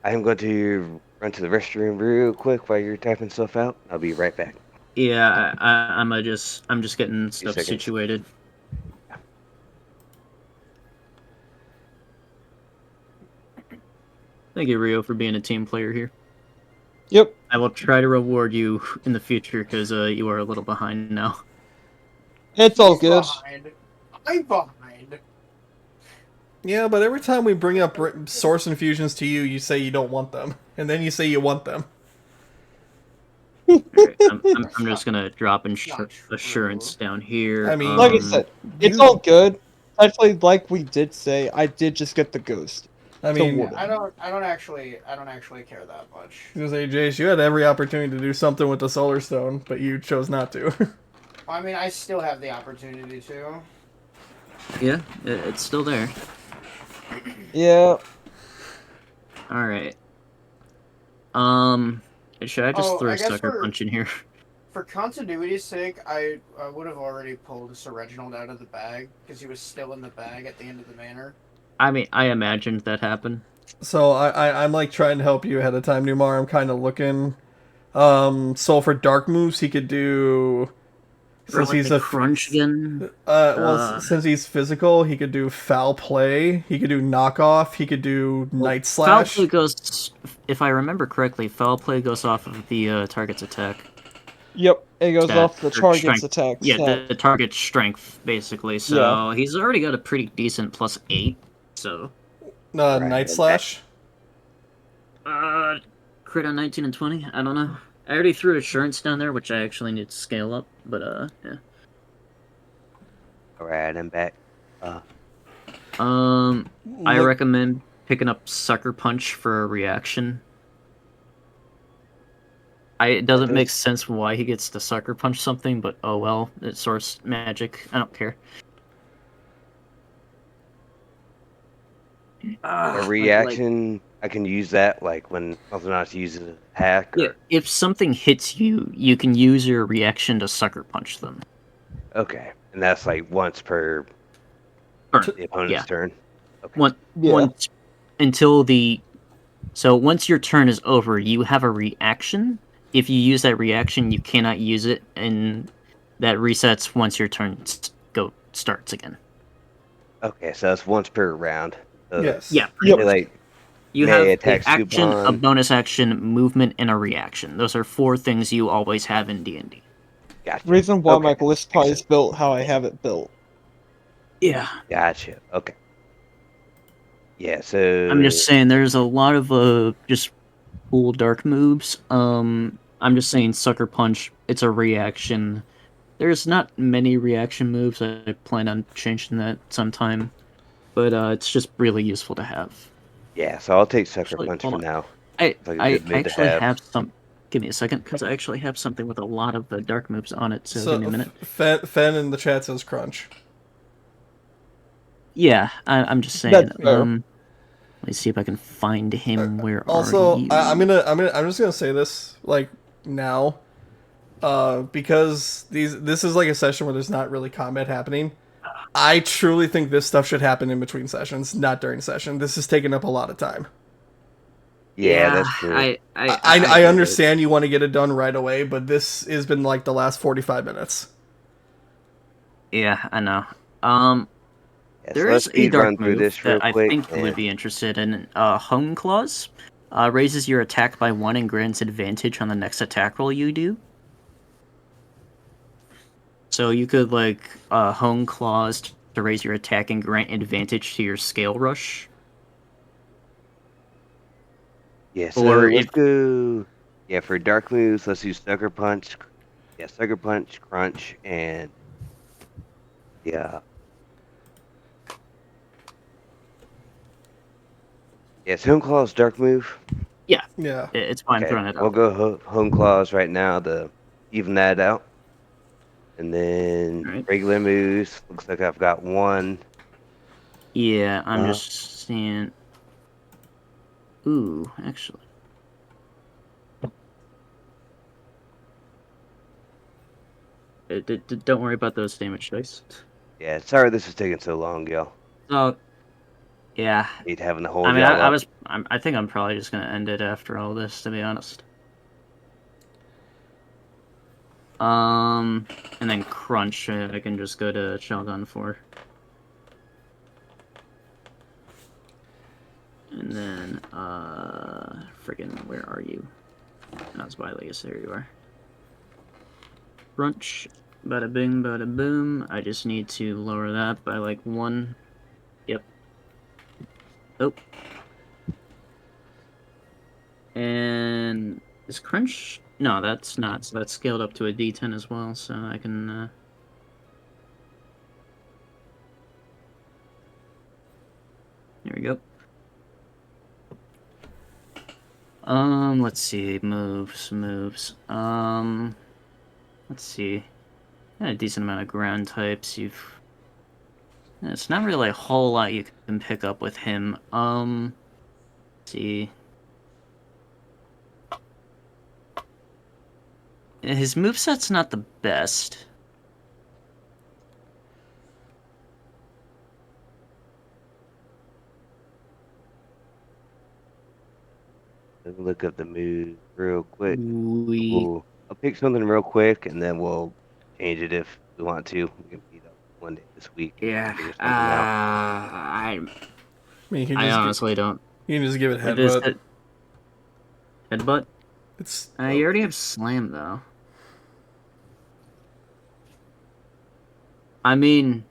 I am going to run to the restroom real quick while you're typing stuff out. I'll be right back. Yeah, I'm just getting stuff seconds. situated. Thank you, Rio, for being a team player here. Yep. I will try to reward you in the future because you are a little behind now. It's all He's good. behind. I'm behind. Yeah, but every time we bring up source infusions to you, you say you don't want them, and then you say you want them. Alright, I'm just gonna drop Not true. assurance down here. I mean- Like I said, it's all good. Actually, like we did say, I did just get the ghost. I mean, Warden. I don't actually care that much. I was gonna say, Jace, you had every opportunity to do something with the Solar Stone, but you chose not to. I mean, I still have the opportunity to. Yeah, it's still there. Yeah. Alright. Should I just Oh, throw I a guess sucker we're- punch in here? For continuity's sake, I would have already pulled Sir Reginald out of the bag because he was still in the bag at the end of the manor. I mean, I imagined that happened. So I'm like trying to help you ahead of time, Numar. I'm kind of looking. So for dark moves, he could do. For Since like he's the a crunch again. since he's physical, he could do foul play. He could do knockoff. He could do night slash. Foul play goes, if I remember correctly, foul play goes off of the target's attack. Yep. It goes Stat, off the or target's strength. attack. Yeah, stat. the target's strength, basically. So he's already got a pretty decent +8. So Night slash. crit on 19 and 20. I don't know. I already threw assurance down there, which I actually need to scale up. But yeah. Alright, I'm back. I Look- recommend picking up Sucker Punch for a reaction. It doesn't make sense why he gets to Sucker Punch something, but oh well, it's source magic. I don't care. A reaction, I can use that like when something else uses an attack. Or... Yeah, if something hits you, you can use your reaction to Sucker Punch them. Okay, and that's like once per Turn. the opponent's Yeah. turn. Okay. Once until the. So once your turn is over, you have a reaction. If you use that reaction, you cannot use it, and that resets once your turn starts again. Okay, so that's once per round. So Yes. Yeah, Yep. like You May have an attack action, a coupon. bonus action, movement, and a reaction. Those are 4 things you always have in D&D. Gotcha. Reason why Okay. my list probably Makes is built how I have it built. Yeah. Gotcha. Okay. Yeah. I'm just So saying there's a lot of just cool dark moves. I'm just saying Sucker Punch, it's a reaction. There's not many reaction moves. I plan on changing that sometime. But it's just really useful to have. yeah. So I'll take Sucker Actually, Punch hold for on. now. I It's like a I good move to actually have. have some. Give me a second, because I actually have something with a lot of dark moves on it. So give me a minute. Fen in the chat says crunch. Yeah, I'm just saying. That's fair. Let me see if I can find him. Where are Also, you? I'm just gonna say this like now, because this is like a session where there's not really combat happening. I truly think this stuff should happen in between sessions, not during session. This is taking up a lot of time. Yeah, Yeah, that's true. I get it. understand you want to get it done right away, but this has been like the last 45 minutes. Yeah, I know. Um, Yeah, so there let's is a speed dark run through move this real that I quick. think you would And be interested in. Hone Claws. Raises your attack by 1 and grants advantage on the next attack roll you do. So you could like Hone Claws to raise your attack and grant advantage to your Scale Rush. yeah, so Or let's if go. Yeah, for dark moves, let's use Sucker Punch. Yeah, Sucker Punch, Crunch, and yeah. Yeah, it's Home Claw's dark move. yeah, Yeah. it's fine Okay, throwing it we'll out. go Home Claws right now to even that out. And then All right. regular moves. Looks like I've got one. Yeah, I'm just seeing. Ooh, actually. Don't worry about those damage dice. Yeah, sorry this is taking so long, y'all. Oh, yeah. Hate having to I hold mean, y'all up. I think I'm probably just gonna end it after all this, to be honest. And then Crunch, I can just go to Shogun for. And then, friggin', where are you? That's by Legacy, there you are. Crunch, bada bing, bada boom. I just need to lower that by like 1. Yep. Oh. And is Crunch? No, that's not. So that's scaled up to a D10 as well, so I can, Here we go. Let's see. Moves. Let's see. Got a decent amount of ground types. It's not really a whole lot you can pick up with him. Let's see. His moveset's not the best. Let me look up the move real quick. We. I'll pick something real quick, and then we'll change it if we want to. We can beat up one day this week. Yeah. Figure something out. I mean, I honestly don't. you can just give it It is headbutt. headbutt. It's You already have slam though. I mean,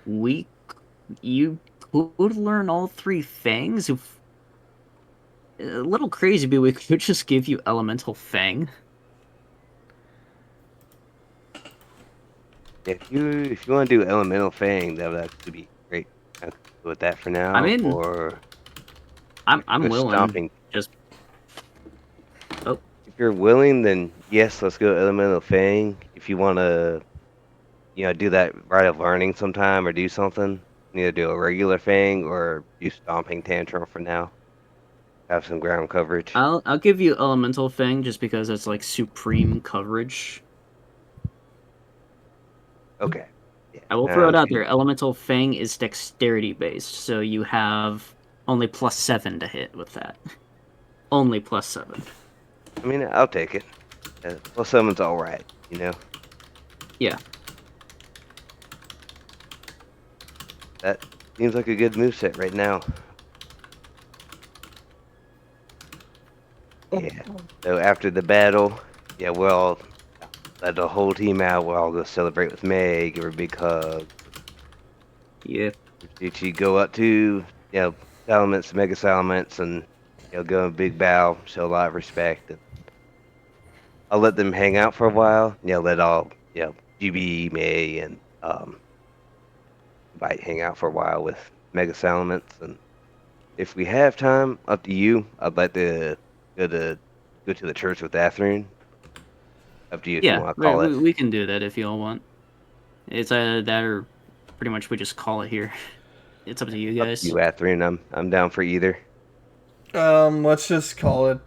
you could learn all 3 fangs. If a little crazy, but we could just give you elemental fang. If you want to do Elemental Fang, that would actually be great. I'll go with that for now. I mean, or I'm go willing. Stomping. Just oh, If you're willing, then yes, let's go Elemental Fang. If you want to, do that Rite of Learning sometime or do something, either do a regular Fang or do Stomping Tantrum for now. Have some ground coverage. I'll give you elemental fang just because it's like supreme coverage. Okay. Yeah, I will throw it sounds out good. there. Elemental fang is dexterity based, so you have only +7 to hit with that. Only +7. I mean, I'll take it. +7's all right, Yeah. That seems like a good moveset right now. Yeah. So after the battle, yeah, we'll all let the whole team out. We'll all go celebrate with May, give her a big hug. Yeah. She go up to, Salamence, Mega Salamence, and go in a big bow, show a lot of respect. And I'll let them hang out for a while. Let all GB, May, and Bite hang out for a while with Mega Salamence. And if we have time, up to you. I'd like to go to the church with Athrun. Up to you if you Yeah, want to call it. we can do that if you all want. It's that or pretty much we just call it here. It's up to you guys. You Athrun, I'm down for either. Let's just call it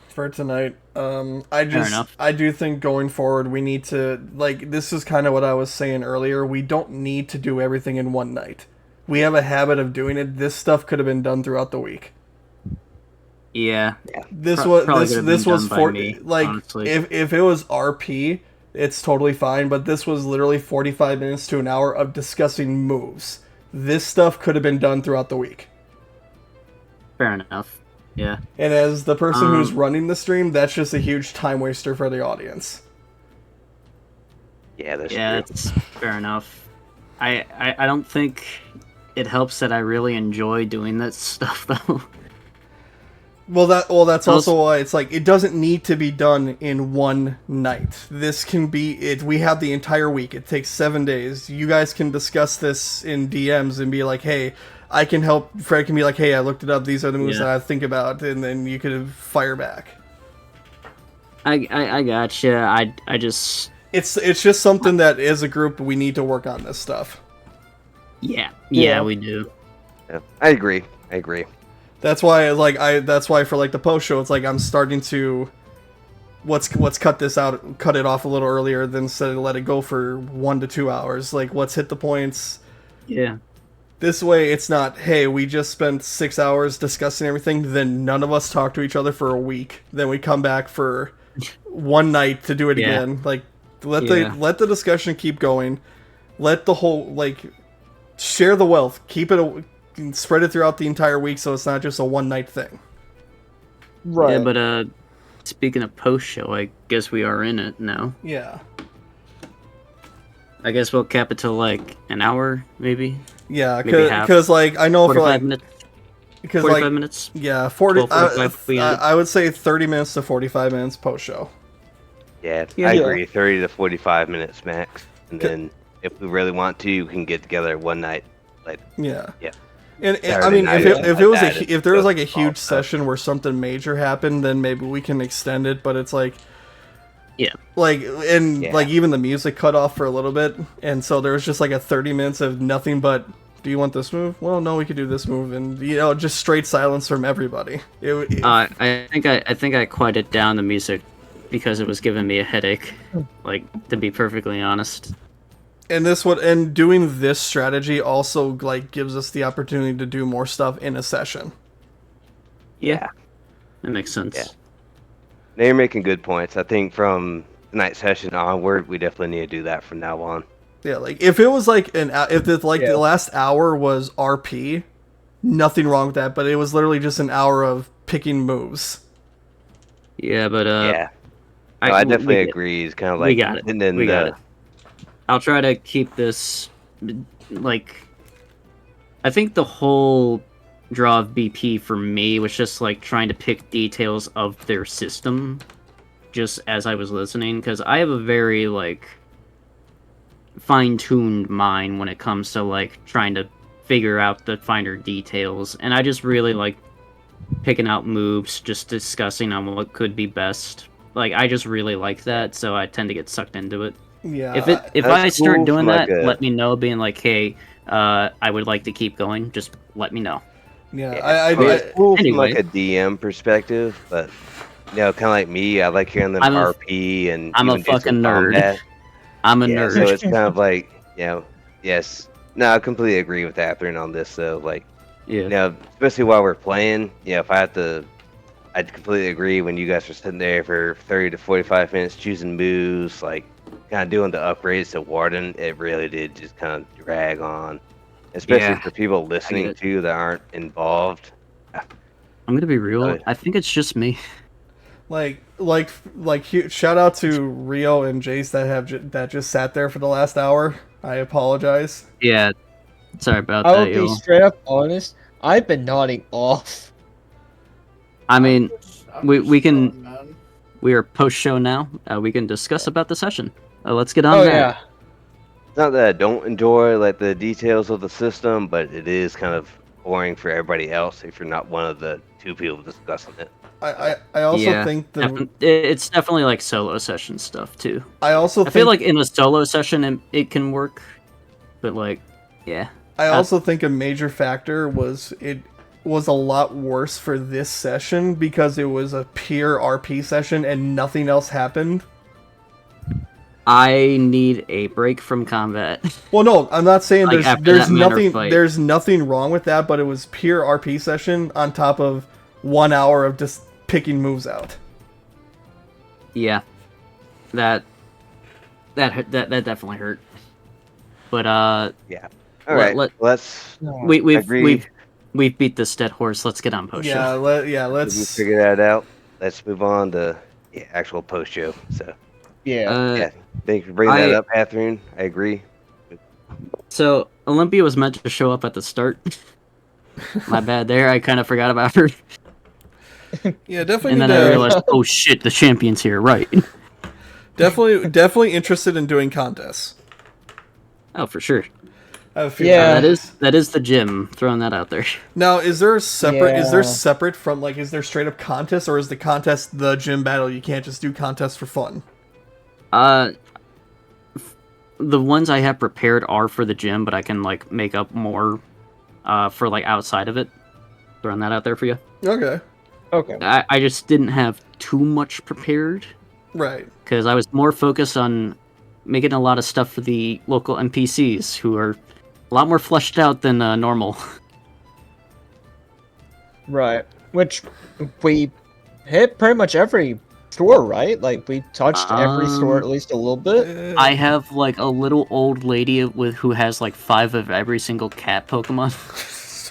for tonight. Fair enough. I do think going forward we need to, like, this is kind of what I was saying earlier. We don't need to do everything in one night. We have a habit of doing it. This stuff could have been done throughout the week. Yeah. This Probably was could have this been was done by for me, like honestly. if it was RP, it's totally fine. But this was literally 45 minutes to an hour of discussing moves. This stuff could have been done throughout the week. Fair enough. Yeah. And as the person who's running the stream, that's just a huge time waster for the audience. Yeah, that's Yeah, true. it's fair enough. I don't think it helps that I really enjoy doing that stuff though. Well, that's also why it's like it doesn't need to be done in one night. This can be it. We have the entire week. It takes 7 days. You guys can discuss this in DMs and be like, "Hey, I can help." Fred can be like, "Hey, I looked it up. These are the moves Yeah. that I think about," and then you could fire back. I gotcha. I just It's just something that as a group we need to work on this stuff. yeah Yeah. we do. Yeah, I agree. That's why that's why for like the post show, it's like I'm starting to let's cut it off a little earlier than instead of let it go for 1 to 2 hours. Like, let's hit the points. Yeah. This way, it's not, hey, we just spent 6 hours discussing everything, then none of us talk to each other for a week, then we come back for one night to do it Yeah. again. Like, let the discussion keep going. Let the whole, like, share the wealth. Keep it, spread it throughout the entire week so it's not just a one night thing. Right. Yeah, but speaking of post show, I guess we are in it now. Yeah. I guess we'll cap it to like an hour, maybe. Yeah, Maybe half. because like I know for 45 like minutes. because 45 like minutes. yeah 40 45 we end it. I would say 30 minutes to 45 minutes post show. Yeah, Yeah. I agree. 30 to 45 minutes max, and then if we really want to, we can get together one night. Like, Yeah. Yeah. And I Saturday mean, night if or it something was like that, if there was like a it's all huge stuff. session where something major happened, then maybe we can extend it. But it's like, Yeah. like and Yeah. like even the music cut off for a little bit, and so there was just like a 30 minutes of nothing but. Do you want this move? Well, no, we could do this move, and just straight silence from everybody. I think I quieted down the music because it was giving me a headache. Like, to be perfectly honest. And doing this strategy also like gives us the opportunity to do more stuff in a session. Yeah. That makes sense. Yeah. Now you're making good points. I think from tonight's session onward, we definitely need to do that from now on. Yeah, like if it was like Yeah. the last hour was RP, nothing wrong with that. But it was literally just an hour of picking moves. Yeah, but Yeah. No, I definitely we- agree. It's kind of like We got it. And then We got it. I'll try to keep this, like, I think the whole draw of BP for me was just, like, trying to pick details of their system just as I was listening, because I have a very, like, fine-tuned mind when it comes to, like, trying to figure out the finer details, and I just really like picking out moves, just discussing on what could be best. Like, I just really like that, so I tend to get sucked into it. Yeah. If That's I start cool doing from, like, that, a- let me know, being like, hey, I would like to keep going. Just let me know. yeah. It's cool from Anyway. like a DM perspective, but kind of like me, I like hearing them I'm a- RP and I'm a even do some fucking nerd. combat. I'm a Yeah, nerd. so it's kind of like, yes. No, I completely agree with Athrun on this. So, like, yeah. especially while we're playing, if I have to, I'd completely agree when you guys are sitting there for 30 to 45 minutes choosing moves, like, kind of doing the upgrades to Warden. It really did just kind of drag on, especially Yeah, for people listening it. to that aren't involved. I'm gonna be real. Oh, yeah. I think it's just me. Shout out to Rio and Jace that just sat there for the last hour. I apologize. Yeah, sorry about I that, will be yo. straight up honest. I've been nodding off. I mean, I'm we- just we can- chilling, man. we are post-show now. We can discuss about the session. Let's get on Oh that. yeah. It's not that I don't enjoy like the details of the system, but it is kind of boring for everybody else if you're not one of the two people discussing it. I also Yeah, think It's definitely like solo session stuff too. I also I feel think like in a solo session it can work, but like, yeah. I also think a major factor was it was a lot worse for this session because it was a pure RP session and nothing else happened. I need a break from combat. Well, no, I'm not saying Like, after there's that manor nothing fight. there's nothing wrong with that, but it was pure RP session on top of 1 hour of just picking moves out. Yeah, that definitely hurt. But Yeah. All right. Let's agree. we've beat this dead horse. Let's get on post show. Yeah, We let's figure that out. Let's move on to actual post show. So Yeah. yeah, thanks for bringing that up, Catherine. I agree. So Olympia was meant to show up at the start. My bad there. I kind of forgot about her, yeah, definitely and need then I to- realized, oh shit, the champion's here. Right. definitely interested in doing contests. Oh, for sure. I have a feeling. Yeah. That is the gym. Throwing that out there. Now, is there Yeah. separate from like is there straight up contest or is the contest the gym battle? You can't just do contests for fun. The ones I have prepared are for the gym, but I can like make up more for like outside of it. Throwing that out there for you. Okay. Okay. I just didn't have too much prepared Right. because I was more focused on making a lot of stuff for the local NPCs who are a lot more fleshed out than normal. Right. Which we hit pretty much every store, right? Like we touched every store at least a little bit. I have like a little old lady who has like 5 of every single cat Pokemon.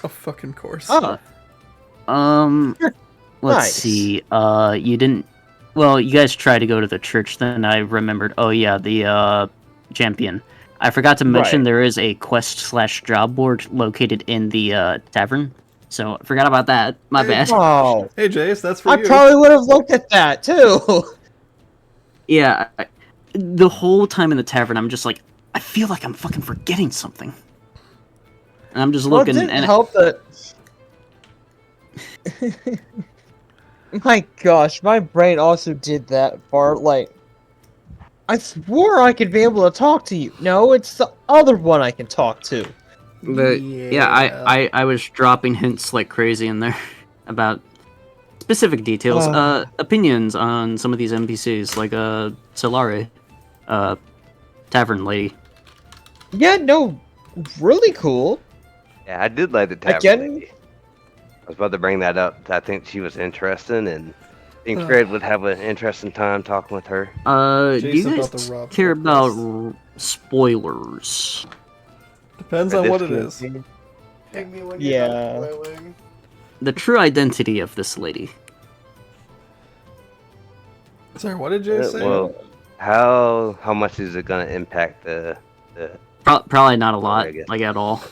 So fucking course. Oh, Let's Nice. see. You didn't. Well, you guys tried to go to the church. Then I remembered. Oh yeah, the champion. I forgot to mention Right. there is a quest/job board located in the tavern. So I forgot about that. My bad. oh. Hey Jace, that's for I you. probably would have looked at that too. Yeah. The whole time in the tavern, I'm just like, I feel like I'm fucking forgetting something. And I'm just Well, it looking, didn't and help that. My gosh, my brain also did that part. Like, I swore I could be able to talk to you. No, it's the other one I can talk to. But yeah, I was dropping hints like crazy in there about specific details, opinions on some of these NPCs, like Solare, tavern lady. Yeah, no, really cool. Yeah, I did like the tavern Again? lady. I was about to bring that up. I think she was interesting, and I think Fred would have an interesting time talking with her. Do you Jason about guys to rob care the about place. spoilers? Depends At on this what it point- is. Ping me when Yeah. you're done spoiling. The true identity of this lady. Sorry, what did Jace say? Well, how much is it gonna impact the? Probably not a lot, I guess. like at all.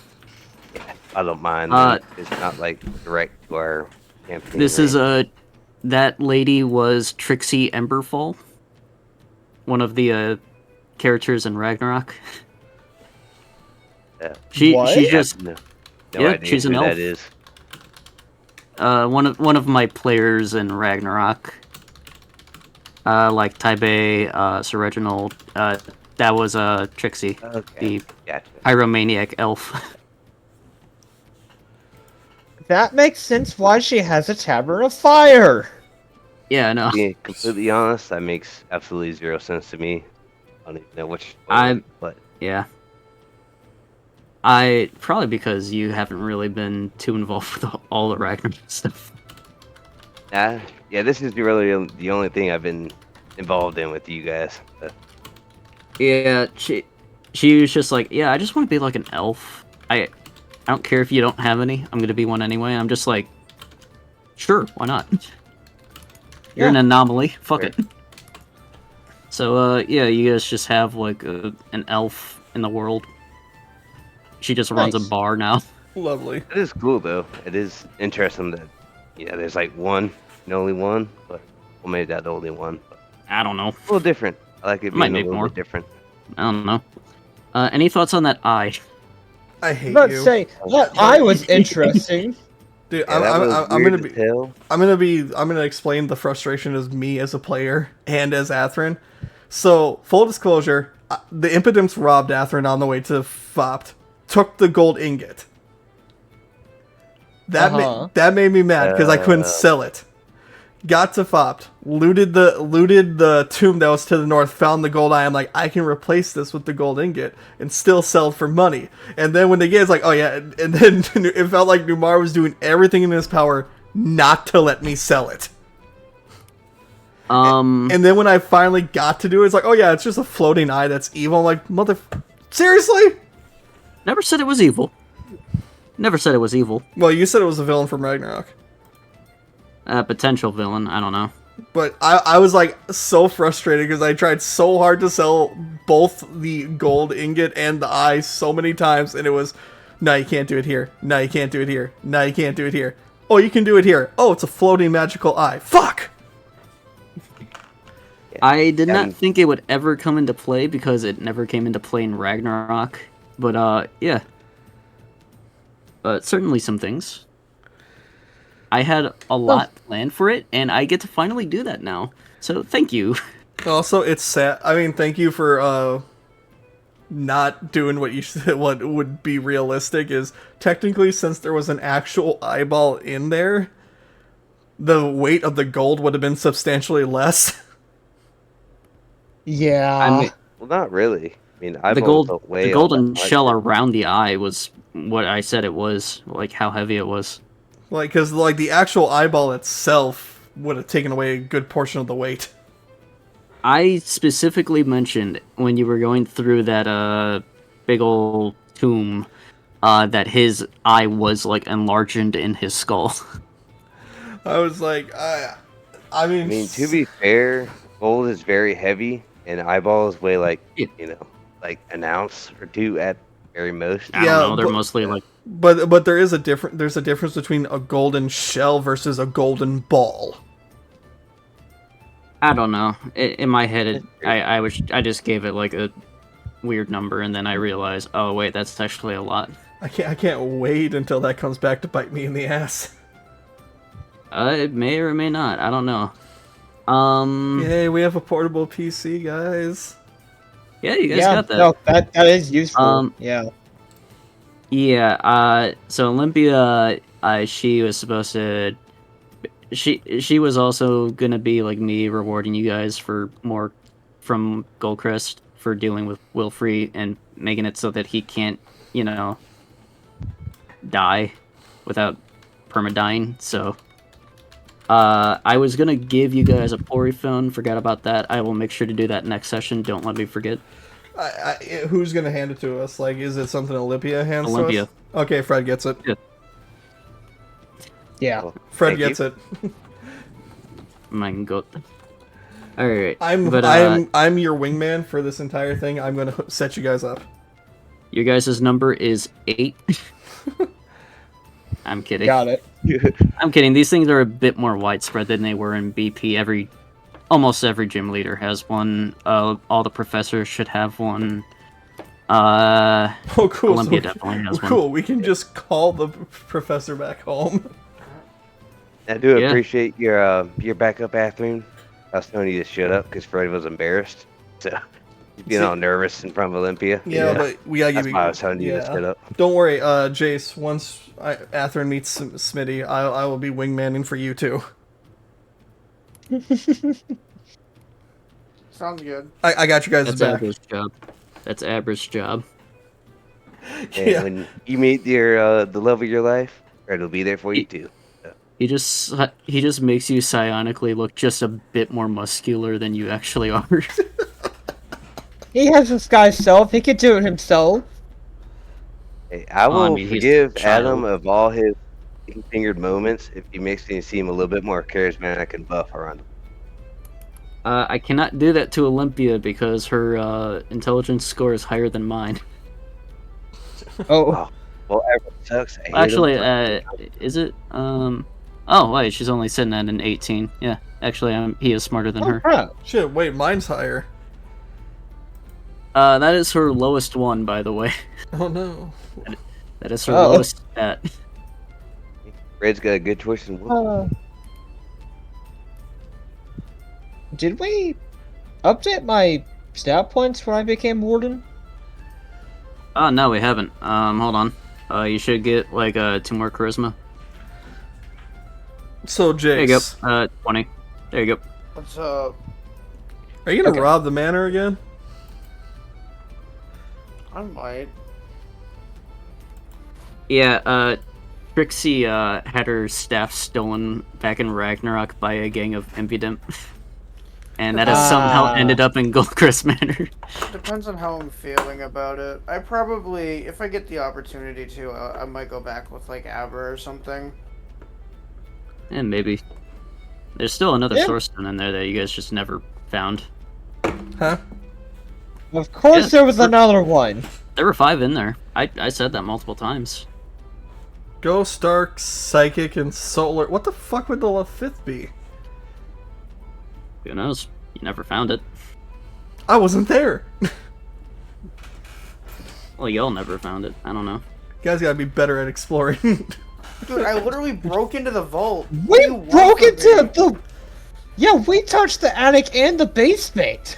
I don't mind. It's not like direct to our campaign. This or is that lady was Trixie Emberfall, one of the characters in Ragnarok. Yeah. She What? she's just no yeah, idea she's who an elf. that is. one of my players in Ragnarok. Like Taibei, Sir Reginald. That was Trixie, Okay, the gotcha. pyromaniac elf. That makes sense why she has a tavern of fire. Yeah, no. Being completely honest, that makes absolutely 0 sense to me. I don't even know which. I'm- But Yeah. I probably because you haven't really been too involved with all the Ragnarok stuff. yeah, this is really the only thing I've been involved in with you guys. Yeah, she was just like, yeah, I just want to be like an elf. I don't care if you don't have any. I'm gonna be one anyway. I'm just like, sure, why not? You're an Yeah. anomaly. Fuck Fair. it. So, yeah, you guys just have, like, an elf in the world. She just runs a Nice. bar now. Lovely. It is cool though. It is interesting that there's like one and only one, but well, maybe that the only one. But I don't know. a little different. I like it Might being a make little more. bit different. I don't know. Any thoughts on that eye? I hate Let's you. say that I was interesting. Dude, Yeah, that was I'm weird gonna to be tell. I'm gonna explain the frustration as me as a player and as Atherin. So, full disclosure, the impotence robbed Atherin on the way to Fopt, took the gold ingot. That made me mad because I couldn't sell it. Got to Fopt, looted the tomb that was to the north, found the gold eye. I'm like, I can replace this with the gold ingot and still sell it for money. And then when they get, it's like, oh yeah, and then it felt like Numar was doing everything in his power not to let me sell it. And then when I finally got to do it, it's like, oh yeah, it's just a floating eye that's evil. I'm like, seriously? Never said it was evil. Never said it was evil. Well, you said it was a villain from Ragnarok. Potential villain, I don't know. But I was like so frustrated because I tried so hard to sell both the gold ingot and the eye so many times, and it was, no, you can't do it here. No, you can't do it here. No, you can't do it here. Oh, you can do it here. Oh, it's a floating magical eye. Fuck! I did not think it would ever come into play because it never came into play in Ragnarok. But, yeah. Certainly some things. I had a lot planned for it, and I get to finally do that now. So, thank you. Also, it's sad. I mean, thank you for not doing what you said. What would be realistic is technically, since there was an actual eyeball in there, the weight of the gold would have been substantially less. Yeah. I mean, Well, not really. I mean, the golden shell around the eye was what I said it was, like how heavy it was. Like, because like the actual eyeball itself would have taken away a good portion of the weight. I specifically mentioned when you were going through that big old tomb that his eye was like enlarged in his skull. I was like, I mean, to be fair, gold is very heavy, and eyeballs weigh like like an ounce or two at very most. I don't know. They're mostly like. But there's a difference between a golden shell versus a golden ball. I don't know. In my head, I just gave it like a weird number, and then I realized, oh wait, that's actually a lot. I can't wait until that comes back to bite me in the ass. It may or may not. I don't know. Yay, we have a portable PC, guys. Yeah, you guys got that. No, that is useful. Yeah. Yeah. So Olympia, she was supposed to. She was also gonna be like me, rewarding you guys for more from Goldcrest for dealing with Wilfrey and making it so that he can't, die without permadying. So, I was gonna give you guys a Pori phone. Forgot about that. I will make sure to do that next session. Don't let me forget. Who's gonna hand it to us? Like, is it something Olympia hands Olympia. to us? Okay, Fred gets it. Yeah. Well, Fred thank gets you. it. My God. All right. I'm your wingman for this entire thing. I'm gonna set you guys up. Your guys' number is 8. I'm kidding. Got it. I'm kidding. These things are a bit more widespread than they were in BP. Almost every gym leader has one. All the professors should have one. Oh, cool. Olympia definitely has one. Cool. We can just call the professor back home. I do appreciate your backup, Atherin. I was telling you to shut up because Fred was embarrassed. So he's being all nervous in front of Olympia. Yeah, but we gotta give you. That's why I was telling you to shut up. Don't worry, Jace. Once Atherin meets Smitty, I will be wingmanning for you too. Sounds good. I got you guys That's back. Abra's job. That's Abra's job. And when you meet your the love of your life, Fred will be there for you too. So. He just makes you psionically look just a bit more muscular than you actually are. He has this guy's self. He could do it himself. Hey, I will he's forgive a child. Adam of all his fingered moments if he makes me seem a little bit more charismatic and buff around him. I cannot do that to Olympia because her intelligence score is higher than mine. Oh, Oh, well, everyone sucks. I hate 'em. Actually, is it? Oh, wait, she's only sitting at an 18. Yeah, actually, he is smarter than oh her. crap. Shit, wait, mine's higher. That is her lowest one, by the way. Oh no. That is her Oh. lowest stat. Red's got a good choice in wood. Did we update my stat points when I became warden? Oh, no, we haven't. Hold on. You should get, like, 2 more charisma. So, There you go. Jace, 20. There you go. What's up? are you gonna Okay. rob the manor again? I might. Yeah, Trixie, had her staff stolen back in Ragnarok by a gang of impudent. And that has somehow ended up in Goldcrest Manor. Depends on how I'm feeling about it. I probably, if I get the opportunity to, I might go back with like Abra or something. And maybe. There's still another Yeah. source stone in there that you guys just never found. Huh? Of course, Yeah, there was for- another one. There were 5 in there. I said that multiple times. Ghost, Dark, Psychic, and Solar. What the fuck would the fifth be? Who knows? You never found it. I wasn't there. Well, y'all never found it. I don't know. You guys gotta be better at exploring. Dude, I literally broke into the vault. We What do you want broke from into me? the. Yeah, we touched the attic and the basement.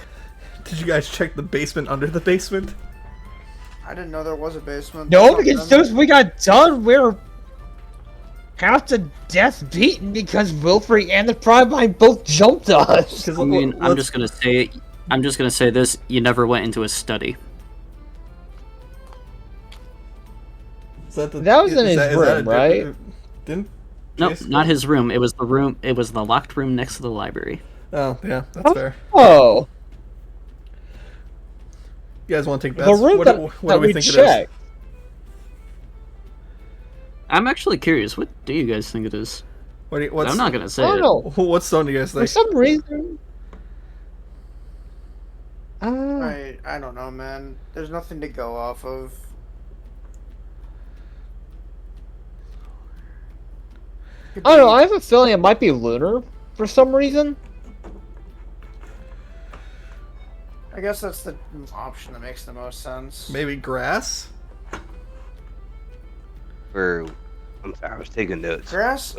Did you guys check the basement under the basement? I didn't know there was a basement. No, That's because not as them. soon as we got done, we were half to death beaten because Wilfrey and the Prime Mind both jumped us. 'Cause I mean, I'm let's- just gonna say this. You never went into a study. is that, That was in his is room, right? Didn't? No, Jace not go? his room. It was the room. It was the locked room next to the library. Oh, yeah, that's fair. Oh, You guys want to take the bets? room What that, do that we we think it is? checked. I'm actually curious. What do you guys think it is? What's, I'm not gonna say I don't it. know. What stone do you guys For think? some reason. I don't know, man. There's nothing to go off of. Could I don't know. be- I have a feeling it might be lunar for some reason. I guess that's the option that makes the most sense. Maybe grass? I'm sorry, I was taking notes. Grass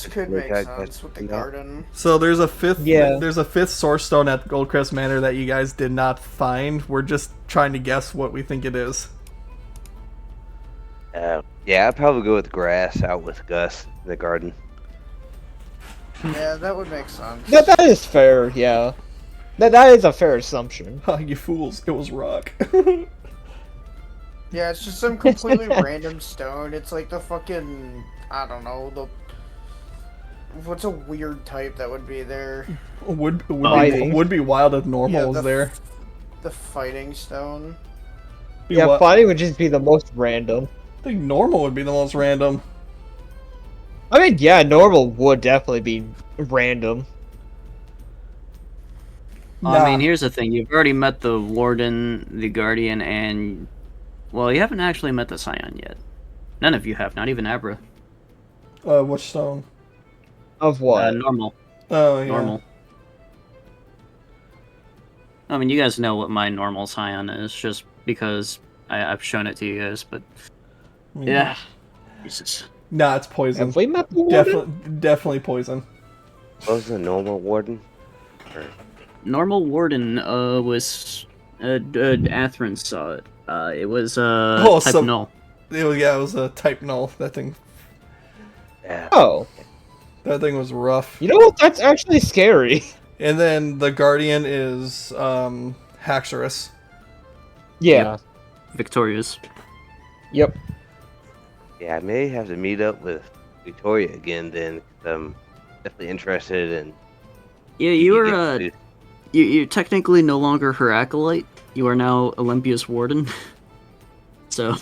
could Look make at sense that. with the Yeah. garden. So there's a fifth. Yeah. There's a fifth source stone at Goldcrest Manor that you guys did not find. We're just trying to guess what we think it is. Yeah, I'd probably go with grass out with Gus in the garden. Yeah, that would make sense. That is fair. Yeah, that is a fair assumption. Ha, you fools! It was rock. Yeah, it's just some completely random stone. It's like the fucking, I don't know, what's a weird type that would be there? Fighting. would be wild if normal Yeah, was the there. The fighting stone. Be Yeah, wi- fighting would just be the most random. I think normal would be the most random. I mean, yeah, normal would definitely be random. Well, I Nah. mean, here's the thing. You've already met the Warden, the Guardian, and... Well, you haven't actually met the Scion yet. None of you have, not even Abra. Which stone? Of what? Normal. Oh yeah. Normal. I mean, you guys know what my normal Scion is, just because I've shown it to you guys, but... Yeah. Jesus. Nah, it's poison. Have we met the warden? Definitely poison. What was the normal warden? Normal Warden, was... Athrun saw it. It was, Oh, type so- null. It was a type null. That thing Yeah. Oh, was rough. you know what? That's actually scary. And then the guardian is Haxorus. Yeah. Victorious. Yep. Yeah, I may have to meet up with Victoria again then. 'Cause I'm definitely interested in. Yeah, you are, you're technically no longer her acolyte. You are now Olympia's warden. So,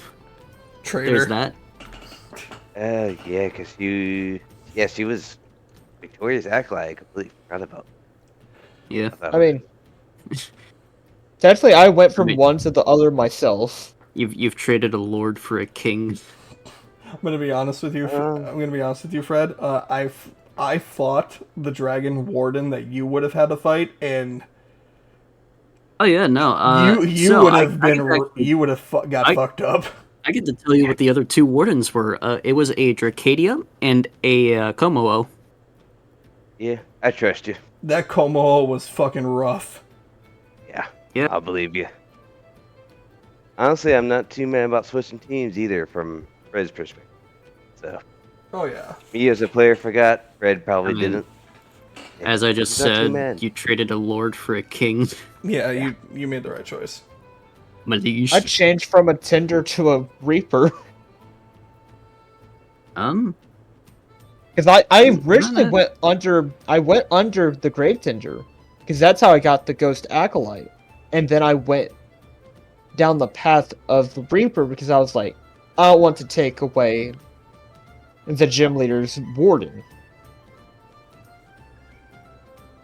Traitor. there's that. Yeah, because you. Yeah, she was Victoria's acolyte. I completely forgot about. Yeah. I mean, technically, I went from mean- one to the other myself. You've traded a lord for a king. I'm gonna be honest with you. Um. I'm gonna be honest with you, Fred. I fought the dragon warden that you would have had to fight, and Oh yeah, no. you so would I- have I been get to actually- you would have got I- fucked up. I get to tell you what the other two wardens were. It was a Dracadia and a Komodo. Yeah, I trust you. That Como was fucking rough. Yeah. Yeah. I'll believe you. Honestly, I'm not too mad about switching teams either from Fred's perspective. So, Oh yeah. me as a player forgot. Fred probably I mean, didn't. Yeah, As I just he's not too said, mad. you traded a lord for a king. Yeah, you made the right choice. Malish. I changed from a Tinder to a Reaper. Because I originally went under the Grave Tinder, because that's how I got the Ghost Acolyte, and then I went down the path of the Reaper because I was like, I don't want to take away the gym leader's warden,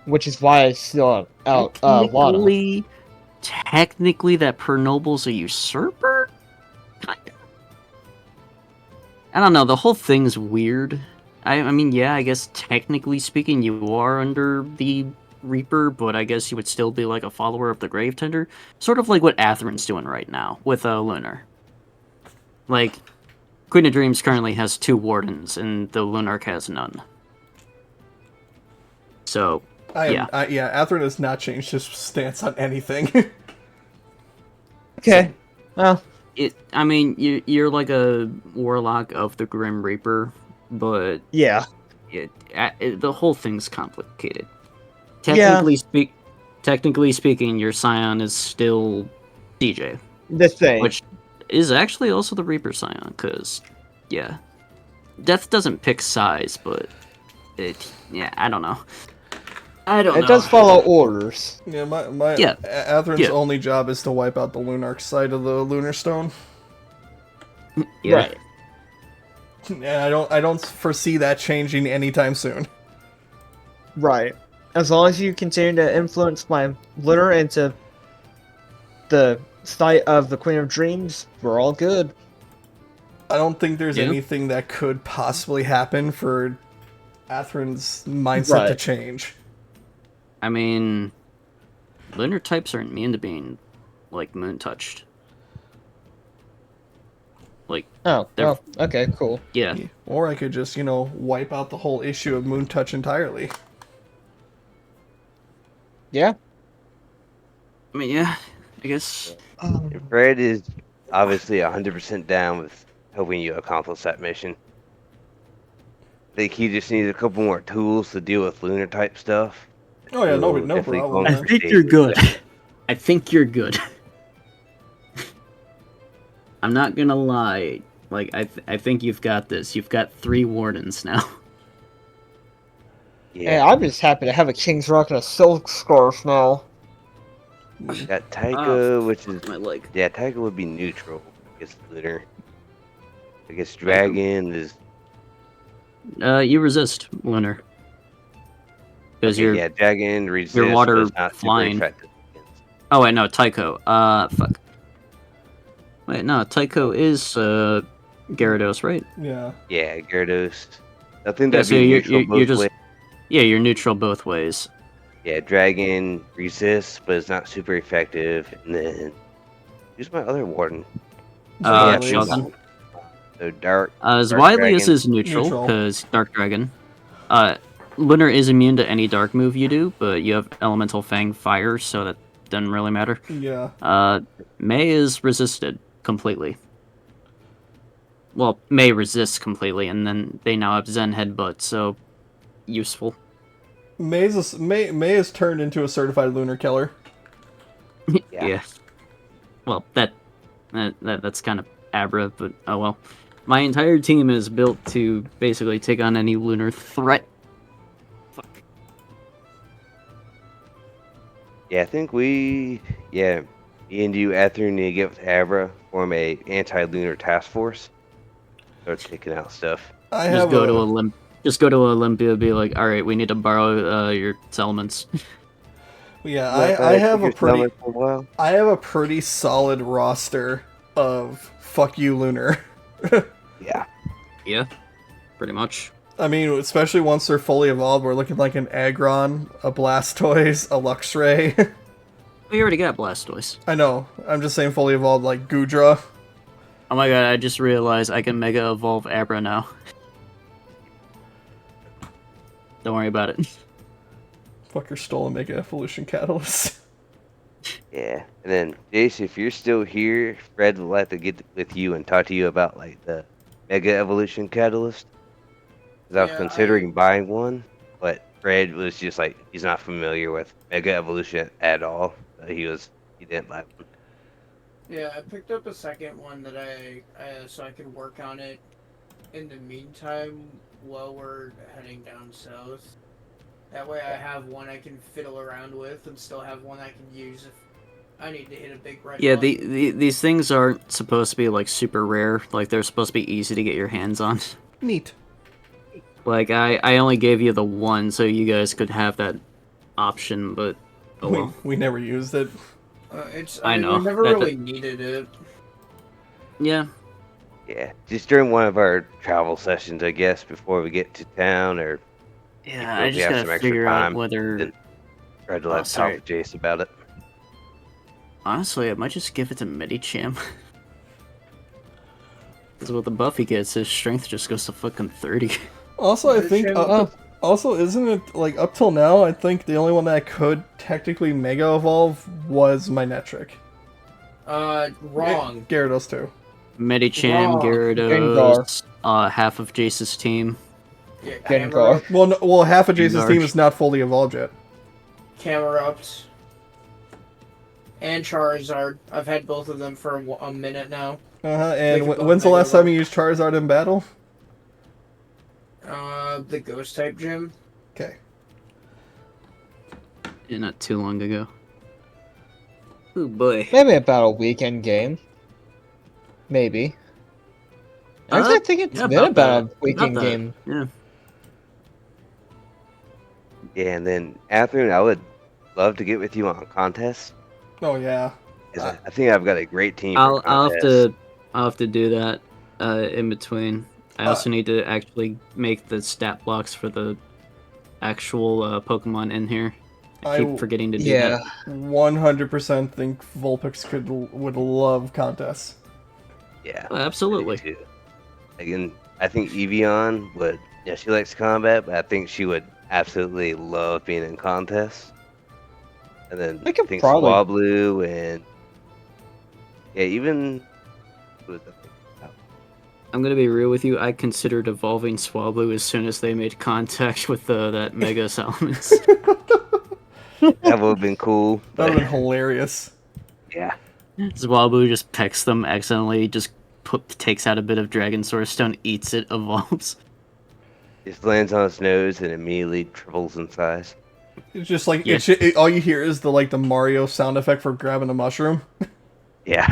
which is why I still out Lana. Technically, that Pernoble's a usurper? Kinda. I don't know, the whole thing's weird. I mean, yeah, I guess technically speaking, you are under the Reaper, but I guess you would still be like a follower of the Grave Tender. Sort of like what Atherin's doing right now with Lunar. Like, Queen of Dreams currently has 2 wardens, and the Lunarch has none. So, yeah. Atherin has not changed his stance on anything. Okay, well, I mean, you're like a warlock of the Grim Reaper, but yeah. the whole thing's complicated. Yeah. Technically speaking, your Scion is still DJ, The thing. which is actually also the Reaper Scion, because, yeah. Death doesn't pick size, but I don't know. It does follow orders. Yeah, Atherin's only job is to wipe out the Lunarch side of the Lunar Stone. Yeah. Right. And I don't foresee that changing anytime soon. Right. As long as you continue to influence my Lunar into the site of the Queen of Dreams, we're all good. I don't think there's Yeah. anything that could possibly happen for Atherin's mindset to Right. change. I mean, lunar types aren't immune to being, like, moon touched. Like, Oh, They're- well, okay, cool. yeah. Or I could just, wipe out the whole issue of Moon Touch entirely. Yeah. I mean, yeah, I guess. And Fred is obviously 100% down with helping you accomplish that mission. I think he just needs a couple more tools to deal with lunar type stuff. Oh yeah, no Definitely problem. going I man. think you're good. I think you're good. I'm not gonna lie. Like, I think you've got this. You've got 3 wardens now. Hey, I'm just happy to have a King's Rock and a Silk Scarf now. Got Taika, which is My leg. yeah, Taika would be neutral against lunar. I guess Dragon is You resist lunar. Because okay, you're. yeah, Dragon resist, your water but it's not super flying. effective against. Oh wait, no, Tycho. Fuck. Wait, no, Tycho is Gyarados, right? Yeah. Yeah, Gyarados. I think Yeah, that'd so be you're- neutral you're both just- ways. Yeah, you're neutral both ways. Yeah, Dragon resists, but it's not super effective. And then who's my other warden? Uh, Zwilius. Shogun. So Dark. Zwilius Dragon. is neutral Neutral. because Dark Dragon. Lunar is immune to any dark move you do, but you have Elemental Fang Fire, so that doesn't really matter. Yeah. May is resisted completely. Well, May resists completely, and then they now have Zen Headbutt, so useful. May is turned into a certified lunar killer. Yeah. Well, that's kind of Abra, but oh well. My entire team is built to basically take on any lunar threat. Fuck. Yeah, I think me and you, Atherin, need to get with Abra, form a anti-lunar task force. Start taking out stuff. I Just have go to Just go to Olympia, be like, all right, we need to borrow your elements. Yeah, Let I have a Tinker smell pretty it for a while. I have a pretty solid roster of fuck you Lunar. Yeah. Yeah, pretty much. I mean, especially once they're fully evolved, we're looking like an Aggron, a Blastoise, a Luxray. We already got Blastoise. I know. I'm just saying fully evolved like Goodra. Oh my god, I just realized I can Mega Evolve Abra now. Don't worry about it. Fucker stole a Mega Evolution Catalyst. Yeah. And then, Jace, if you're still here, Fred would like to get with you and talk to you about like the Mega Evolution Catalyst. 'Cause I was Yeah, considering buying one, but Fred was just like he's not familiar with Mega Evolution at all. So he didn't buy one. Yeah, I picked up a second one that so I could work on it in the meantime while we're heading down south. That way I have one I can fiddle around with and still have one I can use if I need to hit a big red Yeah, button. these things aren't supposed to be like super rare. Like they're supposed to be easy to get your hands on. Neat. Like I only gave you the one so you guys could have that option, but oh well. We never used it. I know. We never That- really needed it. Yeah. Yeah, just during one of our travel sessions, I guess, before we get to town, or Yeah, if I we just have gotta some extra figure out time, whether then try to Oh, talk sorry. to Jace about it. honestly I might just give it to Medicham. Because with the buff he gets, his strength just goes to fucking 30. Also, I think Medicham- also isn't it like up till now? I think the only one that could technically Mega Evolve was my Netric. Wrong. Gyarados too. Medicham, Wrong. Gyarados, half of Jace's team. Yeah, Gengar. Well, half of Jason's team Large. is not fully evolved yet. Camerupt. And Charizard. I've had both of them for a minute now. And They can both when's the Mega last time Evolve. you used Charizard in battle? The Ghost type gym. Okay. Yeah, not too long ago. Oh boy. Maybe about a weekend game. Maybe. Actually, I think it's yeah, been about a that. weekend About that. game. Yeah. Yeah, and then Catherine, I would love to get with you on contests. Oh yeah. 'Cause I think I've got a great team. I'll for have contests. I'll have to do that in between. I also need to actually make the stat blocks for the actual Pokemon in here. I keep forgetting to do Yeah. that. 100% think Vulpix would love contests. Yeah, Oh, absolutely. I do too. Again, I think Evian would. Yeah, she likes combat, but I think she would absolutely love being in contests. And then I could think probably- Swablu and even who was that? I'm gonna be real with you. I considered evolving Swablu as soon as they made contact with that Mega Salamence. That would have been cool. That would have But been hilarious. yeah, Swablu just pecks them accidentally, just takes out a bit of Dragon Source Stone, eats it, evolves. just lands on its nose and immediately triples in size. It's just like Yeah. all you hear is the Mario sound effect for grabbing a mushroom. Yeah,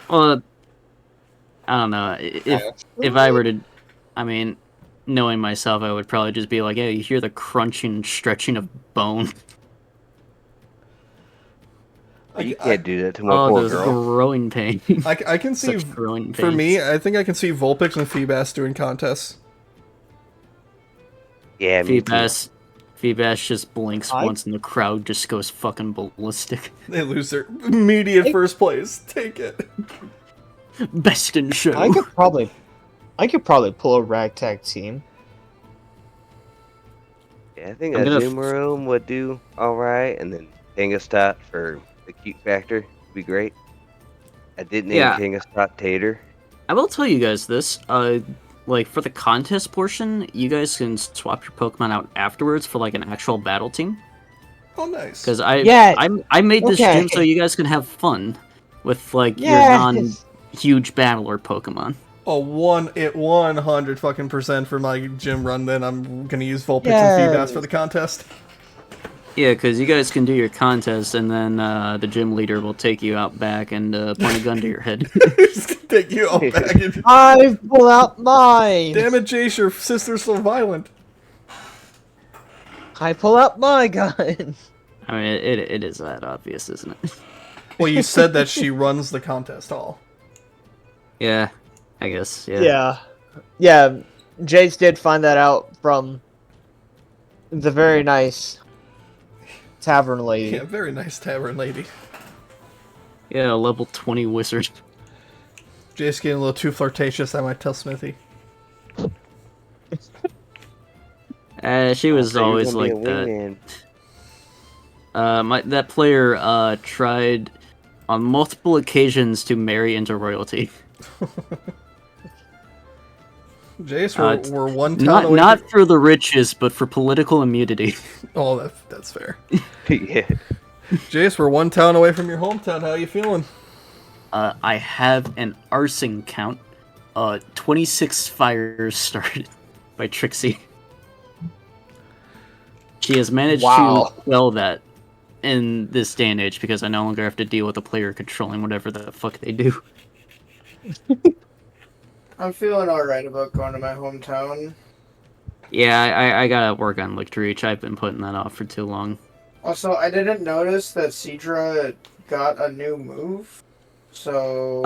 Well, I don't know. If I were to, I mean, knowing myself, I would probably just be like, "Yeah, you hear the crunching and stretching of bone." you can't do that to my Oh, poor those girl. growing pain. I can see Such growing pains. for me. I think I can see Vulpix and Feebas doing contests. Yeah, me too. Feebas just blinks I- once, and the crowd just goes fucking ballistic. They lose their immediate first place. Take it. Best in show. I could probably pull a ragtag team. Yeah, I think I'm a gonna Zoomerome would do alright, and then Kangastot for the cute factor would be great. I did name Yeah. Kangastot Tater. I will tell you guys this. Like for the contest portion, you guys can swap your Pokemon out afterwards for like an actual battle team. Oh, nice. Because Yeah. I made this Okay. gym so you guys can have fun with like Yeah. your non-huge battler Pokemon. Oh, 100 fucking percent for my gym run. Then I'm gonna use Vulpix Yeah. and Feebas for the contest. Yeah, because you guys can do your contest, and then the gym leader will take you out back and point a gun to your head. Just gonna take you all back. And... I pull out mine. Damn it, Jace, your sister's so violent. I pull out my gun. I mean, it is that obvious, isn't it? Well, you said that she runs the contest hall. Yeah, I guess. Yeah. Yeah. Jace did find that out from the very nice tavern lady. Yeah, very nice tavern lady. Yeah, level 20 wizard. Jace getting a little too flirtatious, I might tell Smithy. She was So you're always gonna be like a that. wingman. That player tried on multiple occasions to marry into royalty. Jace, we're one town Not away. not for the riches, but for political immunity. Oh, that's fair. Yeah. Jace, we're one town away from your hometown. How you feeling? I have an arson count. 26 fires started by Trixie. She has managed Wow. to quell that in this day and age because I no longer have to deal with a player controlling whatever the fuck they do. I'm feeling alright about going to my hometown. Yeah, I gotta work on Licked Reach. I've been putting that off for too long. Also, I didn't notice that Cedra got a new move. So.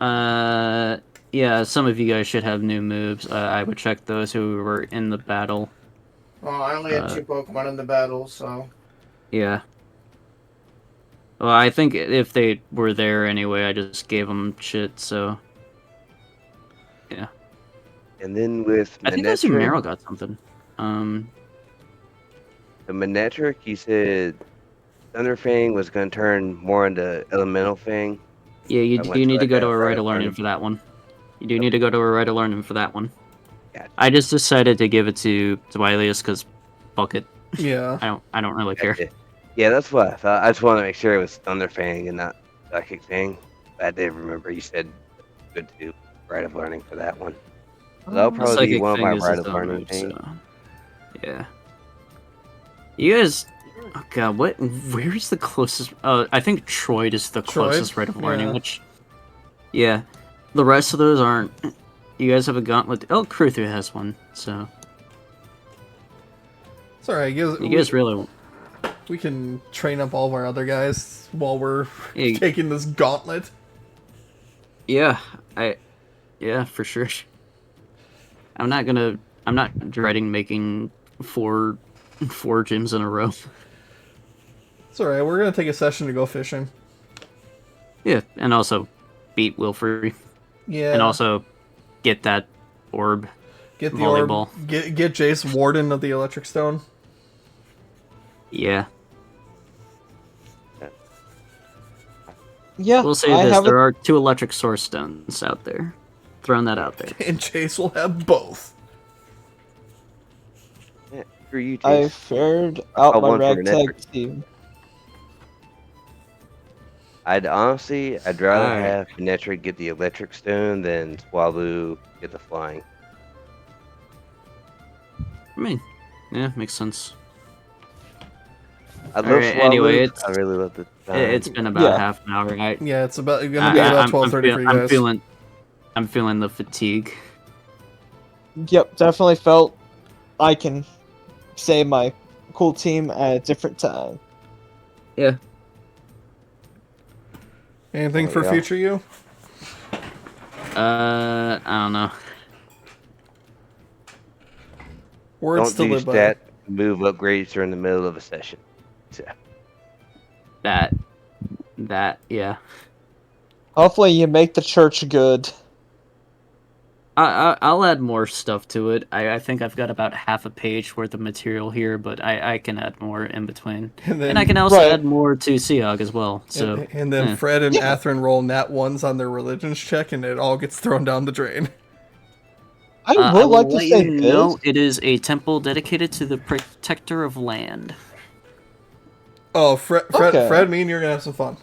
Oh. Yeah, some of you guys should have new moves. I would check those who were in the battle. Well, I only had 2 Pokemon in the battle, so. Yeah. Well, I think if they were there anyway, I just gave them shit, so... Yeah. And then with I think also Manectric, Meryl got something. the Manectric, you said Thunder Fang was going to turn more into Elemental Fang. Yeah, you I do went need to to go like to a a Rite Rite of of Learning Learning. for that one. You do need to go to a Rite of Learning for that one. Gotcha. I just decided to give it to Wilius because fuck it. Yeah. I don't really care. Gotcha. Yeah, that's what I thought. I just want to make sure it was Thunder Fang and not Psychic Fang. I did remember you said good to Rite of Learning for that one. So that'll probably be Psychic one of my Fang is Rite his of own Learning move, things. so... Yeah. You guys... Oh god, what? Where's the closest... I think Troid is the closest Rite of Learning, Yeah. which... Yeah. The rest of those aren't... You guys have a gauntlet... Oh, Kruthu has one, so... It's alright. You guys really... We can train up all of our other guys while we're Yeah. taking this gauntlet. Yeah, Yeah, for sure. I'm not dreading making four gyms in a row. It's alright. We're gonna take a session to go fishing. Yeah, and also beat Wilfrey. Yeah. And also get that orb. get the volleyball. orb. Get Jace Warden of the Electric Stone. Yeah. Yeah, We'll say I this, have there are 2 electric source stones out there. Throwing that out there. And Jace will have both. Yeah, for you, I Chase. fared out my one for ragtag Manectric. team. I'd rather Alright. have Manectric get the Electric Stone than Swallow get the Flying. I mean, yeah, makes sense. I love Alright, Swallow. anyway, I really love the It's been about Yeah. half an hour, right? Yeah, it's gonna be about 12:30 for you guys. I'm feeling the fatigue. Yep, definitely felt I can say my cool team at a different time. Yeah. Anything Oh, for yeah. future you? I don't know. Words Don't to do live by. stat move upgrades during the middle of a session. So, That, yeah. Hopefully you make the church good. I'll add more stuff to it. I think I've got about half a page worth of material here, but I can add more in between. And I can also Right. add more to Seog as well. So and then eh. Fred and Yeah. Atherin roll nat ones on their religions check, and it all gets thrown down the drain. I I would will like to let say you this. know it is a temple dedicated to the protector of land. Oh, Okay. Fred, me and you're gonna have some fun.